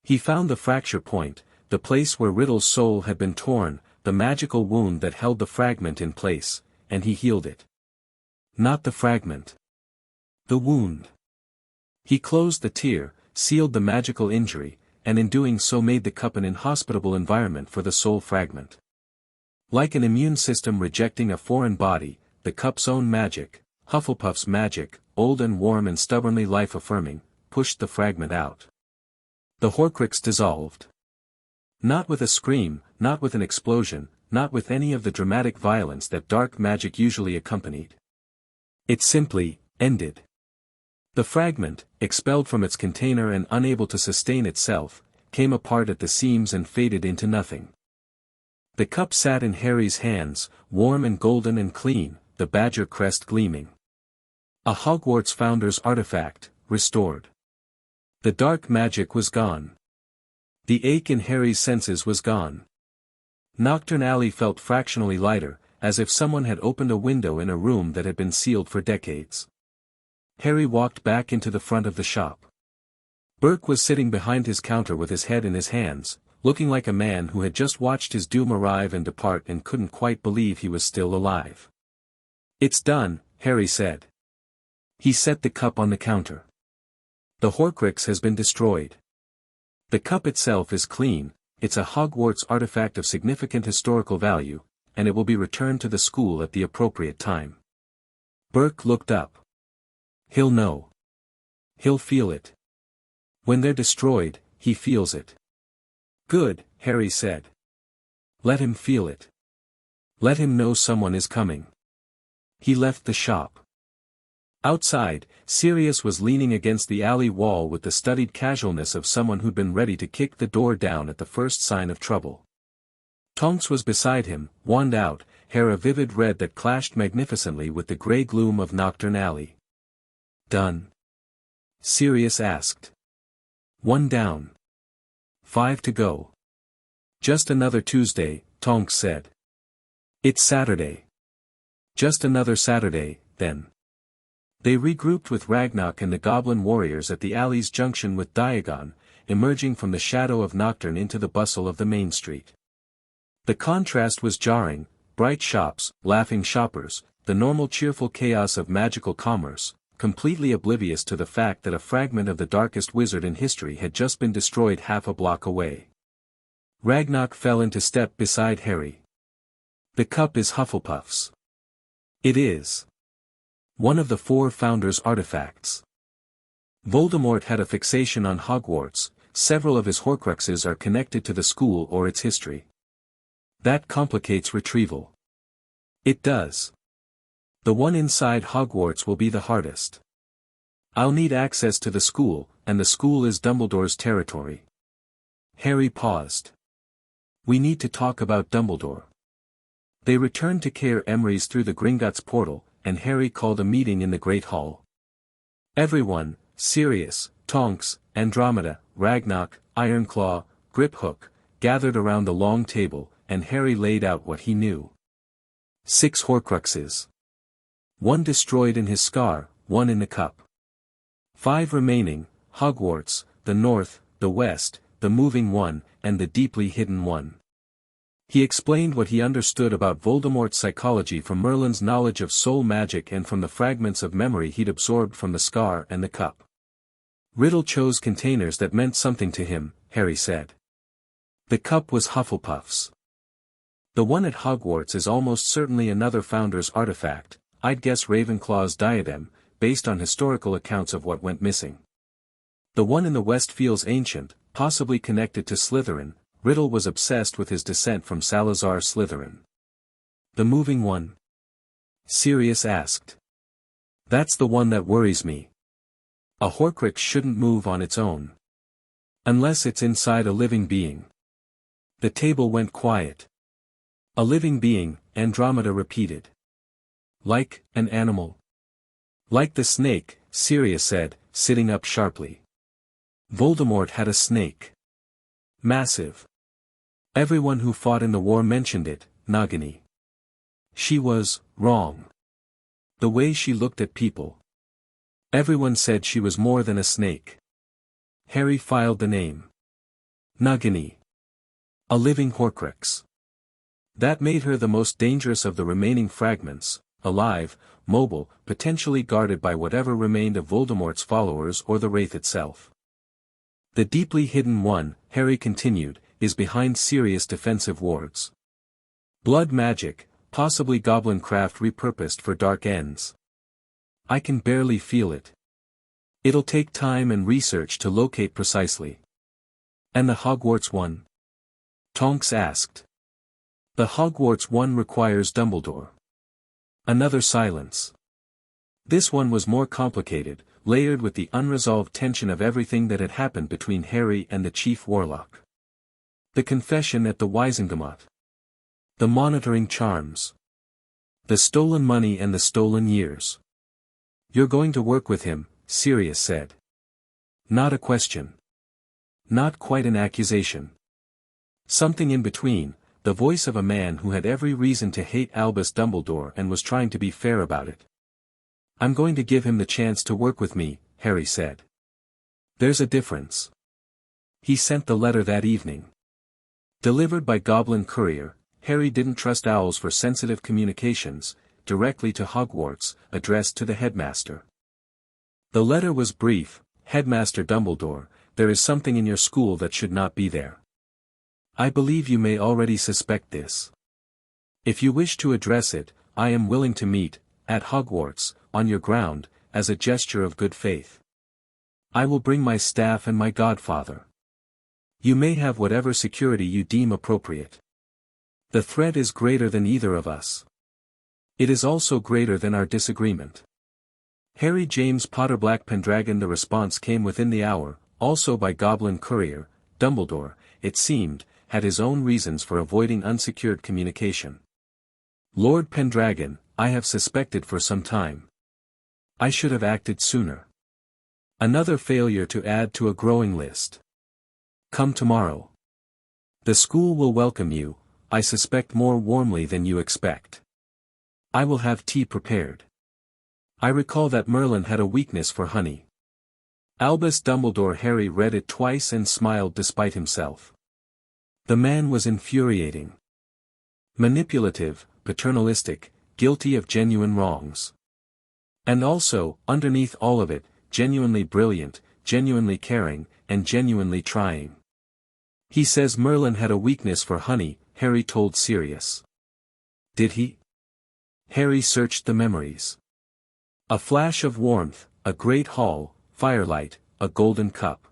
He found the fracture point, the place where Riddle's soul had been torn, the magical wound that held the fragment in place, and he healed it. Not the fragment. The wound. He closed the tear, sealed the magical injury, and in doing so made the cup an inhospitable environment for the soul fragment. Like an immune system rejecting a foreign body, the cup's own magic, Hufflepuff's magic, old and warm and stubbornly life-affirming, pushed the fragment out. The Horcrux dissolved. Not with a scream, not with an explosion, not with any of the dramatic violence that dark magic usually accompanied. It simply ended. The fragment, expelled from its container and unable to sustain itself, came apart at the seams and faded into nothing. The cup sat in Harry's hands, warm and golden and clean, the badger crest gleaming. A Hogwarts founder's artifact, restored. The dark magic was gone. The ache in Harry's senses was gone. Nocturne Alley felt fractionally lighter, as if someone had opened a window in a room that had been sealed for decades. Harry walked back into the front of the shop. Burke was sitting behind his counter with his head in his hands, looking like a man who had just watched his doom arrive and depart and couldn't quite believe he was still alive. "It's done," Harry said. He set the cup on the counter. "The Horcrux has been destroyed. The cup itself is clean, it's a Hogwarts artifact of significant historical value, and it will be returned to the school at the appropriate time." Burke looked up. "He'll know. He'll feel it. When they're destroyed, he feels it." "Good," Harry said. "Let him feel it. Let him know someone is coming." He left the shop. Outside, Sirius was leaning against the alley wall with the studied casualness of someone who'd been ready to kick the door down at the first sign of trouble. Tonks was beside him, wand out, hair a vivid red that clashed magnificently with the grey gloom of Nocturne Alley. "Done?" Sirius asked. "One down. 5 to go." "Just another Tuesday," Tonks said. "It's Saturday." "Just another Saturday, then." They regrouped with Ragnarok and the goblin warriors at the alley's junction with Diagon, emerging from the shadow of Nocturne into the bustle of the main street. The contrast was jarring, bright shops, laughing shoppers, the normal cheerful chaos of magical commerce, completely oblivious to the fact that a fragment of the darkest wizard in history had just been destroyed half a block away. Ragnarok fell into step beside Harry. "The cup is Hufflepuff's." "It is. One of the 4 founders' artifacts. Voldemort had a fixation on Hogwarts, several of his Horcruxes are connected to the school or its history. That complicates retrieval." "It does. The one inside Hogwarts will be the hardest. I'll need access to the school, and the school is Dumbledore's territory." Harry paused. "We need to talk about Dumbledore." They returned to Caer Emmery's through the Gringotts portal, and Harry called a meeting in the Great Hall. Everyone, Sirius, Tonks, Andromeda, Ragnarok, Ironclaw, Griphook, gathered around the long table, and Harry laid out what he knew. 6 Horcruxes. 1 destroyed in his scar, 1 in the cup. 5 remaining, Hogwarts, the North, the West, the moving one, and the deeply hidden one. He explained what he understood about Voldemort's psychology from Merlin's knowledge of soul magic and from the fragments of memory he'd absorbed from the scar and the cup. Riddle chose containers that meant something to him, Harry said. The cup was Hufflepuff's. The one at Hogwarts is almost certainly another founder's artifact, I'd guess Ravenclaw's diadem, based on historical accounts of what went missing. The one in the West feels ancient, possibly connected to Slytherin. Riddle was obsessed with his descent from Salazar Slytherin. The moving one? Sirius asked. That's the one that worries me. A Horcrux shouldn't move on its own. Unless it's inside a living being. The table went quiet. A living being, Andromeda repeated. Like an animal. Like the snake, Sirius said, sitting up sharply. Voldemort had a snake. Massive. Everyone who fought in the war mentioned it, Nagini. She was wrong. The way she looked at people. Everyone said she was more than a snake. Harry filed the name. Nagini. A living Horcrux. That made her the most dangerous of the remaining fragments, alive, mobile, potentially guarded by whatever remained of Voldemort's followers or the Wraith itself. The deeply hidden one, Harry continued, is behind Sirius' defensive wards. Blood magic, possibly goblin craft repurposed for dark ends. I can barely feel it. It'll take time and research to locate precisely. And the Hogwarts one? Tonks asked. The Hogwarts one requires Dumbledore. Another silence. This one was more complicated, layered with the unresolved tension of everything that had happened between Harry and the Chief Warlock. The confession at the Wizengamot. The monitoring charms. The stolen money and the stolen years. You're going to work with him, Sirius said. Not a question. Not quite an accusation. Something in between, the voice of a man who had every reason to hate Albus Dumbledore and was trying to be fair about it. I'm going to give him the chance to work with me, Harry said. There's a difference. He sent the letter that evening. Delivered by Goblin Courier, Harry didn't trust owls for sensitive communications, directly to Hogwarts, addressed to the headmaster. The letter was brief. Headmaster Dumbledore, there is something in your school that should not be there. I believe you may already suspect this. If you wish to address it, I am willing to meet, at Hogwarts, on your ground, as a gesture of good faith. I will bring my staff and my godfather. You may have whatever security you deem appropriate. The threat is greater than either of us. It is also greater than our disagreement. Harry James Potter Black Pendragon. The response came within the hour, also by Goblin Courier. Dumbledore, it seemed, had his own reasons for avoiding unsecured communication. Lord Pendragon, I have suspected for some time. I should have acted sooner. Another failure to add to a growing list. Come tomorrow. The school will welcome you, I suspect more warmly than you expect. I will have tea prepared. I recall that Merlin had a weakness for honey. Albus Dumbledore. Harry read it twice and smiled despite himself. The man was infuriating. Manipulative, paternalistic, guilty of genuine wrongs. And also, underneath all of it, genuinely brilliant, genuinely caring, and genuinely trying. He says Merlin had a weakness for honey, Harry told Sirius. Did he? Harry searched the memories. A flash of warmth, a great hall, firelight, a golden cup.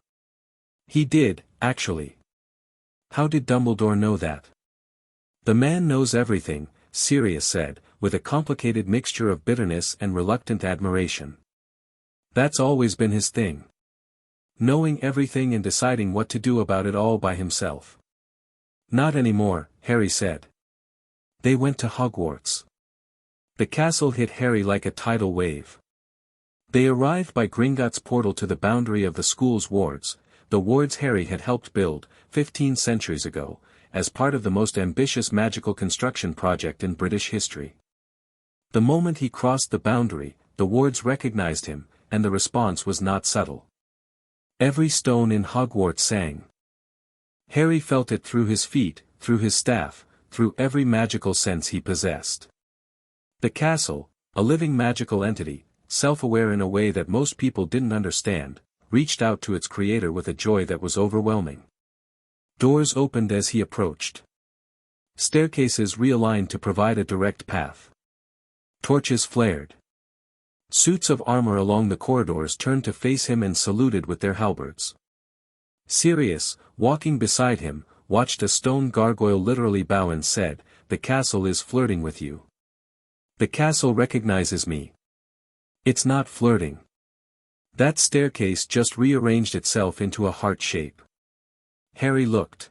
He did, actually. How did Dumbledore know that? The man knows everything, Sirius said, with a complicated mixture of bitterness and reluctant admiration. That's always been his thing. Knowing everything and deciding what to do about it all by himself. Not anymore, Harry said. They went to Hogwarts. The castle hit Harry like a tidal wave. They arrived by Gringotts' portal to the boundary of the school's wards, the wards Harry had helped build, 15 centuries ago, as part of the most ambitious magical construction project in British history. The moment he crossed the boundary, the wards recognized him, and the response was not subtle. Every stone in Hogwarts sang. Harry felt it through his feet, through his staff, through every magical sense he possessed. The castle, a living magical entity, self-aware in a way that most people didn't understand, reached out to its creator with a joy that was overwhelming. Doors opened as he approached. Staircases realigned to provide a direct path. Torches flared. Suits of armor along the corridors turned to face him and saluted with their halberds. Sirius, walking beside him, watched a stone gargoyle literally bow and said, "The castle is flirting with you. The castle recognizes me." It's not flirting. That staircase just rearranged itself into a heart shape. Harry looked.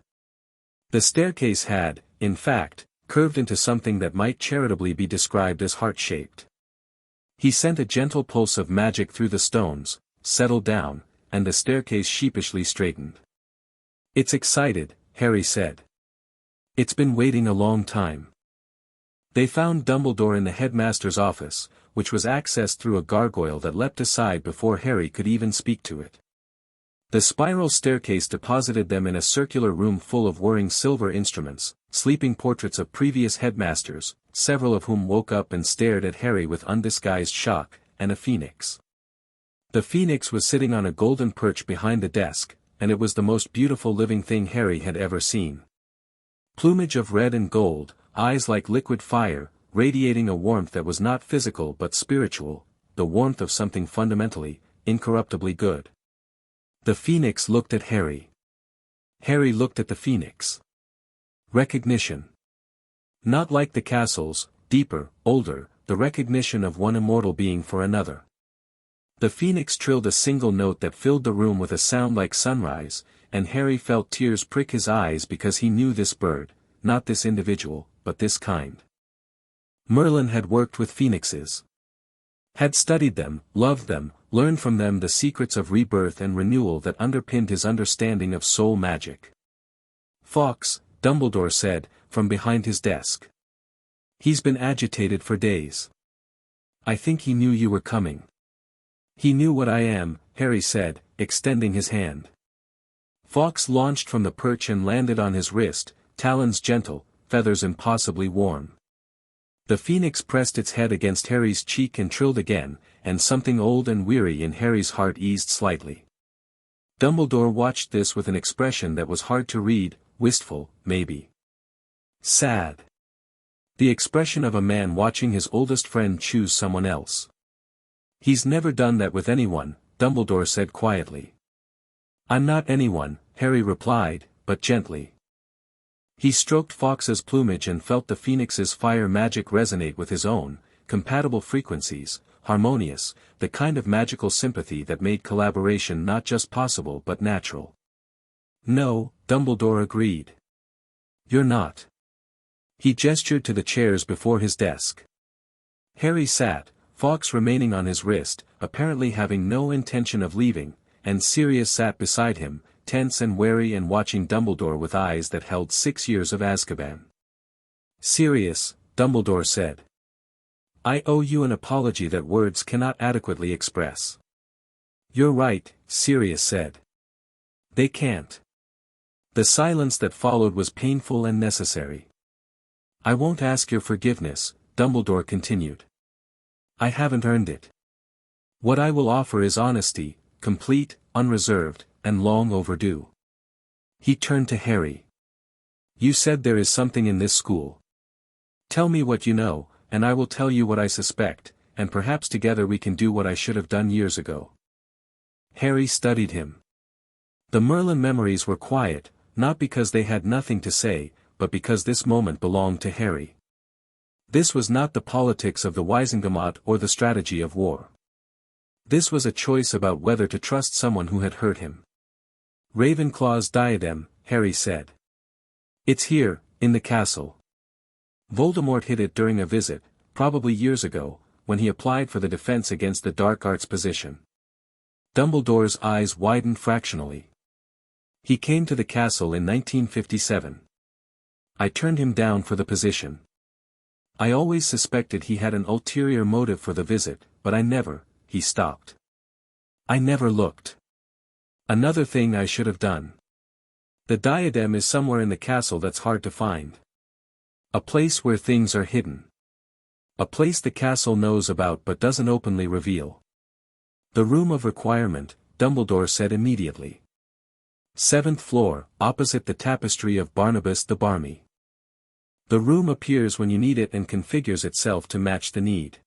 The staircase had, in fact, curved into something that might charitably be described as heart-shaped. He sent a gentle pulse of magic through the stones, settled down, and the staircase sheepishly straightened. "It's excited," Harry said. It's been waiting a long time. They found Dumbledore in the headmaster's office, which was accessed through a gargoyle that leapt aside before Harry could even speak to it. The spiral staircase deposited them in a circular room full of whirring silver instruments, sleeping portraits of previous headmasters, several of whom woke up and stared at Harry with undisguised shock, and a phoenix. The phoenix was sitting on a golden perch behind the desk, and it was the most beautiful living thing Harry had ever seen. Plumage of red and gold, eyes like liquid fire, radiating a warmth that was not physical but spiritual, the warmth of something fundamentally, incorruptibly good. The phoenix looked at Harry. Harry looked at the phoenix. Recognition. Not like the castles, deeper, older, the recognition of one immortal being for another. The phoenix trilled a single note that filled the room with a sound like sunrise, and Harry felt tears prick his eyes because he knew this bird, not this individual, but this kind. Merlin had worked with phoenixes. Had studied them, loved them, learned from them the secrets of rebirth and renewal that underpinned his understanding of soul magic. "Fawkes," Dumbledore said, from behind his desk. "He's been agitated for days. I think he knew you were coming." "He knew what I am," Harry said, extending his hand. Fawkes launched from the perch and landed on his wrist, talons gentle, feathers impossibly warm. The phoenix pressed its head against Harry's cheek and trilled again, and something old and weary in Harry's heart eased slightly. Dumbledore watched this with an expression that was hard to read, wistful, maybe. Sad. The expression of a man watching his oldest friend choose someone else. "He's never done that with anyone," Dumbledore said quietly. "I'm not anyone," Harry replied, but gently. He stroked Fawkes's plumage and felt the phoenix's fire magic resonate with his own, compatible frequencies, harmonious, the kind of magical sympathy that made collaboration not just possible but natural. "No," Dumbledore agreed. "You're not." He gestured to the chairs before his desk. Harry sat, Fawkes remaining on his wrist, apparently having no intention of leaving, and Sirius sat beside him, tense and wary and watching Dumbledore with eyes that held 6 years of Azkaban. "Sirius," Dumbledore said. "I owe you an apology that words cannot adequately express." "You're right," Sirius said. "They can't." The silence that followed was painful and necessary. "I won't ask your forgiveness," Dumbledore continued. "I haven't earned it. What I will offer is honesty, complete, unreserved, and long overdue." He turned to Harry. "You said there is something in this school. Tell me what you know, and I will tell you what I suspect, and perhaps together we can do what I should have done years ago." Harry studied him. The Merlin memories were quiet, not because they had nothing to say, but because this moment belonged to Harry. This was not the politics of the Wizengamot or the strategy of war. This was a choice about whether to trust someone who had hurt him. "Ravenclaw's diadem," Harry said. "It's here, in the castle. Voldemort hid it during a visit, probably years ago, when he applied for the defense against the dark arts position." Dumbledore's eyes widened fractionally. "He came to the castle in 1957. I turned him down for the position. I always suspected he had an ulterior motive for the visit, but I never," he stopped. "I never looked. Another thing I should have done. The diadem is somewhere in the castle that's hard to find. A place where things are hidden. A place the castle knows about but doesn't openly reveal." "The room of requirement," Dumbledore said immediately. "7th floor, opposite the tapestry of Barnabas the Barmy. The room appears when you need it and configures itself to match the need.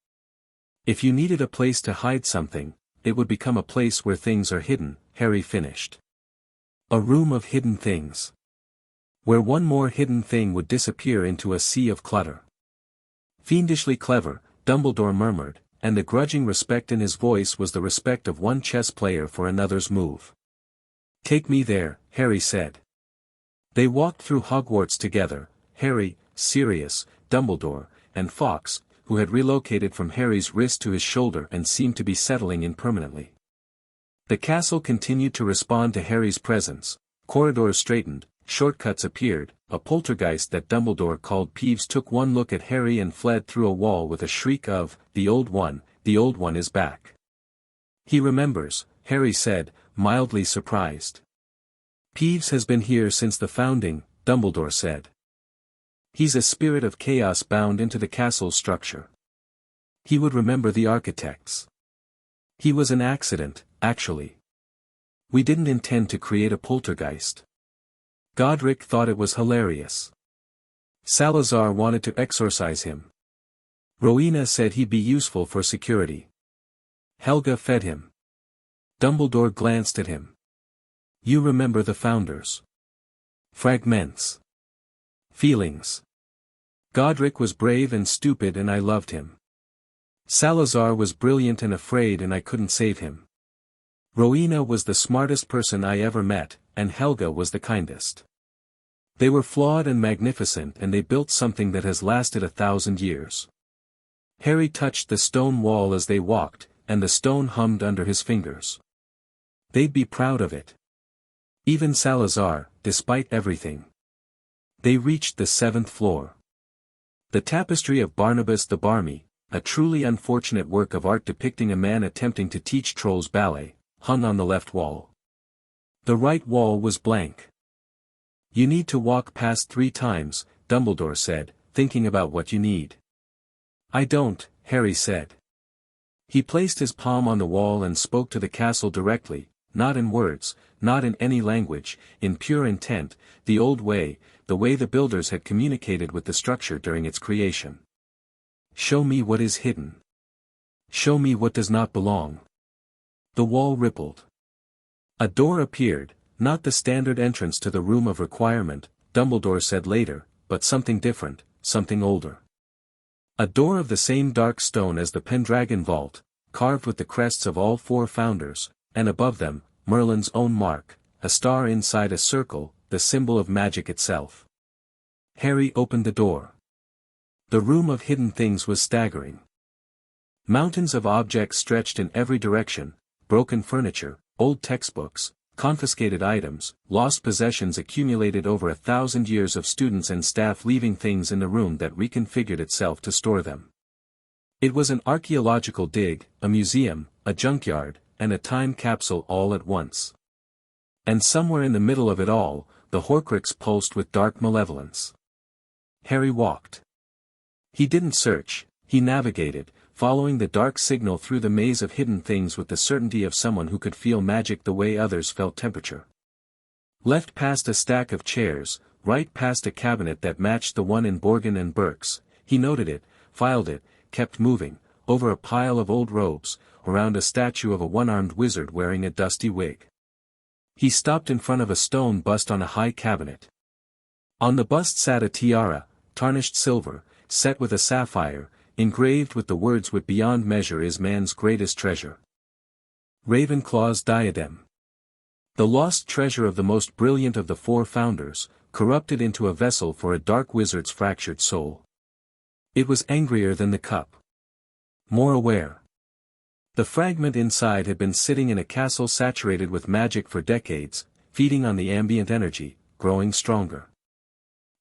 If you needed a place to hide something, it would become a place where things are hidden," Harry finished. "A room of hidden things. Where one more hidden thing would disappear into a sea of clutter." "Fiendishly clever," Dumbledore murmured, and the grudging respect in his voice was the respect of one chess player for another's move. "Take me there," Harry said. They walked through Hogwarts together, Harry, Sirius, Dumbledore, and Fawkes, who had relocated from Harry's wrist to his shoulder and seemed to be settling in permanently. The castle continued to respond to Harry's presence, corridors straightened, shortcuts appeared, a poltergeist that Dumbledore called Peeves took one look at Harry and fled through a wall with a shriek of, the old one is back. He remembers, Harry said, mildly surprised. Peeves has been here since the founding, Dumbledore said. He's a spirit of chaos bound into the castle's structure. He would remember the architects. He was an accident, actually. We didn't intend to create a poltergeist. Godric thought it was hilarious. Salazar wanted to exorcise him. Rowena said he'd be useful for security. Helga fed him. Dumbledore glanced at him. You remember the founders. Fragments. Feelings. Godric was brave and stupid and I loved him. Salazar was brilliant and afraid and I couldn't save him. Rowena was the smartest person I ever met, and Helga was the kindest. They were flawed and magnificent and they built something that has lasted 1,000 years. Harry touched the stone wall as they walked, and the stone hummed under his fingers. They'd be proud of it. Even Salazar, despite everything. They reached the 7th floor. The tapestry of Barnabas the Barmy, a truly unfortunate work of art depicting a man attempting to teach trolls ballet, hung on the left wall. The right wall was blank. You need to walk past 3 times, Dumbledore said, thinking about what you need. I don't, Harry said. He placed his palm on the wall and spoke to the castle directly, not in words, not in any language, in pure intent, the old way, the way the builders had communicated with the structure during its creation. Show me what is hidden. Show me what does not belong. The wall rippled. A door appeared, not the standard entrance to the room of requirement, Dumbledore said later, but something different, something older. A door of the same dark stone as the Pendragon vault, carved with the crests of all 4 founders, and above them, Merlin's own mark, a star inside a circle, the symbol of magic itself. Harry opened the door. The room of hidden things was staggering. Mountains of objects stretched in every direction, broken furniture, old textbooks, confiscated items, lost possessions accumulated over 1,000 years of students and staff leaving things in the room that reconfigured itself to store them. It was an archaeological dig, a museum, a junkyard, and a time capsule all at once. And somewhere in the middle of it all, the Horcrux pulsed with dark malevolence. Harry walked. He didn't search, he navigated, following the dark signal through the maze of hidden things with the certainty of someone who could feel magic the way others felt temperature. Left past a stack of chairs, right past a cabinet that matched the one in Borgin and Burke's, he noted it, filed it, kept moving, over a pile of old robes, around a statue of a one-armed wizard wearing a dusty wig. He stopped in front of a stone bust on a high cabinet. On the bust sat a tiara, tarnished silver, set with a sapphire, engraved with the words "What beyond measure is man's greatest treasure." Ravenclaw's diadem. The lost treasure of the most brilliant of the 4 founders, corrupted into a vessel for a dark wizard's fractured soul. It was angrier than the cup. More aware. The fragment inside had been sitting in a castle saturated with magic for decades, feeding on the ambient energy, growing stronger.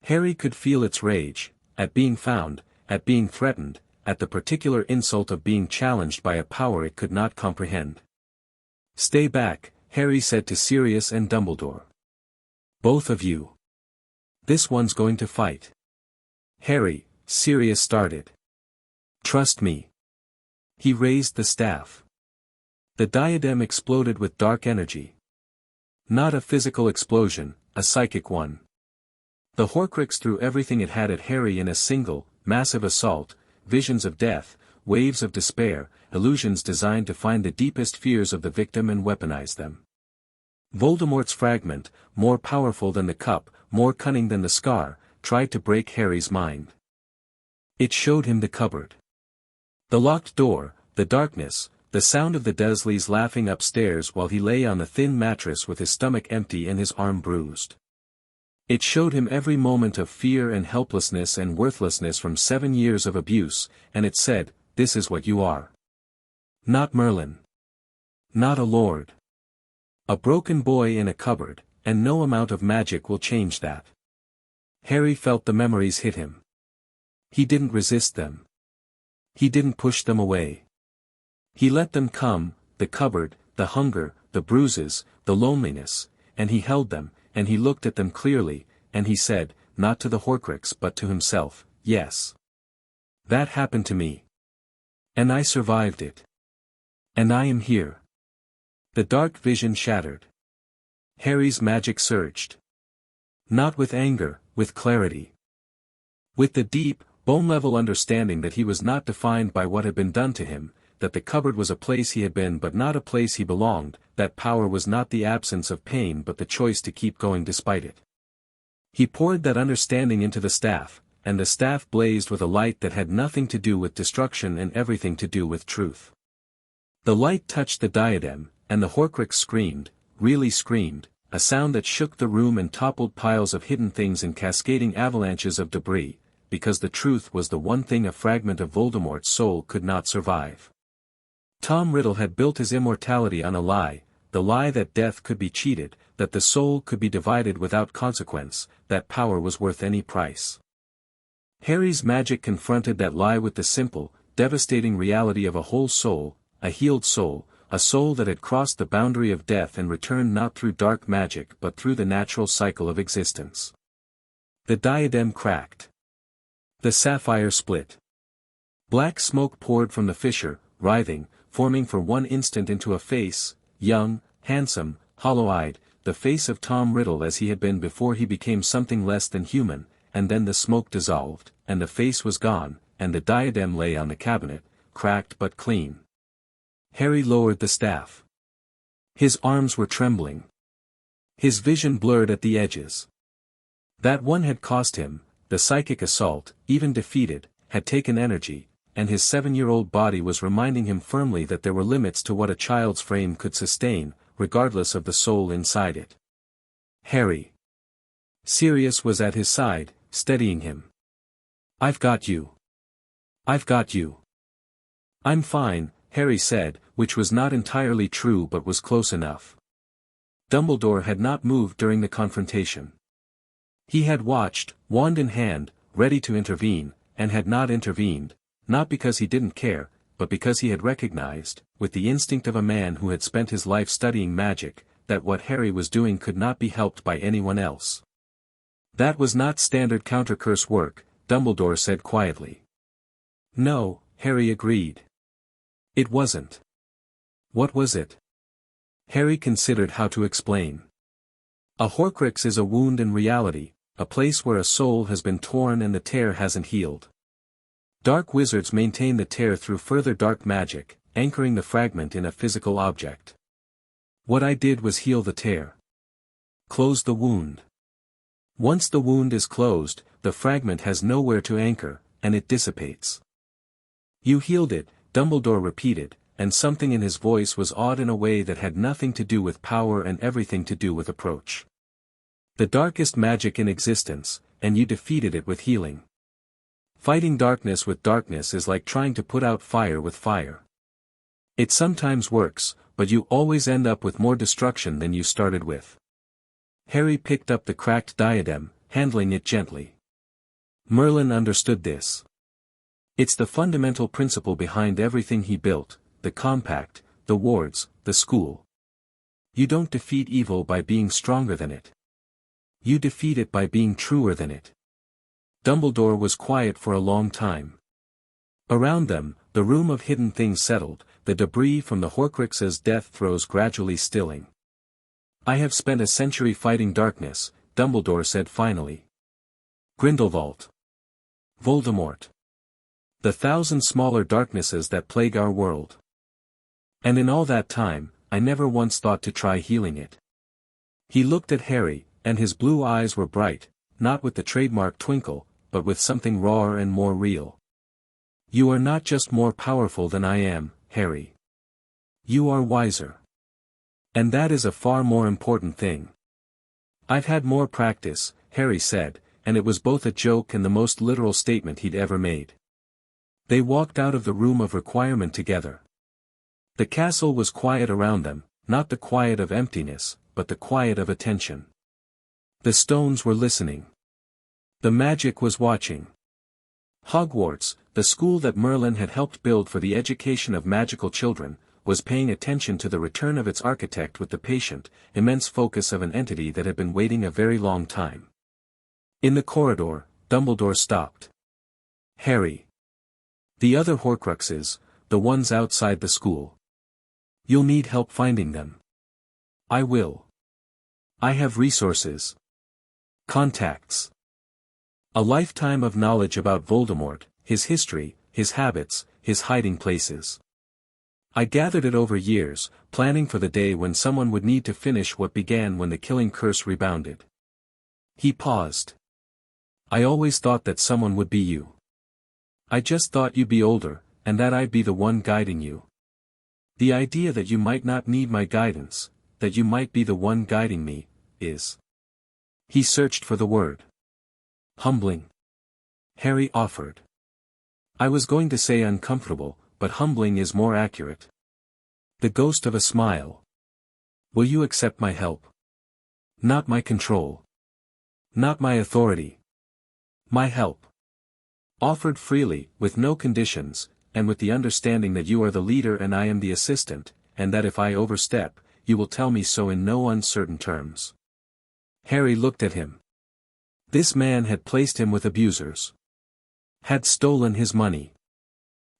Harry could feel its rage, at being found, at being threatened, at the particular insult of being challenged by a power it could not comprehend. Stay back, Harry said to Sirius and Dumbledore. Both of you. This one's going to fight. Harry, Sirius started. Trust me. He raised the staff. The diadem exploded with dark energy. Not a physical explosion, a psychic one. The Horcrux threw everything it had at Harry in a single, massive assault, visions of death, waves of despair, illusions designed to find the deepest fears of the victim and weaponize them. Voldemort's fragment, more powerful than the cup, more cunning than the scar, tried to break Harry's mind. It showed him the cupboard. The locked door, the darkness, the sound of the Dursleys laughing upstairs while he lay on the thin mattress with his stomach empty and his arm bruised. It showed him every moment of fear and helplessness and worthlessness from 7 years of abuse, and it said, "This is what you are. Not Merlin. Not a lord. A broken boy in a cupboard, and no amount of magic will change that." Harry felt the memories hit him. He didn't resist them. He didn't push them away. He let them come, the cupboard, the hunger, the bruises, the loneliness, and he held them, and he looked at them clearly, and he said, not to the Horcrux but to himself, yes. That happened to me. And I survived it. And I am here. The dark vision shattered. Harry's magic surged. Not with anger, with clarity. With the deep, bone-level understanding that he was not defined by what had been done to him, that the cupboard was a place he had been but not a place he belonged, that power was not the absence of pain but the choice to keep going despite it. He poured that understanding into the staff, and the staff blazed with a light that had nothing to do with destruction and everything to do with truth. The light touched the diadem, and the Horcrux screamed, really screamed, a sound that shook the room and toppled piles of hidden things in cascading avalanches of debris, because the truth was the one thing a fragment of Voldemort's soul could not survive. Tom Riddle had built his immortality on a lie, the lie that death could be cheated, that the soul could be divided without consequence, that power was worth any price. Harry's magic confronted that lie with the simple, devastating reality of a whole soul, a healed soul, a soul that had crossed the boundary of death and returned not through dark magic but through the natural cycle of existence. The diadem cracked. The sapphire split. Black smoke poured from the fissure, writhing, forming for one instant into a face, young, handsome, hollow-eyed, the face of Tom Riddle as he had been before he became something less than human, and then the smoke dissolved, and the face was gone, and the diadem lay on the cabinet, cracked but clean. Harry lowered the staff. His arms were trembling. His vision blurred at the edges. That one had cost him, the psychic assault, even defeated, had taken energy, and his 7-year-old body was reminding him firmly that there were limits to what a child's frame could sustain, regardless of the soul inside it. Harry. Sirius was at his side, steadying him. I've got you. I've got you. I'm fine, Harry said, which was not entirely true but was close enough. Dumbledore had not moved during the confrontation. He had watched, wand in hand, ready to intervene, and had not intervened, not because he didn't care, but because he had recognized, with the instinct of a man who had spent his life studying magic, that what Harry was doing could not be helped by anyone else. That was not standard countercurse work, Dumbledore said quietly. No, Harry agreed. It wasn't. What was it? Harry considered how to explain. A Horcrux is a wound in reality, a place where a soul has been torn and the tear hasn't healed. Dark wizards maintain the tear through further dark magic, anchoring the fragment in a physical object. What I did was heal the tear. Close the wound. Once the wound is closed, the fragment has nowhere to anchor, and it dissipates. You healed it, Dumbledore repeated, and something in his voice was odd in a way that had nothing to do with power and everything to do with approach. The darkest magic in existence, and you defeated it with healing. Fighting darkness with darkness is like trying to put out fire with fire. It sometimes works, but you always end up with more destruction than you started with. Harry picked up the cracked diadem, handling it gently. Merlin understood this. It's the fundamental principle behind everything he built, the compact, the wards, the school. You don't defeat evil by being stronger than it. You defeat it by being truer than it. Dumbledore was quiet for a long time. Around them, the room of hidden things settled, the debris from the Horcruxes' death throes gradually stilling. I have spent a century fighting darkness, Dumbledore said finally. Grindelwald. Voldemort. The 1,000 smaller darknesses that plague our world. And in all that time, I never once thought to try healing it. He looked at Harry, and his blue eyes were bright, not with the trademark twinkle, but with something rawer and more real. You are not just more powerful than I am, Harry. You are wiser. And that is a far more important thing. I've had more practice, Harry said, and it was both a joke and the most literal statement he'd ever made. They walked out of the room of requirement together. The castle was quiet around them, not the quiet of emptiness, but the quiet of attention. The stones were listening. The magic was watching. Hogwarts, the school that Merlin had helped build for the education of magical children, was paying attention to the return of its architect with the patient, immense focus of an entity that had been waiting a very long time. In the corridor, Dumbledore stopped. "Harry. The other Horcruxes, the ones outside the school. You'll need help finding them." "I will. I have resources. Contacts. A lifetime of knowledge about Voldemort, his history, his habits, his hiding places. I gathered it over years, planning for the day when someone would need to finish what began when the killing curse rebounded." He paused. "I always thought that someone would be you. I just thought you'd be older, and that I'd be the one guiding you. The idea that you might not need my guidance, that you might be the one guiding me, is..." He searched for the word. "Humbling," Harry offered. "I was going to say uncomfortable, but humbling is more accurate." The ghost of a smile. "Will you accept my help? Not my control. Not my authority. My help. Offered freely, with no conditions, and with the understanding that you are the leader and I am the assistant, and that if I overstep, you will tell me so in no uncertain terms." Harry looked at him. This man had placed him with abusers. Had stolen his money.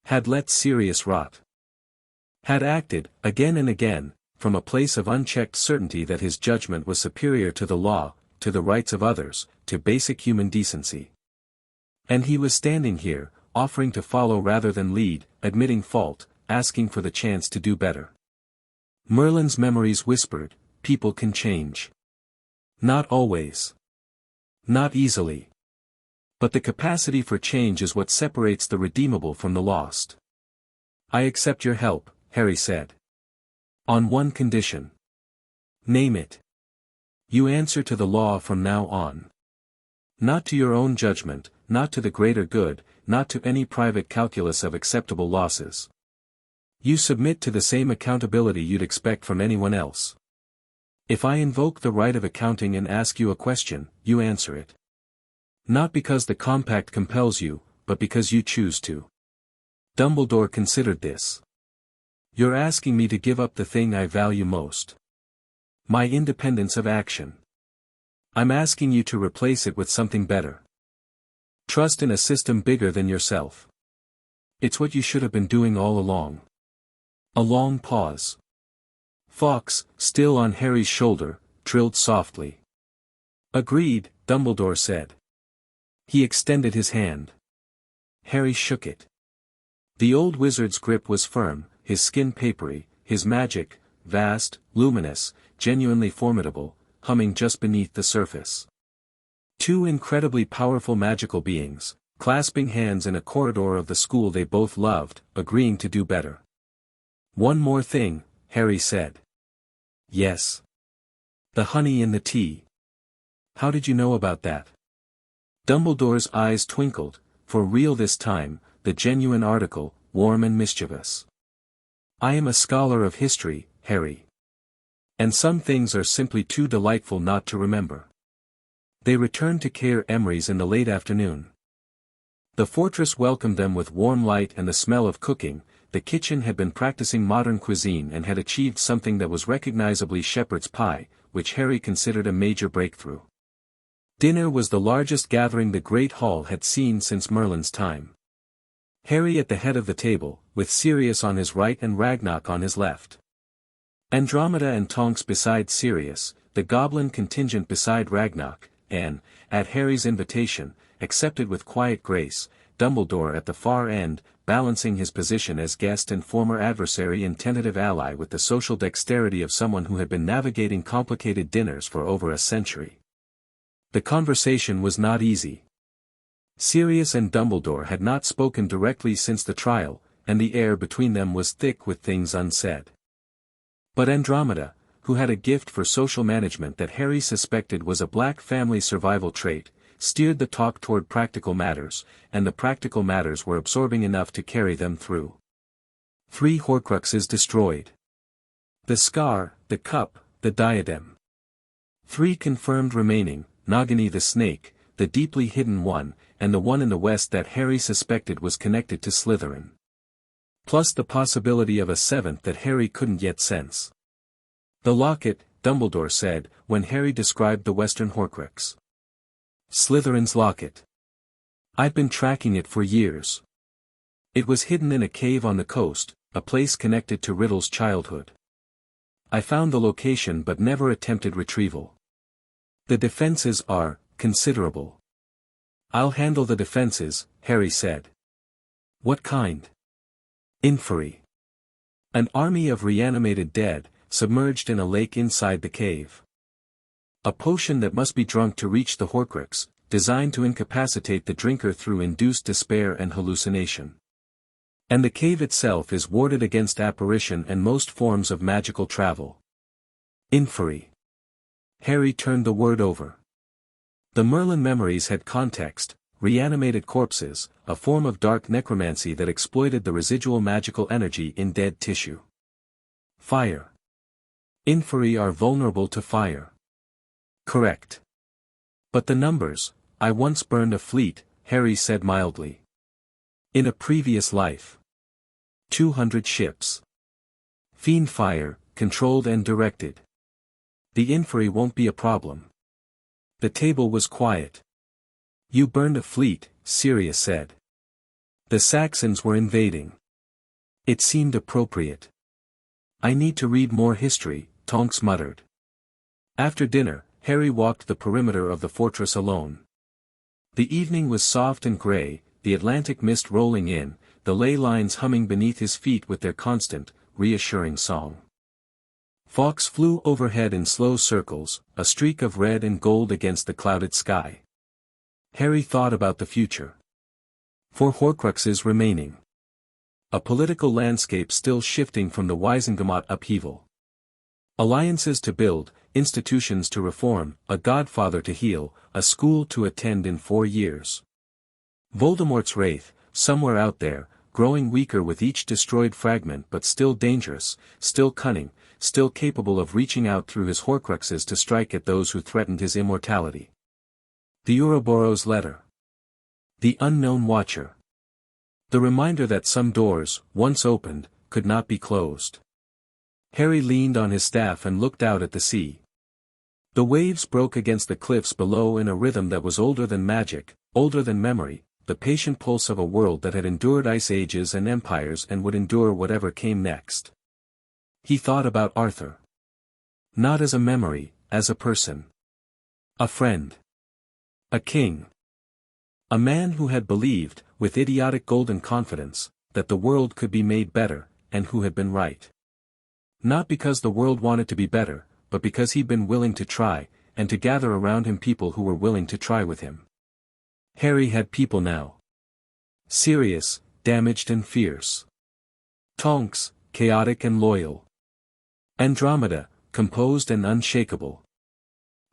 Had let Sirius rot. Had acted, again and again, from a place of unchecked certainty that his judgment was superior to the law, to the rights of others, to basic human decency. And he was standing here, offering to follow rather than lead, admitting fault, asking for the chance to do better. Merlin's memories whispered, "People can change. Not always. Not easily. But the capacity for change is what separates the redeemable from the lost." "I accept your help," Harry said. "On one condition." "Name it." "You answer to the law from now on. Not to your own judgment, not to the greater good, not to any private calculus of acceptable losses. You submit to the same accountability you'd expect from anyone else. If I invoke the right of accounting and ask you a question, you answer it. Not because the compact compels you, but because you choose to." Dumbledore considered this. "You're asking me to give up the thing I value most. My independence of action. I'm asking you to replace it with something better. Trust in a system bigger than yourself. It's what you should have been doing all along." A long pause. Fawkes, still on Harry's shoulder, trilled softly. "Agreed," Dumbledore said. He extended his hand. Harry shook it. The old wizard's grip was firm, his skin papery, his magic, vast, luminous, genuinely formidable, humming just beneath the surface. Two incredibly powerful magical beings, clasping hands in a corridor of the school they both loved, agreeing to do better. "One more thing," Harry said. "Yes. The honey in the tea. How did you know about that?" Dumbledore's eyes twinkled, for real this time, the genuine article, warm and mischievous. "I am a scholar of history, Harry. And some things are simply too delightful not to remember." They returned to Caer Emmery's in the late afternoon. The fortress welcomed them with warm light and the smell of cooking. The kitchen had been practicing modern cuisine and had achieved something that was recognizably shepherd's pie, which Harry considered a major breakthrough. Dinner was the largest gathering the Great Hall had seen since Merlin's time. Harry at the head of the table, with Sirius on his right and Ragnarok on his left. Andromeda and Tonks beside Sirius, the goblin contingent beside Ragnarok, and, at Harry's invitation, accepted with quiet grace, Dumbledore at the far end, balancing his position as guest and former adversary and tentative ally with the social dexterity of someone who had been navigating complicated dinners for over a century. The conversation was not easy. Sirius and Dumbledore had not spoken directly since the trial, and the air between them was thick with things unsaid. But Andromeda, who had a gift for social management that Harry suspected was a Black family survival trait, steered the talk toward practical matters, and the practical matters were absorbing enough to carry them through. 3 Horcruxes destroyed. The scar, the cup, the diadem. 3 confirmed remaining, Nagini the snake, the deeply hidden one, and the one in the west that Harry suspected was connected to Slytherin. Plus the possibility of a seventh that Harry couldn't yet sense. The locket, Dumbledore said, when Harry described the Western Horcrux. Slytherin's locket. I've been tracking it for years. It was hidden in a cave on the coast, a place connected to Riddle's childhood. I found the location but never attempted retrieval. The defenses are considerable. I'll handle the defenses, Harry said. What kind? Inferi. An army of reanimated dead, submerged in a lake inside the cave. A potion that must be drunk to reach the Horcrux, designed to incapacitate the drinker through induced despair and hallucination. And the cave itself is warded against apparition and most forms of magical travel. Inferi. Harry turned the word over. The Merlin memories had context, reanimated corpses, a form of dark necromancy that exploited the residual magical energy in dead tissue. Fire. Inferi are vulnerable to fire. Correct. But the numbers, I once burned a fleet, Harry said mildly. In a previous life. 200 ships. Fiend fire, controlled and directed. The inferi won't be a problem. The table was quiet. You burned a fleet, Sirius said. The Saxons were invading. It seemed appropriate. I need to read more history, Tonks muttered. After dinner, Harry walked the perimeter of the fortress alone. The evening was soft and grey, the Atlantic mist rolling in, the ley lines humming beneath his feet with their constant, reassuring song. Fawkes flew overhead in slow circles, a streak of red and gold against the clouded sky. Harry thought about the future. 4 Horcruxes remaining. A political landscape still shifting from the Wizengamot upheaval. Alliances to build, institutions to reform, a godfather to heal, a school to attend in 4 years. Voldemort's wraith, somewhere out there, growing weaker with each destroyed fragment but still dangerous, still cunning, still capable of reaching out through his Horcruxes to strike at those who threatened his immortality. The Ouroboros letter. The unknown watcher. The reminder that some doors, once opened, could not be closed. Harry leaned on his staff and looked out at the sea. The waves broke against the cliffs below in a rhythm that was older than magic, older than memory, the patient pulse of a world that had endured ice ages and empires and would endure whatever came next. He thought about Arthur. Not as a memory, as a person. A friend. A king. A man who had believed, with idiotic golden confidence, that the world could be made better, and who had been right. Not because the world wanted to be better, but because he'd been willing to try, and to gather around him people who were willing to try with him. Harry had people now. Sirius, damaged and fierce. Tonks, chaotic and loyal. Andromeda, composed and unshakable.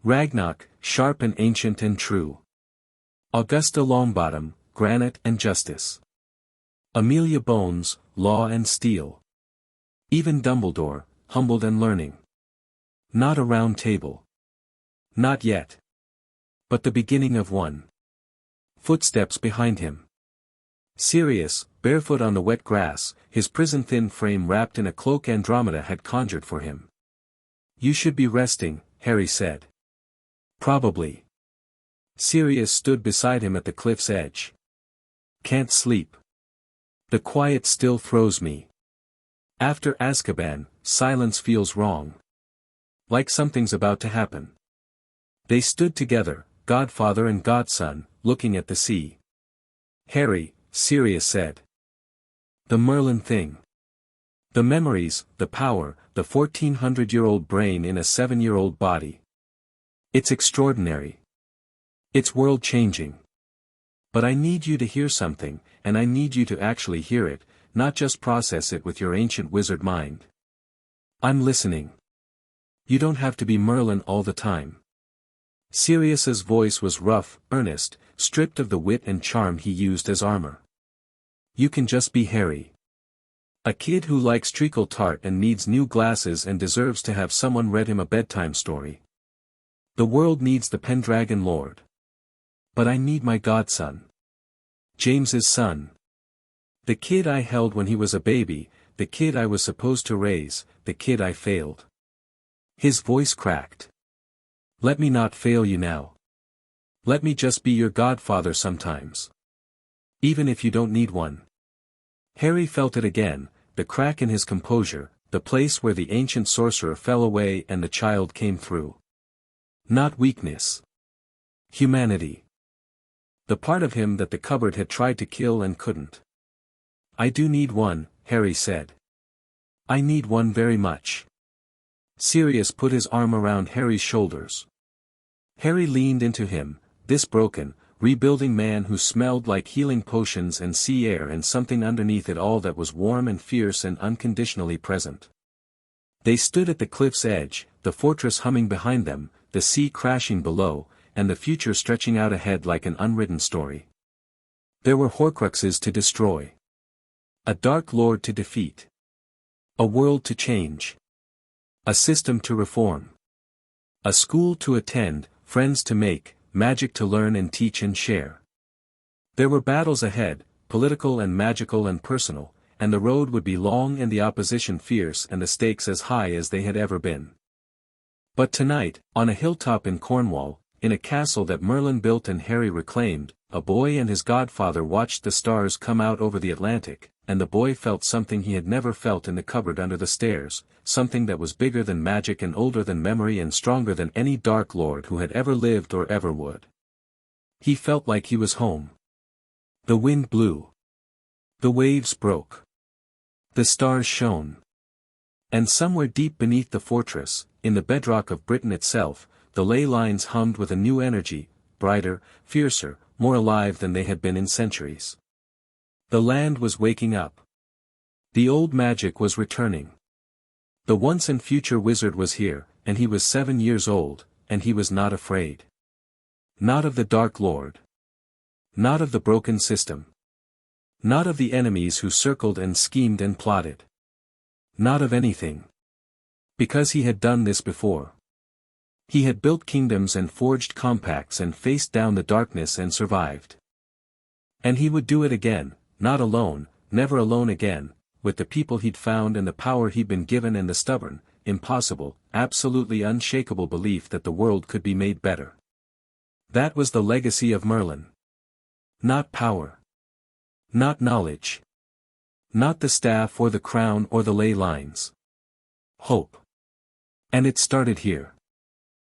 Ragnarok, sharp and ancient and true. Augusta Longbottom, granite and justice. Amelia Bones, law and steel. Even Dumbledore, humbled and learning. Not a round table. Not yet. But the beginning of one. Footsteps behind him. Sirius, barefoot on the wet grass, his prison-thin frame wrapped in a cloak Andromeda had conjured for him. You should be resting, Harry said. Probably. Sirius stood beside him at the cliff's edge. Can't sleep. The quiet still throws me. After Azkaban, silence feels wrong. Like something's about to happen. They stood together, godfather and godson, looking at the sea. Harry, Sirius said. The Merlin thing. The memories, the power, the 1400-year-old brain in a 7-year-old body. It's extraordinary. It's world-changing. But I need you to hear something, and I need you to actually hear it, not just process it with your ancient wizard mind. I'm listening. You don't have to be Merlin all the time. Sirius's voice was rough, earnest, stripped of the wit and charm he used as armor. You can just be Harry. A kid who likes treacle tart and needs new glasses and deserves to have someone read him a bedtime story. The world needs the Pendragon Lord. But I need my godson. James's son. The kid I held when he was a baby, the kid I was supposed to raise, the kid I failed. His voice cracked. Let me not fail you now. Let me just be your godfather sometimes. Even if you don't need one. Harry felt it again, the crack in his composure, the place where the ancient sorcerer fell away and the child came through. Not weakness. Humanity. The part of him that the cupboard had tried to kill and couldn't. I do need one, Harry said. I need one very much. Sirius put his arm around Harry's shoulders. Harry leaned into him, this broken, rebuilding man who smelled like healing potions and sea air and something underneath it all that was warm and fierce and unconditionally present. They stood at the cliff's edge, the fortress humming behind them, the sea crashing below, and the future stretching out ahead like an unwritten story. There were Horcruxes to destroy. A Dark Lord to defeat. A world to change. A system to reform. A school to attend, friends to make, magic to learn and teach and share. There were battles ahead, political and magical and personal, and the road would be long and the opposition fierce and the stakes as high as they had ever been. But tonight, on a hilltop in Cornwall, in a castle that Merlin built and Harry reclaimed, a boy and his godfather watched the stars come out over the Atlantic, and the boy felt something he had never felt in the cupboard under the stairs, something that was bigger than magic and older than memory and stronger than any Dark Lord who had ever lived or ever would. He felt like he was home. The wind blew. The waves broke. The stars shone. And somewhere deep beneath the fortress, in the bedrock of Britain itself, the ley lines hummed with a new energy, brighter, fiercer, more alive than they had been in centuries. The land was waking up. The old magic was returning. The once and future wizard was here, and he was 7 years old, and he was not afraid. Not of the Dark Lord. Not of the broken system. Not of the enemies who circled and schemed and plotted. Not of anything. Because he had done this before. He had built kingdoms and forged compacts and faced down the darkness and survived. And he would do it again, not alone, never alone again, with the people he'd found and the power he'd been given and the stubborn, impossible, absolutely unshakable belief that the world could be made better. That was the legacy of Merlin. Not power. Not knowledge. Not the staff or the crown or the ley lines. Hope. And it started here.